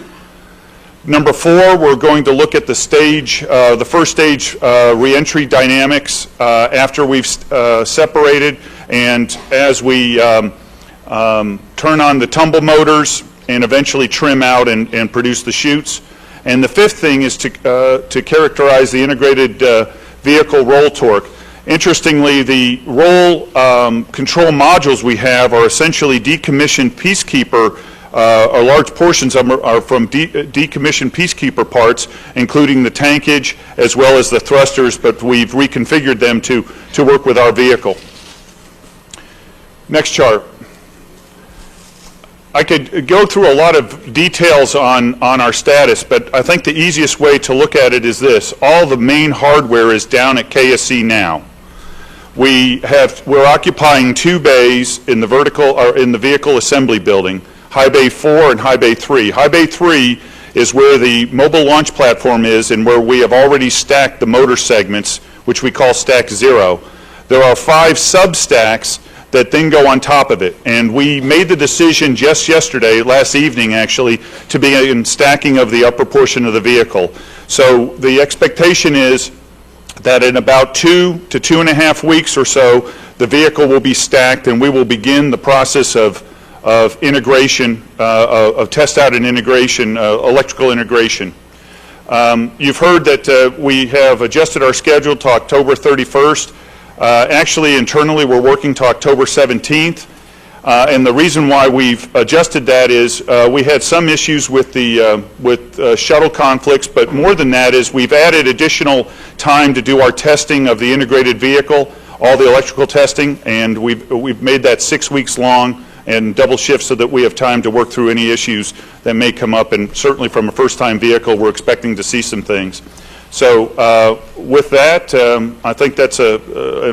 Number 4, we're going to look at the stage, the first stage reentry dynamics after we've separated, and as we turn on the tumble motors and eventually trim out and produce the chutes. And the 5th thing is to characterize the integrated vehicle roll torque. Interestingly, the roll control modules we have are essentially decommissioned Peacekeeper, or large portions of them are from decommissioned Peacekeeper parts, including the tankage as well as the thrusters, but we've reconfigured them to work with our vehicle. Next chart. I could go through a lot of details on our status, but I think the easiest way to look at it is this. All the main hardware is down at KSC now. We're occupying 2 bays in the vehicle assembly building. High Bay 4 and High Bay 3. High Bay 3 is where the mobile launch platform is and where we have already stacked the motor segments, which we call Stack 0. There are 5 sub-stacks that then go on top of it. And we made the decision just yesterday, last evening actually, to begin stacking of the upper portion of the vehicle. So the expectation is that in about 2 to 2.5 weeks or so, the vehicle will be stacked and we will begin the process of integration, of test out and integration, electrical integration. You've heard that we have adjusted our schedule to October 31st. Actually, internally, we're working to October 17th. And the reason why we've adjusted that is we had some issues with the shuttle conflicts, but more than that is we've added additional time to do our testing of the integrated vehicle, all the electrical testing, and we've made that 6 weeks long and double shift so that we have time to work through any issues that may come up. And certainly from a first-time vehicle, we're expecting to see some things. So with that, I think that's an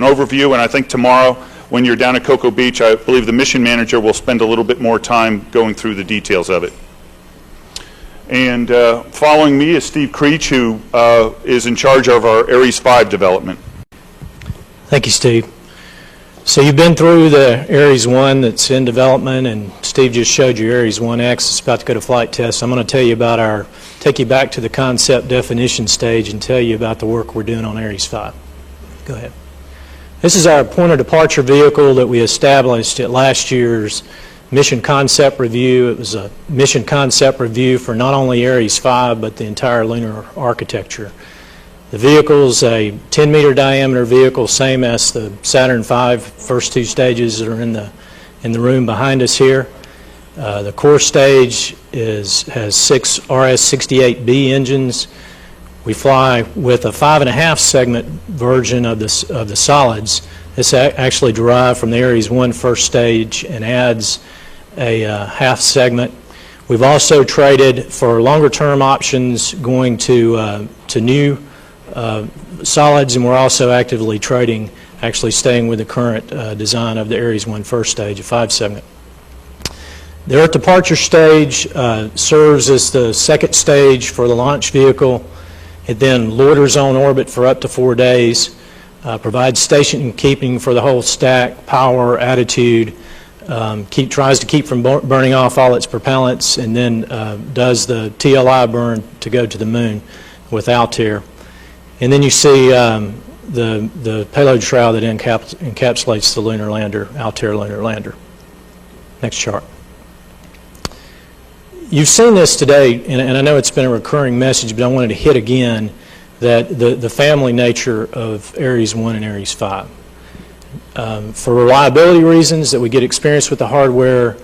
overview, and I think tomorrow when you're down at Cocoa Beach, I believe the mission manager will spend a little bit more time going through the details of it. And following me is Steve Creech, who is in charge of our Ares 5 development. Thank you, Steve. So you've been through the Ares 1 that's in development, and Steve just showed you Ares 1X. It's about to go to flight test. I'm going to tell you about take you back to the concept definition stage and tell you about the work we're doing on Ares 5. Go ahead. This is our point of departure vehicle that we established at last year's mission concept review. It was a mission concept review for not only Ares 5, but the entire lunar architecture. The vehicle's a 10-meter diameter vehicle, same as the Saturn V first two stages that are in the room behind us here. The core stage has 6 RS-68B engines. We fly with a 5.5 segment version of the solids. This actually derived from the Ares 1 first stage and adds a half segment. We've also traded for longer term options going to new solids, and we're also actively trading, actually staying with the current design of the Ares 1 first stage, a 5 segment. The Earth departure stage serves as the second stage for the launch vehicle. It then loiters on orbit for up to 4 days, provides station keeping for the whole stack, power, attitude, tries to keep from burning off all its propellants, and then does the TLI burn to go to the moon with Altair. And then you see the payload shroud that encapsulates the lunar lander, Altair lunar lander. Next chart. You've seen this today, and I know it's been a recurring message, but I wanted to hit again that the family nature of Ares 1 and Ares 5. For reliability reasons, that we get experience with the hardware,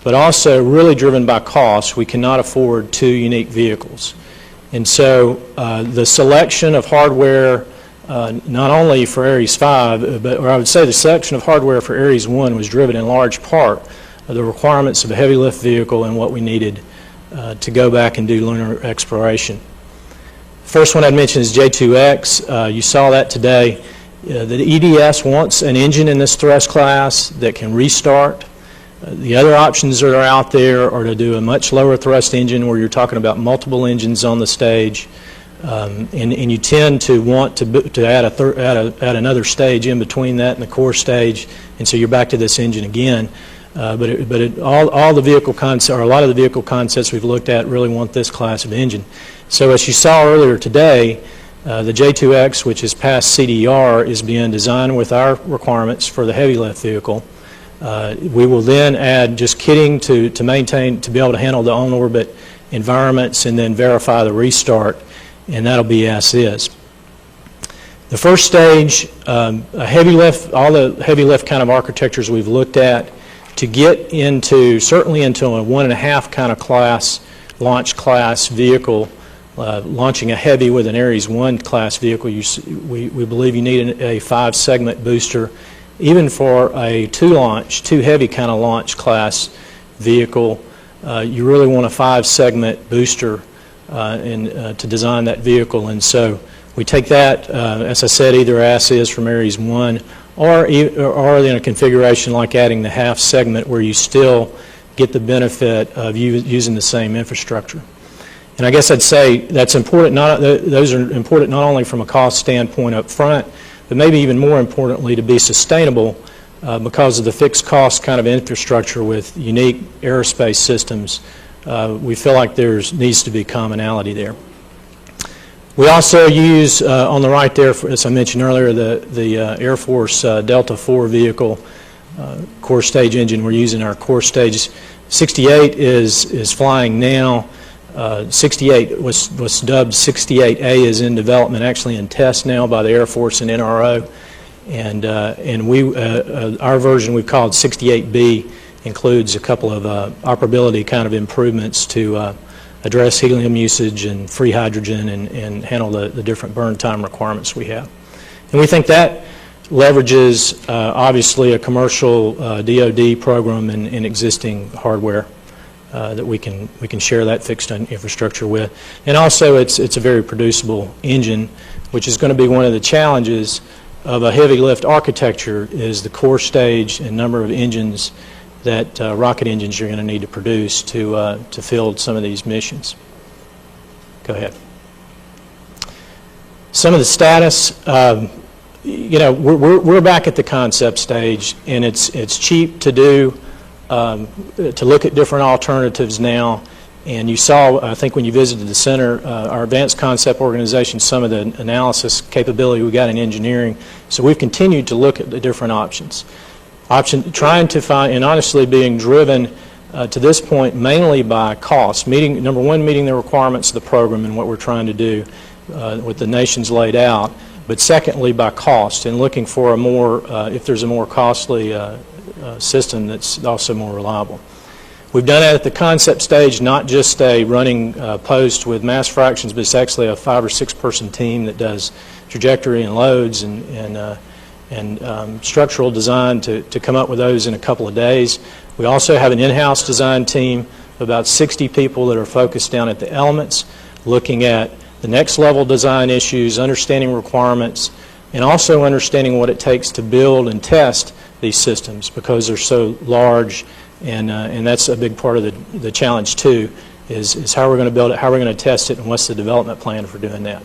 but also really driven by cost, we cannot afford two unique vehicles. And so the selection of hardware, not only for Ares 5, or I would say the selection of hardware for Ares 1 was driven in large part of the requirements of a heavy lift vehicle and what we needed to go back and do lunar exploration. First one I'd mention is J2X. You saw that today. The EDS wants an engine in this thrust class that can restart. The other options that are out there are to do a much lower thrust engine where you're talking about multiple engines on the stage, and you tend to want to add another stage in between that and the core stage, and so you're back to this engine again. All the vehicle concepts, or a lot of the vehicle concepts we've looked at, really want this class of engine. So as you saw earlier today, the J2X, which is past CDR, is being designed with our requirements for the heavy lift vehicle. We will then add just kitting to maintain, to be able to handle the on-orbit environments and then verify the restart, and that'll be as is. The first stage, a heavy lift, all the heavy lift kind of architectures we've looked at, to get into, certainly into a 1.5 kind of class, launch class vehicle, launching a heavy with an Ares 1 class vehicle, we believe you need a 5 segment booster. Even for a two heavy kind of launch class vehicle, you really want a 5 segment booster to design that vehicle. And so we take that, as I said, either as is from Ares 1 or in a configuration like adding the half segment where you still get the benefit of using the same infrastructure. And I guess I'd say that's important. Those are important not only from a cost standpoint up front, but maybe even more importantly to be sustainable because of the fixed cost kind of infrastructure with unique aerospace systems. We feel like there needs to be commonality there. We also use, on the right there, as I mentioned earlier, the Air Force Delta IV vehicle core stage engine. We're using our core stage. 68 is flying now. 68 was dubbed 68A is in development, actually in test now by the Air Force and NRO. And our version we've called 68B includes a couple of operability kind of improvements to address helium usage and free hydrogen and handle the different burn time requirements we have. And we think that leverages obviously a commercial DoD program and existing hardware that we can share that fixed infrastructure with. And also it's a very producible engine, which is going to be one of the challenges of a heavy lift architecture is the core stage and number of engines that rocket engines you're going to need to produce to field some of these missions. Go ahead. Some of the status, we're back at the concept stage, and it's cheap to do, to look at different alternatives now. And you saw, I think when you visited the center, our advanced concept organization, some of the analysis capability we got in engineering. So we've continued to look at the different options. Trying to find, and honestly being driven to this point mainly by cost. Number one, meeting the requirements of the program and what we're trying to do with the nations laid out. But secondly, by cost and looking for a more, if there's a more costly system that's also more reliable. We've done that at the concept stage, not just a running post with mass fractions, but it's actually a 5 or 6 person team that does trajectory and loads and structural design to come up with those in a couple of days. We also have an in-house design team of about 60 people that are focused down at the elements, looking at the next level design issues, understanding requirements, and also understanding what it takes to build and test these systems because they're so large, and that's a big part of the challenge too, is how we're going to build it, how we're going to test it, and what's the development plan for doing that.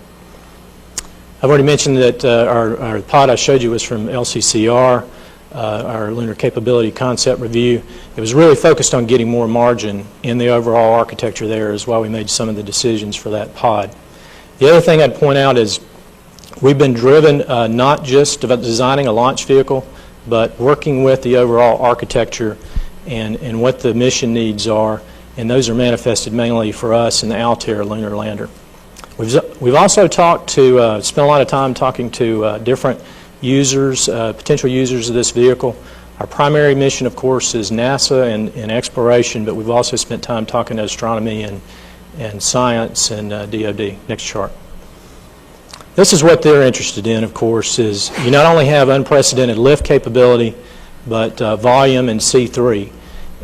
I've already mentioned that our pod I showed you was from LCCR, our Lunar Capability Concept Review. It was really focused on getting more margin in the overall architecture there is why we made some of the decisions for that pod. The other thing I'd point out is we've been driven not just about designing a launch vehicle, but working with the overall architecture and what the mission needs are, and those are manifested mainly for us in the Altair lunar lander. We've also talked to, spent a lot of time talking to different users, potential users of this vehicle. Our primary mission, of course, is NASA and exploration, but we've also spent time talking to astronomy and science and DoD. Next chart. This is what they're interested in, of course, is you not only have unprecedented lift capability, but volume and C3.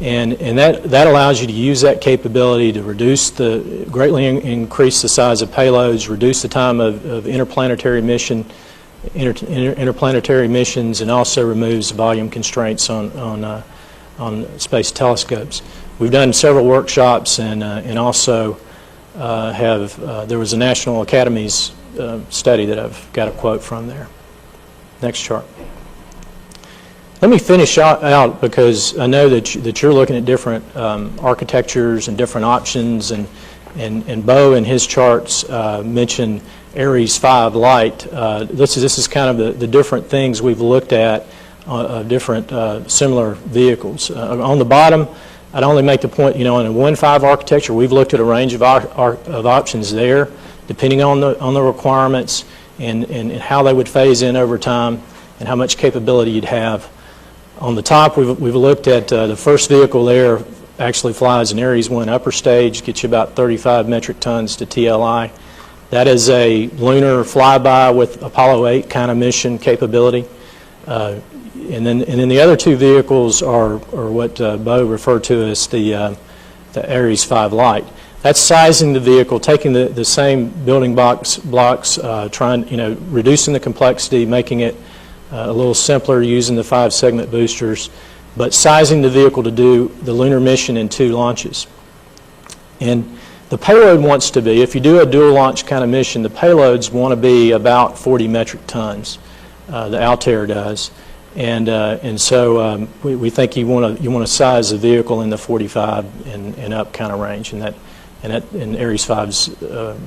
And that allows you to use that capability to greatly increase the size of payloads, reduce the time of interplanetary missions, and also removes volume constraints on space telescopes. We've done several workshops and also there was a National Academies study that I've got a quote from there. Next chart. Let me finish out because I know that you're looking at different architectures and different options, and Bo in his charts mentioned Ares 5 Light. This is kind of the different things we've looked at different similar vehicles. On the bottom, I'd only make the point, in a 1.5 architecture, we've looked at a range of options there, depending on the requirements and how they would phase in over time and how much capability you'd have. On the top, we've looked at the first vehicle there actually flies an Ares 1 upper stage, gets you about 35 metric tons to TLI. That is a lunar flyby with Apollo 8 kind of mission capability. And then the other two vehicles are what Bo referred to as the Ares 5 Light. That's sizing the vehicle, taking the same building blocks, reducing the complexity, making it a little simpler using the 5-segment boosters, but sizing the vehicle to do the lunar mission in 2 launches. And the payload wants to be, if you do a dual launch kind of mission, the payloads want to be about 40 metric tons. The Altair does. And so we think you want to size the vehicle in the 45 and up kind of range, and Ares 5 is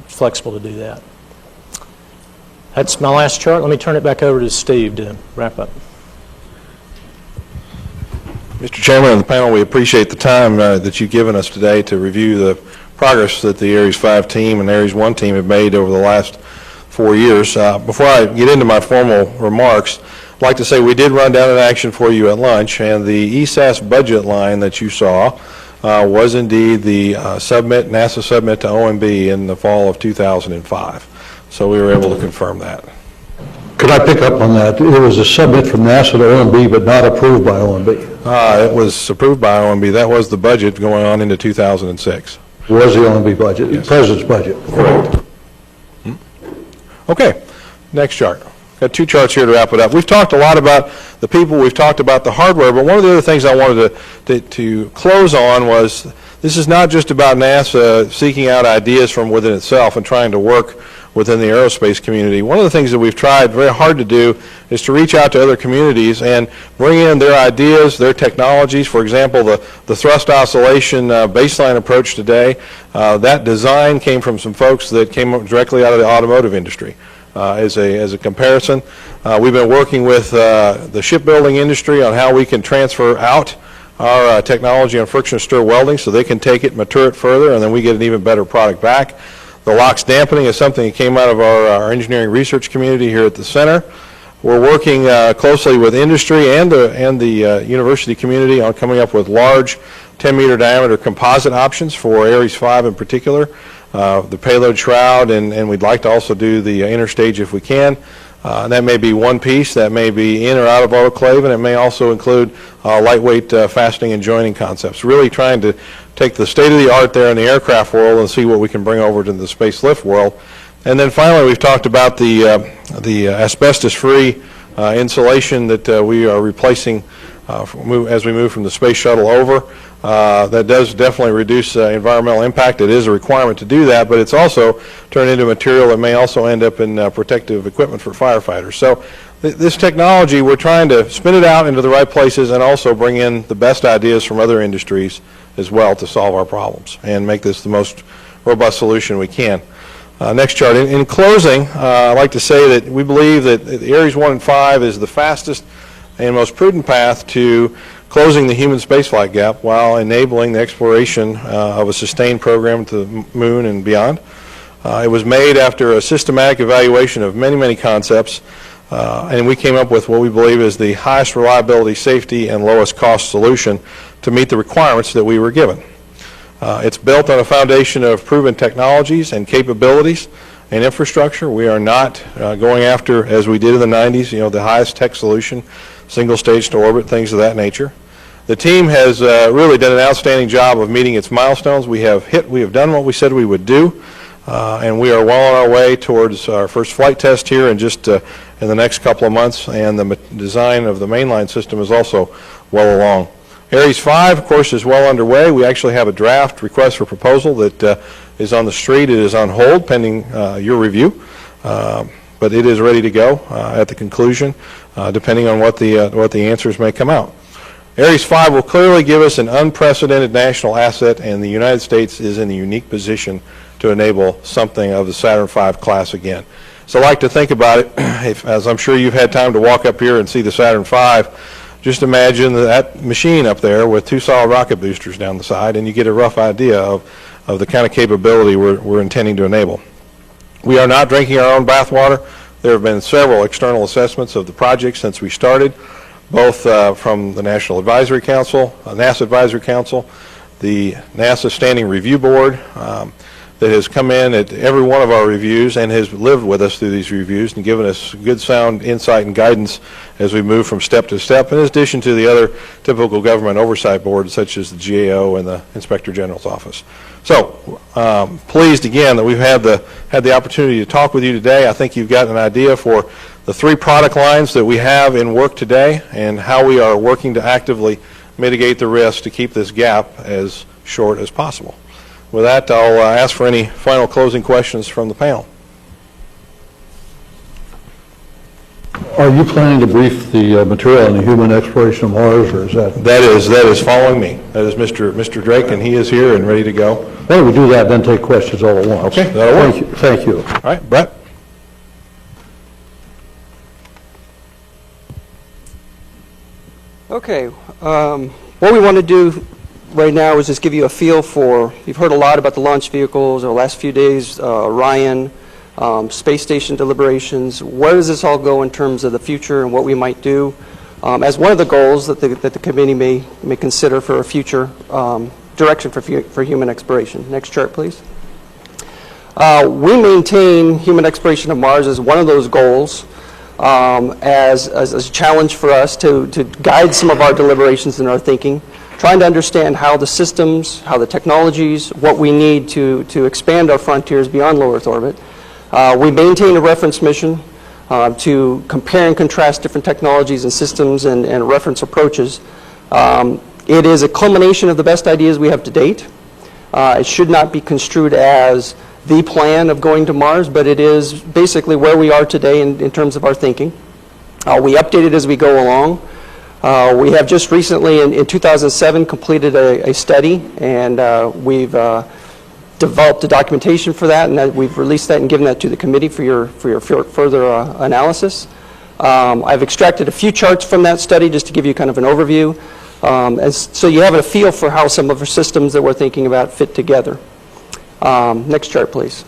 flexible to do that. That's my last chart. Let me turn it back over to Steve to wrap up. Mr. Chairman and the panel, we appreciate the time that you've given us today to review the progress that the Ares 5 team and Ares 1 team have made over the last 4 years. Before I get into my formal remarks, I'd like to say we did run down an action for you at lunch, and the ESAS budget line that you saw was indeed the NASA submit to OMB in the fall of 2005. So we were able to confirm that. Could I pick up on that? It was a submit from NASA to OMB, but not approved by OMB. It was approved by OMB. That was the budget going on into 2006. Was the OMB budget, yes. The President's budget. Correct. Okay, next chart. Got 2 charts here to wrap it up. We've talked a lot about the people, we've talked about the hardware, but one of the other things I wanted to close on was this is not just about NASA seeking out ideas from within itself and trying to work within the aerospace community. One of the things that we've tried very hard to do is to reach out to other communities and bring in their ideas, their technologies. For example, the thrust oscillation baseline approach today, that design came from some folks that came directly out of the automotive industry. As a comparison, we've been working with the shipbuilding industry on how we can transfer out our technology on friction stir welding so they can take it, mature it further, and then we get an even better product back. The LOX dampening is something that came out of our engineering research community here at the center. We're working closely with industry and the university community on coming up with large 10-meter diameter composite options for Ares 5 in particular, the payload shroud, and we'd like to also do the inner stage if we can. That may be one piece, that may be in or out of autoclave, and it may also include lightweight fastening and joining concepts. Really trying to take the state of the art there in the aircraft world and see what we can bring over to the space lift world. And then finally, we've talked about the asbestos-free insulation that we are replacing as we move from the space shuttle over. That does definitely reduce environmental impact. It is a requirement to do that, but it's also turned into material that may also end up in protective equipment for firefighters. So this technology, we're trying to spin it out into the right places and also bring in the best ideas from other industries as well to solve our problems and make this the most robust solution we can. Next chart. In closing, I'd like to say that we believe that Ares 1 and 5 is the fastest and most prudent path to closing the human spaceflight gap while enabling the exploration of a sustained program to the moon and beyond. It was made after a systematic evaluation of many, many concepts, and we came up with what we believe is the highest reliability, safety, and lowest cost solution to meet the requirements that we were given. It's built on a foundation of proven technologies and capabilities and infrastructure. We are not going after, as we did in the 90s, the highest tech solution, single stage to orbit, things of that nature. The team has really done an outstanding job of meeting its milestones. We have done what we said we would do, and we are well on our way towards our first flight test here in just in the next couple of months, and the design of the mainline system is also well along. Ares 5, of course, is well underway. We actually have a draft request for proposal that is on the street. It is on hold pending your review, but it is ready to go at the conclusion, depending on what the answers may come out. Ares 5 will clearly give us an unprecedented national asset, and the United States is in a unique position to enable something of the Saturn V class again. So I like to think about it, as I'm sure you've had time to walk up here and see the Saturn V, just imagine that machine up there with 2 solid rocket boosters down the side, and you get a rough idea of the kind of capability we're intending to enable. We are not drinking our own bathwater. There have been several external assessments of the project since we started, both from the National Advisory Council, NASA Advisory Council, the NASA Standing Review Board that has come in at every one of our reviews and has lived with us through these reviews and given us good sound insight and guidance as we move from step to step, in addition to the other typical government oversight boards such as the GAO and the Inspector General's office. So pleased again that we've had the opportunity to talk with you today. I think you've got an idea for the 3 product lines that we have in work today and how we are working to actively mitigate the risk to keep this gap as short as possible. With that, I'll ask for any final closing questions from the panel. Are you planning to brief the material on the human exploration of Mars, or is that? That is following me. That is Mr. Drake, and he is here and ready to go. Why don't we do that, then take questions all at once? Okay, that'll work. Thank you. All right, Brett. Okay, what we want to do right now is just give you a feel for, you've heard a lot about the launch vehicles over the last few days, Orion, space station deliberations. Where does this all go in terms of the future and what we might do as one of the goals that the committee may consider for a future direction for human exploration? Next chart, please. We maintain human exploration of Mars as one of those goals as a challenge for us to guide some of our deliberations and our thinking, trying to understand how the systems, how the technologies, what we need to expand our frontiers beyond low Earth orbit. We maintain a reference mission to compare and contrast different technologies and systems and reference approaches. It is a culmination of the best ideas we have to date. It should not be construed as the plan of going to Mars, but it is basically where we are today in terms of our thinking. We update it as we go along. We have just recently, in 2007, completed a study, and we've developed a documentation for that, and we've released that and given that to the committee for your further analysis. I've extracted a few charts from that study just to give you kind of an overview, so you have a feel for how some of the systems that we're thinking about fit together. Next chart, please.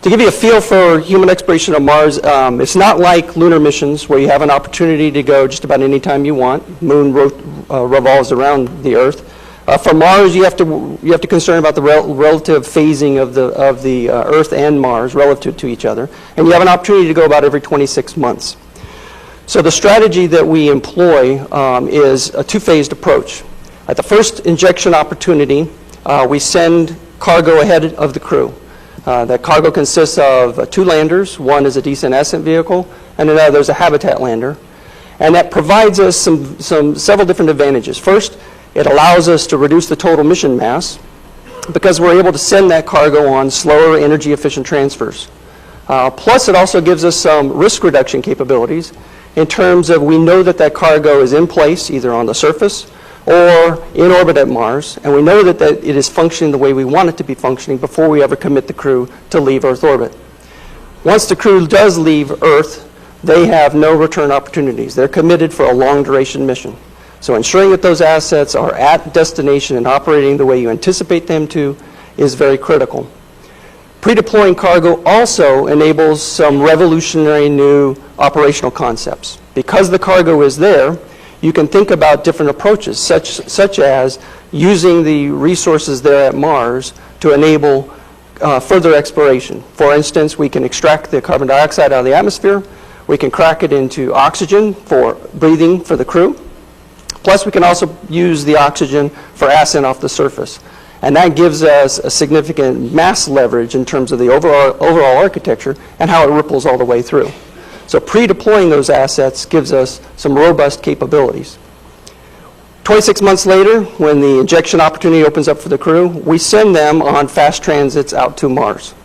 To give you a feel for human exploration of Mars, it's not like lunar missions where you have an opportunity to go just about any time you want. Moon revolves around the Earth. For Mars, you have to concern about the relative phasing of the Earth and Mars relative to each other, and you have an opportunity to go about every 26 months. So the strategy that we employ is a two-phased approach. At the first injection opportunity, we send cargo ahead of the crew. That cargo consists of two landers. One is a descent ascent vehicle, and another is a habitat lander. And that provides us several different advantages. First, it allows us to reduce the total mission mass because we're able to send that cargo on slower, energy-efficient transfers. Plus, it also gives us some risk reduction capabilities in terms of we know that cargo is in place, either on the surface or in orbit at Mars, and we know that it is functioning the way we want it to be functioning before we ever commit the crew to leave Earth orbit. Once the crew does leave Earth, they have no return opportunities. They're committed for a long duration mission. So ensuring that those assets are at destination and operating the way you anticipate them to is very critical. Pre-deploying cargo also enables some revolutionary new operational concepts. Because the cargo is there, you can think about different approaches, such as using the resources there at Mars to enable further exploration. For instance, we can extract the carbon dioxide out of the atmosphere. We can crack it into oxygen for breathing for the crew. Plus, we can also use the oxygen for ascent off the surface. And that gives us a significant mass leverage in terms of the overall architecture and how it ripples all the way through. So pre-deploying those assets gives us some robust capabilities. 26 months later, when the injection opportunity opens up for the crew, we send them on fast transits out to Mars.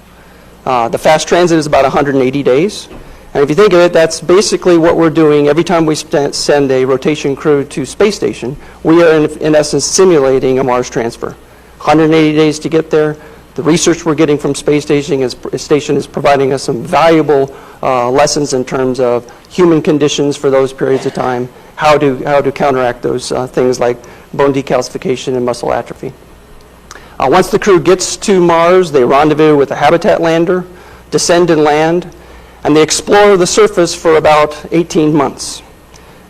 The fast transit is about 180 days. And if you think of it, that's basically what we're doing every time we send a rotation crew to space station. We are, in essence, simulating a Mars transfer. 180 days to get there. The research we're getting from space station is providing us some valuable lessons in terms of human conditions for those periods of time, how to counteract those things like bone decalcification and muscle atrophy. Once the crew gets to Mars, they rendezvous with a habitat lander, descend and land, and they explore the surface for about 18 months.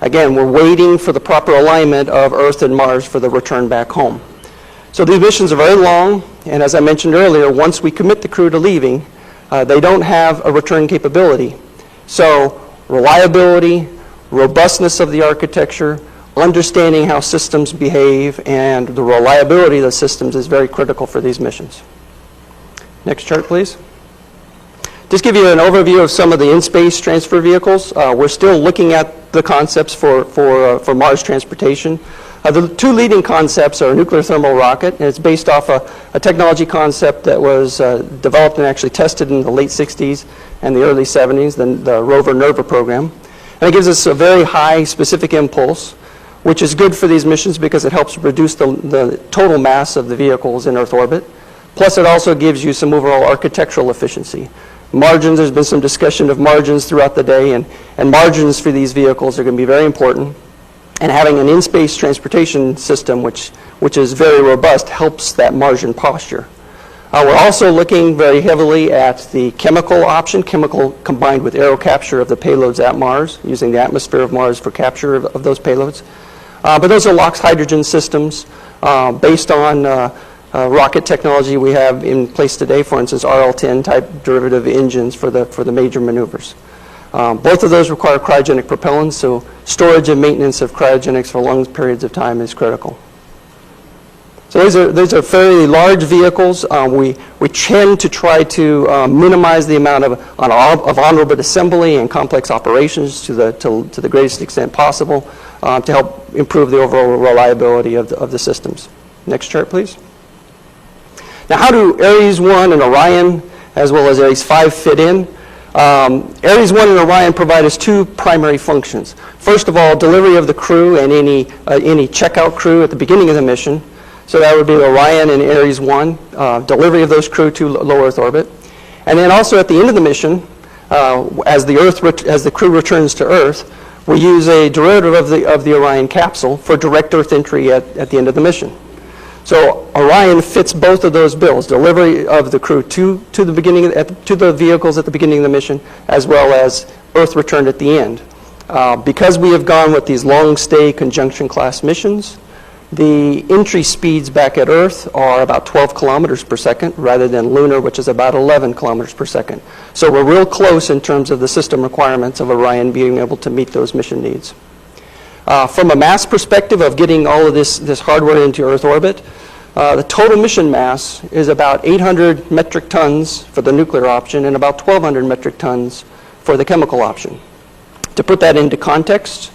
Again, we're waiting for the proper alignment of Earth and Mars for the return back home. So these missions are very long, and as I mentioned earlier, once we commit the crew to leaving, they don't have a return capability. So reliability, robustness of the architecture, understanding how systems behave, and the reliability of the systems is very critical for these missions. Next chart, please. Just give you an overview of some of the in-space transfer vehicles. We're still looking at the concepts for Mars transportation. The two leading concepts are a nuclear thermal rocket, and it's based off a technology concept that was developed and actually tested in the late 60s and the early 70s, the rover-NERVA program. And it gives us a very high specific impulse, which is good for these missions because it helps reduce the total mass of the vehicles in Earth orbit. Plus, it also gives you some overall architectural efficiency. Margins, there's been some discussion of margins throughout the day, and margins for these vehicles are going to be very important. And having an in-space transportation system, which which is very robust, helps that margin posture. We're also looking very heavily at the chemical option, chemical combined with aero capture of the payloads at Mars, using the atmosphere of Mars for capture of those payloads. But those are LOX hydrogen systems based on rocket technology we have in place today, for instance, RL-10 type derivative engines for the major maneuvers. Both of those require cryogenic propellants, so storage and maintenance of cryogenics for long periods of time is critical. So those are fairly large vehicles. We tend to try to minimize the amount of on-orbit assembly and complex operations to the greatest extent possible to help improve the overall reliability of the systems. Next chart, please. Now, how do Ares 1 and Orion, as well as Ares 5, fit in? Ares 1 and Orion provide us two primary functions. First of all, delivery of the crew and any checkout crew at the beginning of the mission. So that would be Orion and Ares 1, delivery of those crew to low Earth orbit. And then also at the end of the mission, as the crew returns to Earth, we use a derivative of the Orion capsule for direct Earth entry at the end of the mission. So Orion fits both of those bills, delivery of the crew to the vehicles at the beginning of the mission, as well as Earth return at the end. Because we have gone with these long stay conjunction class missions, the entry speeds back at Earth are about 12 kilometers per second rather than lunar, which is about 11 kilometers per second. So we're real close in terms of the system requirements of Orion being able to meet those mission needs. From a mass perspective of getting all of this hardware into Earth orbit, the total mission mass is about 800 metric tons for the nuclear option and about 1,200 metric tons for the chemical option. To put that into context,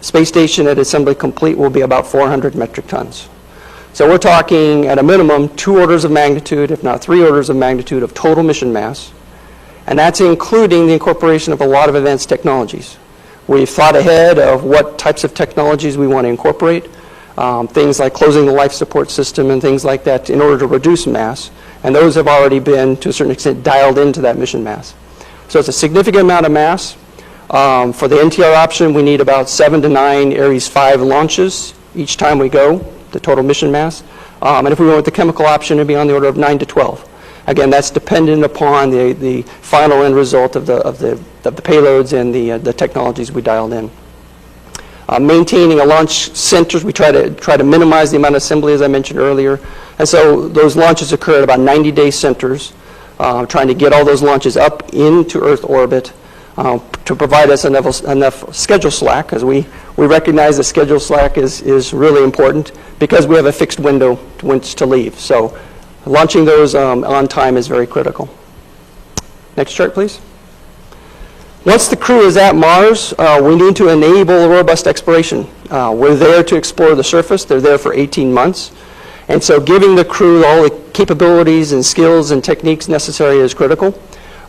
space station at assembly complete will be about 400 metric tons. So we're talking at a minimum 2 orders of magnitude, if not 3 orders of magnitude of total mission mass. And that's including the incorporation of a lot of advanced technologies. We've thought ahead of what types of technologies we want to incorporate, things like closing the life support system and things like that in order to reduce mass. And those have already been, to a certain extent, dialed into that mission mass. So it's a significant amount of mass. For the NTR option, we need about 7 to 9 Ares 5 launches each time we go, the total mission mass. And if we went with the chemical option, it'd be on the order of 9 to 12. Again, that's dependent upon the final end result of the payloads and the technologies we dialed in. Maintaining a launch centers, we try to minimize the amount of assembly, as I mentioned earlier. And so those launches occur at about 90-day centers, trying to get all those launches up into Earth orbit to provide us enough schedule slack, because we recognize that schedule slack is really important because we have a fixed window to which to leave. So launching those on time is very critical. Next chart, please. Once the crew is at Mars, we need to enable robust exploration. We're there to explore the surface. They're there for 18 months. And so giving the crew all the capabilities and skills and techniques necessary is critical.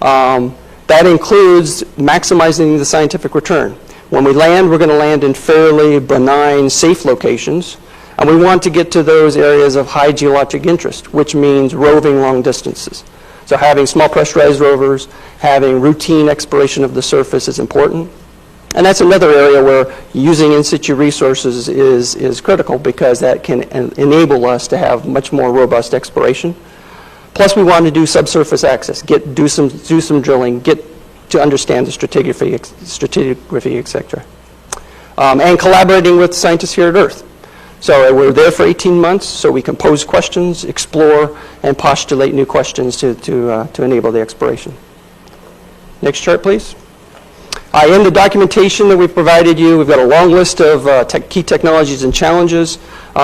That includes maximizing the scientific return. When we land, we're going to land in fairly benign, safe locations. And we want to get to those areas of high geologic interest, which means roving long distances. So having small pressurized rovers, having routine exploration of the surface is important. And that's another area where using in situ resources is critical, because that can enable us to have much more robust exploration. Plus, we want to do subsurface access, do some drilling, get to understand the stratigraphy, etc. And collaborating with scientists here at Earth. So we're there for 18 months, so we can pose questions, explore, and postulate new questions to enable the exploration. Next chart, please. In the documentation that we've provided you, we've got a long list of key technologies and challenges.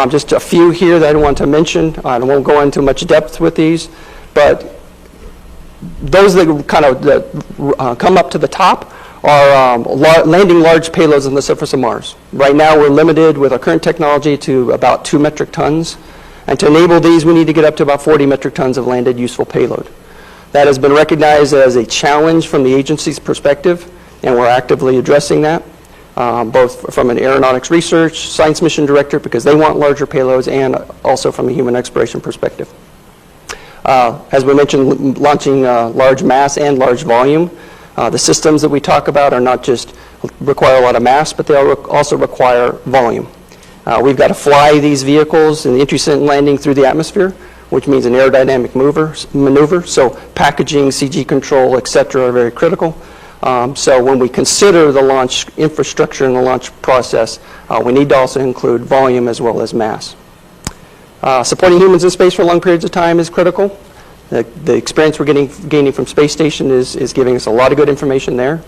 Just a few here that I want to mention. I won't go into much depth with these, but those that come up to the top are landing large payloads on the surface of Mars. Right now, we're limited with our current technology to about 2 metric tons. And to enable these, we need to get up to about 40 metric tons of landed useful payload. That has been recognized as a challenge from the agency's perspective, and we're actively addressing that, both from an aeronautics research, science mission director, because they want larger payloads, and also from a human exploration perspective. As we mentioned, launching large mass and large volume. The systems that we talk about are not just require a lot of mass, but they also require volume. We've got to fly these vehicles in the entry, descent, and landing through the atmosphere, which means an aerodynamic maneuver. So packaging, CG control, et cetera, are very critical. So when we consider the launch infrastructure and the launch process, we need to also include volume as well as mass. Supporting humans in space for long periods of time is critical. The experience we're gaining from space station is giving us a lot of good information there.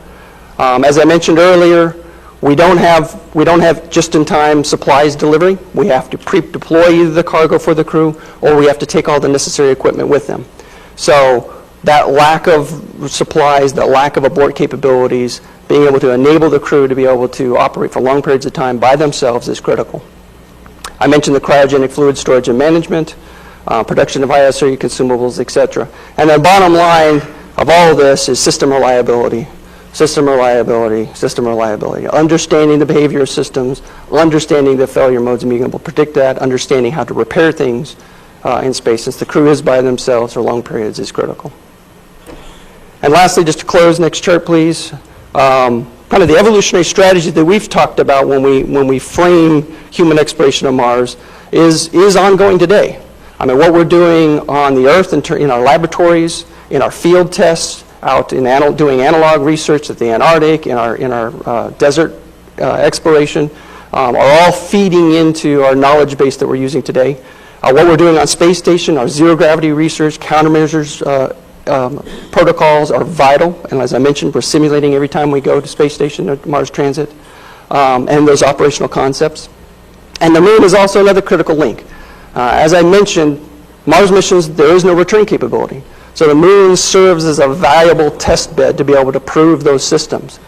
As I mentioned earlier, we don't have just-in-time supplies delivery. We have to pre-deploy either the cargo for the crew, or we have to take all the necessary equipment with them. So that lack of supplies, that lack of abort capabilities, being able to enable the crew to be able to operate for long periods of time by themselves is critical. I mentioned the cryogenic fluid storage and management, production of ISRU consumables, et cetera. And the bottom line of all of this is system reliability. System reliability, system reliability. Understanding the behavior of systems, understanding the failure modes and being able to predict that, understanding how to repair things in space, since the crew is by themselves for long periods, is critical. And lastly, just to close, next chart please, kind of the evolutionary strategy that we've talked about when we frame human exploration of Mars is ongoing today. I mean, what we're doing on the Earth in our laboratories, in our field tests, out in doing analog research at the Antarctic, in our desert exploration, are all feeding into our knowledge base that we're using today. What we're doing on space station, our zero gravity research, countermeasures protocols are vital. And as I mentioned, we're simulating every time we go to space station or Mars transit, and those operational concepts. And the moon is also another critical link. As I mentioned, Mars missions, there is no return capability. So the moon serves as a valuable test bed to be able to prove those systems.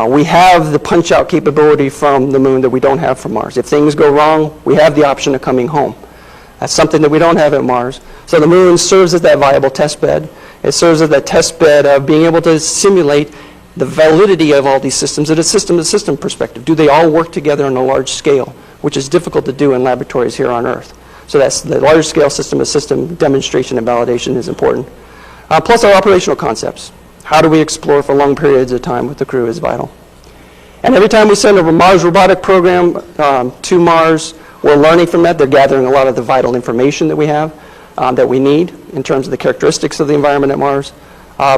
We have the punch-out capability from the moon that we don't have from Mars. If things go wrong, we have the option of coming home. That's something that we don't have at Mars. So the moon serves as that viable test bed. It serves as that test bed of being able to simulate the validity of all these systems at a system-to-system perspective. Do they all work together on a large scale, which is difficult to do in laboratories here on Earth. So that's the large-scale system-to-system demonstration and validation is important. Plus our operational concepts. How do we explore for long periods of time with the crew is vital. And every time we send a Mars robotic program to Mars, we're learning from that. They're gathering a lot of the vital information that we have, that we need in terms of the characteristics of the environment at Mars.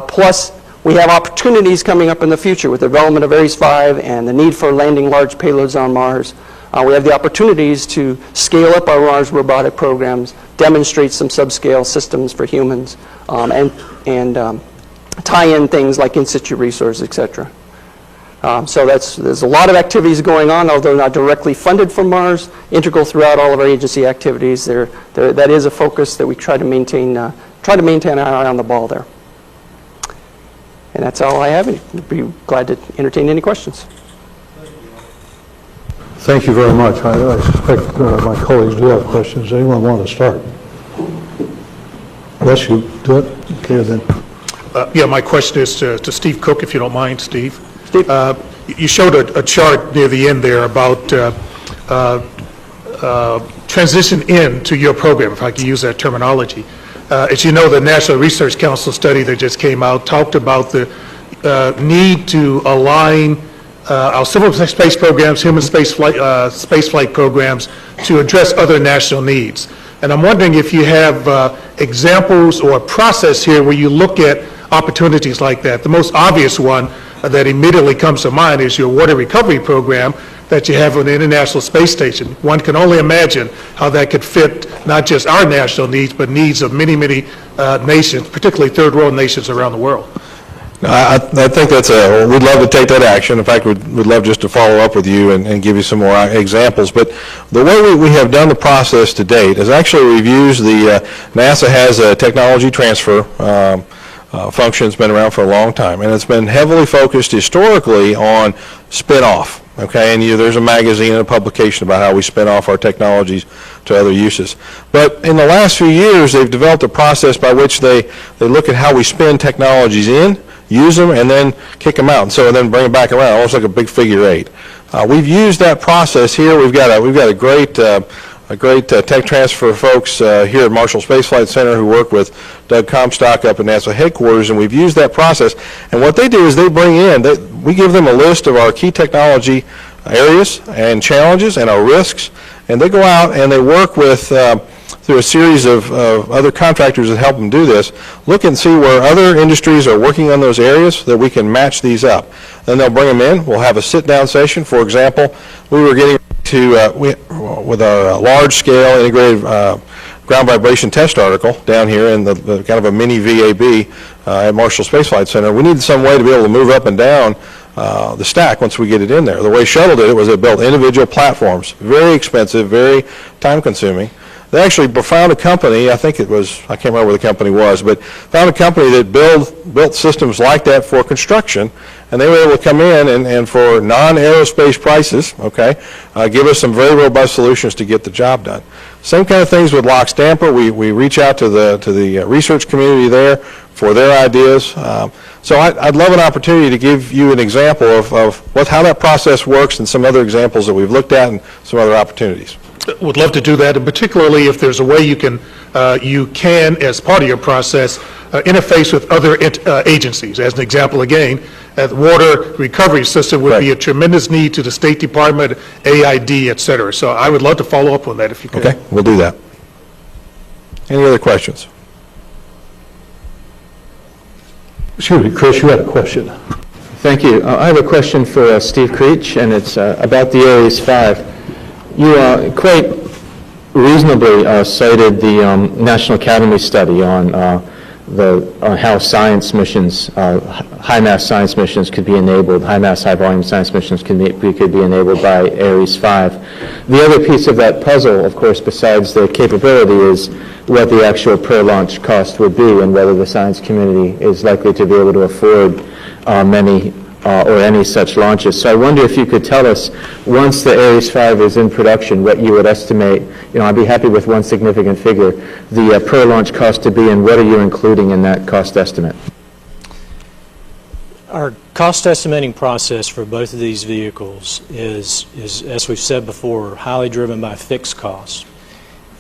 Plus, we have opportunities coming up in the future with the development of Ares 5 and the need for landing large payloads on Mars. We have the opportunities to scale up our Mars robotic programs, demonstrate some subscale systems for humans, and tie in things like in-situ resources, et cetera. So there's a lot of activities going on, although not directly funded from Mars, integral throughout all of our agency activities. That is a focus that we try to maintain our eye on the ball there. And that's all I have. I'd be glad to entertain any questions. Thank you very much. I suspect my colleagues do have questions. Anyone want to start? Yes, you do it? Okay, then. Yeah, my question is to Steve Cook, if you don't mind, Steve. Steve? You showed a chart near the end there about transition into your program, if I could use that terminology. As you know, the National Research Council study that just came out talked about the need to align our civil space programs, human space flight programs, to address other national needs. And I'm wondering if you have examples or a process here where you look at opportunities like that. The most obvious one that immediately comes to mind is your water recovery program that you have on the International Space Station. One can only imagine how that could fit not just our national needs, but needs of many, many nations, particularly third world nations around the world. I think we'd love to take that action. In fact, we'd love just to follow up with you and give you some more examples. But the way we have done the process to date is actually we've used NASA has a technology transfer function that's been around for a long time, and it's been heavily focused historically on spin-off. Okay, and there's a magazine and a publication about how we spin off our technologies to other uses. But in the last few years, they've developed a process by which they look at how we spin technologies in, use them, and then kick them out, and then bring them back around, almost like a big figure eight. We've used that process here. We've got a great tech transfer folks here at Marshall Space Flight Center who work with Doug Comstock up at NASA headquarters, and we've used that process. And what they do is they bring in, we give them a list of our key technology areas and challenges and our risks, and they go out and they work with, through a series of other contractors that help them do this, look and see where other industries are working on those areas that we can match these up. Then they'll bring them in. We'll have a sit-down session. For example, we were getting to, with our large-scale integrated ground vibration test article down here in the kind of a mini VAB at Marshall Space Flight Center. We needed some way to be able to move up and down the stack once we get it in there. The way Shuttle did it was it built individual platforms, very expensive, very time-consuming. They actually found a company, I think it was, I can't remember what the company was, but found a company that built systems like that for construction, and they were able to come in and for non-aerospace prices, okay, give us some very robust solutions to get the job done. Same kind of things with Lock Stamper. We reach out to the research community there for their ideas. So I'd love an opportunity to give you an example of how that process works and some other examples that we've looked at and some other opportunities. Would love to do that, and particularly if there's a way you can, as part of your process, interface with other agencies. As an example, again, the water recovery system would be a tremendous need to the State Department, AID, et cetera. So I would love to follow up on that if you could. Okay, we'll do that. Any other questions? Excuse me, Chris, you had a question. Thank you. I have a question for Steve Creech, and it's about the Ares 5. You quite reasonably cited the National Academy study on how science missions, high-mass science missions could be enabled, high-mass, high-volume science missions could be enabled by Ares 5. The other piece of that puzzle, of course, besides the capability, is what the actual per-launch cost would be and whether the science community is likely to be able to afford many or any such launches. So I wonder if you could tell us, once the Ares 5 is in production, what you would estimate, I'd be happy with one significant figure, the per-launch cost to be, and what are you including in that cost estimate? Our cost estimating process for both of these vehicles is, as we've said before, highly driven by fixed costs.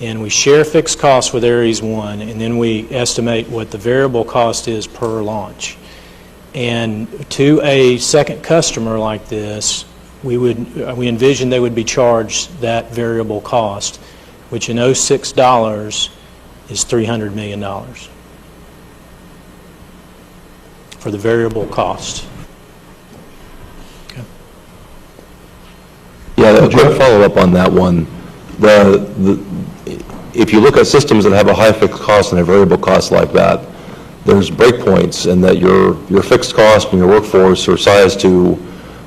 And we share fixed costs with Ares 1, and then we estimate what the variable cost is per launch. And to a second customer like this, we envision they would be charged that variable cost, which in $06 is $300 million for the variable cost. Okay. Yeah, a quick follow-up on that one. If you look at systems that have a high fixed cost and a variable cost like that, there's breakpoints in that your fixed cost and your workforce are sized to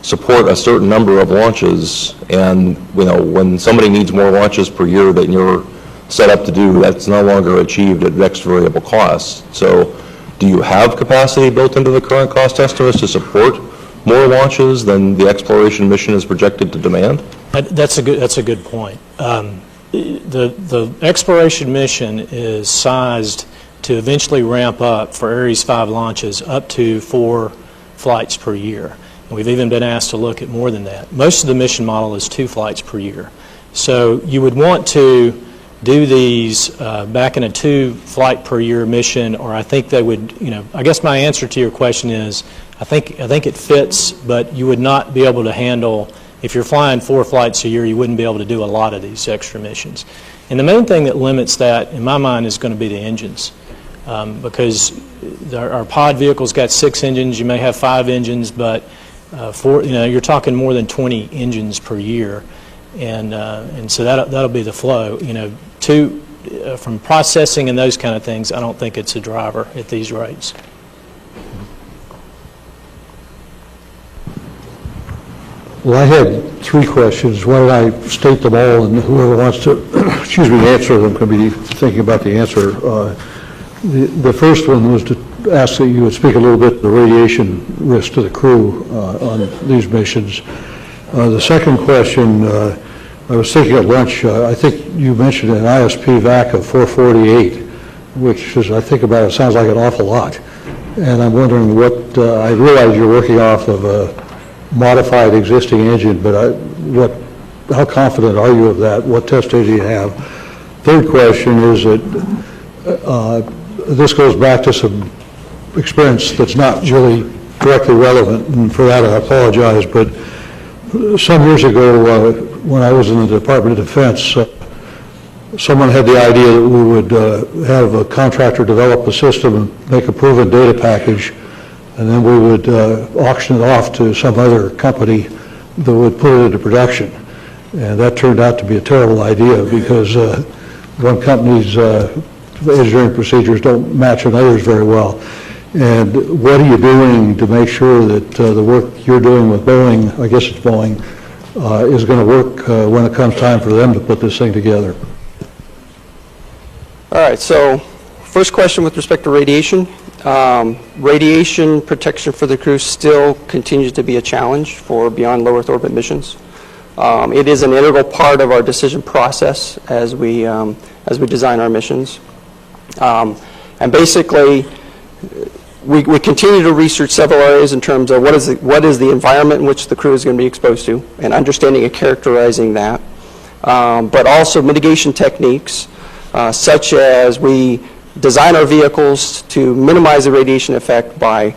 support a certain number of launches, and when somebody needs more launches per year than you're set up to do, that's no longer achieved at next variable cost. So do you have capacity built into the current cost estimates to support more launches than the exploration mission is projected to demand? That's a good point. The exploration mission is sized to eventually ramp up for Ares 5 launches up to 4 flights per year. And we've even been asked to look at more than that. Most of the mission model is 2 flights per year. So you would want to do these back in a 2 flight per year mission, or I think they would, I guess my answer to your question is I think it fits, but you would not be able to handle, if you're flying 4 flights a year, you wouldn't be able to do a lot of these extra missions. And the main thing that limits that, in my mind, is going to be the engines. Because our pod vehicle's got 6 engines, you may have 5 engines, but you're talking more than 20 engines per year, and so that'll be the flow. From processing and those kind of things, I don't think it's a driver at these rates. Well, I had 3 questions. Why don't I state them all, and whoever wants to, answer them can be thinking about the answer. The first one was to ask that you would speak a little bit to the radiation risk to the crew on these missions. The second question, I was thinking at lunch, I think you mentioned an ISP VAC of 448, which is, I think about it, sounds like an awful lot. And I'm wondering I realize you're working off of a modified existing engine, but how confident are you of that? What test data do you have? Third question is that this goes back to some experience that's not really directly relevant, and for that I apologize, but Some years ago, when I was in the Department of Defense, someone had the idea that we would have a contractor develop a system and make a proven data package, and then we would auction it off to some other company that would put it into production. And that turned out to be a terrible idea because one company's engineering procedures don't match another's very well. And what are you doing to make sure that the work you're doing with Boeing, I guess it's Boeing, is going to work when it comes time for them to put this thing together? All right, so first question with respect to radiation. Radiation protection for the crew still continues to be a challenge for beyond low Earth orbit missions. It is an integral part of our decision process as we design our missions. And basically, we continue to research several areas in terms of what is the environment in which the crew is going to be exposed to, and understanding and characterizing that. But also mitigation techniques, such as we design our vehicles to minimize the radiation effect by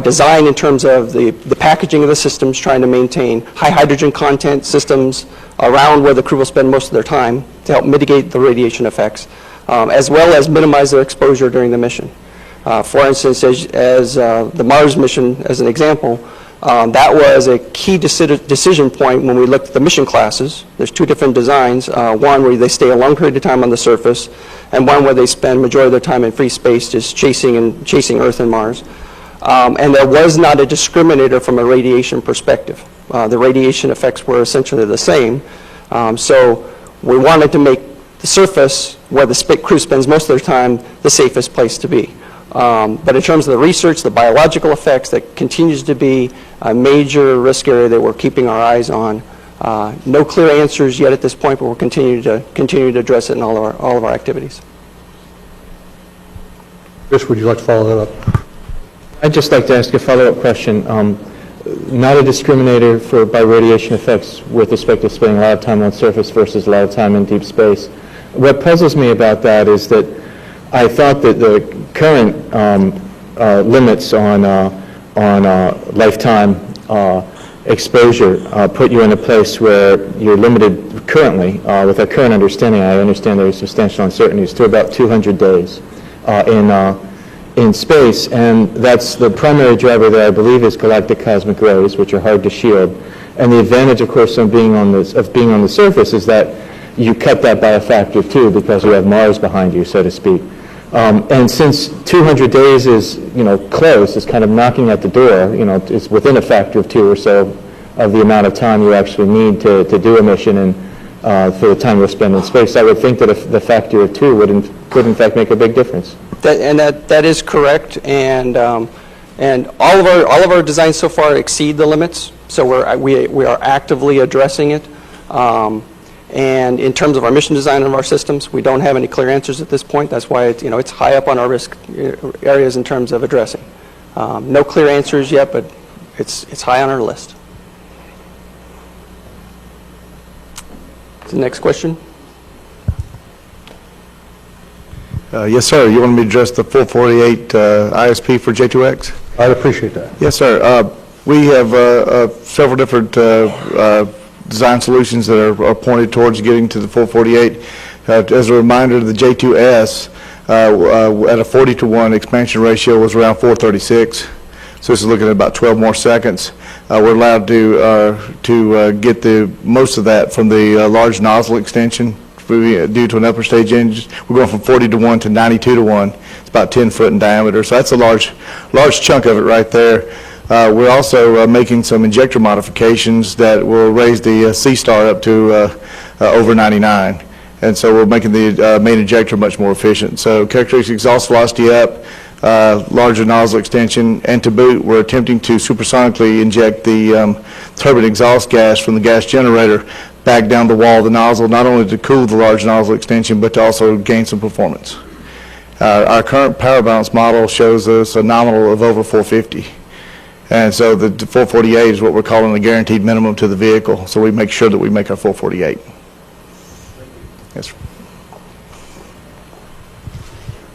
design in terms of the packaging of the systems, trying to maintain high hydrogen content systems around where the crew will spend most of their time to help mitigate the radiation effects, as well as minimize their exposure during the mission. For instance, as the Mars mission, as an example, that was a key decision point when we looked at the mission classes. There's two different designs, one where they stay a long period of time on the surface, and one where they spend majority of their time in free space just chasing Earth and Mars. And there was not a discriminator from a radiation perspective. The radiation effects were essentially the same. So we wanted to make the surface, where the crew spends most of their time, the safest place to be. But in terms of the research, the biological effects, that continues to be a major risk area that we're keeping our eyes on. No clear answers yet at this point, but we'll continue to address it in all of our activities. Chris, would you like to follow that up? I'd just like to ask a follow-up question. Not a discriminator by radiation effects with respect to spending a lot of time on surface versus a lot of time in deep space. What puzzles me about that is that I thought that the current limits on lifetime exposure put you in a place where you're limited currently, with our current understanding. I understand there are substantial uncertainties, to about 200 days in space, and that's the primary driver there, I believe, is galactic cosmic rays, which are hard to shield. And the advantage, of course, of being on the surface is that you cut that by a factor of 2 because you have Mars behind you, so to speak. And since 200 days is, close, it's kind of knocking at the door, it's within a factor of 2 or so of the amount of time you actually need to do a mission and for the time you'll spend in space. I would think that if the factor of 2 would in fact make a big difference. That is correct, and all of our designs so far exceed the limits, so we are actively addressing it. And in terms of our mission design of our systems, we don't have any clear answers at this point. That's why it's high up on our risk areas in terms of addressing. No clear answers yet, but it's high on our list. The next question. Yes, sir. You want me to address the 448 ISP for J2X? I'd appreciate that. Yes, sir. We have several different design solutions that are pointed towards getting to the 448. As a reminder, the J2S at a 40-to-1 expansion ratio was around 436. So this is looking at about 12 more seconds. We're allowed to get the most of that from the large nozzle extension due to an upper stage engine. We're going from 40-to-1 to 92-to-1. It's about 10 foot in diameter. So that's a large chunk of it right there. We're also making some injector modifications that will raise the C-star up to over 99. And so we're making the main injector much more efficient. So characteristic exhaust velocity up, larger nozzle extension, and to boot, we're attempting to supersonically inject the turbine exhaust gas from the gas generator back down the wall of the nozzle, not only to cool the large nozzle extension, but to also gain some performance. Our current power balance model shows us a nominal of over 450. And so the 448 is what we're calling the guaranteed minimum to the vehicle. So we make sure that we make our 448. Yes, sir.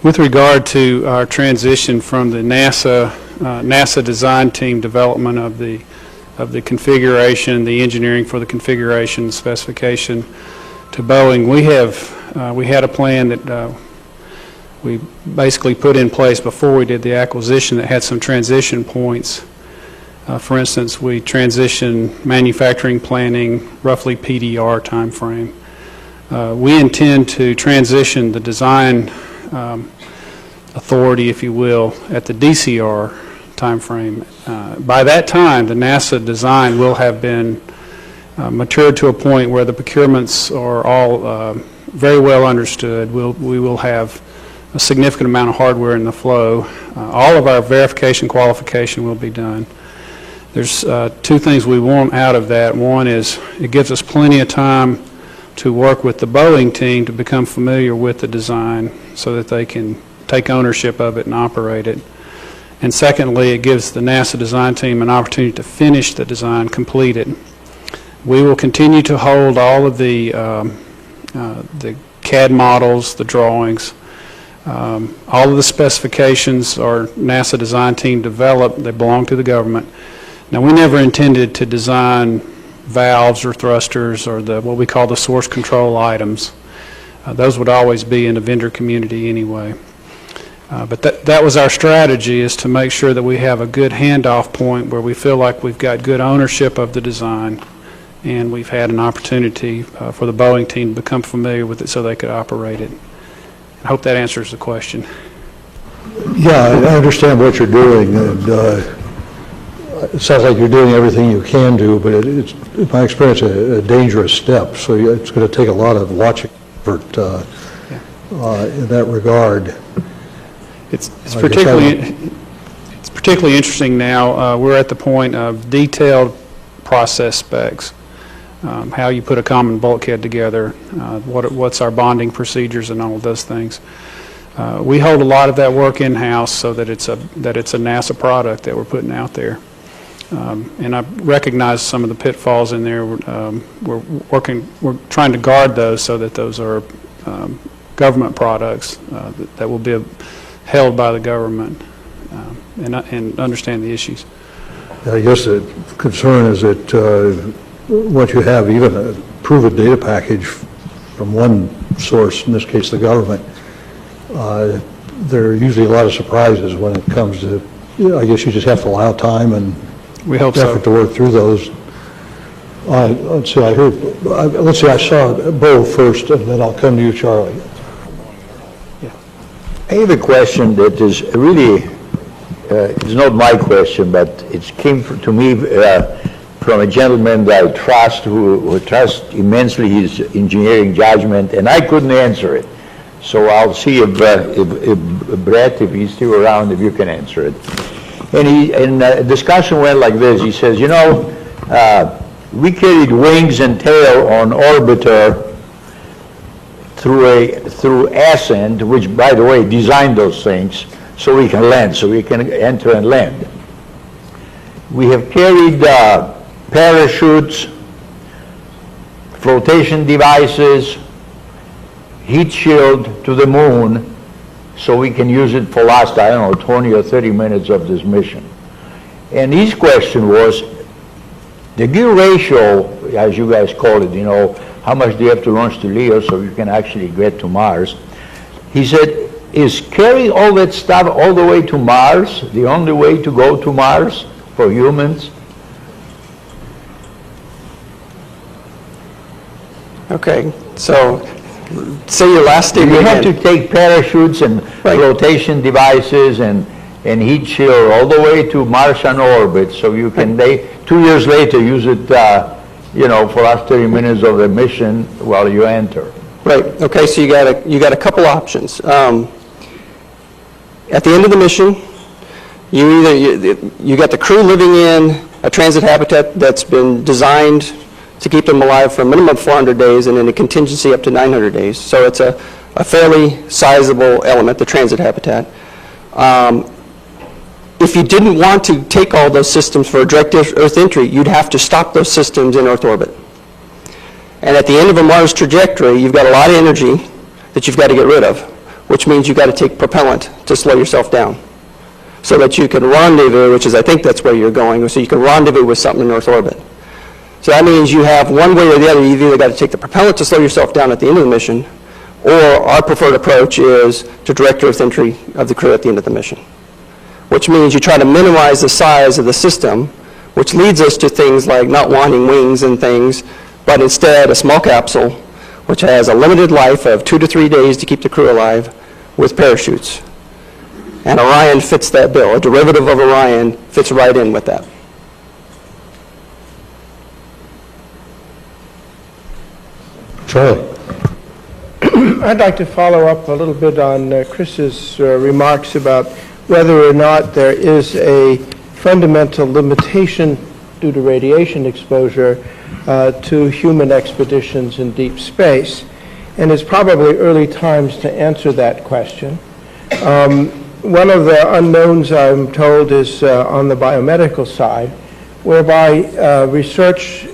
With regard to our transition from the NASA design team development of the of the configuration, the engineering for the configuration, specification to Boeing. We had a plan that we basically put in place before we did the acquisition that had some transition points. For instance, we transitioned manufacturing planning, roughly PDR timeframe. We intend to transition the design authority, if you will, at the DCR timeframe. By that time, the NASA design will have been matured to a point where the procurements are all very well understood. We will have a significant amount of hardware in the flow. All of our verification qualification will be done. There's two things we want out of that. One is it gives us plenty of time to work with the Boeing team to become familiar with the design so that they can take ownership of it and operate it. And secondly, it gives the NASA design team an opportunity to finish the design, complete it. We will continue to hold all of the CAD models, the drawings, all of the specifications our NASA design team developed. They belong to the government. Now, we never intended to design valves or thrusters or what we call the source control items. Those would always be in the vendor community anyway. But that was our strategy, is to make sure that we have a good handoff point where we feel like we've got good ownership of the design and we've had an opportunity for the Boeing team to become familiar with it so they could operate it. I hope that answers the question. Yeah, I understand what you're doing, and it sounds like you're doing everything you can do, but it's, in my experience, a dangerous step, so it's going to take a lot of watching effort in that regard. It's particularly interesting now. We're at the point of detailed process specs, how you put a common bulkhead together, what's our bonding procedures and all of those things. We hold a lot of that work in-house so that it's a NASA product that we're putting out there. And I recognize some of the pitfalls in there. We're trying to guard those so that those are government products that will be held by the government and understand the issues. I guess the concern is that once you have even a proven data package from one source, in this case the government, there are usually a lot of surprises when it comes to, I guess you just have to allow time and we hope effort to work through those. Let's see, I saw Bo first, and then I'll come to you, Charlie. I have a question that is really, it's not my question, but it came to me from a gentleman that I trust, who trusts immensely his engineering judgment, and I couldn't answer it. So I'll see if Brett, if he's still around, if you can answer it. And the discussion went like this. He says, you know, we carried wings and tail on orbiter through Ascent, which, by the way, designed those things so we can land, so we can enter and land. We have carried parachutes, flotation devices, heat shield to the moon, so we can use it for last, I don't know, 20 or 30 minutes of this mission. And his question was, the gear ratio, as you guys call it, you know, how much do you have to launch to LEO so you can actually get to Mars? He said, is carrying all that stuff all the way to Mars the only way to go to Mars for humans? Okay, so say your last statement. You have to take parachutes and flotation devices and heat shield all the way to Martian orbit, so you can 2 years later use it, you know, for last 30 minutes of the mission while you enter. Right. Okay. So you got a couple options. At the end of the mission, you got the crew living in a transit habitat that's been designed to keep them alive for a minimum of 400 days and then a contingency up to 900 days. So it's a fairly sizable element, the transit habitat. If you didn't want to take all those systems for a direct Earth entry, you'd have to stop those systems in Earth orbit. And at the end of a Mars trajectory, you've got a lot of energy that you've got to get rid of, which means you've got to take propellant to slow yourself down. so that you can rendezvous, which is, I think that's where you're going, so you can rendezvous with something in Earth orbit. So that means you have one way or the other. You've either got to take the propellant to slow yourself down at the end of the mission, or our preferred approach is to direct Earth entry of the crew at the end of the mission, which means you try to minimize the size of the system, which leads us to things like not wanting wings and things, but instead a small capsule, which has a limited life of 2 to 3 days to keep the crew alive, with parachutes. And Orion fits that bill. A derivative of Orion fits right in with that. Charlie. I'd like to follow up a little bit on Chris's remarks about whether or not there is a fundamental limitation due to radiation exposure to human expeditions in deep space. And it's probably early times to answer that question. One of the unknowns, I'm told, is on the biomedical side, whereby research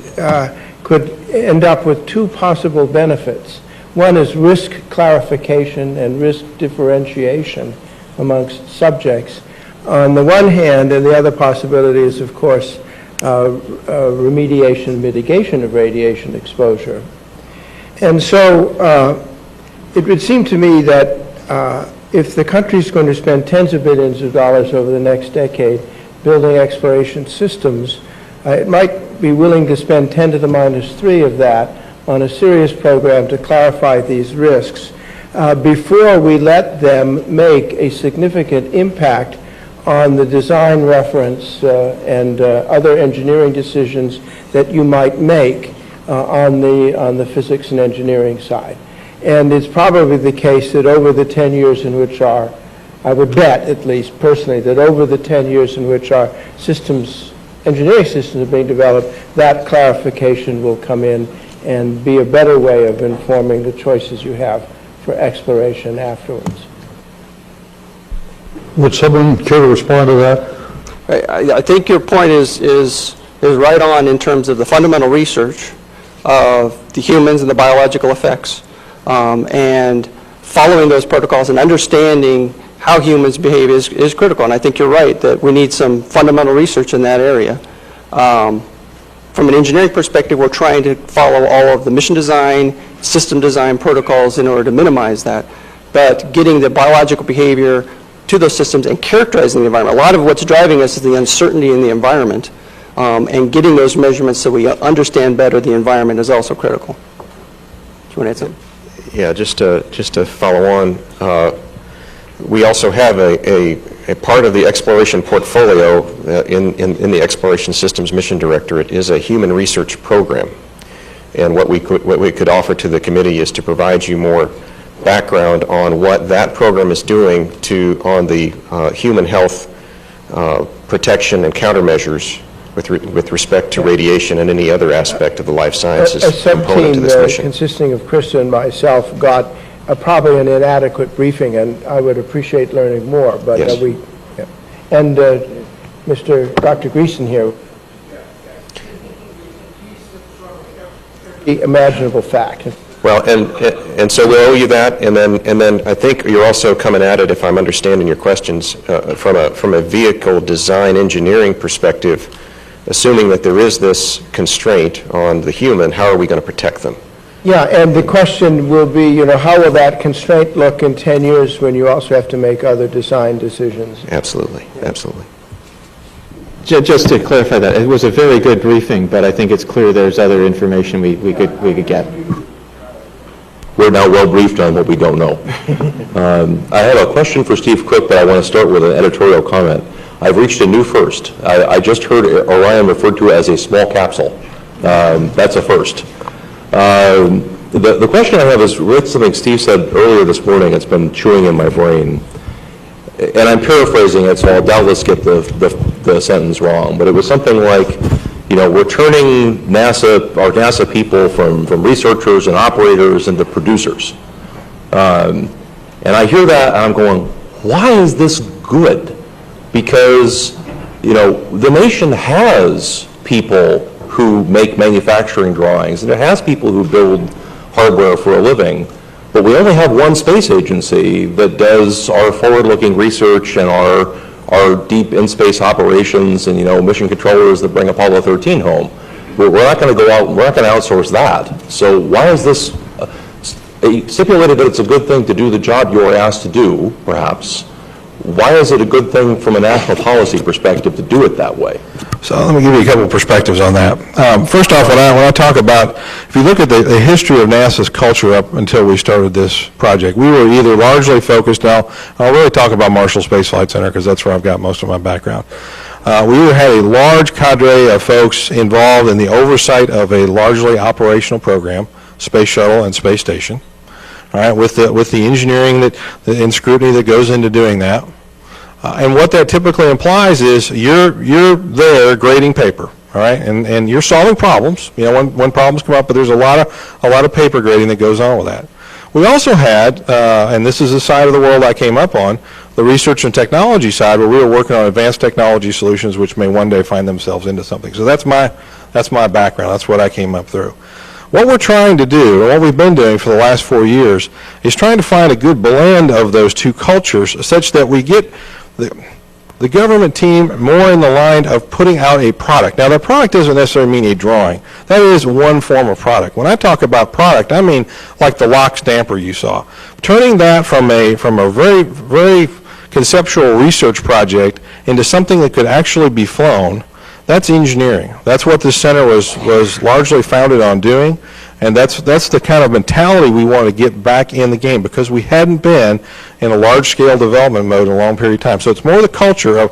could end up with two possible benefits. One is risk clarification and risk differentiation amongst subjects on the one hand, and the other possibility is, of course, remediation, mitigation of radiation exposure. And so it would seem to me that if the country is going to spend tens of billions of dollars over the next decade building exploration systems, it might be willing to spend 10 to the minus 3 of that on a serious program to clarify these risks before we let them make a significant impact on the design reference and other engineering decisions that you might make on the physics and engineering side. And it's probably the case that over the 10 years in which I would bet, at least personally, that over the 10 years in which our engineering systems are being developed, that clarification will come in and be a better way of informing the choices you have for exploration afterwards. Would someone care to respond to that? I think your point is right on in terms of the fundamental research of the humans and the biological effects, and following those protocols and understanding how humans behave is critical. And I think you're right that we need some fundamental research in that area. From an engineering perspective, we're trying to follow all of the mission design, system design protocols in order to minimize that. But getting the biological behavior to those systems and characterizing the environment. A lot of what's driving us is the uncertainty in the environment, and getting those measurements so we understand better the environment is also critical. Do you want to add something? Yeah, just to follow on, we also have a part of the exploration portfolio in the Exploration Systems Mission Directorate is a human research program. And what we could offer to the committee is to provide you more background on what that program is doing on the human health protection and countermeasures with respect to radiation and any other aspect of the life sciences component to this mission. Consisting of Chris and myself got probably an inadequate briefing, and I would appreciate learning more. But yes. And Dr. Greason here, the imaginable fact. Well, and so we owe you that, and then I think you're also coming at it, if I'm understanding your questions, from a vehicle design engineering perspective, assuming that there is this constraint on the human, how are we going to protect them? Yeah, and the question will be, how will that constraint look in 10 years when you also have to make other design decisions? Absolutely, absolutely. Just to clarify that, it was a very good briefing, but I think it's clear there's other information we could get. We're now well briefed on what we don't know. I have a question for Steve Cook, but I want to start with an editorial comment. I've reached a new first. I just heard Orion referred to as a small capsule. That's a first. The question I have is related to something Steve said earlier this morning. It's been chewing in my brain. And I'm paraphrasing it, so I'll doubtless get the sentence wrong. But it was something like, we're turning our NASA people from researchers and operators into producers. And I hear that, and I'm going, why is this good? Because, the nation has people who make manufacturing drawings, and it has people who build hardware for a living, but we only have one space agency that does our forward-looking research and our are deep in-space operations and, mission controllers that bring Apollo 13 home. We're not going to go out, we're not going to outsource that. So why is this stipulated that it's a good thing to do the job you're asked to do, perhaps? Why is it a good thing from a national policy perspective to do it that way? So let me give you a couple of perspectives on that. First off, when I talk about, if you look at the history of NASA's culture up until we started this project, we were either largely focused, now I'll really talk about Marshall Space Flight Center because that's where I've got most of my background. We had a large cadre of folks involved in the oversight of a largely operational program, Space Shuttle and Space Station, all right, with the engineering and scrutiny that goes into doing that. And what that typically implies is you're there grading paper, all right, and you're solving problems. When problems come up, but there's a lot of paper grading that goes on with that. We also had, and this is the side of the world I came up on, the research and technology side, where we were working on advanced technology solutions, which may one day find themselves into something. So that's my background. That's what I came up through. What we're trying to do, and what we've been doing for the last 4 years, is trying to find a good blend of those two cultures, such that we get the government team more in the line of putting out a product. Now, that product doesn't necessarily mean a drawing. That is one form of product. When I talk about product, I mean like the lock stamper you saw. Turning that from a very, very conceptual research project into something that could actually be flown, that's engineering. That's what this center was largely founded on doing, and that's the kind of mentality we want to get back in the game, because we hadn't been in a large-scale development mode in a long period of time. So it's more the culture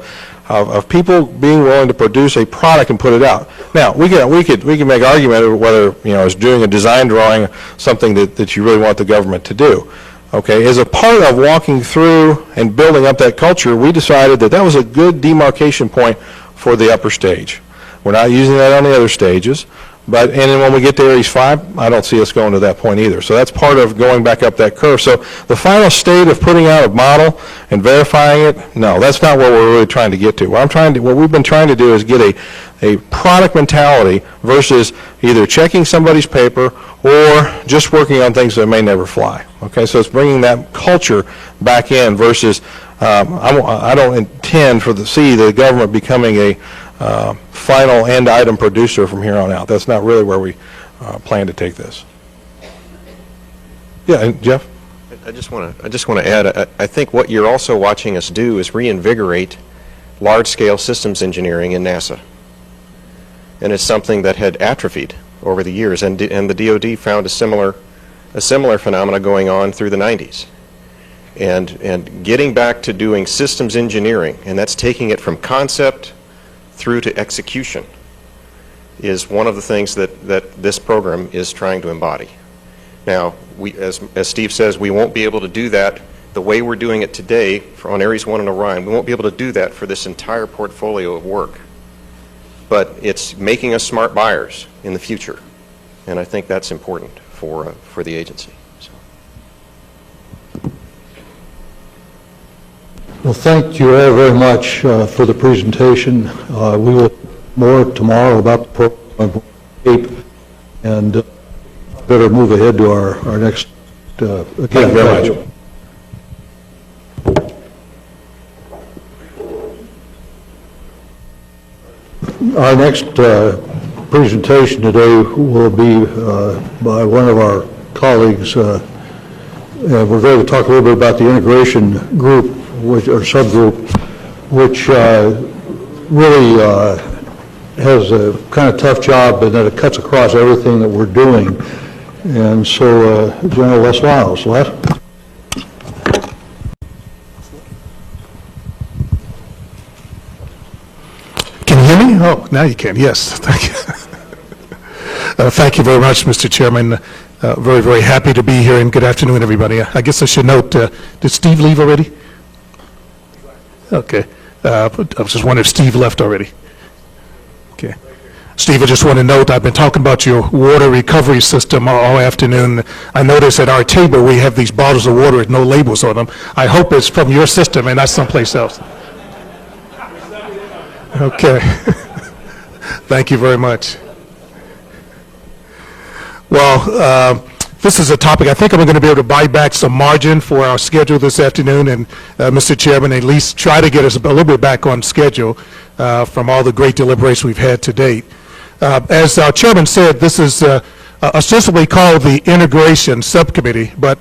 of people being willing to produce a product and put it out. Now, we can make argument of whether, is doing a design drawing something that you really want the government to do. Okay, as a part of walking through and building up that culture, we decided that was a good demarcation point for the upper stage. We're not using that on the other stages, and then when we get to Ares 5, I don't see us going to that point either. So that's part of going back up that curve. So the final state of putting out a model and verifying it, no, that's not what we're really trying to get to. What we've been trying to do is get a product mentality versus either checking somebody's paper or just working on things that may never fly. Okay, so it's bringing that culture back in versus I don't intend see the government becoming a final end item producer from here on out. That's not really where we plan to take this. Yeah, and Jeff? I just want to add, I think what you're also watching us do is reinvigorate large-scale systems engineering in NASA. And it's something that had atrophied over the years, and the DoD found a similar phenomena going on through the 90s. And getting back to doing systems engineering, and that's taking it from concept through to execution, is one of the things that this program is trying to embody. Now, as Steve says, we won't be able to do that the way we're doing it today on Ares 1 and Orion. We won't be able to do that for this entire portfolio of work. But it's making us smart buyers in the future, and I think that's important for the agency. Well, thank you all very much for the presentation. We will more tomorrow about the program, and better move ahead to our next. Thank you very much. Our next presentation today will be by one of our colleagues. We're going to talk a little bit about the integration group, or subgroup, which really has a kind of tough job, and that it cuts across everything that we're doing. And so, General Les Lyles. Les? Can you hear me? Oh, now you can. Yes, thank you. Thank you very much, Mr. Chairman. Very, very happy to be here, and good afternoon, everybody. I guess I should note, did Steve leave already? Okay. I was just wondering if Steve left already. Okay. Steve, I just want to note, I've been talking about your water recovery system all afternoon. I noticed at our table we have these bottles of water with no labels on them. I hope it's from your system and not someplace else. Okay. Thank you very much. Well, This is a topic, I think I'm going to be able to buy back some margin for our schedule this afternoon, and Mr. Chairman, at least try to get us a little bit back on schedule from all the great deliberations we've had to date. As our chairman said, this is ostensibly called the Integration Subcommittee, but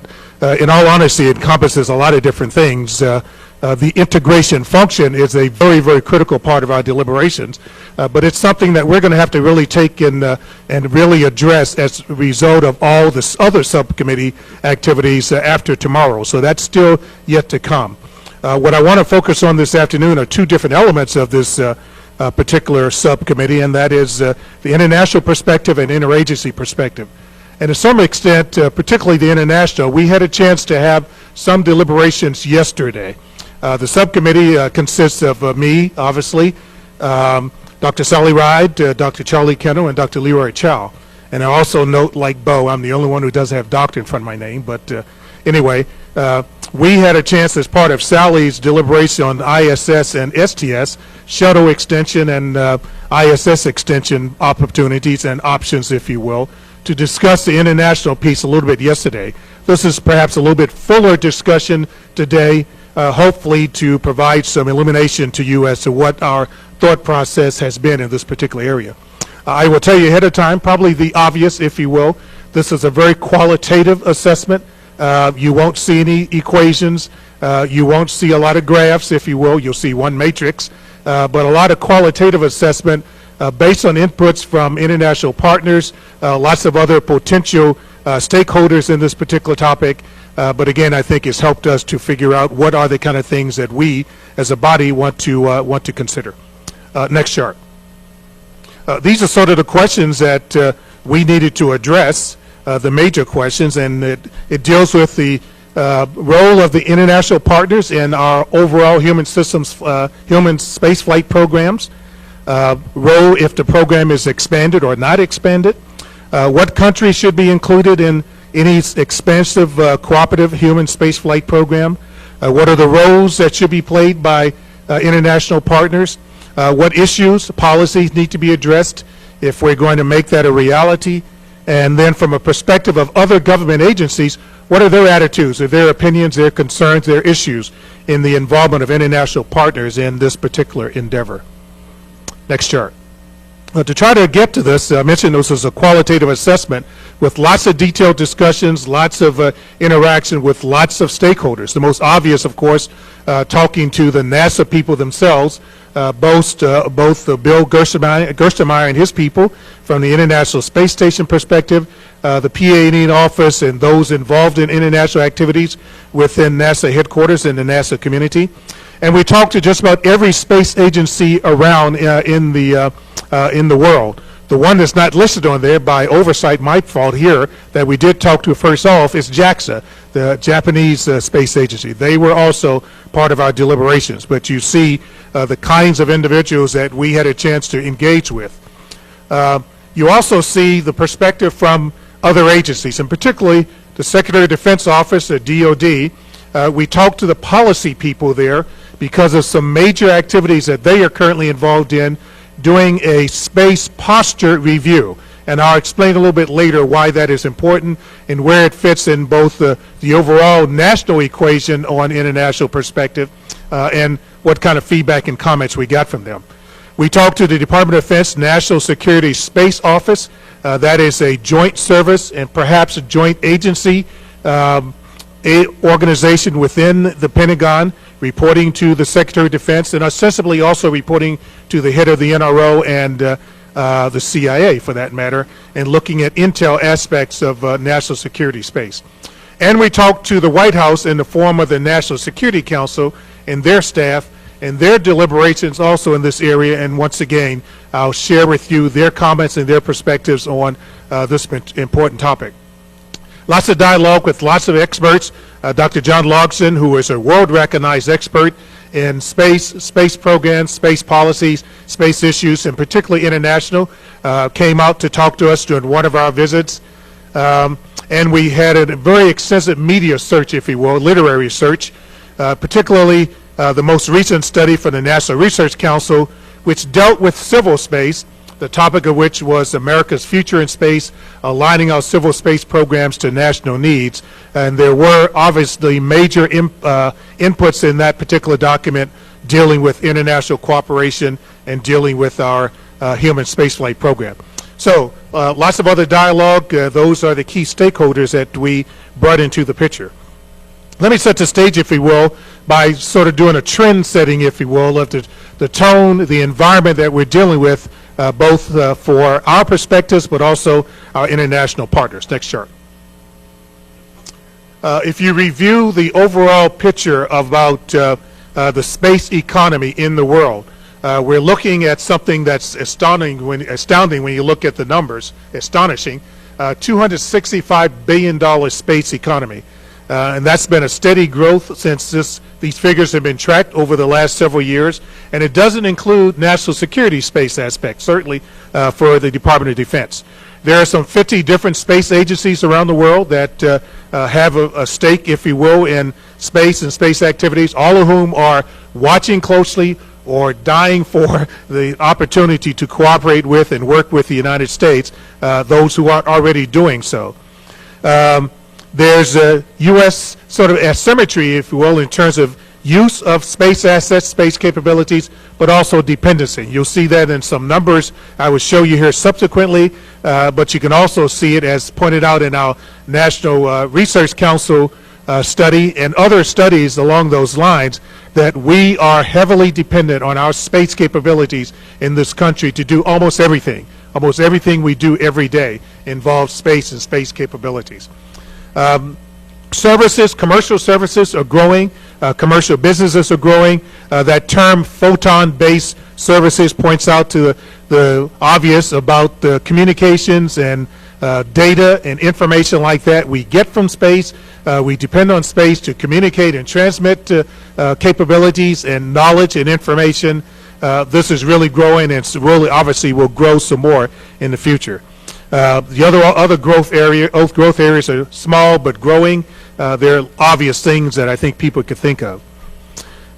in all honesty, it encompasses a lot of different things. The integration function is a very, very critical part of our deliberations, but it's something that we're going to have to really take in and really address as a result of all the other subcommittee activities after tomorrow. So that's still yet to come. What I want to focus on this afternoon are two different elements of this particular subcommittee, and that is the international perspective and interagency perspective. And to some extent, particularly the international, we had a chance to have some deliberations yesterday. The subcommittee consists of me, obviously, Dr. Sally Ride, Dr. Charlie Kennel, and Dr. Leroy Chow. And I also note, like Bo, I'm the only one who doesn't have doctor in front of my name. But anyway, we had a chance as part of Sally's deliberation on ISS and STS, shuttle extension and ISS extension opportunities and options, if you will, to discuss the international piece a little bit yesterday. This is perhaps a little bit fuller discussion today, hopefully to provide some illumination to you as to what our thought process has been in this particular area. I will tell you ahead of time, probably the obvious, if you will. This is a very qualitative assessment. You won't see any equations. You won't see a lot of graphs, if you will. You'll see one matrix, but a lot of qualitative assessment based on inputs from international partners, lots of other potential stakeholders in this particular topic. But again, I think it's helped us to figure out what are the kind of things that we, as a body, want to consider. Next chart. These are sort of the questions that we needed to address, the major questions, and it deals with the role of the international partners in our overall human space flight programs. Role if the program is expanded or not expanded. What countries should be included in any expansive cooperative human spaceflight program? What are the roles that should be played by international partners? What issues, policies need to be addressed if we're going to make that a reality? And then from a perspective of other government agencies, what are their attitudes, their opinions, their concerns, their issues in the involvement of international partners in this particular endeavor? Next chart. To try to get to this, I mentioned this was a qualitative assessment with lots of detailed discussions, lots of interaction with lots of stakeholders. The most obvious, of course, talking to the NASA people themselves, both Bill Gerstenmaier and his people from the International Space Station perspective, the PA&E office and those involved in international activities within NASA headquarters and the NASA community. And we talked to just about every space agency around in the world. The one that's not listed on there by oversight, my fault here, that we did talk to first off is JAXA, the Japanese space agency. They were also part of our deliberations, but you see the kinds of individuals that we had a chance to engage with. You also see the perspective from other agencies, and particularly the Secretary of Defense Office, the DOD. We talked to the policy people there because of some major activities that they are currently involved in, doing a space posture review. And I'll explain a little bit later why that is important and where it fits in both the overall national equation on international perspective and what kind of feedback and comments we got from them. We talked to the Department of Defense National Security Space Office. That is a joint service and perhaps a joint agency organization within the Pentagon, reporting to the Secretary of Defense and ostensibly also reporting to the head of the NRO and the CIA, for that matter, and looking at intel aspects of national security space. And we talked to the White House in the form of the National Security Council and their staff and their deliberations also in this area. And once again, I'll share with you their comments and their perspectives on this important topic. Lots of dialogue with lots of experts. Dr. John Logson, who is a world-recognized expert in space programs, space policies, space issues, and particularly international, came out to talk to us during one of our visits. And we had a very extensive media search, if you will, literary search, particularly the most recent study from the National Research Council, which dealt with civil space, the topic of which was America's future in space, aligning our civil space programs to national needs. And there were obviously major inputs in that particular document dealing with international cooperation and dealing with our human spaceflight program. So lots of other dialogue. Those are the key stakeholders that we brought into the picture. Let me set the stage, if you will, by sort of doing a trend setting, if you will, of the tone, the environment that we're dealing with, both for our perspectives, but also our international partners. Next chart. If you review the overall picture about the space economy in the world, we're looking at something that's astounding when you look at the numbers, astonishing, $265 billion space economy. And that's been a steady growth since these figures have been tracked over the last several years. And it doesn't include national security space aspects, certainly for the Department of Defense. There are some 50 different space agencies around the world that have a stake, if you will, in space and space activities, all of whom are watching closely or dying for the opportunity to cooperate with and work with the United States, those who aren't already doing so. There's a U.S. sort of asymmetry, if you will, in terms of use of space assets, space capabilities, but also dependency. You'll see that in some numbers I will show you here subsequently, but you can also see it as pointed out in our National Research Council study and other studies along those lines, that we are heavily dependent on our space capabilities in this country to do almost everything. Almost everything we do every day involves space and space capabilities. Services, commercial services are growing. Commercial businesses are growing. That term photon-based services points out to the obvious about the communications and data and information like that we get from space. We depend on space to communicate and transmit capabilities and knowledge and information. This is really growing, and it's really obviously will grow some more in the future. The other growth areas are small but growing. They're obvious things that I think people could think of.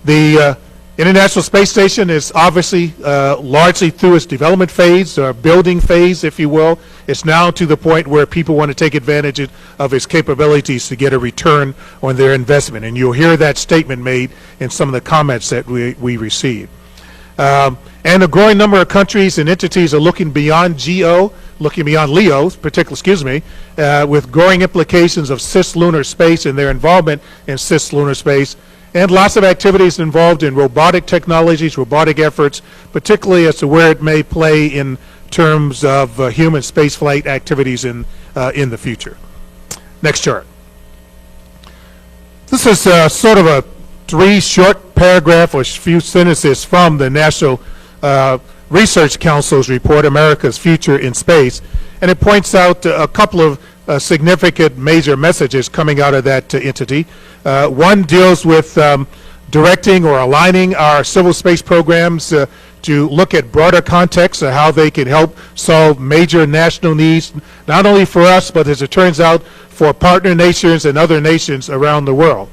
The International Space Station is obviously largely through its development phase, or building phase, if you will. It's now to the point where people want to take advantage of its capabilities to get a return on their investment. And you'll hear that statement made in some of the comments that we received. And a growing number of countries and entities are looking beyond GEO, looking beyond LEO, with growing implications of cislunar space and their involvement in cislunar space, and lots of activities involved in robotic technologies, robotic efforts, particularly as to where it may play in terms of human spaceflight activities in the future. Next chart. This is sort of a 3 short paragraph or few sentences from the National Research Council's report, America's Future in Space, and it points out a couple of significant major messages coming out of that entity. One deals with directing or aligning our civil space programs to look at broader contexts of how they can help solve major national needs, not only for us, but as it turns out, for partner nations and other nations around the world.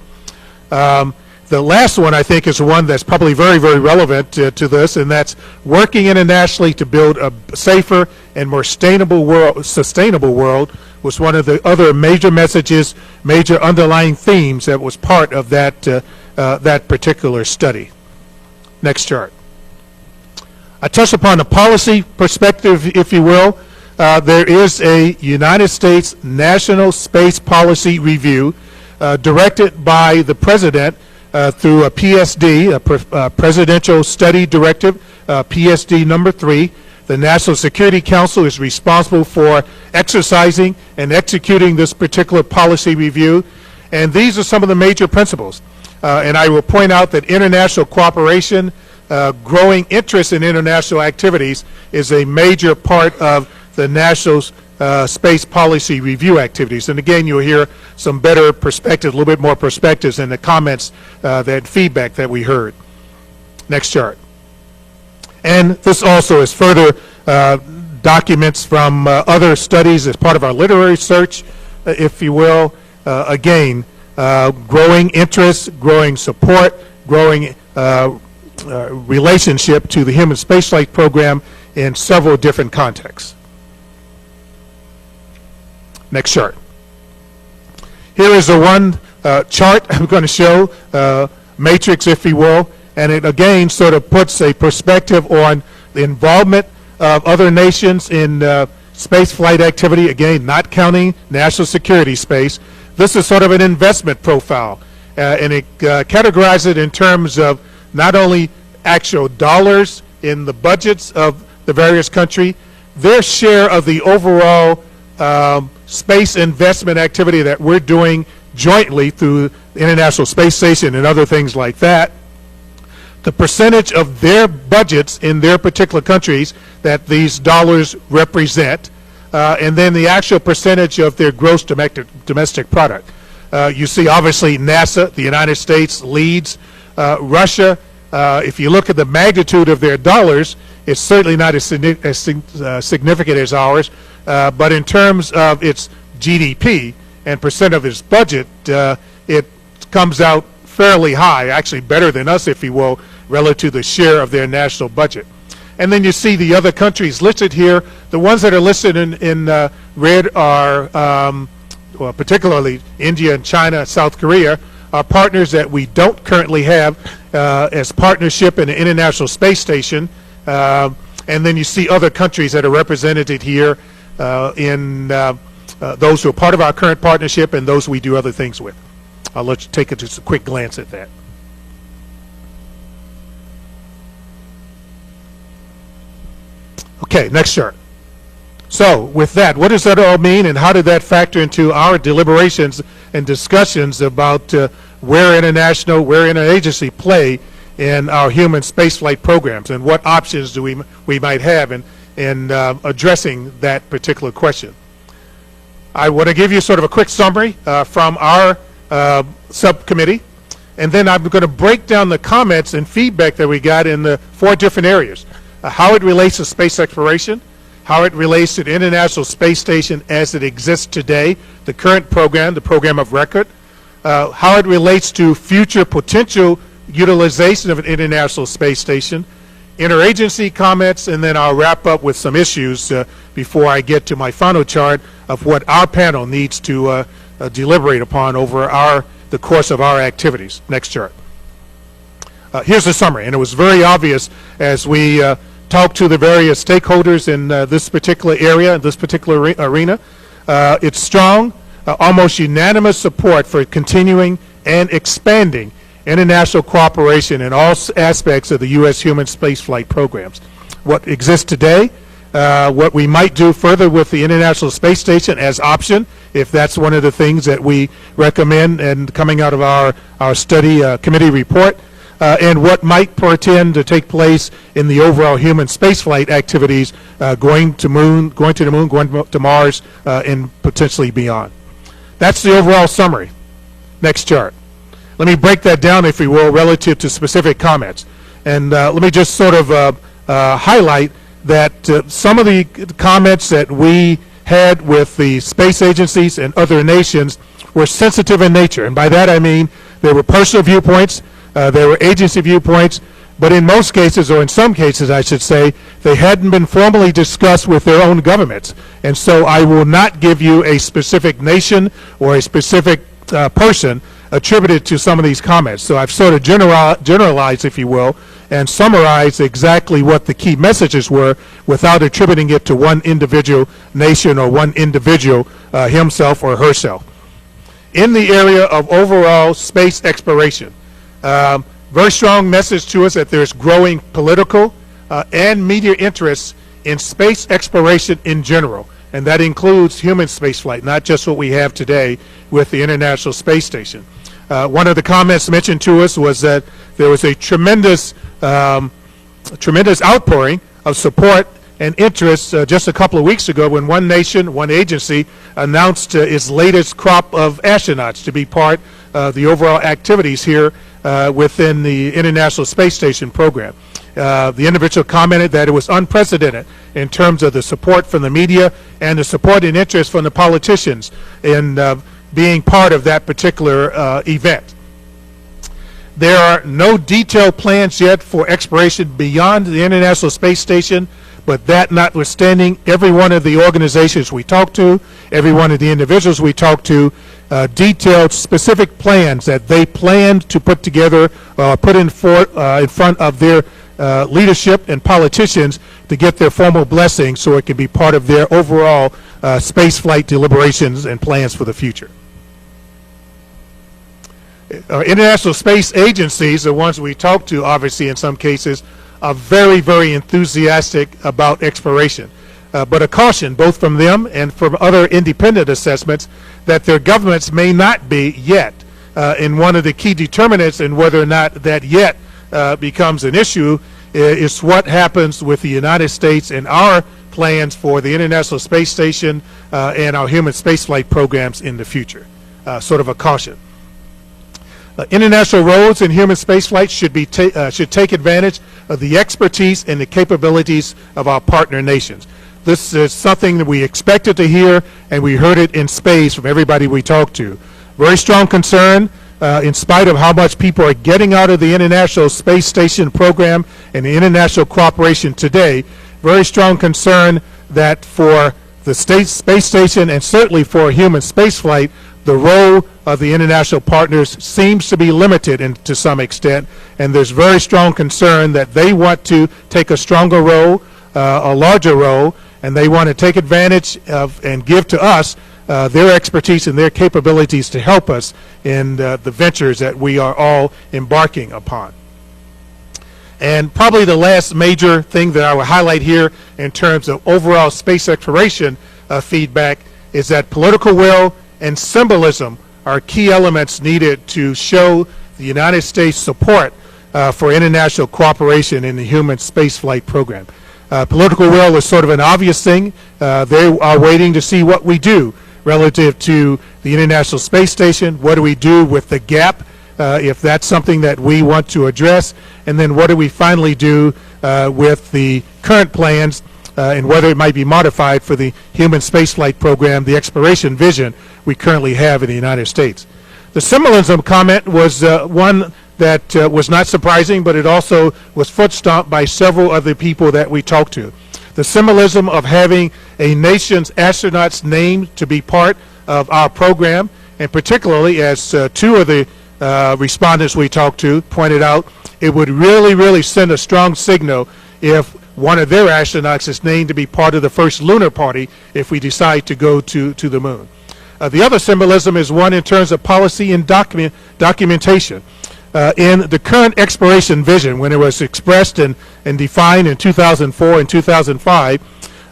The last one, I think, is one that's probably very, very relevant to this, and that's working internationally to build a safer and more sustainable world, was one of the other major messages, major underlying themes that was part of that particular study. Next chart. I touch upon the policy perspective, if you will. There is a United States National Space Policy Review directed by the President through a PSD, a Presidential Study Directive, PSD number 3. The National Security Council is responsible for exercising and executing this particular policy review. And these are some of the major principles. And I will point out that international cooperation, growing interest in international activities is a major part of the National Space Policy Review activities. And again, you'll hear some better perspectives, a little bit more perspectives in the comments, that feedback that we heard. Next chart. And this also is further documents from other studies as part of our literary search, if you will. Again, growing interest, growing support, growing relationship to the human spaceflight program in several different contexts. Next chart. Here is the one chart I'm going to show, matrix, if you will, and it again sort of puts a perspective on the involvement of other nations in space flight activity, again, not counting national security space. This is sort of an investment profile, and it categorizes it in terms of not only actual dollars in the budgets of the various countries, their share of the overall space investment activity that we're doing jointly through the International Space Station and other things like that, the percentage of their budgets in their particular countries that these dollars represent, and then the actual percentage of their gross domestic product. You see, obviously, NASA, the United States, leads. Russia, if you look at the magnitude of their dollars, it's certainly not as significant as ours, but in terms of its GDP and percent of its budget, it comes out fairly high, actually better than us, if you will, relative to the share of their national budget. And then you see the other countries listed here. The ones that are listed in red are, well, particularly India and China, South Korea, are partners that we don't currently have as partnership in the International Space Station. And then you see other countries that are represented here in those who are part of our current partnership and those we do other things with. I'll let you take just a quick glance at that. Okay, next chart. So with that, what does that all mean, and how did that factor into our deliberations and discussions about where international, where interagency play in our human spaceflight programs, and what options do we might have in addressing that particular question? I want to give you sort of a quick summary from our subcommittee, and then I'm going to break down the comments and feedback that we got in the 4 different areas. How it relates to space exploration, how it relates to the International Space Station as it exists today, the current program, the program of record, how it relates to future potential utilization of an International Space Station, interagency comments, and then I'll wrap up with some issues before I get to my final chart of what our panel needs to deliberate upon over the course of our activities. Next chart. Here's the summary, and it was very obvious as we talked to the various stakeholders in this particular area, this particular arena. It's strong, almost unanimous support for continuing and expanding international cooperation in all aspects of the U.S. human spaceflight programs. What exists today, what we might do further with the International Space Station as option, if that's one of the things that we recommend and coming out of our study committee report, and what might portend to take place in the overall human spaceflight activities, going to the moon, going to Mars, and potentially beyond. That's the overall summary. Next chart. Let me break that down, if you will, relative to specific comments. And let me just sort of highlight that some of the comments that we had with the space agencies and other nations were sensitive in nature. And by that I mean there were personal viewpoints, there were agency viewpoints, but in most cases, or in some cases I should say, they hadn't been formally discussed with their own governments. And so I will not give you a specific nation or a specific person attributed to some of these comments. So I've sort of generalized, if you will, and summarized exactly what the key messages were without attributing it to one individual nation or one individual himself or herself. In the area of overall space exploration, very strong message to us that there's growing political and media interest in space exploration in general, and that includes human spaceflight, not just what we have today with the International Space Station. One of the comments mentioned to us was that there was a tremendous outpouring of support and interest just a couple of weeks ago when one nation, one agency, announced its latest crop of astronauts to be part of the overall activities here within the International Space Station program. The individual commented that it was unprecedented in terms of the support from the media and the support and interest from the politicians in being part of that particular event. There are no detailed plans yet for exploration beyond the International Space Station, But that notwithstanding, every one of the organizations we talked to, every one of the individuals we talked to, detailed specific plans that they planned to put together, put in front of their leadership and politicians to get their formal blessing so it can be part of their overall spaceflight deliberations and plans for the future. International space agencies, the ones we talk to, obviously in some cases, are very, very enthusiastic about exploration. But a caution, both from them and from other independent assessments, that their governments may not be yet. And one of the key determinants in whether or not that yet becomes an issue is what happens with the United States and our plans for the International Space Station and our human spaceflight programs in the future. Sort of a caution. International roles in human spaceflight should take advantage of the expertise and the capabilities of our partner nations. This is something that we expected to hear, and we heard it in space from everybody we talked to. Very strong concern, in spite of how much people are getting out of the International Space Station program and the international cooperation today, very strong concern that for the space station and certainly for human spaceflight, the role of the international partners seems to be limited to some extent, and there's very strong concern that they want to take a stronger role, a larger role, and they want to take advantage of and give to us their expertise and their capabilities to help us in the ventures that we are all embarking upon. And probably the last major thing that I will highlight here in terms of overall space exploration feedback is that political will and symbolism are key elements needed to show the United States support for international cooperation in the human spaceflight program. Political will is sort of an obvious thing. They are waiting to see what we do relative to the International Space Station. What do we do with the gap, if that's something that we want to address? And then what do we finally do with the current plans and whether it might be modified for the human spaceflight program, the exploration vision we currently have in the United States. The symbolism comment was one that was not surprising, but it also was foot-stomped by several of the people that we talked to. The symbolism of having a nation's astronauts named to be part of our program, and particularly as two of the respondents we talked to pointed out, it would really, really send a strong signal if one of their astronauts is named to be part of the first lunar party if we decide to go to the moon. The other symbolism is one in terms of policy and documentation. In the current exploration vision, when it was expressed and defined in 2004 and 2005,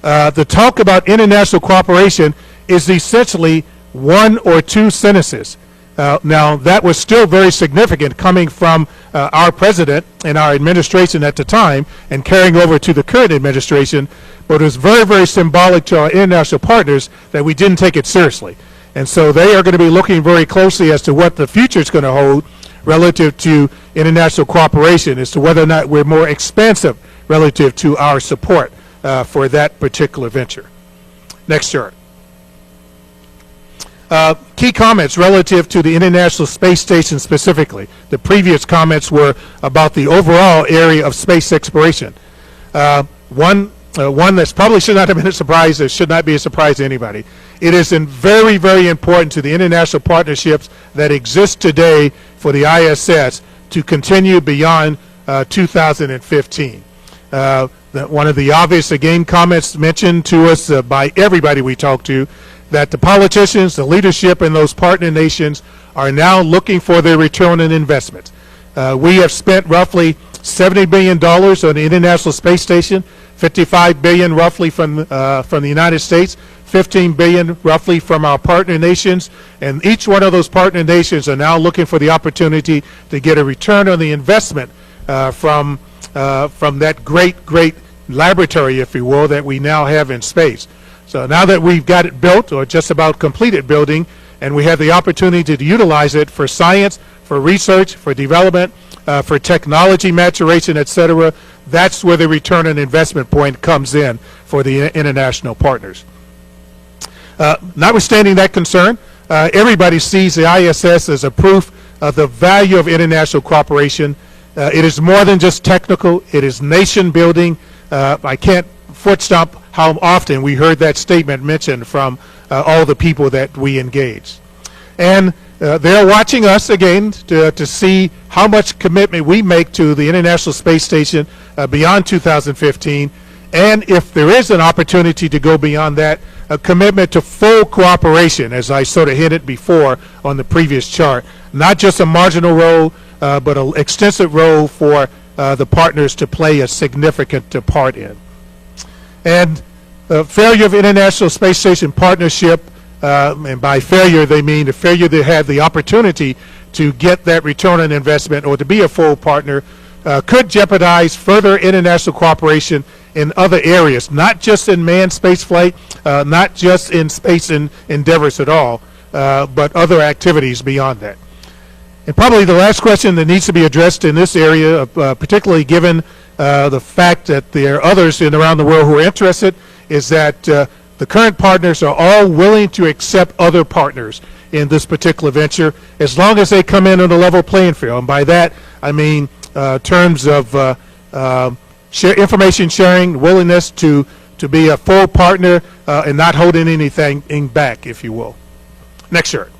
the talk about international cooperation is essentially one or two sentences. Now, that was still very significant coming from our president and our administration at the time and carrying over to the current administration, but it was very, very symbolic to our international partners that we didn't take it seriously. And so they are going to be looking very closely as to what the future is going to hold relative to international cooperation, as to whether or not we're more expansive relative to our support for that particular venture. Next chart. Key comments relative to the International Space Station specifically. The previous comments were about the overall area of space exploration. One that probably should not have been a surprise, that should not be a surprise to anybody. It is very, very important to the international partnerships that exist today for the ISS to continue beyond 2015. One of the obvious, again, comments mentioned to us by everybody we talked to, that the politicians, the leadership in those partner nations are now looking for their return on investment. We have spent roughly $70 billion on the International Space Station, $55 billion roughly from the United States, $15 billion roughly from our partner nations, and each one of those partner nations are now looking for the opportunity to get a return on the investment from that great laboratory, if you will, that we now have in space. So now that we've got it built, or just about completed building, and we have the opportunity to utilize it for science, for research, for development, for technology maturation, etc., that's where the return on investment point comes in for the international partners. Notwithstanding that concern, everybody sees the ISS as a proof of the value of international cooperation. It is more than just technical. It is nation building. I can't foot stomp how often we heard that statement mentioned from all the people that we engaged. And they're watching us again to see how much commitment we make to the International Space Station beyond 2015, and if there is an opportunity to go beyond that, a commitment to full cooperation, as I sort of hinted before on the previous chart. Not just a marginal role, but an extensive role for the partners to play a significant part in. And failure of International Space Station partnership, and by failure they mean the failure to have the opportunity to get that return on investment or to be a full partner, could jeopardize further international cooperation in other areas, not just in manned space flight, not just in space endeavors at all, but other activities beyond that. And probably the last question that needs to be addressed in this area, particularly given the fact that there are others around the world who are interested, is that the current partners are all willing to accept other partners in this particular venture, as long as they come in on a level playing field. And by that, I mean terms of information sharing, willingness to be a full partner, and not holding anything back, if you will. Next chart.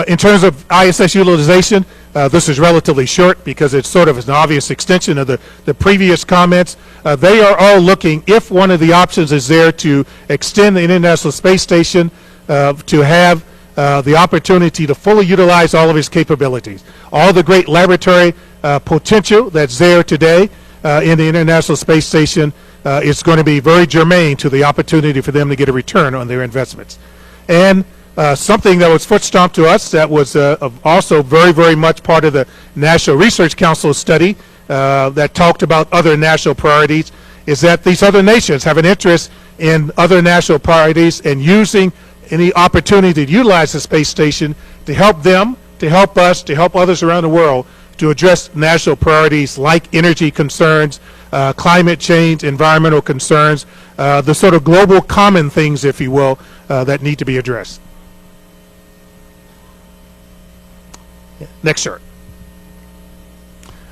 In terms of ISS utilization, this is relatively short because it's sort of an obvious extension of the previous comments. They are all looking, if one of the options is there, to extend the International Space Station to have the opportunity to fully utilize all of its capabilities. All the great laboratory potential that's there today in the International Space Station is going to be very germane to the opportunity for them to get a return on their investments. And something that was foot stomped to us that was also very, very much part of the National Research Council study that talked about other national priorities is that these other nations have an interest in other national priorities and using any opportunity to utilize the space station to help them, to help us, to help others around the world to address national priorities like energy concerns, climate change, environmental concerns, the sort of global common things, if you will, that need to be addressed. Next chart.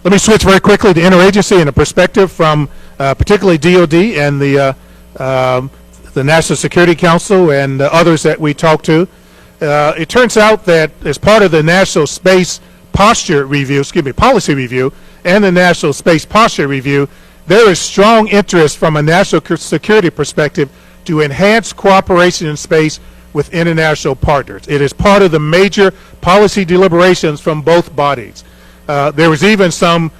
Let me switch very quickly to interagency and a perspective from particularly DOD and the National Security Council and others that we talked to. It turns out that as part of the National Space Posture Review, Policy Review, and the National Space Posture Review, there is strong interest from a national security perspective to enhance cooperation in space with international partners. It is part of the major policy deliberations from both bodies. There was even some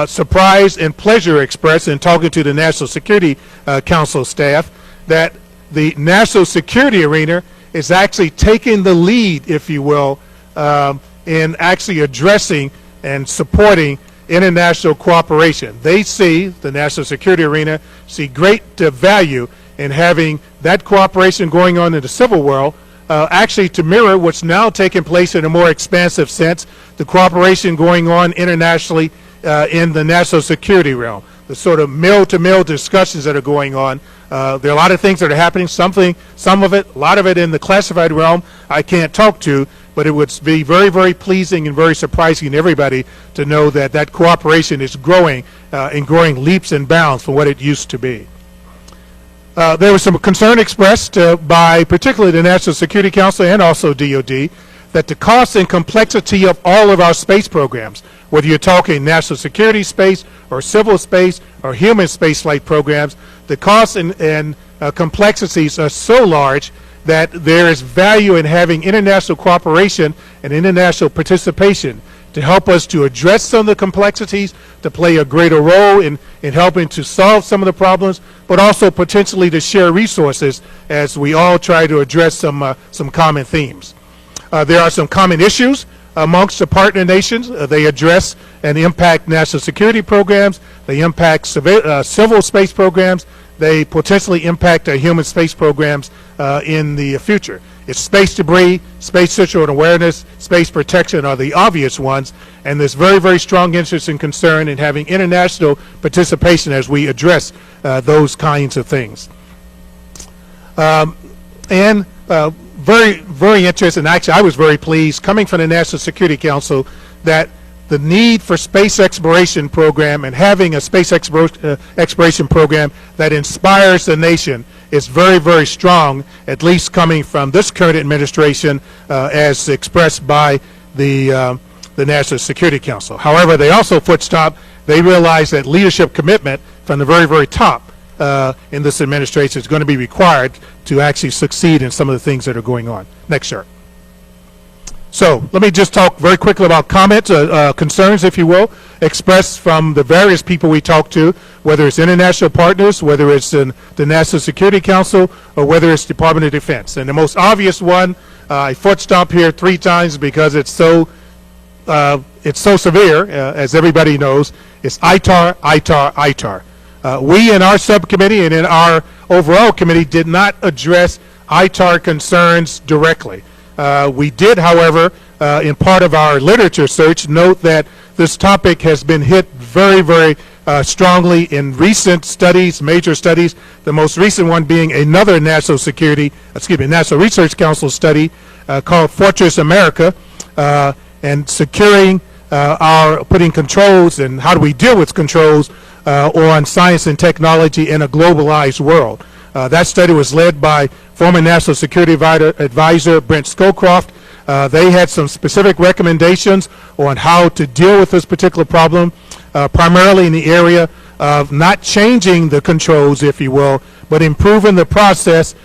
surprise and pleasure expressed in talking to the National Security Council staff that the national security arena is actually taking the lead, if you will, in actually addressing and supporting international cooperation. They see, the national security arena, see great value in having that cooperation going on in the civil world, actually to mirror what's now taking place in a more expansive sense, the cooperation going on internationally in the national security realm, the sort of mill-to-mill discussions that are going on. There are a lot of things that are happening, a lot of it in the classified realm I can't talk to, but it would be very, very pleasing and very surprising to everybody to know that that cooperation is growing and growing leaps and bounds from what it used to be. There was some concern expressed by particularly the National Security Council and also DOD that the cost and complexity of all of our space programs, whether you're talking national security space or civil space or human spaceflight programs, the costs and complexities are so large that there is value in having international cooperation and international participation to help us to address some of the complexities, to play a greater role in helping to solve some of the problems, but also potentially to share resources as we all try to address some common themes. There are some common issues amongst the partner nations. They address and impact national security programs. They impact civil space programs. They potentially impact our human space programs in the future. It's space debris, space situational awareness, space protection are the obvious ones, and there's very, very strong interest and concern in having international participation as we address those kinds of things. Very, very interesting, and actually I was very pleased coming from the National Security Council that the need for space exploration program and having a space exploration program that inspires the nation is very, very strong, at least coming from this current administration as expressed by the National Security Council. However, they also they realize that leadership commitment from the very, very top in this administration is going to be required to actually succeed in some of the things that are going on. Next chart. So let me just talk very quickly about comments, concerns, if you will, expressed from the various people we talked to, whether it's international partners, whether it's in the National Security Council, or whether it's Department of Defense. And the most obvious one, I foot stomp here 3 times because it's so severe, as everybody knows, is ITAR, ITAR, ITAR. We in our subcommittee and in our overall committee did not address ITAR concerns directly. We did, however, in part of our literature search, note that this topic has been hit very, very strongly in recent studies, major studies, the most recent one being another National Research Council study called Fortress America, and securing putting controls and how do we deal with controls on science and technology in a globalized world. That study was led by former National Security Advisor Brent Scowcroft. They had some specific recommendations on how to deal with this particular problem, primarily in the area of not changing the controls, if you will, but improving the process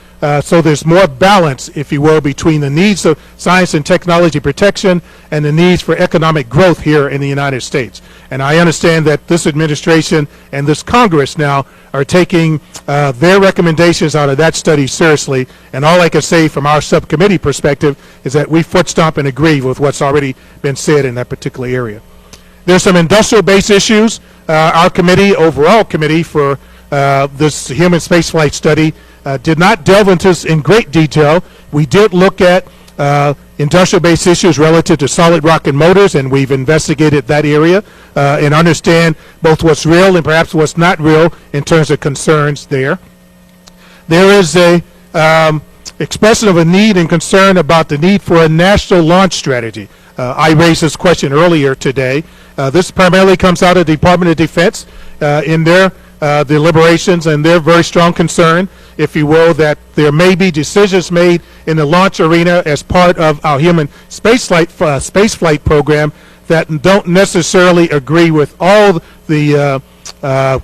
so there's more balance, if you will, between the needs of science and technology protection and the needs for economic growth here in the United States. And I understand that this administration and this Congress now are taking their recommendations out of that study seriously. And all I can say from our subcommittee perspective is that we foot stomp and agree with what's already been said in that particular area. There's some industrial-based issues. Our committee, overall committee for this human spaceflight study, did not delve into this in great detail. We did look at industrial-based issues relative to solid rocket motors, and we've investigated that area and understand both what's real and perhaps what's not real in terms of concerns there. There is a expression of a need and concern about the need for a national launch strategy. I raised this question earlier today. This primarily comes out of the Department of Defense in their deliberations and their very strong concern, if you will, that there may be decisions made in the launch arena as part of our human spaceflight program that don't necessarily agree with all the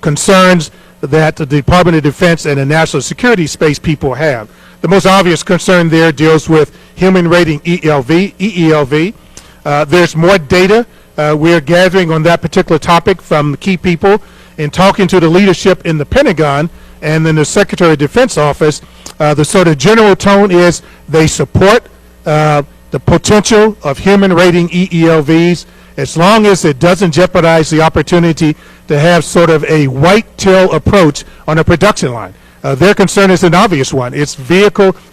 concerns that the Department of Defense and the National Security Space people have. The most obvious concern there deals with human rating EELV. There's more data we're gathering on that particular topic from key people. In talking to the leadership in the Pentagon and in the Secretary of Defense office, the sort of general tone is they support the potential of human rating EELVs as long as it doesn't jeopardize the opportunity to have sort of a white-tail approach on a production line. Their concern is an obvious one. It's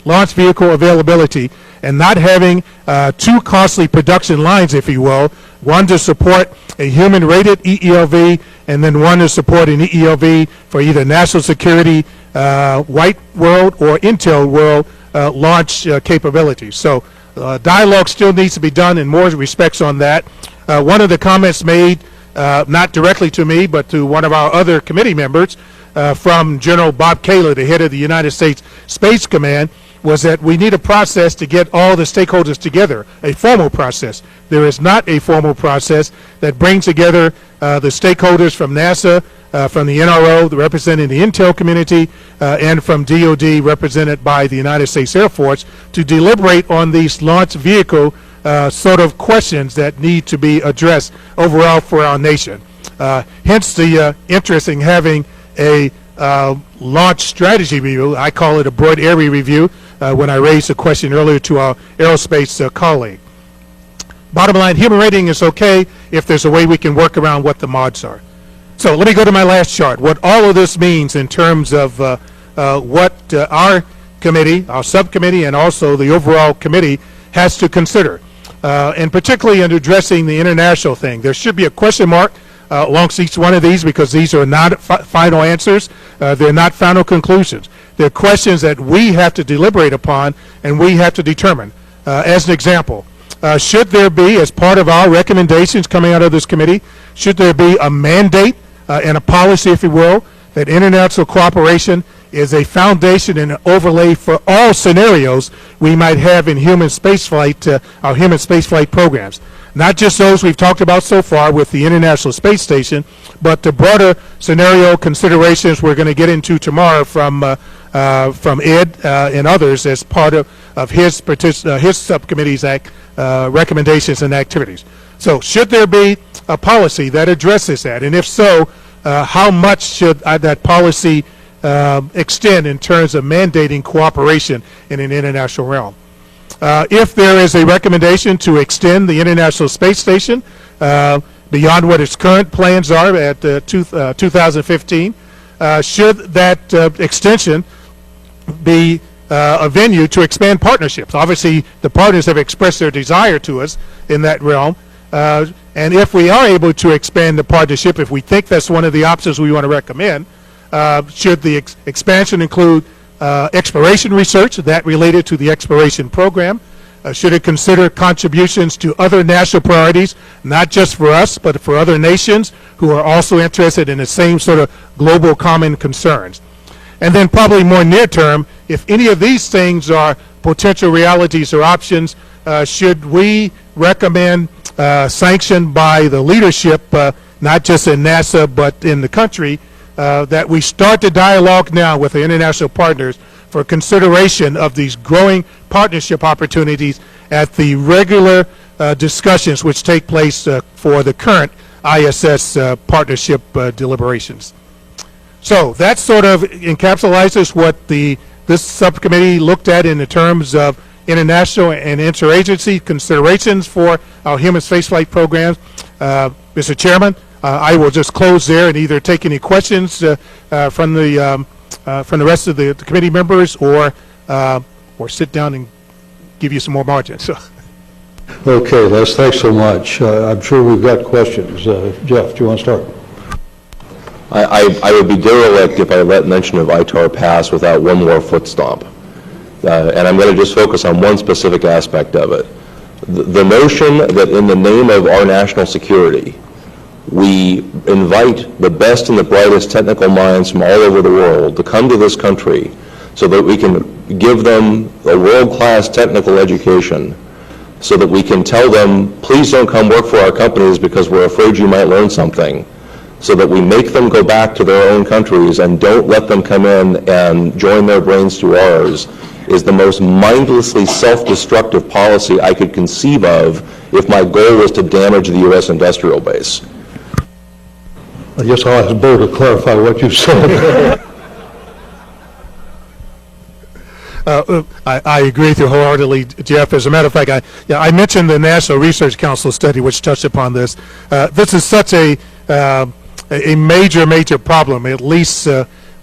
launch vehicle availability and not having 2 costly production lines, if you will, one to support a human-rated EELV and then one to support an EELV for either national security, white world, or intel world launch capabilities. So dialogue still needs to be done in more respects on that. One of the comments made, not directly to me, but to one of our other committee members, from General Bob Kaler, the head of the United States Space Command, was that we need a process to get all the stakeholders together, a formal process. There is not a formal process that brings together the stakeholders from NASA, from the NRO, representing the intel community, and from DOD, represented by the United States Air Force, to deliberate on these launch vehicle sort of questions that need to be addressed overall for our nation. Hence the interest in having a launch strategy review. I call it a broad area review when I raised the question earlier to our aerospace colleague. Bottom line, human rating is okay if there's a way we can work around what the mods are. So let me go to my last chart. What all of this means in terms of what our committee, our subcommittee, and also the overall committee has to consider, and particularly in addressing the international thing. There should be a question mark amongst each one of these because these are not final answers. They're not final conclusions. They're questions that we have to deliberate upon and we have to determine. As an example, should there be, as part of our recommendations coming out of this committee, should there be a mandate and a policy, if you will, that international cooperation is a foundation and an overlay for all scenarios we might have in human spaceflight, our human spaceflight programs. Not just those we've talked about so far with the International Space Station, but the broader scenario considerations we're going to get into tomorrow from Ed and others as part of his subcommittee's recommendations and activities. So should there be a policy that addresses that? And if so, how much should that policy extend in terms of mandating cooperation in an international realm? If there is a recommendation to extend the International Space Station beyond what its current plans are at 2015, should that extension be a venue to expand partnerships? Obviously, the partners have expressed their desire to us in that realm. And if we are able to expand the partnership, if we think that's one of the options we want to recommend, should the expansion include exploration research that related to the exploration program? Should it consider contributions to other national priorities, not just for us, but for other nations who are also interested in the same sort of global common concerns? And then probably more near term, if any of these things are potential realities or options, should we recommend sanctioned by the leadership, not just in NASA, but in the country, that we start the dialogue now with the international partners for consideration of these growing partnership opportunities at the regular discussions which take place for the current ISS partnership deliberations. So that sort of encapsulates what this subcommittee looked at in the terms of international and interagency considerations for our human spaceflight programs. Mr. Chairman, I will just close there and either take any questions from the rest of the committee members or sit down and give you some more margin. So. Okay, Les, thanks so much. I'm sure we've got questions. Jeff, do you want to start? I would be derelict if I let mention of ITAR pass without one more foot stomp. And I'm going to just focus on one specific aspect of it. The notion that in the name of our national security, we invite the best and the brightest technical minds from all over the world to come to this country so that we can give them a world-class technical education, so that we can tell them, please don't come work for our companies because we're afraid you might learn something, so that we make them go back to their own countries and don't let them come in and join their brains to ours, is the most mindlessly self-destructive policy I could conceive of if my goal was to damage the U.S. industrial base. I guess I'll ask Bo to clarify what you said. I agree with you wholeheartedly, Jeff. As a matter of fact, I mentioned the National Research Council study, which touched upon this. This is such a major problem. At least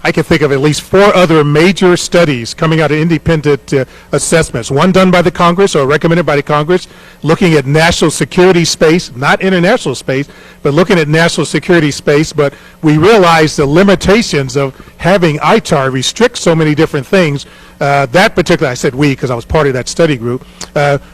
I can think of at least 4 other major studies coming out of independent assessments. One done by the Congress or recommended by the Congress, looking at national security space, not international space, but looking at national security space. But we realize the limitations of having ITAR restrict so many different things. That particular, I said we because I was part of that study group,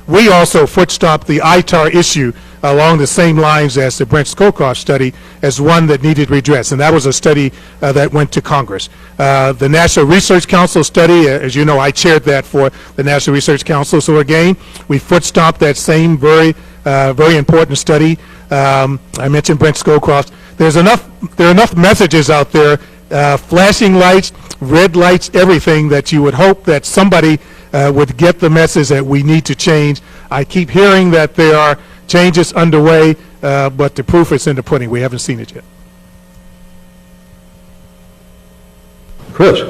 we also foot-stomped the ITAR issue along the same lines as the Brent Scowcroft study as one that needed redress, and that was a study that went to Congress. The National Research Council study, as you know, I chaired that for the National Research Council, so again, we foot-stomped that same very important study. I mentioned Brent Scowcroft. There are enough messages out there, flashing lights, red lights, everything, that you would hope that somebody would get the message that we need to change. I keep hearing that there are changes underway, but the proof is in the pudding. We haven't seen it yet. Chris.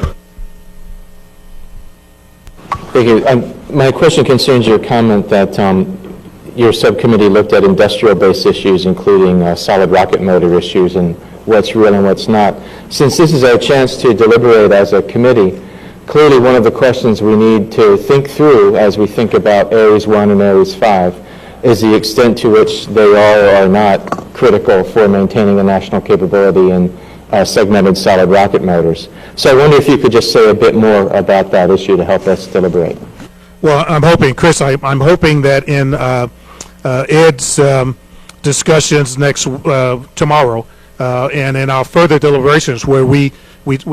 Thank you. My question concerns your comment that your subcommittee looked at industrial-based issues, including solid rocket motor issues, and what's real and what's not. Since this is our chance to deliberate as a committee, clearly one of the questions we need to think through as we think about Ares 1 and Ares 5 is the extent to which they are or are not critical for maintaining a national capability in segmented solid rocket motors. So I wonder if you could just say a bit more about that issue to help us deliberate. Well, I'm hoping, Chris, I'm hoping that in Ed's discussions tomorrow, and in our further deliberations, where we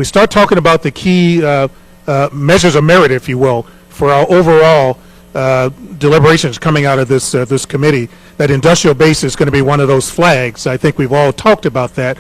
start talking about the key measures of merit, if you will, for our overall deliberations coming out of this committee. That industrial base is going to be one of those flags. I think we've all talked about that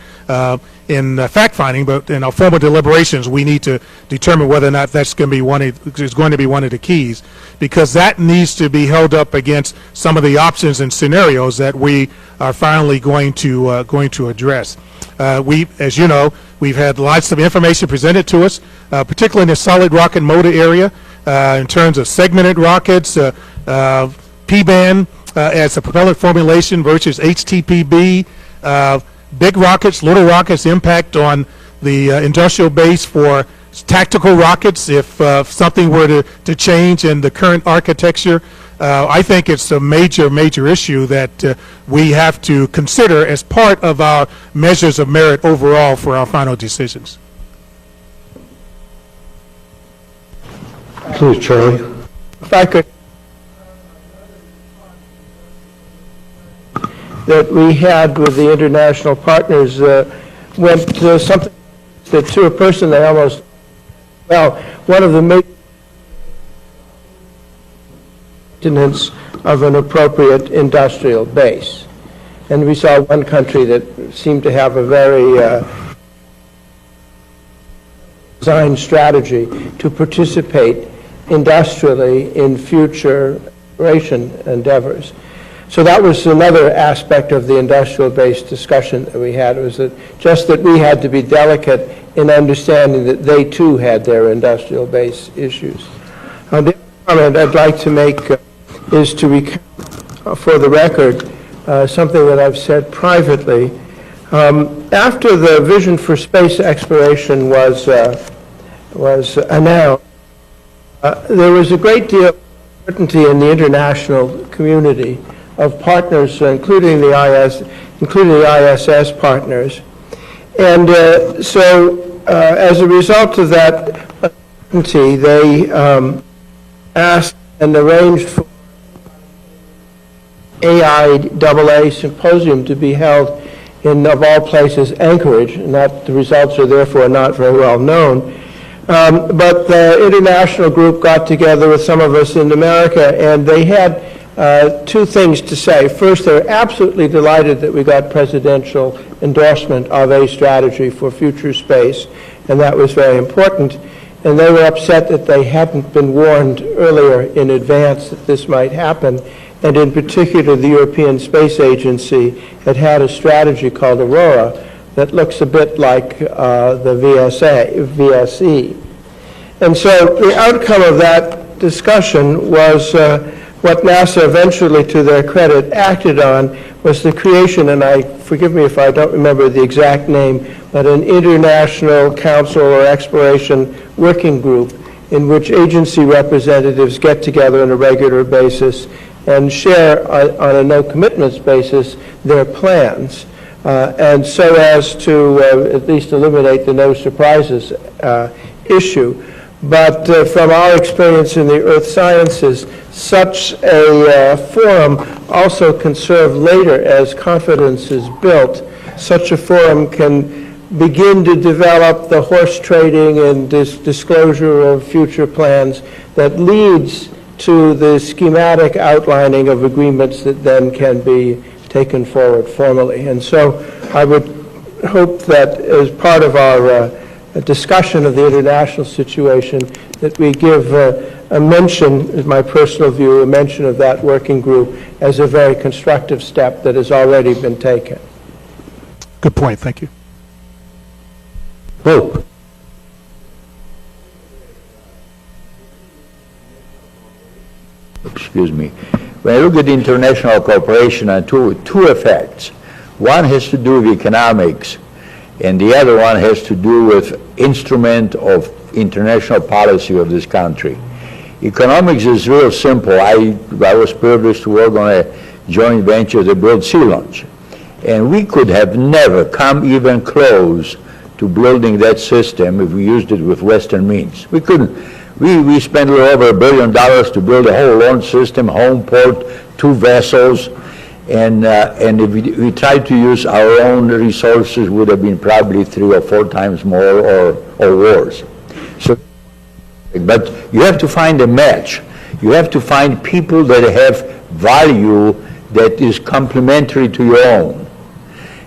in fact-finding, but in our formal deliberations, we need to determine whether or not that's going to be one of the keys, because that needs to be held up against some of the options and scenarios that we are finally going to address. As you know, we've had lots of information presented to us, particularly in the solid rocket motor area, in terms of segmented rockets, P-band as a propellant formulation versus HTPB, big rockets, little rockets, impact on the industrial base for tactical rockets if something were to change in the current architecture. I think it's a major issue that we have to consider as part of our measures of merit overall for our final decisions. Please, Charlie. If I could, that we had with the international partners went something that to a person they almost, well, one of the maintenance of an appropriate industrial base. And we saw one country that seemed to have a very designed strategy to participate industrially in future exploration endeavors. So that was another aspect of the industrial base discussion that we had, was that just that we had to be delicate in understanding that they too had their industrial base issues. The other comment I'd like to make is to recount for the record something that I've said privately. After the vision for space exploration was announced, there was a great deal of uncertainty in the international community of partners, including the ISS partners. And so as a result of that uncertainty, they asked and arranged for AIAA symposium to be held in, of all places, Anchorage, and that the results are therefore not very well known. But the international group got together with some of us in America, and they had two things to say. First, they're absolutely delighted that we got presidential endorsement of a strategy for future space, and that was very important. And they were upset that they hadn't been warned earlier in advance that this might happen. And in particular, the European Space Agency had had a strategy called Aurora that looks a bit like the VSE. And so the outcome of that discussion was what NASA eventually, to their credit, acted on was the creation, and forgive me if I don't remember the exact name, but an International Council or Exploration Working Group in which agency representatives get together on a regular basis and share on a no-commitments basis their plans, and so as to at least eliminate the no surprises issue. But from our experience in the earth sciences, such a forum also can serve later as confidence is built. Such a forum can begin to develop the horse trading and disclosure of future plans that leads to the schematic outlining of agreements that then can be taken forward formally. And so I would hope that as part of our discussion of the international situation that we give a mention, in my personal view, a mention of that working group as a very constructive step that has already been taken. Good point. Thank you. Pope. Excuse me. When I look at international cooperation, two effects. One has to do with economics, and the other one has to do with instrument of international policy of this country. Economics is real simple. I was privileged to work on a joint venture that built sea launch, and we could have never come even close to building that system if we used it with Western means. We couldn't. We spent a little over $1 billion to build a whole launch system, home port, 2 vessels, And if we tried to use our own resources, would have been probably 3 or 4 times more or worse. So, but you have to find a match. You have to find people that have value that is complementary to your own.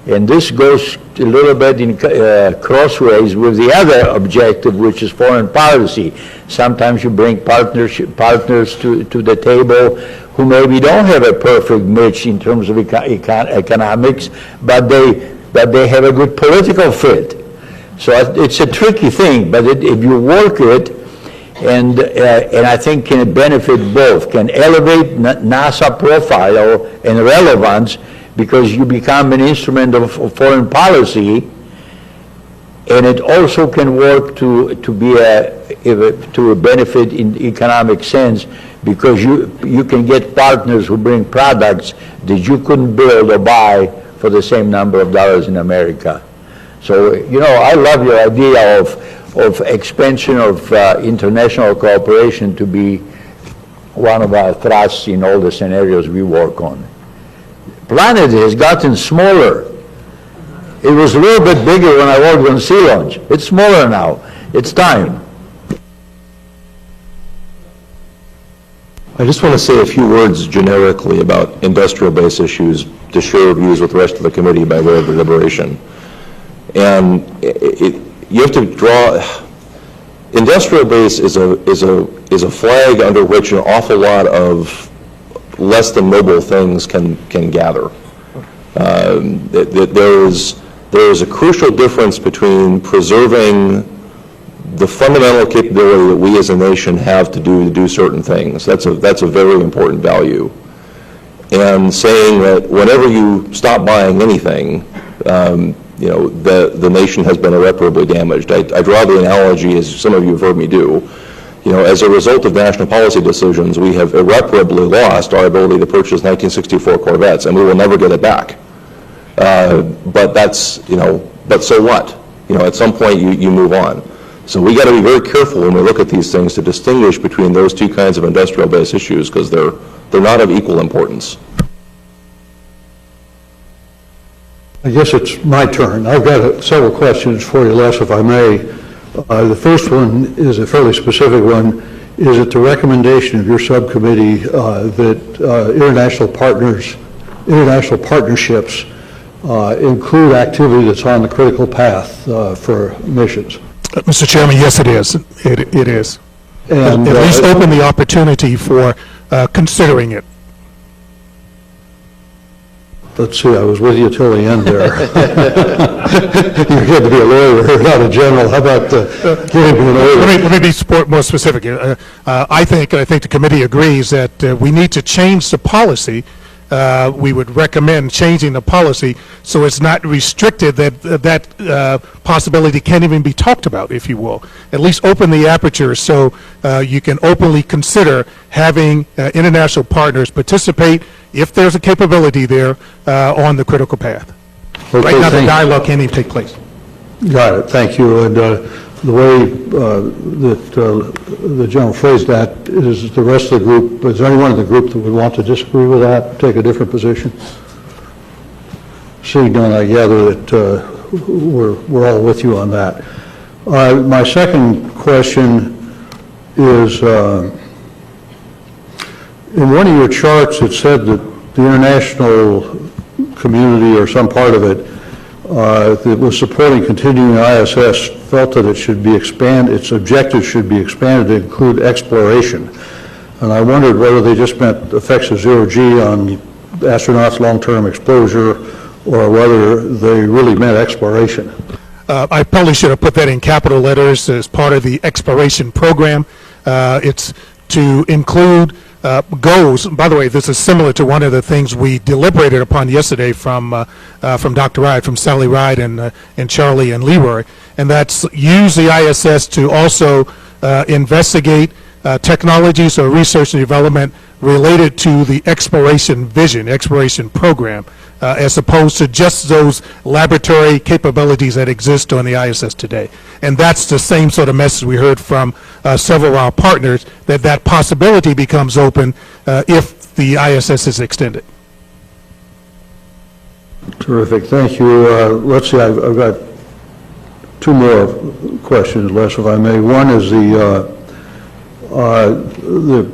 And this goes a little bit in crossways with the other objective, which is foreign policy. Sometimes you bring partners to the table who maybe don't have a perfect match in terms of economics, but they have a good political fit. So it's a tricky thing, but if you work it, and I think can benefit both, can elevate NASA profile and relevance, because you become an instrument of foreign policy, and it also can work to a benefit in economic sense, because you can get partners who bring products that you couldn't build or buy for the same number of dollars in America. So, I love your idea of expansion of international cooperation to be one of our thrusts in all the scenarios we work on. Planet has gotten smaller. It was a little bit bigger when I worked on Sea Launch. It's smaller now. It's time. I just want to say a few words generically about industrial-based issues to share views with the rest of the committee by way of deliberation. And you have to draw. Industrial base is a flag under which an awful lot of less than mobile things can gather. There is a crucial difference between preserving the fundamental capability that we as a nation have to do certain things. That's a very important value. And saying that whenever you stop buying anything, the nation has been irreparably damaged. I draw the analogy, as some of you have heard me do. As a result of national policy decisions, we have irreparably lost our ability to purchase 1964 Corvettes, and we will never get it back. But but so what? At some point you move on. So we got to be very careful when we look at these things to distinguish between those two kinds of industrial-based issues, because they're not of equal importance. I guess it's my turn. I've got several questions for you, Les, if I may. The first one is a fairly specific one. Is it the recommendation of your subcommittee that international partnerships include activity that's on the critical path for missions? Mr. Chairman, yes, it is. It is. And at least open the opportunity for considering it. Let's see, I was with you till the end there. You had to be a lawyer, not a general. How about giving me an order? Let me be more specific. I think the committee agrees that we need to change the policy. We would recommend changing the policy so it's not restricted, that possibility can't even be talked about, if you will. At least open the aperture so you can openly consider having international partners participate, if there's a capability there, on the critical path. Okay, right now the dialogue can't even take place. Got it, thank you. And the way that the general phrased that is the rest of the group, is there anyone in the group that would want to disagree with that, take a different position? Seeing none, I gather that we're all with you on that. My second question is, in one of your charts it said that the international community, or some part of it, that was supporting continuing ISS, felt that it should be expanded, its objectives should be expanded to include exploration. And I wondered whether they just meant effects of zero-G on astronauts' long-term exposure, or whether they really meant exploration. I probably should have put that in capital letters as part of the exploration program. It's to include goals. By the way, this is similar to one of the things we deliberated upon yesterday from Dr. Ride, from Sally Ride and Charlie and Leroy, and that's use the ISS to also investigate technologies or research and development related to the exploration vision, exploration program, as opposed to just those laboratory capabilities that exist on the ISS today. And that's the same sort of message we heard from several of our partners, that possibility becomes open if the ISS is extended. Terrific, thank you. Let's see, I've got two more questions, Les, if I may. One is the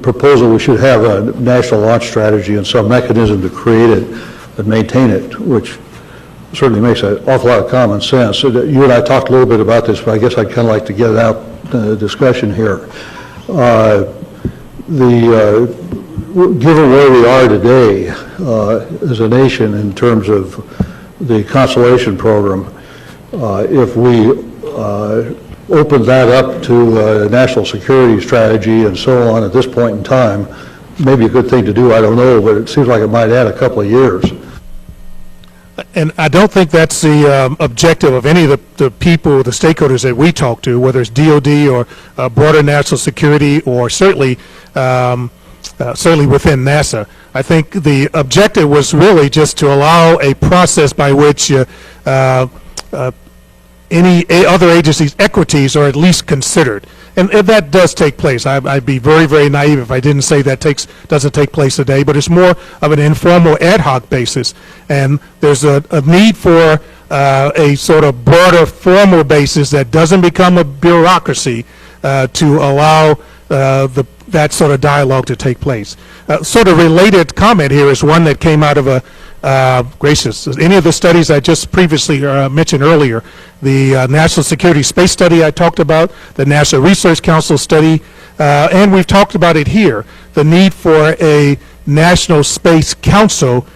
proposal we should have a national launch strategy and some mechanism to create it and maintain it, which certainly makes an awful lot of common sense. So you and I talked a little bit about this, but I guess I'd kind of like to get it out discussion here. Given where we are today as a nation in terms of the constellation program, if we open that up to a national security strategy and so on at this point in time, maybe a good thing to do, I don't know, but it seems like it might add a couple of years. And I don't think that's the objective of any of the people, the stakeholders that we talk to, whether it's DOD or broader national security or certainly within NASA. I think the objective was really just to allow a process by which any other agencies' equities are at least considered. And that does take place. I'd be very, very naive if I didn't say that doesn't take place today, but it's more of an informal ad hoc basis. And there's a need for a sort of broader formal basis that doesn't become a bureaucracy to allow that sort of dialogue to take place. Sort of related comment here is one that came out of any of the studies I just previously mentioned earlier, the National Security Space Study I talked about, the National Research Council study, and we've talked about it here, the need for a National Space Council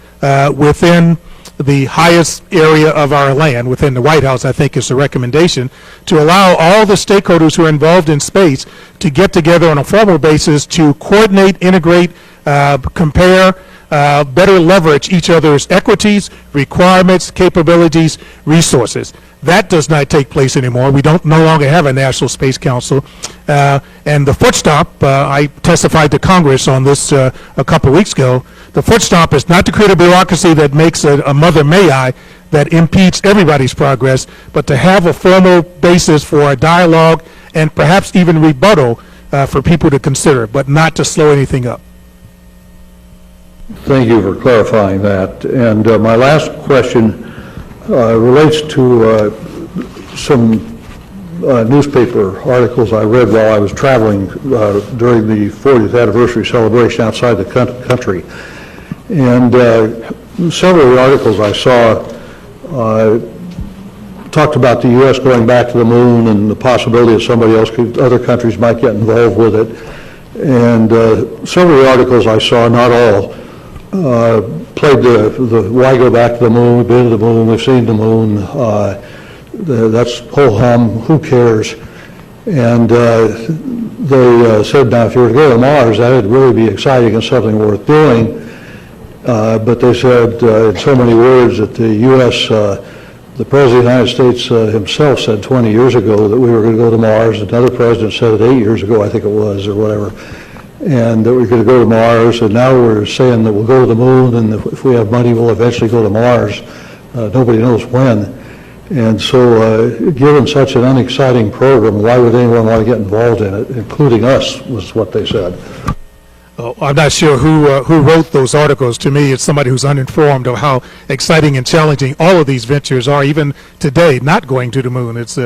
within the highest area of our land, within the White House, I think is the recommendation, to allow all the stakeholders who are involved in space to get together on a formal basis to coordinate, integrate, compare, better leverage each other's equities, requirements, capabilities, resources. That does not take place anymore. We no longer have a National Space Council. And the foot stomp, I testified to Congress on this a couple of weeks ago, the foot stomp is not to create a bureaucracy that makes a mother may I that impedes everybody's progress, but to have a formal basis for a dialogue and perhaps even rebuttal for people to consider, but not to slow anything up. Thank you for clarifying that. And my last question relates to some newspaper articles I read while I was traveling during the 40th anniversary celebration outside the country. And several of the articles I saw talked about the U.S. going back to the moon and the possibility of other countries might get involved with it. And several of the articles I saw, not all, played the why go back to the moon, we've been to the moon, we've seen the moon, that's ho-hum, who cares? And they said, now if you were to go to Mars, that would really be exciting and something worth doing. But they said in so many words that the U.S., the President of the United States himself said 20 years ago that we were going to go to Mars. Another president said it 8 years ago, I think it was, or whatever, and that we're going to go to Mars. And now we're saying that we'll go to the moon, and if we have money, we'll eventually go to Mars. Nobody knows when. And so given such an unexciting program, why would anyone want to get involved in it, including us, was what they said. I'm not sure who wrote those articles. To me, it's somebody who's uninformed of how exciting and challenging all of these ventures are, even today, not going to the moon. It's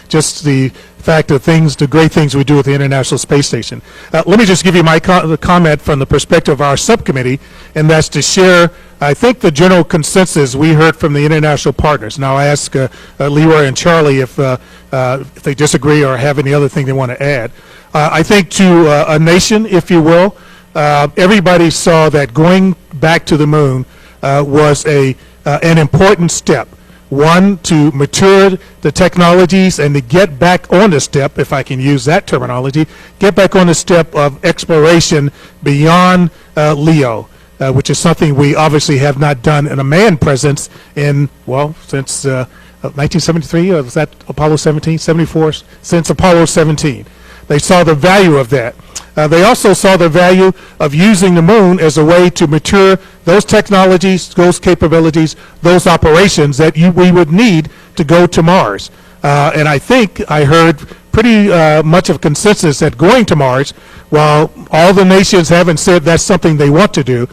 just the fact of the great things we do at the International Space Station. Let me just give you my comment from the perspective of our subcommittee, and that's to share, I think, the general consensus we heard from the international partners. Now, I ask Leroy and Charlie if they disagree or have any other thing they want to add. I think to a nation, if you will, everybody saw that going back to the moon was an important step. One, to mature the technologies and to get back on the step, if I can use that terminology, get back on the step of exploration beyond LEO, which is something we obviously have not done in a manned presence in, well, since 1973, or was that Apollo 17, 74, since Apollo 17. They saw the value of that. They also saw the value of using the moon as a way to mature those technologies, those capabilities, those operations that we would need to go to Mars. And I think I heard pretty much of consensus that going to Mars, while all the nations haven't said that's something they want to do,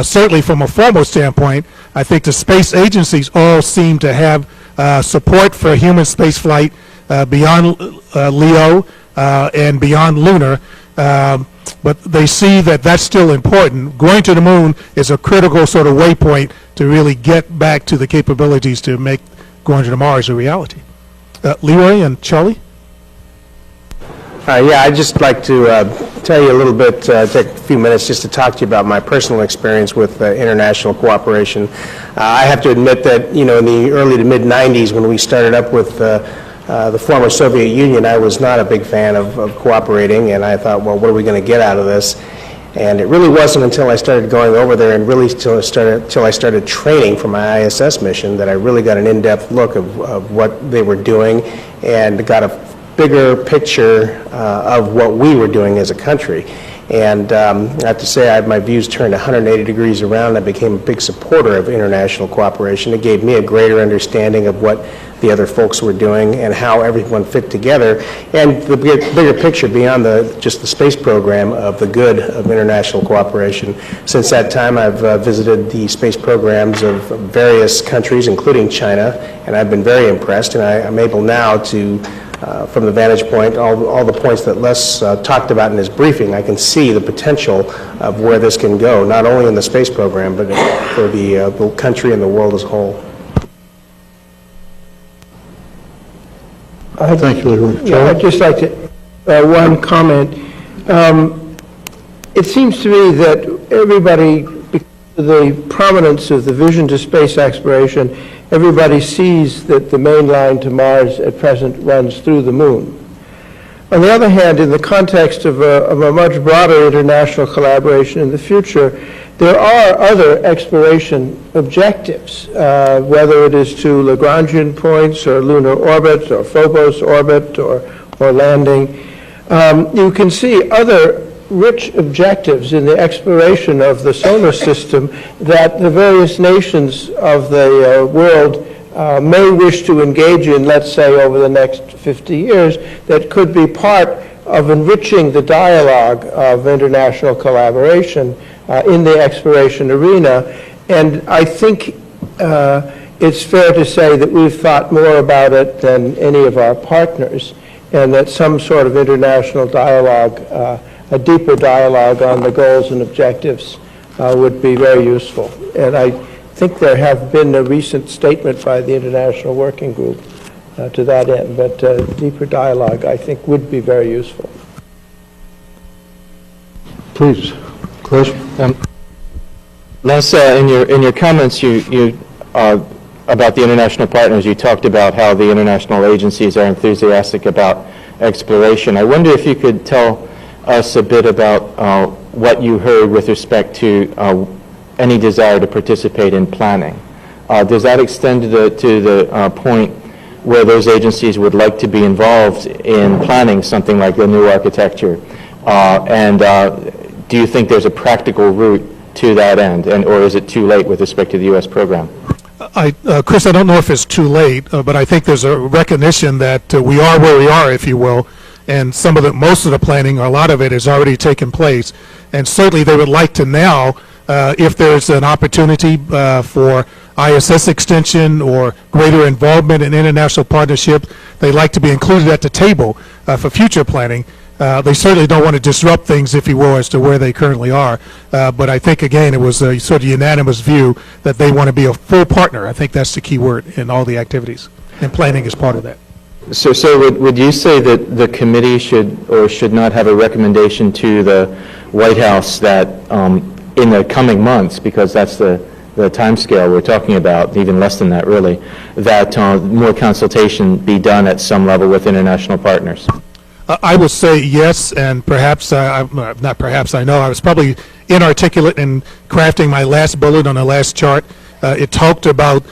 certainly from a formal standpoint, I think the space agencies all seem to have support for human spaceflight beyond LEO and beyond lunar. But they see that that's still important. Going to the moon is a critical sort of waypoint to really get back to the capabilities to make going to Mars a reality. Leroy and Charlie? Yeah, I'd just like to tell you a little bit, take a few minutes just to talk to you about my personal experience with international cooperation. I have to admit that, you know, in the early to mid-'90s when we started up with the former Soviet Union, I was not a big fan of cooperating, and I thought, well, what are we going to get out of this? And it really wasn't until I started going over there and really till I started training for my ISS mission that I really got an in-depth look of what they were doing and got a bigger picture of what we were doing as a country. And I have to say, my views turned 180 degrees around. I became a big supporter of international cooperation. It gave me a greater understanding of what the other folks were doing and how everyone fit together, and the bigger picture beyond just the space program of the good of international cooperation. Since that time, I've visited the space programs of various countries, including China, and I've been very impressed, and I'm able now to from the vantage point, all the points that Les talked about in his briefing, I can see the potential of where this can go, not only in the space program, but for the country and the world as a whole. Thank you, Leroy. Yeah, I'd just like to, one comment. It seems to me that everybody, because of the prominence of the vision to space exploration, everybody sees that the main line to Mars at present runs through the moon. On the other hand, in the context of a much broader international collaboration in the future, there are other exploration objectives, whether it is to Lagrangian points or lunar orbit or Phobos orbit or landing. You can see other rich objectives in the exploration of the solar system that the various nations of the world may wish to engage in, let's say, over the next 50 years, that could be part of enriching the dialogue of international collaboration in the exploration arena. And I think it's fair to say that we've thought more about it than any of our partners, and that some sort of international dialogue, a deeper dialogue on the goals and objectives would be very useful. And I think there have been a recent statement by the International Working Group to that end, but deeper dialogue, I think, would be very useful. Please, Chris. Les, in your comments, you about the international partners, you talked about how the international agencies are enthusiastic about exploration. I wonder if you could tell us a bit about what you heard with respect to any desire to participate in planning. Does that extend to the point where those agencies would like to be involved in planning something like the new architecture? Do you think there's a practical route to that end, or is it too late with respect to the U.S. program? Chris, I don't know if it's too late, but I think there's a recognition that we are where we are, if you will, and most of the planning, or a lot of it, has already taken place. And certainly they would like to now, if there's an opportunity for ISS extension or greater involvement in international partnership, they'd like to be included at the table for future planning. They certainly don't want to disrupt things, if you will, as to where they currently are. But I think, again, it was a sort of unanimous view that they want to be a full partner. I think that's the key word in all the activities, and planning is part of that. So would you say that the committee should or should not have a recommendation to the White House that in the coming months, because that's the time scale we're talking about, even less than that really, that more consultation be done at some level with international partners? I would say yes, and perhaps, not perhaps, I know I was probably inarticulate in crafting my last bullet on the last chart. It talked about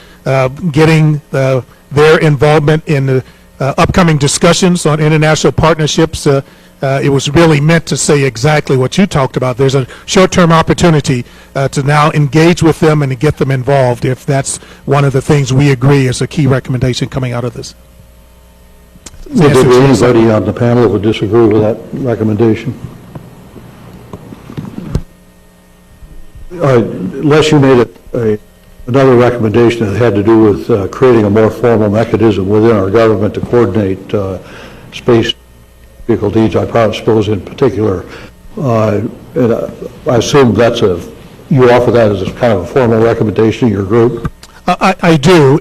getting their involvement in the upcoming discussions on international partnerships. It was really meant to say exactly what you talked about. There's a short-term opportunity to now engage with them and to get them involved, if that's one of the things we agree is a key recommendation coming out of this. Would there be anybody on the panel that would disagree with that recommendation? Les, you made another recommendation that had to do with creating a more formal mechanism within our government to coordinate space vehicle needs, I suppose in particular. And I assume you offer that as kind of a formal recommendation to your group? I do.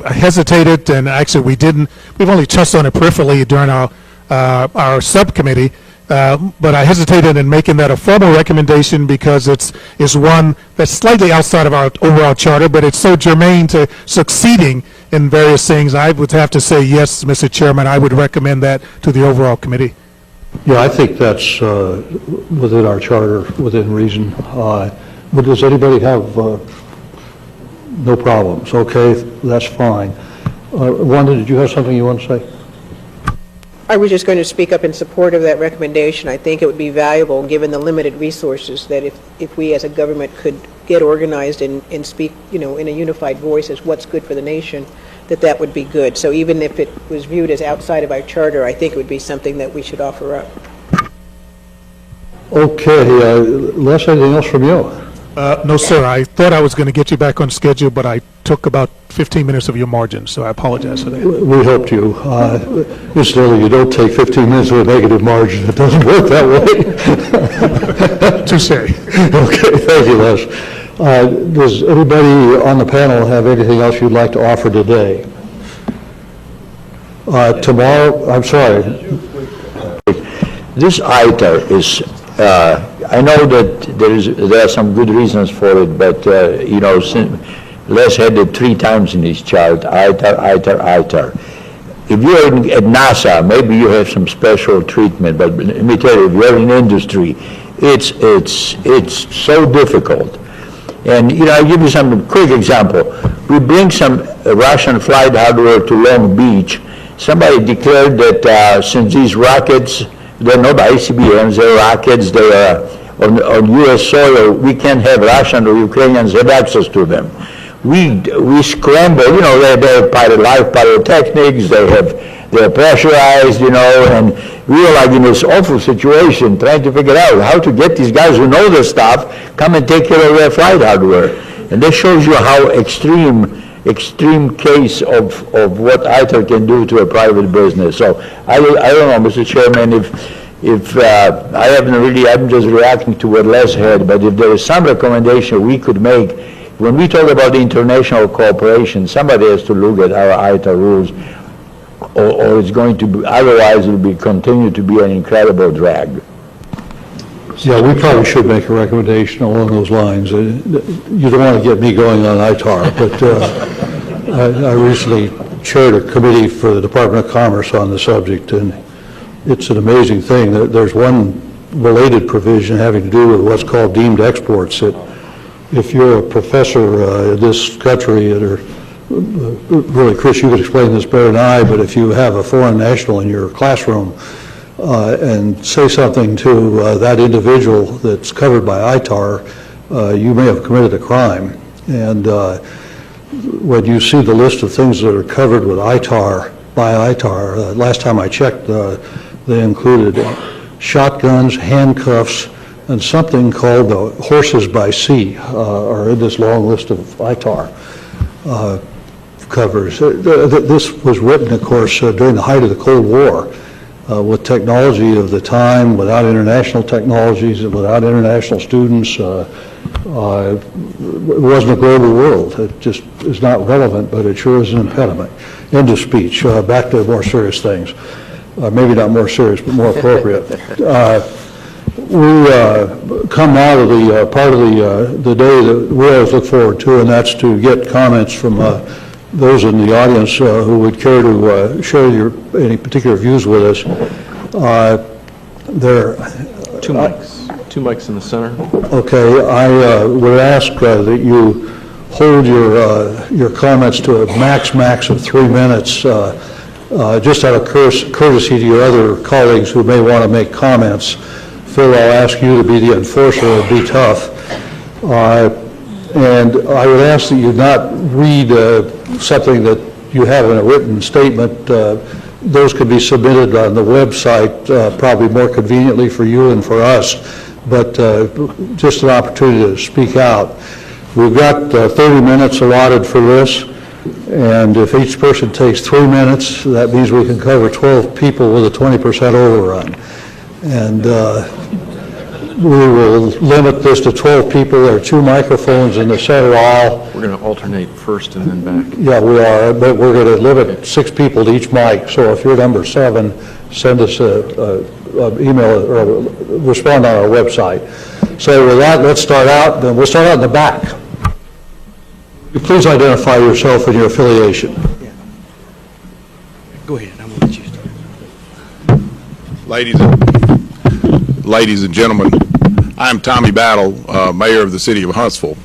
I hesitated, and actually we've only touched on it peripherally during our subcommittee, but I hesitated in making that a formal recommendation because it's one that's slightly outside of our overall charter, but it's so germane to succeeding in various things. I would have to say, yes, Mr. Chairman, I would recommend that to the overall committee. Yeah, I think that's within our charter, within reason. But does anybody have no problems? Okay, that's fine. Wanda, did you have something you want to say? I was just going to speak up in support of that recommendation. I think it would be valuable, given the limited resources, that if we as a government could get organized and speak, in a unified voice as what's good for the nation, that would be good. So even if it was viewed as outside of our charter, I think it would be something that we should offer up. Okay, Les, anything else from you? No, sir. I thought I was going to get you back on schedule, but I took about 15 minutes of your margin, so I apologize for that. We helped you. Incidentally, you don't take 15 minutes with a negative margin. It doesn't work that way. Touche. Okay, thank you, Les. Does anybody on the panel have anything else you'd like to offer today? Tomorrow, I'm sorry. This ITER is, I know that there are some good reasons for it, but, Les had it 3 times in his chart, ITER. If you're at NASA, maybe you have some special treatment, but let me tell you, if you're in industry, it's so difficult. And, I'll give you some quick example. We bring some Russian flight hardware to Long Beach. Somebody declared that since these rockets, they're not ICBMs, they're rockets, they are on U.S. soil, we can't have Russian or Ukrainians have access to them. We scramble, they're live pyrotechnics, they're pressurized, and we are like in this awful situation trying to figure out how to get these guys who know their stuff come and take care of their flight hardware. And this shows you how extreme case of what ITER can do to a private business. So I don't know, Mr. Chairman, if I haven't really, I'm just reacting to what Les had, but if there is some recommendation we could make, when we talk about international cooperation, somebody has to look at our ITER rules, or it's going to be, otherwise it will continue to be an incredible drag. Yeah, we probably should make a recommendation along those lines. You don't want to get me going on ITAR, but I recently chaired a committee for the Department of Commerce on the subject, and it's an amazing thing. There's one related provision having to do with what's called deemed exports. That if you're a professor in this country, really, Chris, you could explain this better than I, but if you have a foreign national in your classroom, and say something to that individual that's covered by ITAR, you may have committed a crime. And when you see the list of things that are covered with ITAR, by ITAR, last time I checked, they included shotguns, handcuffs, and something called the horses by sea are in this long list of ITAR covers. This was written, of course, during the height of the Cold War. With technology of the time, without international technologies, and without international students, it wasn't a global world. It just is not relevant, but it sure is an impediment. End of speech. Back to more serious things. Maybe not more serious, but more appropriate. We come now to the part of the day that we always look forward to, and that's to get comments from those in the audience who would care to share any particular views with us. There are two mics in the center. Okay, I would ask that you hold your comments to a max of 3 minutes, just out of courtesy to your other colleagues who may want to make comments. Phil, I'll ask you to be the enforcer and be tough. And I would ask that you not read something that you have in a written statement those could be submitted on the website, probably more conveniently for you and for us, but just an opportunity to speak out. We've got 30 minutes allotted for this, and if each person takes 3 minutes, that means we can cover 12 people with a 20% overrun. And we will limit this to 12 people. There are 2 microphones in the center aisle. We're going to alternate first and then back. Yeah, we are, but we're going to limit 6 people to each mic. So if you're number 7, send us a email or respond on our website. So with that, let's start out. Then we'll start out in the back. Please identify yourself and your affiliation. Go ahead. I'm going to let you start. Ladies and gentlemen, I'm Tommy Battle, Mayor of the City of Huntsville,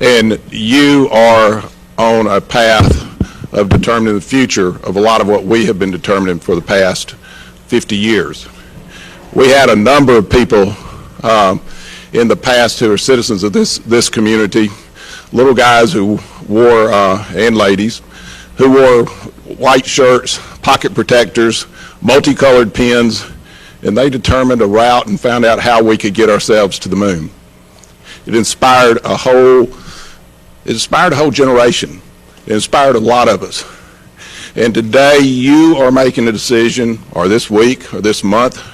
and you are on a path of determining the future of a lot of what we have been determining for the past 50 years. We had a number of people in the past who are citizens of this community, little guys who wore, and ladies, who wore white shirts, pocket protectors, multicolored pins, and they determined a route and found out how we could get ourselves to the moon. It inspired a whole generation. It inspired a lot of us. And today you are making a decision, or this week, or this month,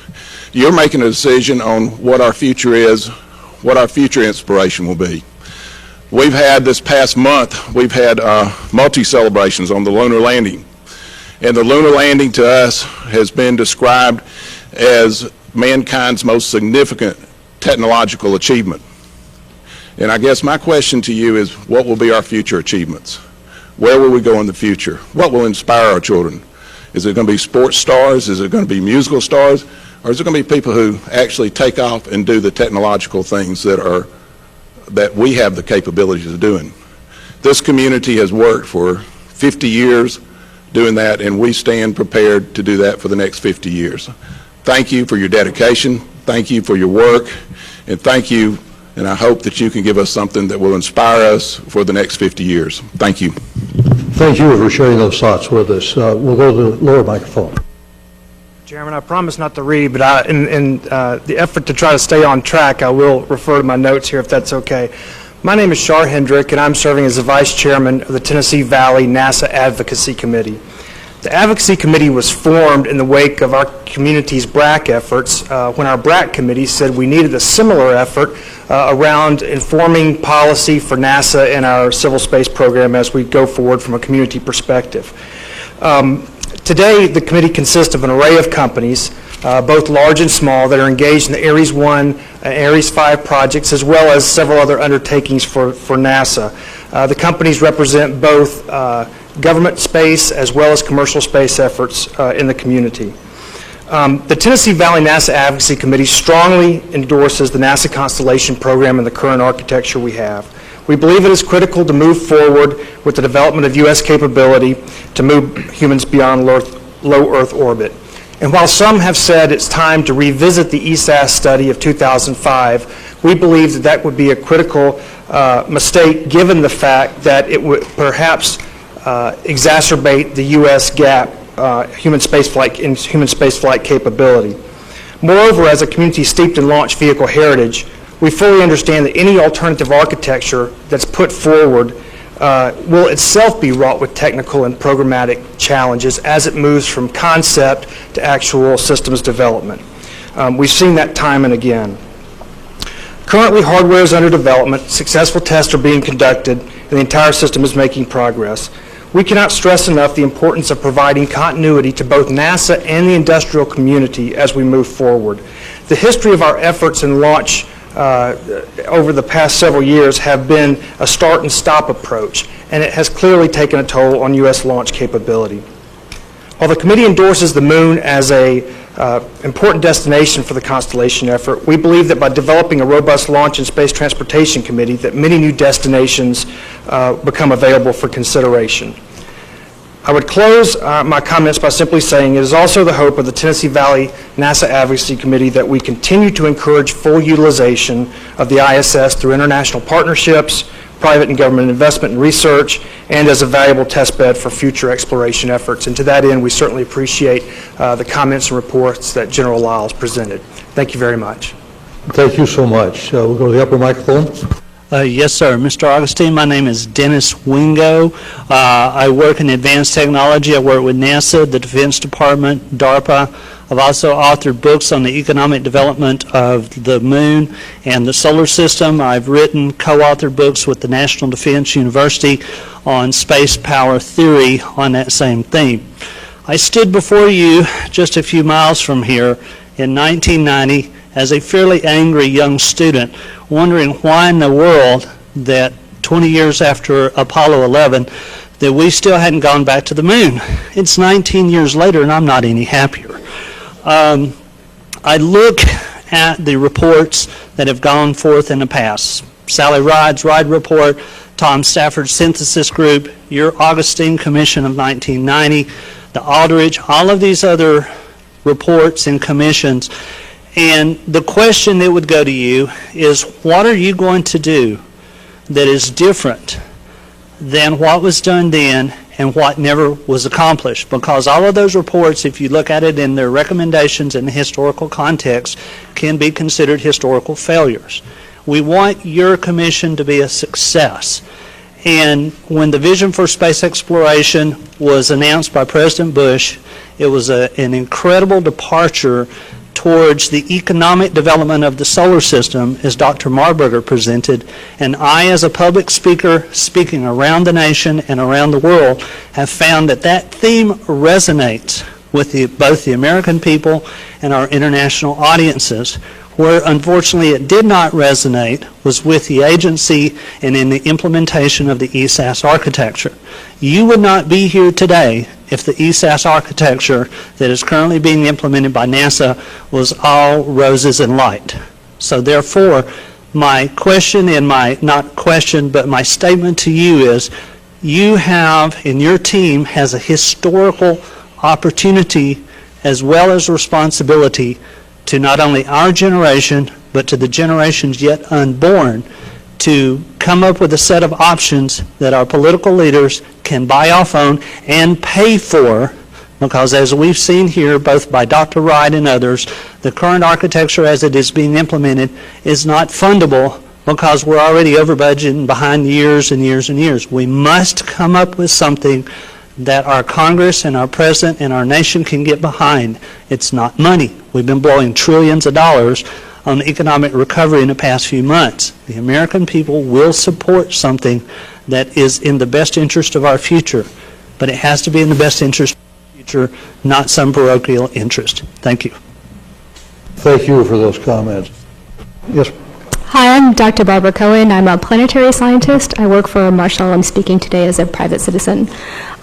you're making a decision on what our future is, what our future inspiration will be. We've had this past month, we've had multi-celebrations on the lunar landing. And the lunar landing to us has been described as mankind's most significant technological achievement. And I guess my question to you is, what will be our future achievements? Where will we go in the future? What will inspire our children? Is it going to be sports stars? Is it going to be musical stars? Or is it going to be people who actually take off and do the technological things that we have the capabilities of doing? This community has worked for 50 years doing that, and we stand prepared to do that for the next 50 years. Thank you for your dedication. Thank you for your work. And thank you, and I hope that you can give us something that will inspire us for the next 50 years. Thank you. Thank you for sharing those thoughts with us. We'll go to the lower microphone. Chairman, I promise not to read, but in the effort to try to stay on track, I will refer to my notes here if that's okay. My name is Shar Hendrick, and I'm serving as the Vice Chairman of the Tennessee Valley NASA Advocacy Committee. The Advocacy Committee was formed in the wake of our community's BRAC efforts when our BRAC committee said we needed a similar effort around informing policy for NASA and our civil space program as we go forward from a community perspective. Today, the committee consists of an array of companies, both large and small, that are engaged in the Ares 1 and Ares 5 projects, as well as several other undertakings for NASA. The companies represent both government space as well as commercial space efforts in the community. The Tennessee Valley NASA Advocacy Committee strongly endorses the NASA Constellation program and the current architecture we have. We believe it is critical to move forward with the development of U.S. capability to move humans beyond low Earth orbit. And while some have said it's time to revisit the ESAS study of 2005, we believe that that would be a critical mistake given the fact that it would perhaps exacerbate the U.S. gap human spaceflight capability. Moreover, as a community steeped in launch vehicle heritage, we fully understand that any alternative architecture that's put forward will itself be wrought with technical and programmatic challenges as it moves from concept to actual systems development. We've seen that time and again. Currently, hardware is under development, successful tests are being conducted, and the entire system is making progress. We cannot stress enough the importance of providing continuity to both NASA and the industrial community as we move forward. The history of our efforts in launch over the past several years have been a start and stop approach, and it has clearly taken a toll on U.S. launch capability. While the committee endorses the moon as an important destination for the Constellation effort, we believe that by developing a robust launch and space transportation committee, that many new destinations become available for consideration. I would close my comments by simply saying it is also the hope of the Tennessee Valley NASA Advocacy Committee that we continue to encourage full utilization of the ISS through international partnerships, private and government investment and research, and as a valuable test bed for future exploration efforts. And to that end, we certainly appreciate the comments and reports that General Lyles presented. Thank you very much. Thank you so much. We'll go to the upper microphone. Yes, sir. Mr. Augustine, my name is Dennis Wingo. I work in advanced technology. I work with NASA, the Defense Department, DARPA. I've also authored books on the economic development of the moon and the solar system. I've written, co-authored books with the National Defense University on space power theory on that same theme. I stood before you just a few miles from here in 1990 as a fairly angry young student, wondering why in the world that 20 years after Apollo 11 that we still hadn't gone back to the moon. It's 19 years later and I'm not any happier. I look at the reports that have gone forth in the past. Sally Ride's RIDE report, Tom Stafford's synthesis group, your Augustine Commission of 1990, the Aldrich, all of these other reports and commissions. And the question that would go to you is, what are you going to do that is different than what was done then and what never was accomplished? Because all of those reports, if you look at it in their recommendations in the historical context, can be considered historical failures. We want your commission to be a success. And when the vision for space exploration was announced by President Bush, it was an incredible departure towards the economic development of the solar system, as Dr. Marburger presented. And I, as a public speaker speaking around the nation and around the world, have found that that theme resonates with both the American people and our international audiences. Where unfortunately it did not resonate was with the agency and in the implementation of the ESAS architecture. You would not be here today if the ESAS architecture that is currently being implemented by NASA was all roses and light. So therefore, my question and not question, but my statement to you is, you have, and your team has a historical opportunity as well as responsibility to not only our generation, but to the generations yet unborn, to come up with a set of options that our political leaders can buy off on and pay for, because as we've seen here, both by Dr. Wright and others, the current architecture as it is being implemented is not fundable because we're already over budget and behind years and years and years. We must come up with something that our Congress and our President and our nation can get behind. It's not money. We've been blowing trillions of dollars on economic recovery in the past few months. The American people will support something that is in the best interest of our future, but it has to be in the best interest of our future, not some parochial interest. Thank you. Thank you for those comments. Yes. Hi, I'm Dr. Barbara Cohen. I'm a planetary scientist. I work for Marshall. I'm speaking today as a private citizen.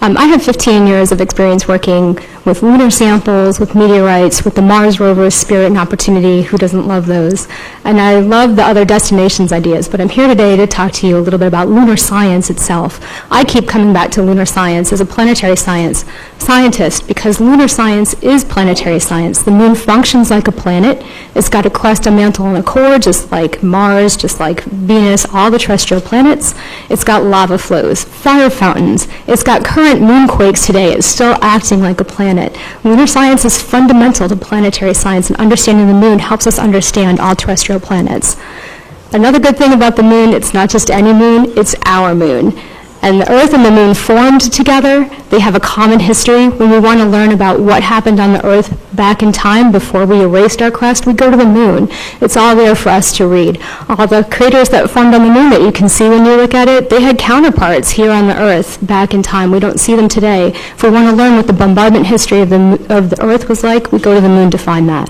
I have 15 years of experience working with lunar samples, with meteorites, with the Mars rovers, Spirit and Opportunity. Who doesn't love those? And I love the other destinations ideas, but I'm here today to talk to you a little bit about lunar science itself. I keep coming back to lunar science as a planetary scientist because lunar science is planetary science. The moon functions like a planet. It's got a crust, a mantle, and a core, just like Mars, just like Venus, all the terrestrial planets. It's got lava flows, fire fountains. It's got current moonquakes today. It's still acting like a planet. Lunar science is fundamental to planetary science, and understanding the moon helps us understand all terrestrial planets. Another good thing about the moon, it's not just any moon, it's our moon. And the Earth and the moon formed together. They have a common history. When we want to learn about what happened on the Earth back in time before we erased our crust, we go to the moon. It's all there for us to read. All the craters that formed on the moon that you can see when you look at it, they had counterparts here on the Earth back in time. We don't see them today. If we want to learn what the bombardment history of the Earth was like, we go to the moon to find that.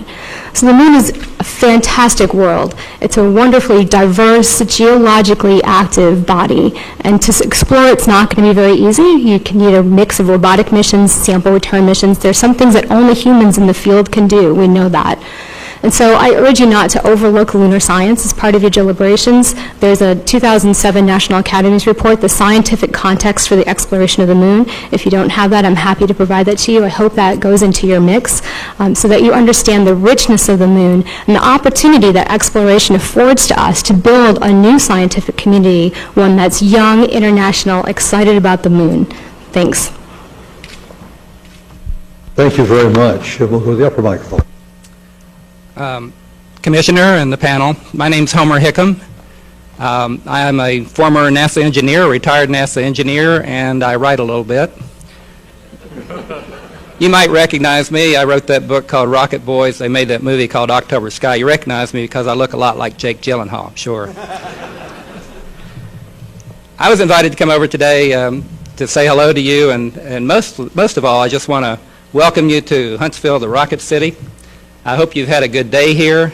So the moon is a fantastic world. It's a wonderfully diverse, geologically active body. And to explore it's not going to be very easy. You can need a mix of robotic missions, sample return missions. There's some things that only humans in the field can do. We know that. And so I urge you not to overlook lunar science as part of your deliberations. There's a 2007 National Academies report, The Scientific Context for the Exploration of the Moon. If you don't have that, I'm happy to provide that to you. I hope that goes into your mix so that you understand the richness of the moon and the opportunity that exploration affords to us to build a new scientific community, one that's young, international, excited about the moon. Thanks. Thank you very much. We'll go to the upper microphone. Commissioner and the panel, my name's Homer Hickam. I am a former NASA engineer, retired NASA engineer, and I write a little bit. You might recognize me. I wrote that book called Rocket Boys. They made that movie called October Sky. You recognize me because I look a lot like Jake Gyllenhaal, I'm sure. I was invited to come over today to say hello to you, and most of all, I just want to welcome you to Huntsville, the Rocket City. I hope you've had a good day here.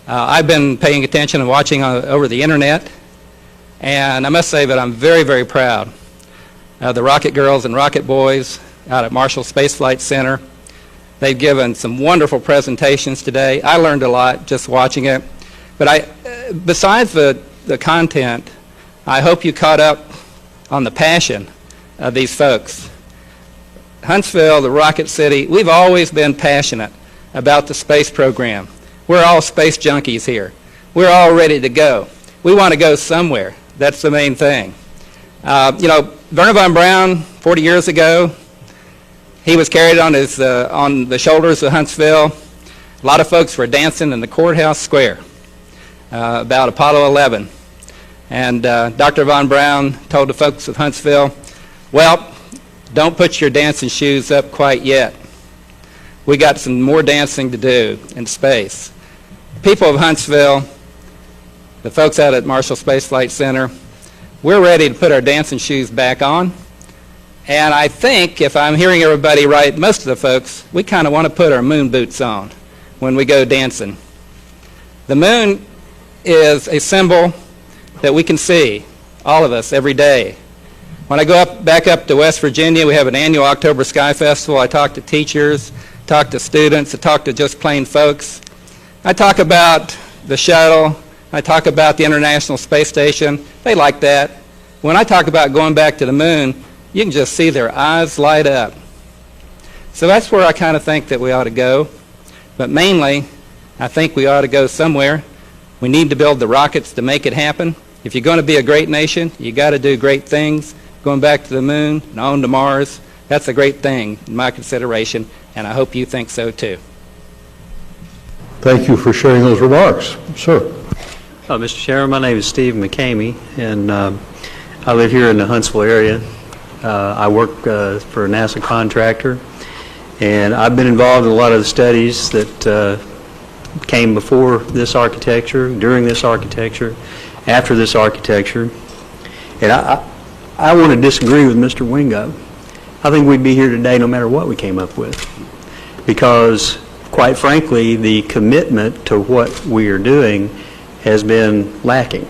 I've been paying attention and watching over the internet, and I must say that I'm very, very proud of the Rocket Girls and Rocket Boys out at Marshall Space Flight Center. They've given some wonderful presentations today. I learned a lot just watching it. But besides the content, I hope you caught up on the passion of these folks. Huntsville, the Rocket City, we've always been passionate about the space program. We're all space junkies here. We're all ready to go. We want to go somewhere. That's the main thing. You know, Wernher von Braun, 40 years ago, he was carried on the shoulders of Huntsville. A lot of folks were dancing in the courthouse square about Apollo 11. And Dr. von Braun told the folks of Huntsville, well, don't put your dancing shoes up quite yet. We got some more dancing to do in space. People of Huntsville, the folks out at Marshall Space Flight Center, we're ready to put our dancing shoes back on. And I think, if I'm hearing everybody right, most of the folks, we kind of want to put our moon boots on when we go dancing. The moon is a symbol that we can see, all of us, every day. When I go back up to West Virginia, we have an annual October Sky Festival. I talk to teachers, talk to students, I talk to just plain folks. I talk about the shuttle. I talk about the International Space Station. They like that. When I talk about going back to the moon, you can just see their eyes light up. So that's where I kind of think that we ought to go. But mainly, I think we ought to go somewhere. We need to build the rockets to make it happen. If you're going to be a great nation, you got to do great things. Going back to the moon and on to Mars, that's a great thing in my consideration, and I hope you think so too. Thank you for sharing those remarks. Sir. Mr. Chairman, my name is Steve McCamey, and I live here in the Huntsville area. I work for a NASA contractor, and I've been involved in a lot of the studies that came before this architecture, during this architecture, after this architecture. And I want to disagree with Mr. Wingo. I think we'd be here today no matter what we came up with, because quite frankly, the commitment to what we are doing has been lacking.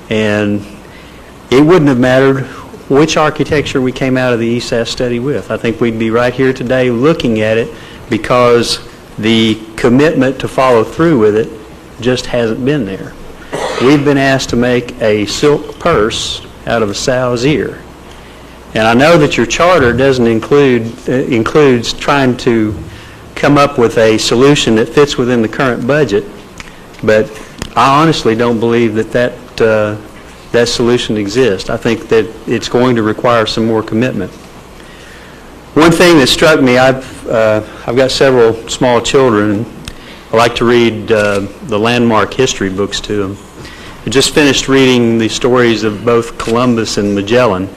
And it wouldn't have mattered which architecture we came out of the ESAS study with. I think we'd be right here today looking at it because the commitment to follow through with it just hasn't been there. We've been asked to make a silk purse out of a sow's ear. And I know that your charter doesn't includes trying to come up with a solution that fits within the current budget, but I honestly don't believe that solution exists. I think that it's going to require some more commitment. One thing that struck me, I've got several small children. I like to read the landmark history books to them. I just finished reading the stories of both Columbus and Magellan,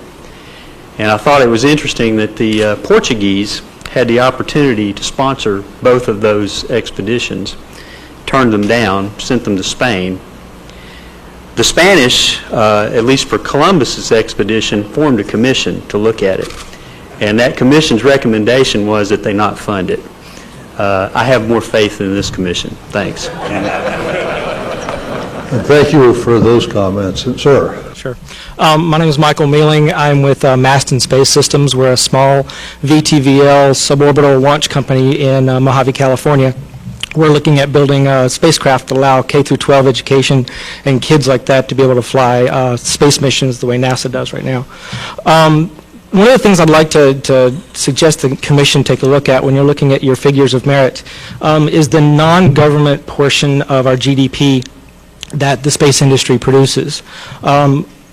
and I thought it was interesting that the Portuguese had the opportunity to sponsor both of those expeditions, turned them down, sent them to Spain. The Spanish, at least for Columbus's expedition, formed a commission to look at it, and that commission's recommendation was that they not fund it. I have more faith in this commission. Thanks. And thank you for those comments. Sir. Sure. My name is Michael Mealing. I'm with Maston Space Systems. We're a small VTVL suborbital launch company in Mojave, California. we're looking at building a spacecraft to allow K through 12 education and kids like that to be able to fly space missions the way NASA does right now. One of the things I'd like to suggest the Commission take a look at when you're looking at your figures of merit is the non-government portion of our GDP that the space industry produces.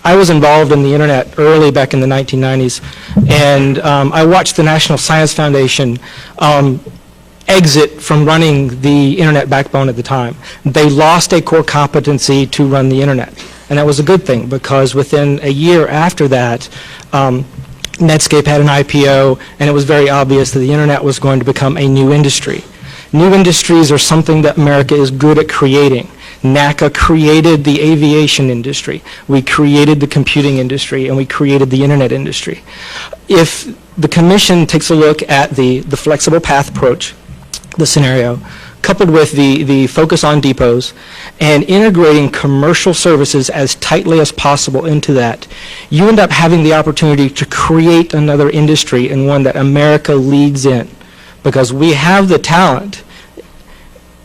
I was involved in the internet early back in the 1990s, and I watched the National Science Foundation exit from running the internet backbone at the time. They lost a core competency to run the internet, and that was a good thing, because within a year after that, Netscape had an IPO, and it was very obvious that the internet was going to become a new industry. New industries are something that America is good at creating. NACA created the aviation industry. We created the computing industry, and we created the internet industry. If the Commission takes a look at the flexible path approach, the scenario, coupled with the focus on depots and integrating commercial services as tightly as possible into that, you end up having the opportunity to create another industry, and one that America leads in, because we have the talent.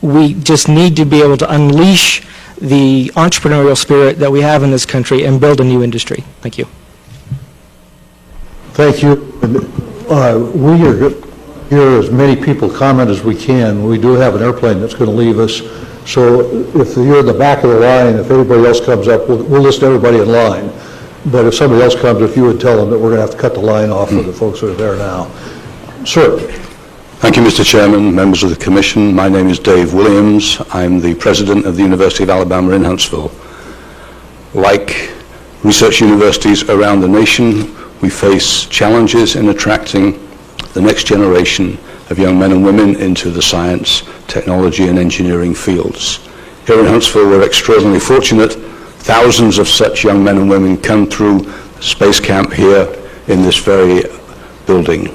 We just need to be able to unleash the entrepreneurial spirit that we have in this country and build a new industry. Thank you. Thank you. We are hear as many people comment as we can. We do have an airplane that's going to leave us, so if you're in the back of the line, if everybody else comes up, we'll list everybody in line. But if somebody else comes, if you would tell them that we're going to have to cut the line off for the folks that are there now. Sir. Thank you, Mr. Chairman, members of the Commission. My name is Dave Williams. I'm the president of the University of Alabama in Huntsville. Like research universities around the nation, we face challenges in attracting the next generation of young men and women into the science, technology, and engineering fields. Here in Huntsville, we're extraordinarily fortunate. Thousands of such young men and women come through Space Camp here in this very building.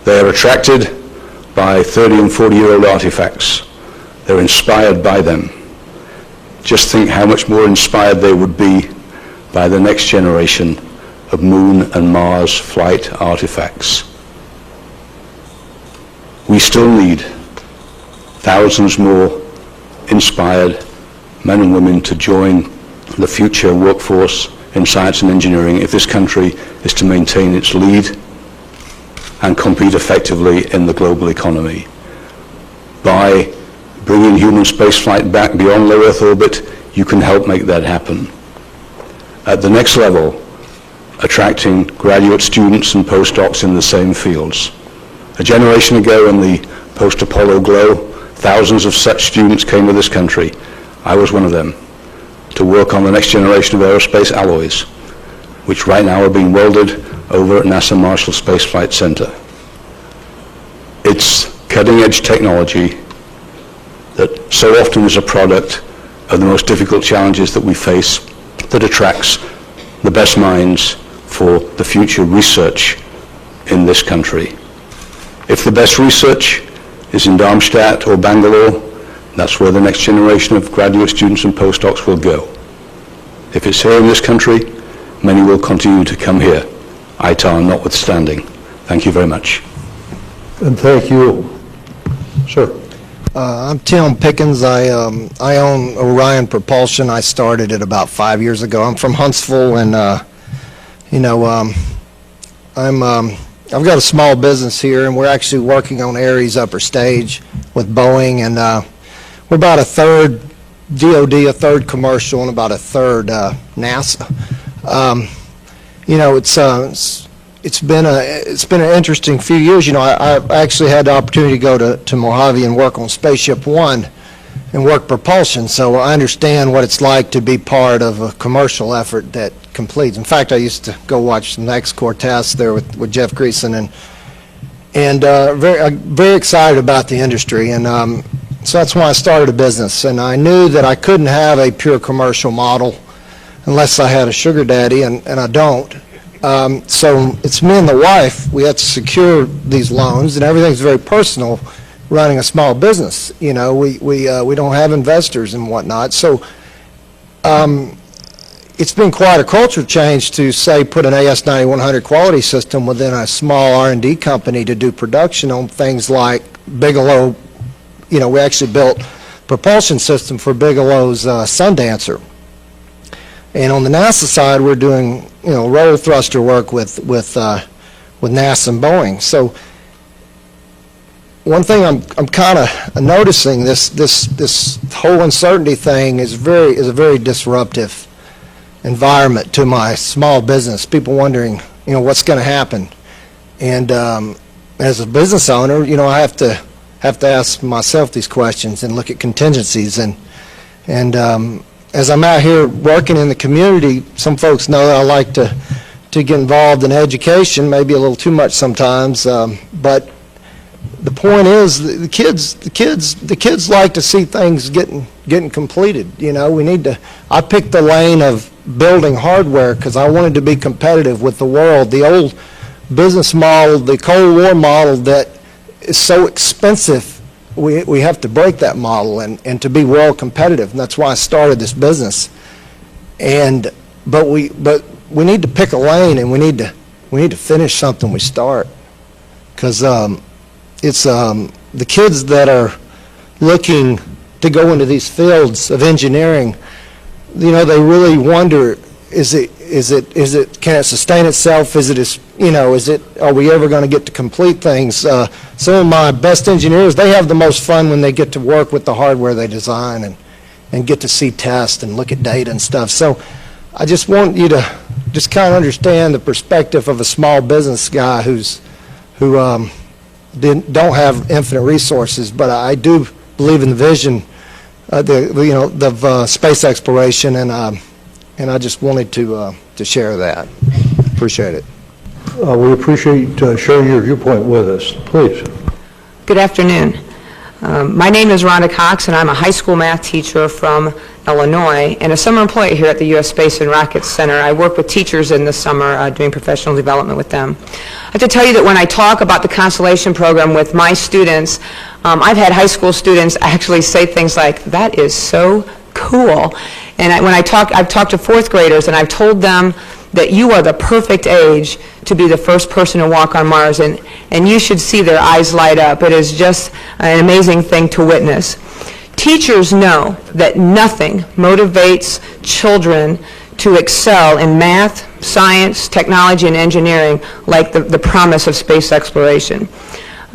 They are attracted by 30 and 40-year-old artifacts. They're inspired by them. Just think how much more inspired they would be by the next generation of Moon and Mars flight artifacts. We still need thousands more inspired men and women to join the future workforce in science and engineering if this country is to maintain its lead and compete effectively in the global economy. By bringing human spaceflight back beyond low Earth orbit, you can help make that happen. At the next level, attracting graduate students and postdocs in the same fields. A generation ago in the post-Apollo glow, thousands of such students came to this country. I was one of them, to work on the next generation of aerospace alloys, which right now are being welded over at NASA Marshall Space Flight Center. It's cutting-edge technology that so often is a product of the most difficult challenges that we face that attracts the best minds for the future research in this country. If the best research is in Darmstadt or Bangalore, that's where the next generation of graduate students and postdocs will go. If it's here in this country, many will continue to come here, ITAR notwithstanding. Thank you very much. And thank you. Sir. I'm Tim Pickens. I own Orion Propulsion. I started it about 5 years ago. I'm from Huntsville, and I've got a small business here, and we're actually working on Ares upper stage with Boeing, and we're about a third DOD, a third commercial, and about a third NASA. It's been an interesting few years. I actually had the opportunity to go to Mojave and work on Spaceship One and work propulsion, so I understand what it's like to be part of a commercial effort that completes. In fact, I used to go watch the next Cortez there with Jeff Greason, and very excited about the industry, and so that's why I started a business. And I knew that I couldn't have a pure commercial model unless I had a sugar daddy, and I don't. So it's me and the wife. We had to secure these loans, and everything's very personal running a small business. We don't have investors and whatnot. So it's been quite a culture change to, say, put an AS9100 quality system within a small R&D company to do production on things like Bigelow we actually built propulsion system for Bigelow's Sundancer. And on the NASA side, we're doing, roll thruster work with NASA and Boeing. So one thing I'm kind of noticing, this whole uncertainty thing is a very disruptive environment to my small business. People wondering, what's going to happen. And as a business owner, I have to ask myself these questions and look at contingencies. And as I'm out here working in the community, some folks know that I like to get involved in education, maybe a little too much sometimes, but the point is, the kids like to see things getting completed. I picked the lane of building hardware because I wanted to be competitive with the world. The old business model, the Cold War model that is so expensive, we have to break that model and to be world competitive. And that's why I started this business. But we need to pick a lane, and we need to finish something we start, because it's the kids that are looking to go into these fields of engineering. They really wonder, can it sustain itself? Are we ever going to get to complete things? Some of my best engineers, they have the most fun when they get to work with the hardware they design and get to see tests and look at data and stuff. So I just want you to just kind of understand the perspective of a small business guy who don't have infinite resources, but I do believe in the vision of space exploration, and I just wanted to share that. Appreciate it. We appreciate sharing your viewpoint with us. Please. Good afternoon. My name is Rhonda Cox, and I'm a high school math teacher from Illinois and a summer employee here at the U.S. Space and Rockets Center. I work with teachers in the summer doing professional development with them. I have to tell you that when I talk about the Constellation program with my students, I've had high school students actually say things like, "That is so cool." And I've talked to fourth graders, and I've told them that you are the perfect age to be the first person to walk on Mars, and you should see their eyes light up. It is just an amazing thing to witness. Teachers know that nothing motivates children to excel in math, science, technology, and engineering like the promise of space exploration.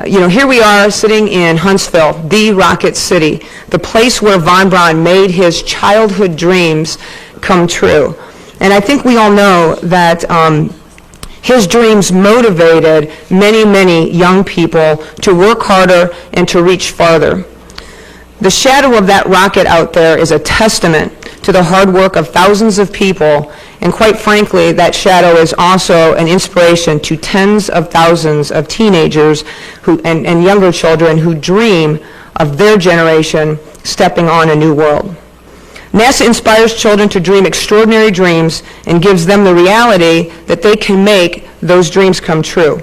Here we are sitting in Huntsville, the rocket city, the place where von Braun made his childhood dreams come true. And I think we all know that his dreams motivated many, many young people to work harder and to reach farther. The shadow of that rocket out there is a testament to the hard work of thousands of people, and quite frankly, that shadow is also an inspiration to tens of thousands of teenagers and younger children who dream of their generation stepping on a new world. NASA inspires children to dream extraordinary dreams and gives them the reality that they can make those dreams come true.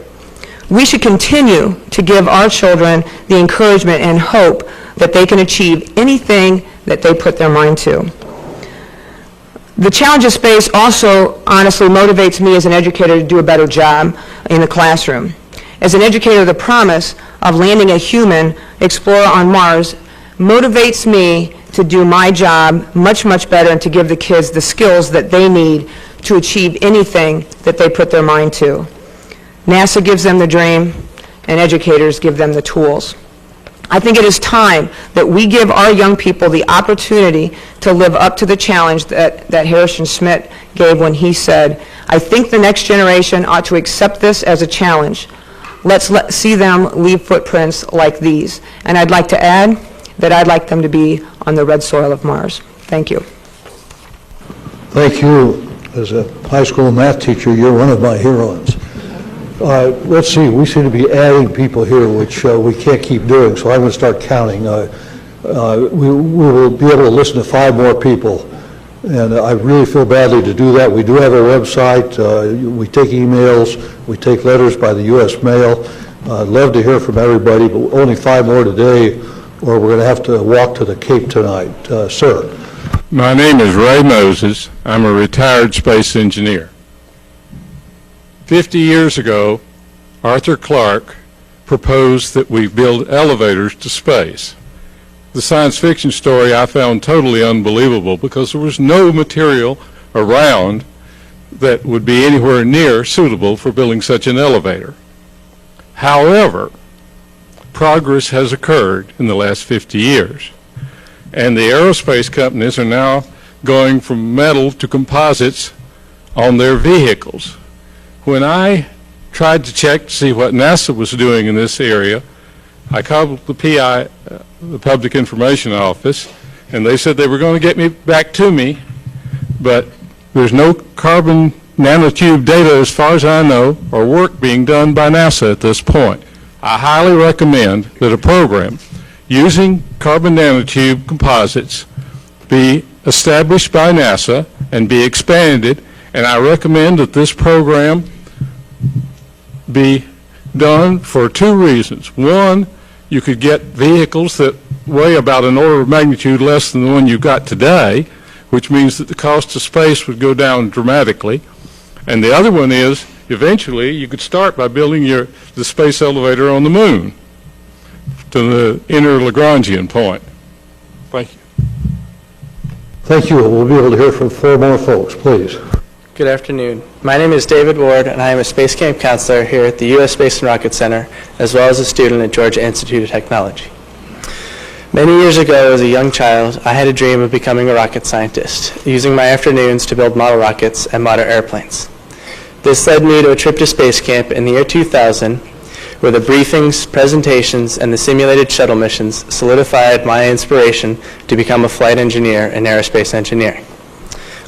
We should continue to give our children the encouragement and hope that they can achieve anything that they put their mind to. The challenge of space also honestly motivates me as an educator to do a better job in the classroom. As an educator, the promise of landing a human explorer on Mars motivates me to do my job much, much better and to give the kids the skills that they need to achieve anything that they put their mind to. NASA gives them the dream, and educators give them the tools. I think it is time that we give our young people the opportunity to live up to the challenge that Harrison Schmitt gave when he said, "I think the next generation ought to accept this as a challenge. Let's see them leave footprints like these." And I'd like to add that I'd like them to be on the red soil of Mars. Thank you. Thank you. As a high school math teacher, you're one of my heroes. Let's see, we seem to be adding people here, which we can't keep doing, so I'm going to start counting. We will be able to listen to 5 more people, and I really feel badly to do that. We do have a website. We take emails. We take letters by the U.S. mail. I'd love to hear from everybody, but only 5 more today, or we're going to have to walk to the Cape tonight. Sir. My name is Ray Moses. I'm a retired space engineer. 50 years ago, Arthur Clarke proposed that we build elevators to space. the science fiction story I found totally unbelievable because there was no material around that would be anywhere near suitable for building such an elevator. However, progress has occurred in the last 50 years, and the aerospace companies are now going from metal to composites on their vehicles. When I tried to check to see what NASA was doing in this area, I called the PI, the Public Information Office, and they said they were going to get me back to me, but there's no carbon nanotube data, as far as I know, or work being done by NASA at this point. I highly recommend that a program using carbon nanotube composites be established by NASA and be expanded, and I recommend that this program be done for two reasons. One, you could get vehicles that weigh about an order of magnitude less than the one you've got today, which means that the cost of space would go down dramatically. And the other one is, eventually, you could start by building the space elevator on the moon to the inner Lagrangian point. Thank you. Thank you. We'll be able to hear from four more folks, please. Good afternoon. My name is David Ward, and I am a Space Camp Counselor here at the U.S. Space and Rocket Center, as well as a student at Georgia Institute of Technology. Many years ago, as a young child, I had a dream of becoming a rocket scientist, using my afternoons to build model rockets and model airplanes. This led me to a trip to Space Camp in the year 2000, where the briefings, presentations, and the simulated shuttle missions solidified my inspiration to become a flight engineer in aerospace engineering.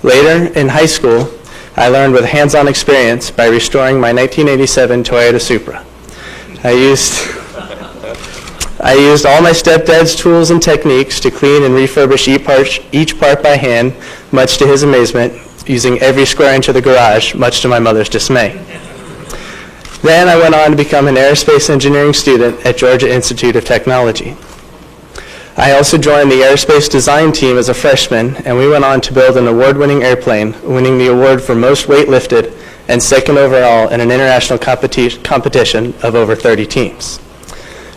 Later, in high school, I learned with hands-on experience by restoring my 1987 Toyota Supra. I used all my stepdad's tools and techniques to clean and refurbish each part by hand, much to his amazement, using every square inch of the garage, much to my mother's dismay. Then I went on to become an aerospace engineering student at Georgia Institute of Technology. I also joined the aerospace design team as a freshman, and we went on to build an award-winning airplane, winning the award for most weight lifted and second overall in an international competition of over 30 teams.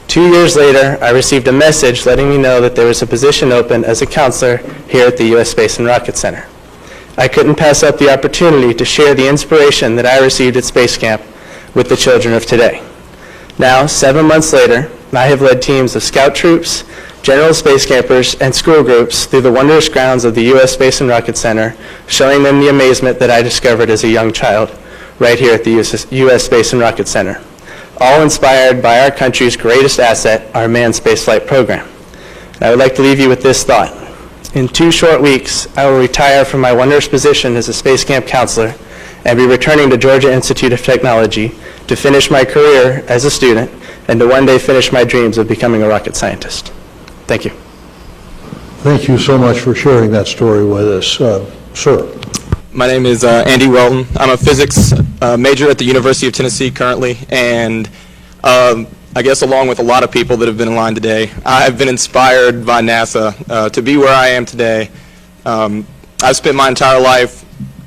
2 years later, I received a message letting me know that there was a position open as a counselor here at the U.S. Space and Rocket Center. I couldn't pass up the opportunity to share the inspiration that I received at Space Camp with the children of today. Now, 7 months later, I have led teams of scout troops, general space campers, and school groups through the wondrous grounds of the U.S. Space and Rocket Center, showing them the amazement that I discovered as a young child right here at the U.S. Space and Rocket Center, all inspired by our country's greatest asset, our manned spaceflight program. And I would like to leave you with this thought. In 2 short weeks, I will retire from my wondrous position as a Space Camp counselor and be returning to Georgia Institute of Technology to finish my career as a student and to one day finish my dreams of becoming a rocket scientist. Thank you. Thank you so much for sharing that story with us. Sir. My name is Andy Welton. I'm a physics major at the University of Tennessee currently, and I guess along with a lot of people that have been in line today, I've been inspired by NASA to be where I am today. I've spent my entire life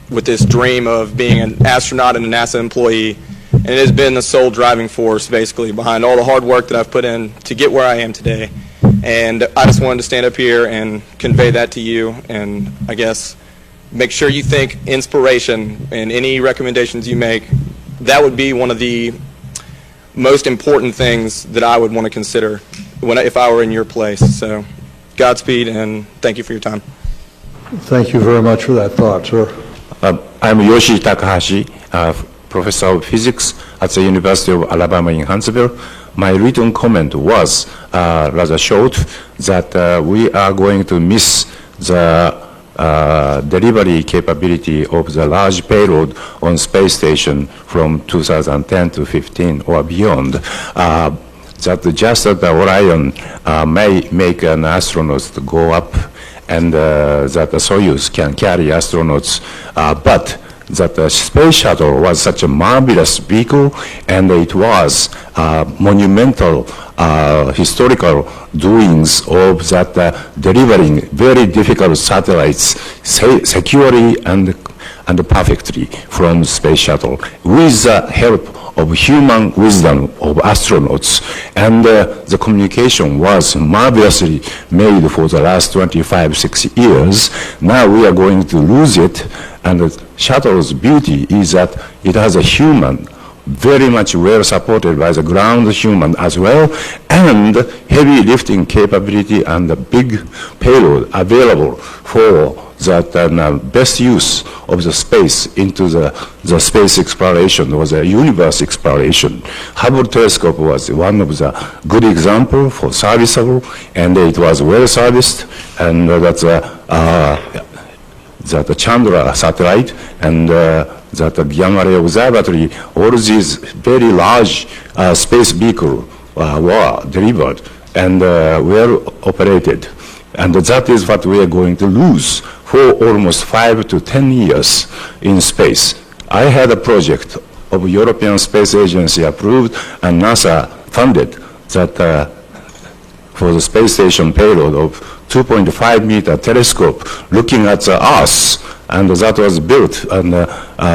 with this dream of being an astronaut and a NASA employee, and it has been the sole driving force basically behind all the hard work that I've put in to get where I am today. And I just wanted to stand up here and convey that to you, and I guess make sure you think inspiration in any recommendations you make. That would be one of the most important things that I would want to consider if I were in your place. So Godspeed, and thank you for your time. Thank you very much for that thought, sir. I'm Yoshi Takahashi, professor of physics at the University of Alabama in Huntsville. My written comment was rather short, that we are going to miss the delivery capability of the large payload on space station from 2010 to 15 or beyond. That just that the Orion may make an astronaut to go up, and that the Soyuz can carry astronauts, but that the space shuttle was such a marvelous vehicle, and it was monumental historical doings of that delivering very difficult satellites securely and perfectly from space shuttle with the help of human wisdom of astronauts, and the communication was marvelously made for the last 6 years. Now we are going to lose it, and the shuttle's beauty is that it has a human, very much well supported by the ground human as well, and heavy lifting capability and the big payload available for that best use of the space into the space exploration or the universe exploration. Hubble telescope was one of the good example for serviceable, and it was well serviced, and that's the Chandra satellite and that Gamma Ray Observatory, all these very large space vehicles were delivered and were operated. And that is what we are going to lose for almost 5 to 10 years in space. I had a project of European Space Agency approved and NASA funded that for the space station payload of 2.5 meter telescope looking at the Earth, and that was built and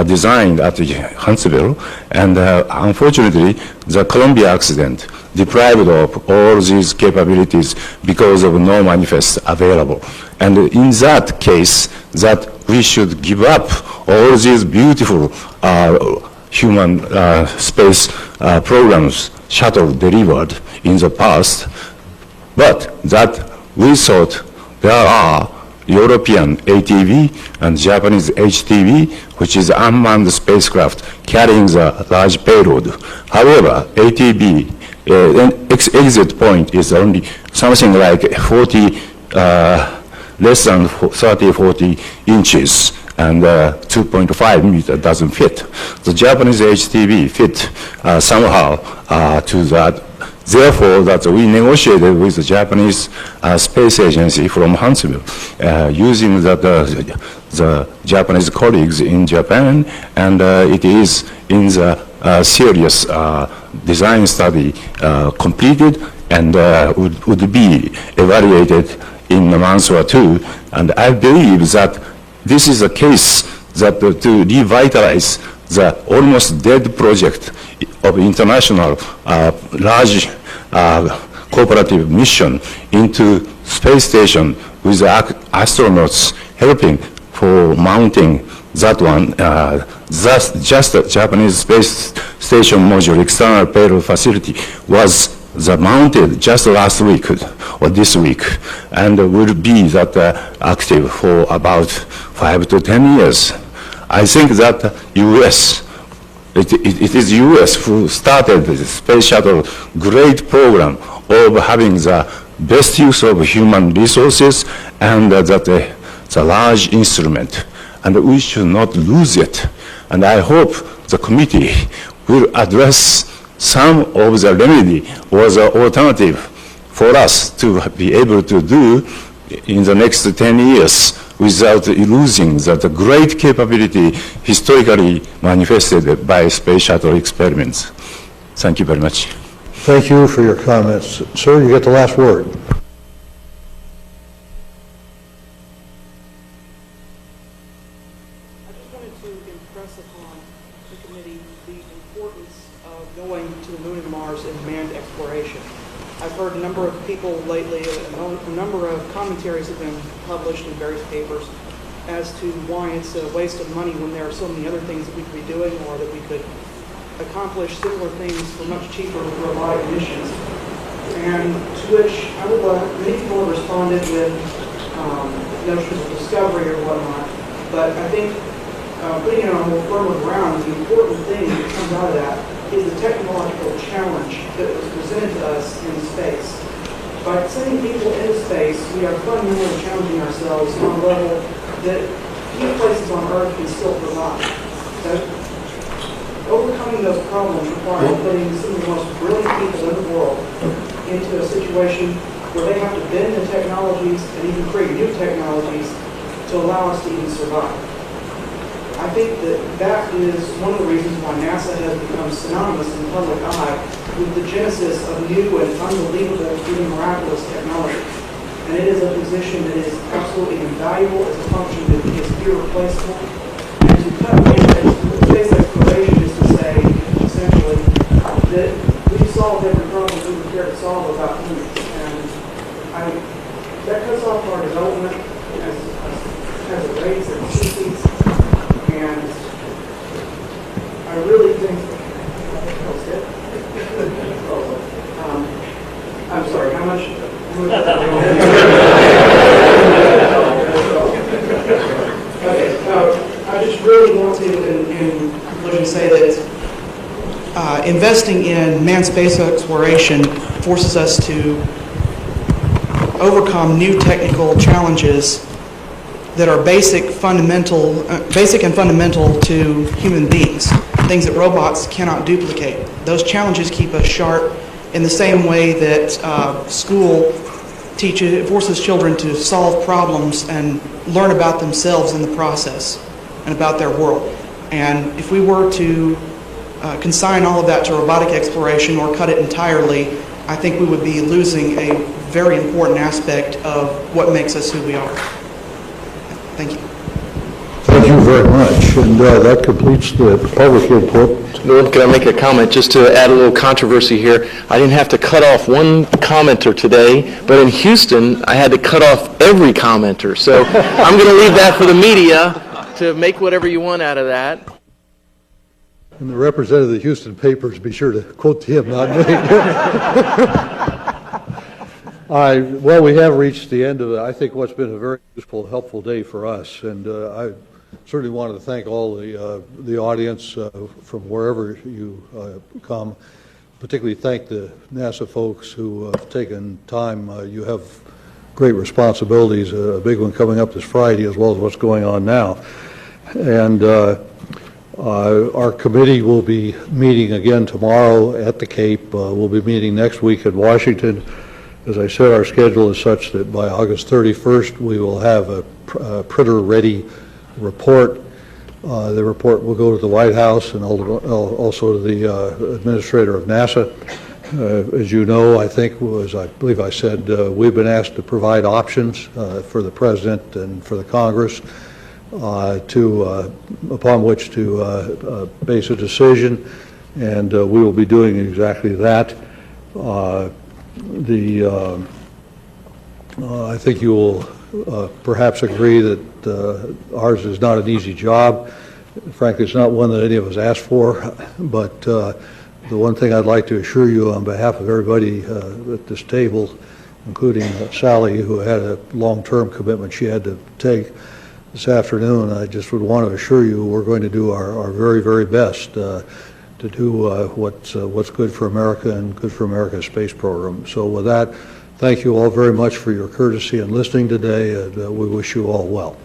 designed at Huntsville, and unfortunately the Columbia accident deprived of all these capabilities because of no manifest available. And in that case, that we should give up all these beautiful human space programs, shuttle delivered in the past, but that we thought there are European ATV and Japanese HTV, which is unmanned spacecraft carrying the large payload. However, ATV exit point is only something like 40, less than 30, 40 inches, and 2.5 meter doesn't fit. The Japanese HTV fit somehow to that. Therefore, that we negotiated with the Japanese Space Agency from Huntsville, using the Japanese colleagues in Japan, and it is in the serious design study completed and would be evaluated in a month or two. And I believe that this is a case that to revitalize the almost dead project of international large cooperative mission into space station with astronauts helping for mounting that one. Just the Japanese space station module external payload facility was mounted just last week or this week, and will be that active for about 5 to 10 years. I think that U.S. It is U.S. who started the space shuttle great program of having the best use of human resources and that the large instrument, and we should not lose it. And I hope the committee will address some of the remedy or the alternative for us to be able to do in the next 10 years without losing that great capability historically manifested by space shuttle experiments. Thank you very much. Thank you for your comments. Sir, you get the last word. I just wanted to impress upon the committee the importance of going to the moon and Mars in manned exploration. I've heard a number of people lately, a number of commentaries have been published in various papers as to why it's a waste of money when there are so many other things that we could be doing, or that we could accomplish similar things for much cheaper with robotic missions. And to which I would many people have responded with notions of discovery or whatnot, but I think putting it on a more firmer ground, the important thing that comes out of that is the technological challenge that was presented to us in space. By sending people into space, we are fundamentally challenging ourselves on a level that few places on Earth can still provide. So, overcoming those problems requires putting some of the most brilliant people in the world into a situation where they have to bend the technologies and even create new technologies to allow us to even survive. I think that is one of the reasons why NASA has become synonymous in the public eye with the genesis of new and unbelievable, even miraculous technology. And it is a position that is absolutely invaluable as a function that is irreplaceable. And to cut space exploration is to say, essentially, I just really want to, in conclusion, say that investing in manned space exploration forces us to overcome new technical challenges that are basic and fundamental to human beings, things that robots cannot duplicate. Those challenges keep us sharp in the same way that school forces children to solve problems and learn about themselves in the process and about their world. And if we were to consign all of that to robotic exploration or cut it entirely, I think we would be losing a very important aspect of what makes us who we are. Thank you. Thank you very much. And that completes the public input. Norm, can I make a comment just to add a little controversy here? I didn't have to cut off one commenter today, but in Houston, I had to cut off every commenter. So I'm going to leave that for the media to make whatever you want out of that. And the representative of the Houston papers, be sure to quote him, not me. Well, we have reached the end of, I think, what's been a very useful, helpful day for us. And I certainly wanted to thank all the audience from wherever you come. Particularly thank the NASA folks who have taken time. You have great responsibilities, a big one coming up this Friday, as well as what's going on now. And our committee will be meeting again tomorrow at the Cape. We'll be meeting next week in Washington. As I said, our schedule is such that by August 31st, we will have a printer-ready report. The report will go to the White House and also to the administrator of NASA. As you know, I believe I said, we've been asked to provide options for the President and for the Congress upon which to base a decision, and we will be doing exactly that. I think you will perhaps agree that ours is not an easy job. Frankly, it's not one that any of us asked for, but the one thing I'd like to assure you on behalf of everybody at this table, including Sally, who had a long-term commitment she had to take this afternoon, I just would want to assure you we're going to do our very, very best to do what's good for America and good for America's space program. So with that, thank you all very much for your courtesy and listening today, and we wish you all well.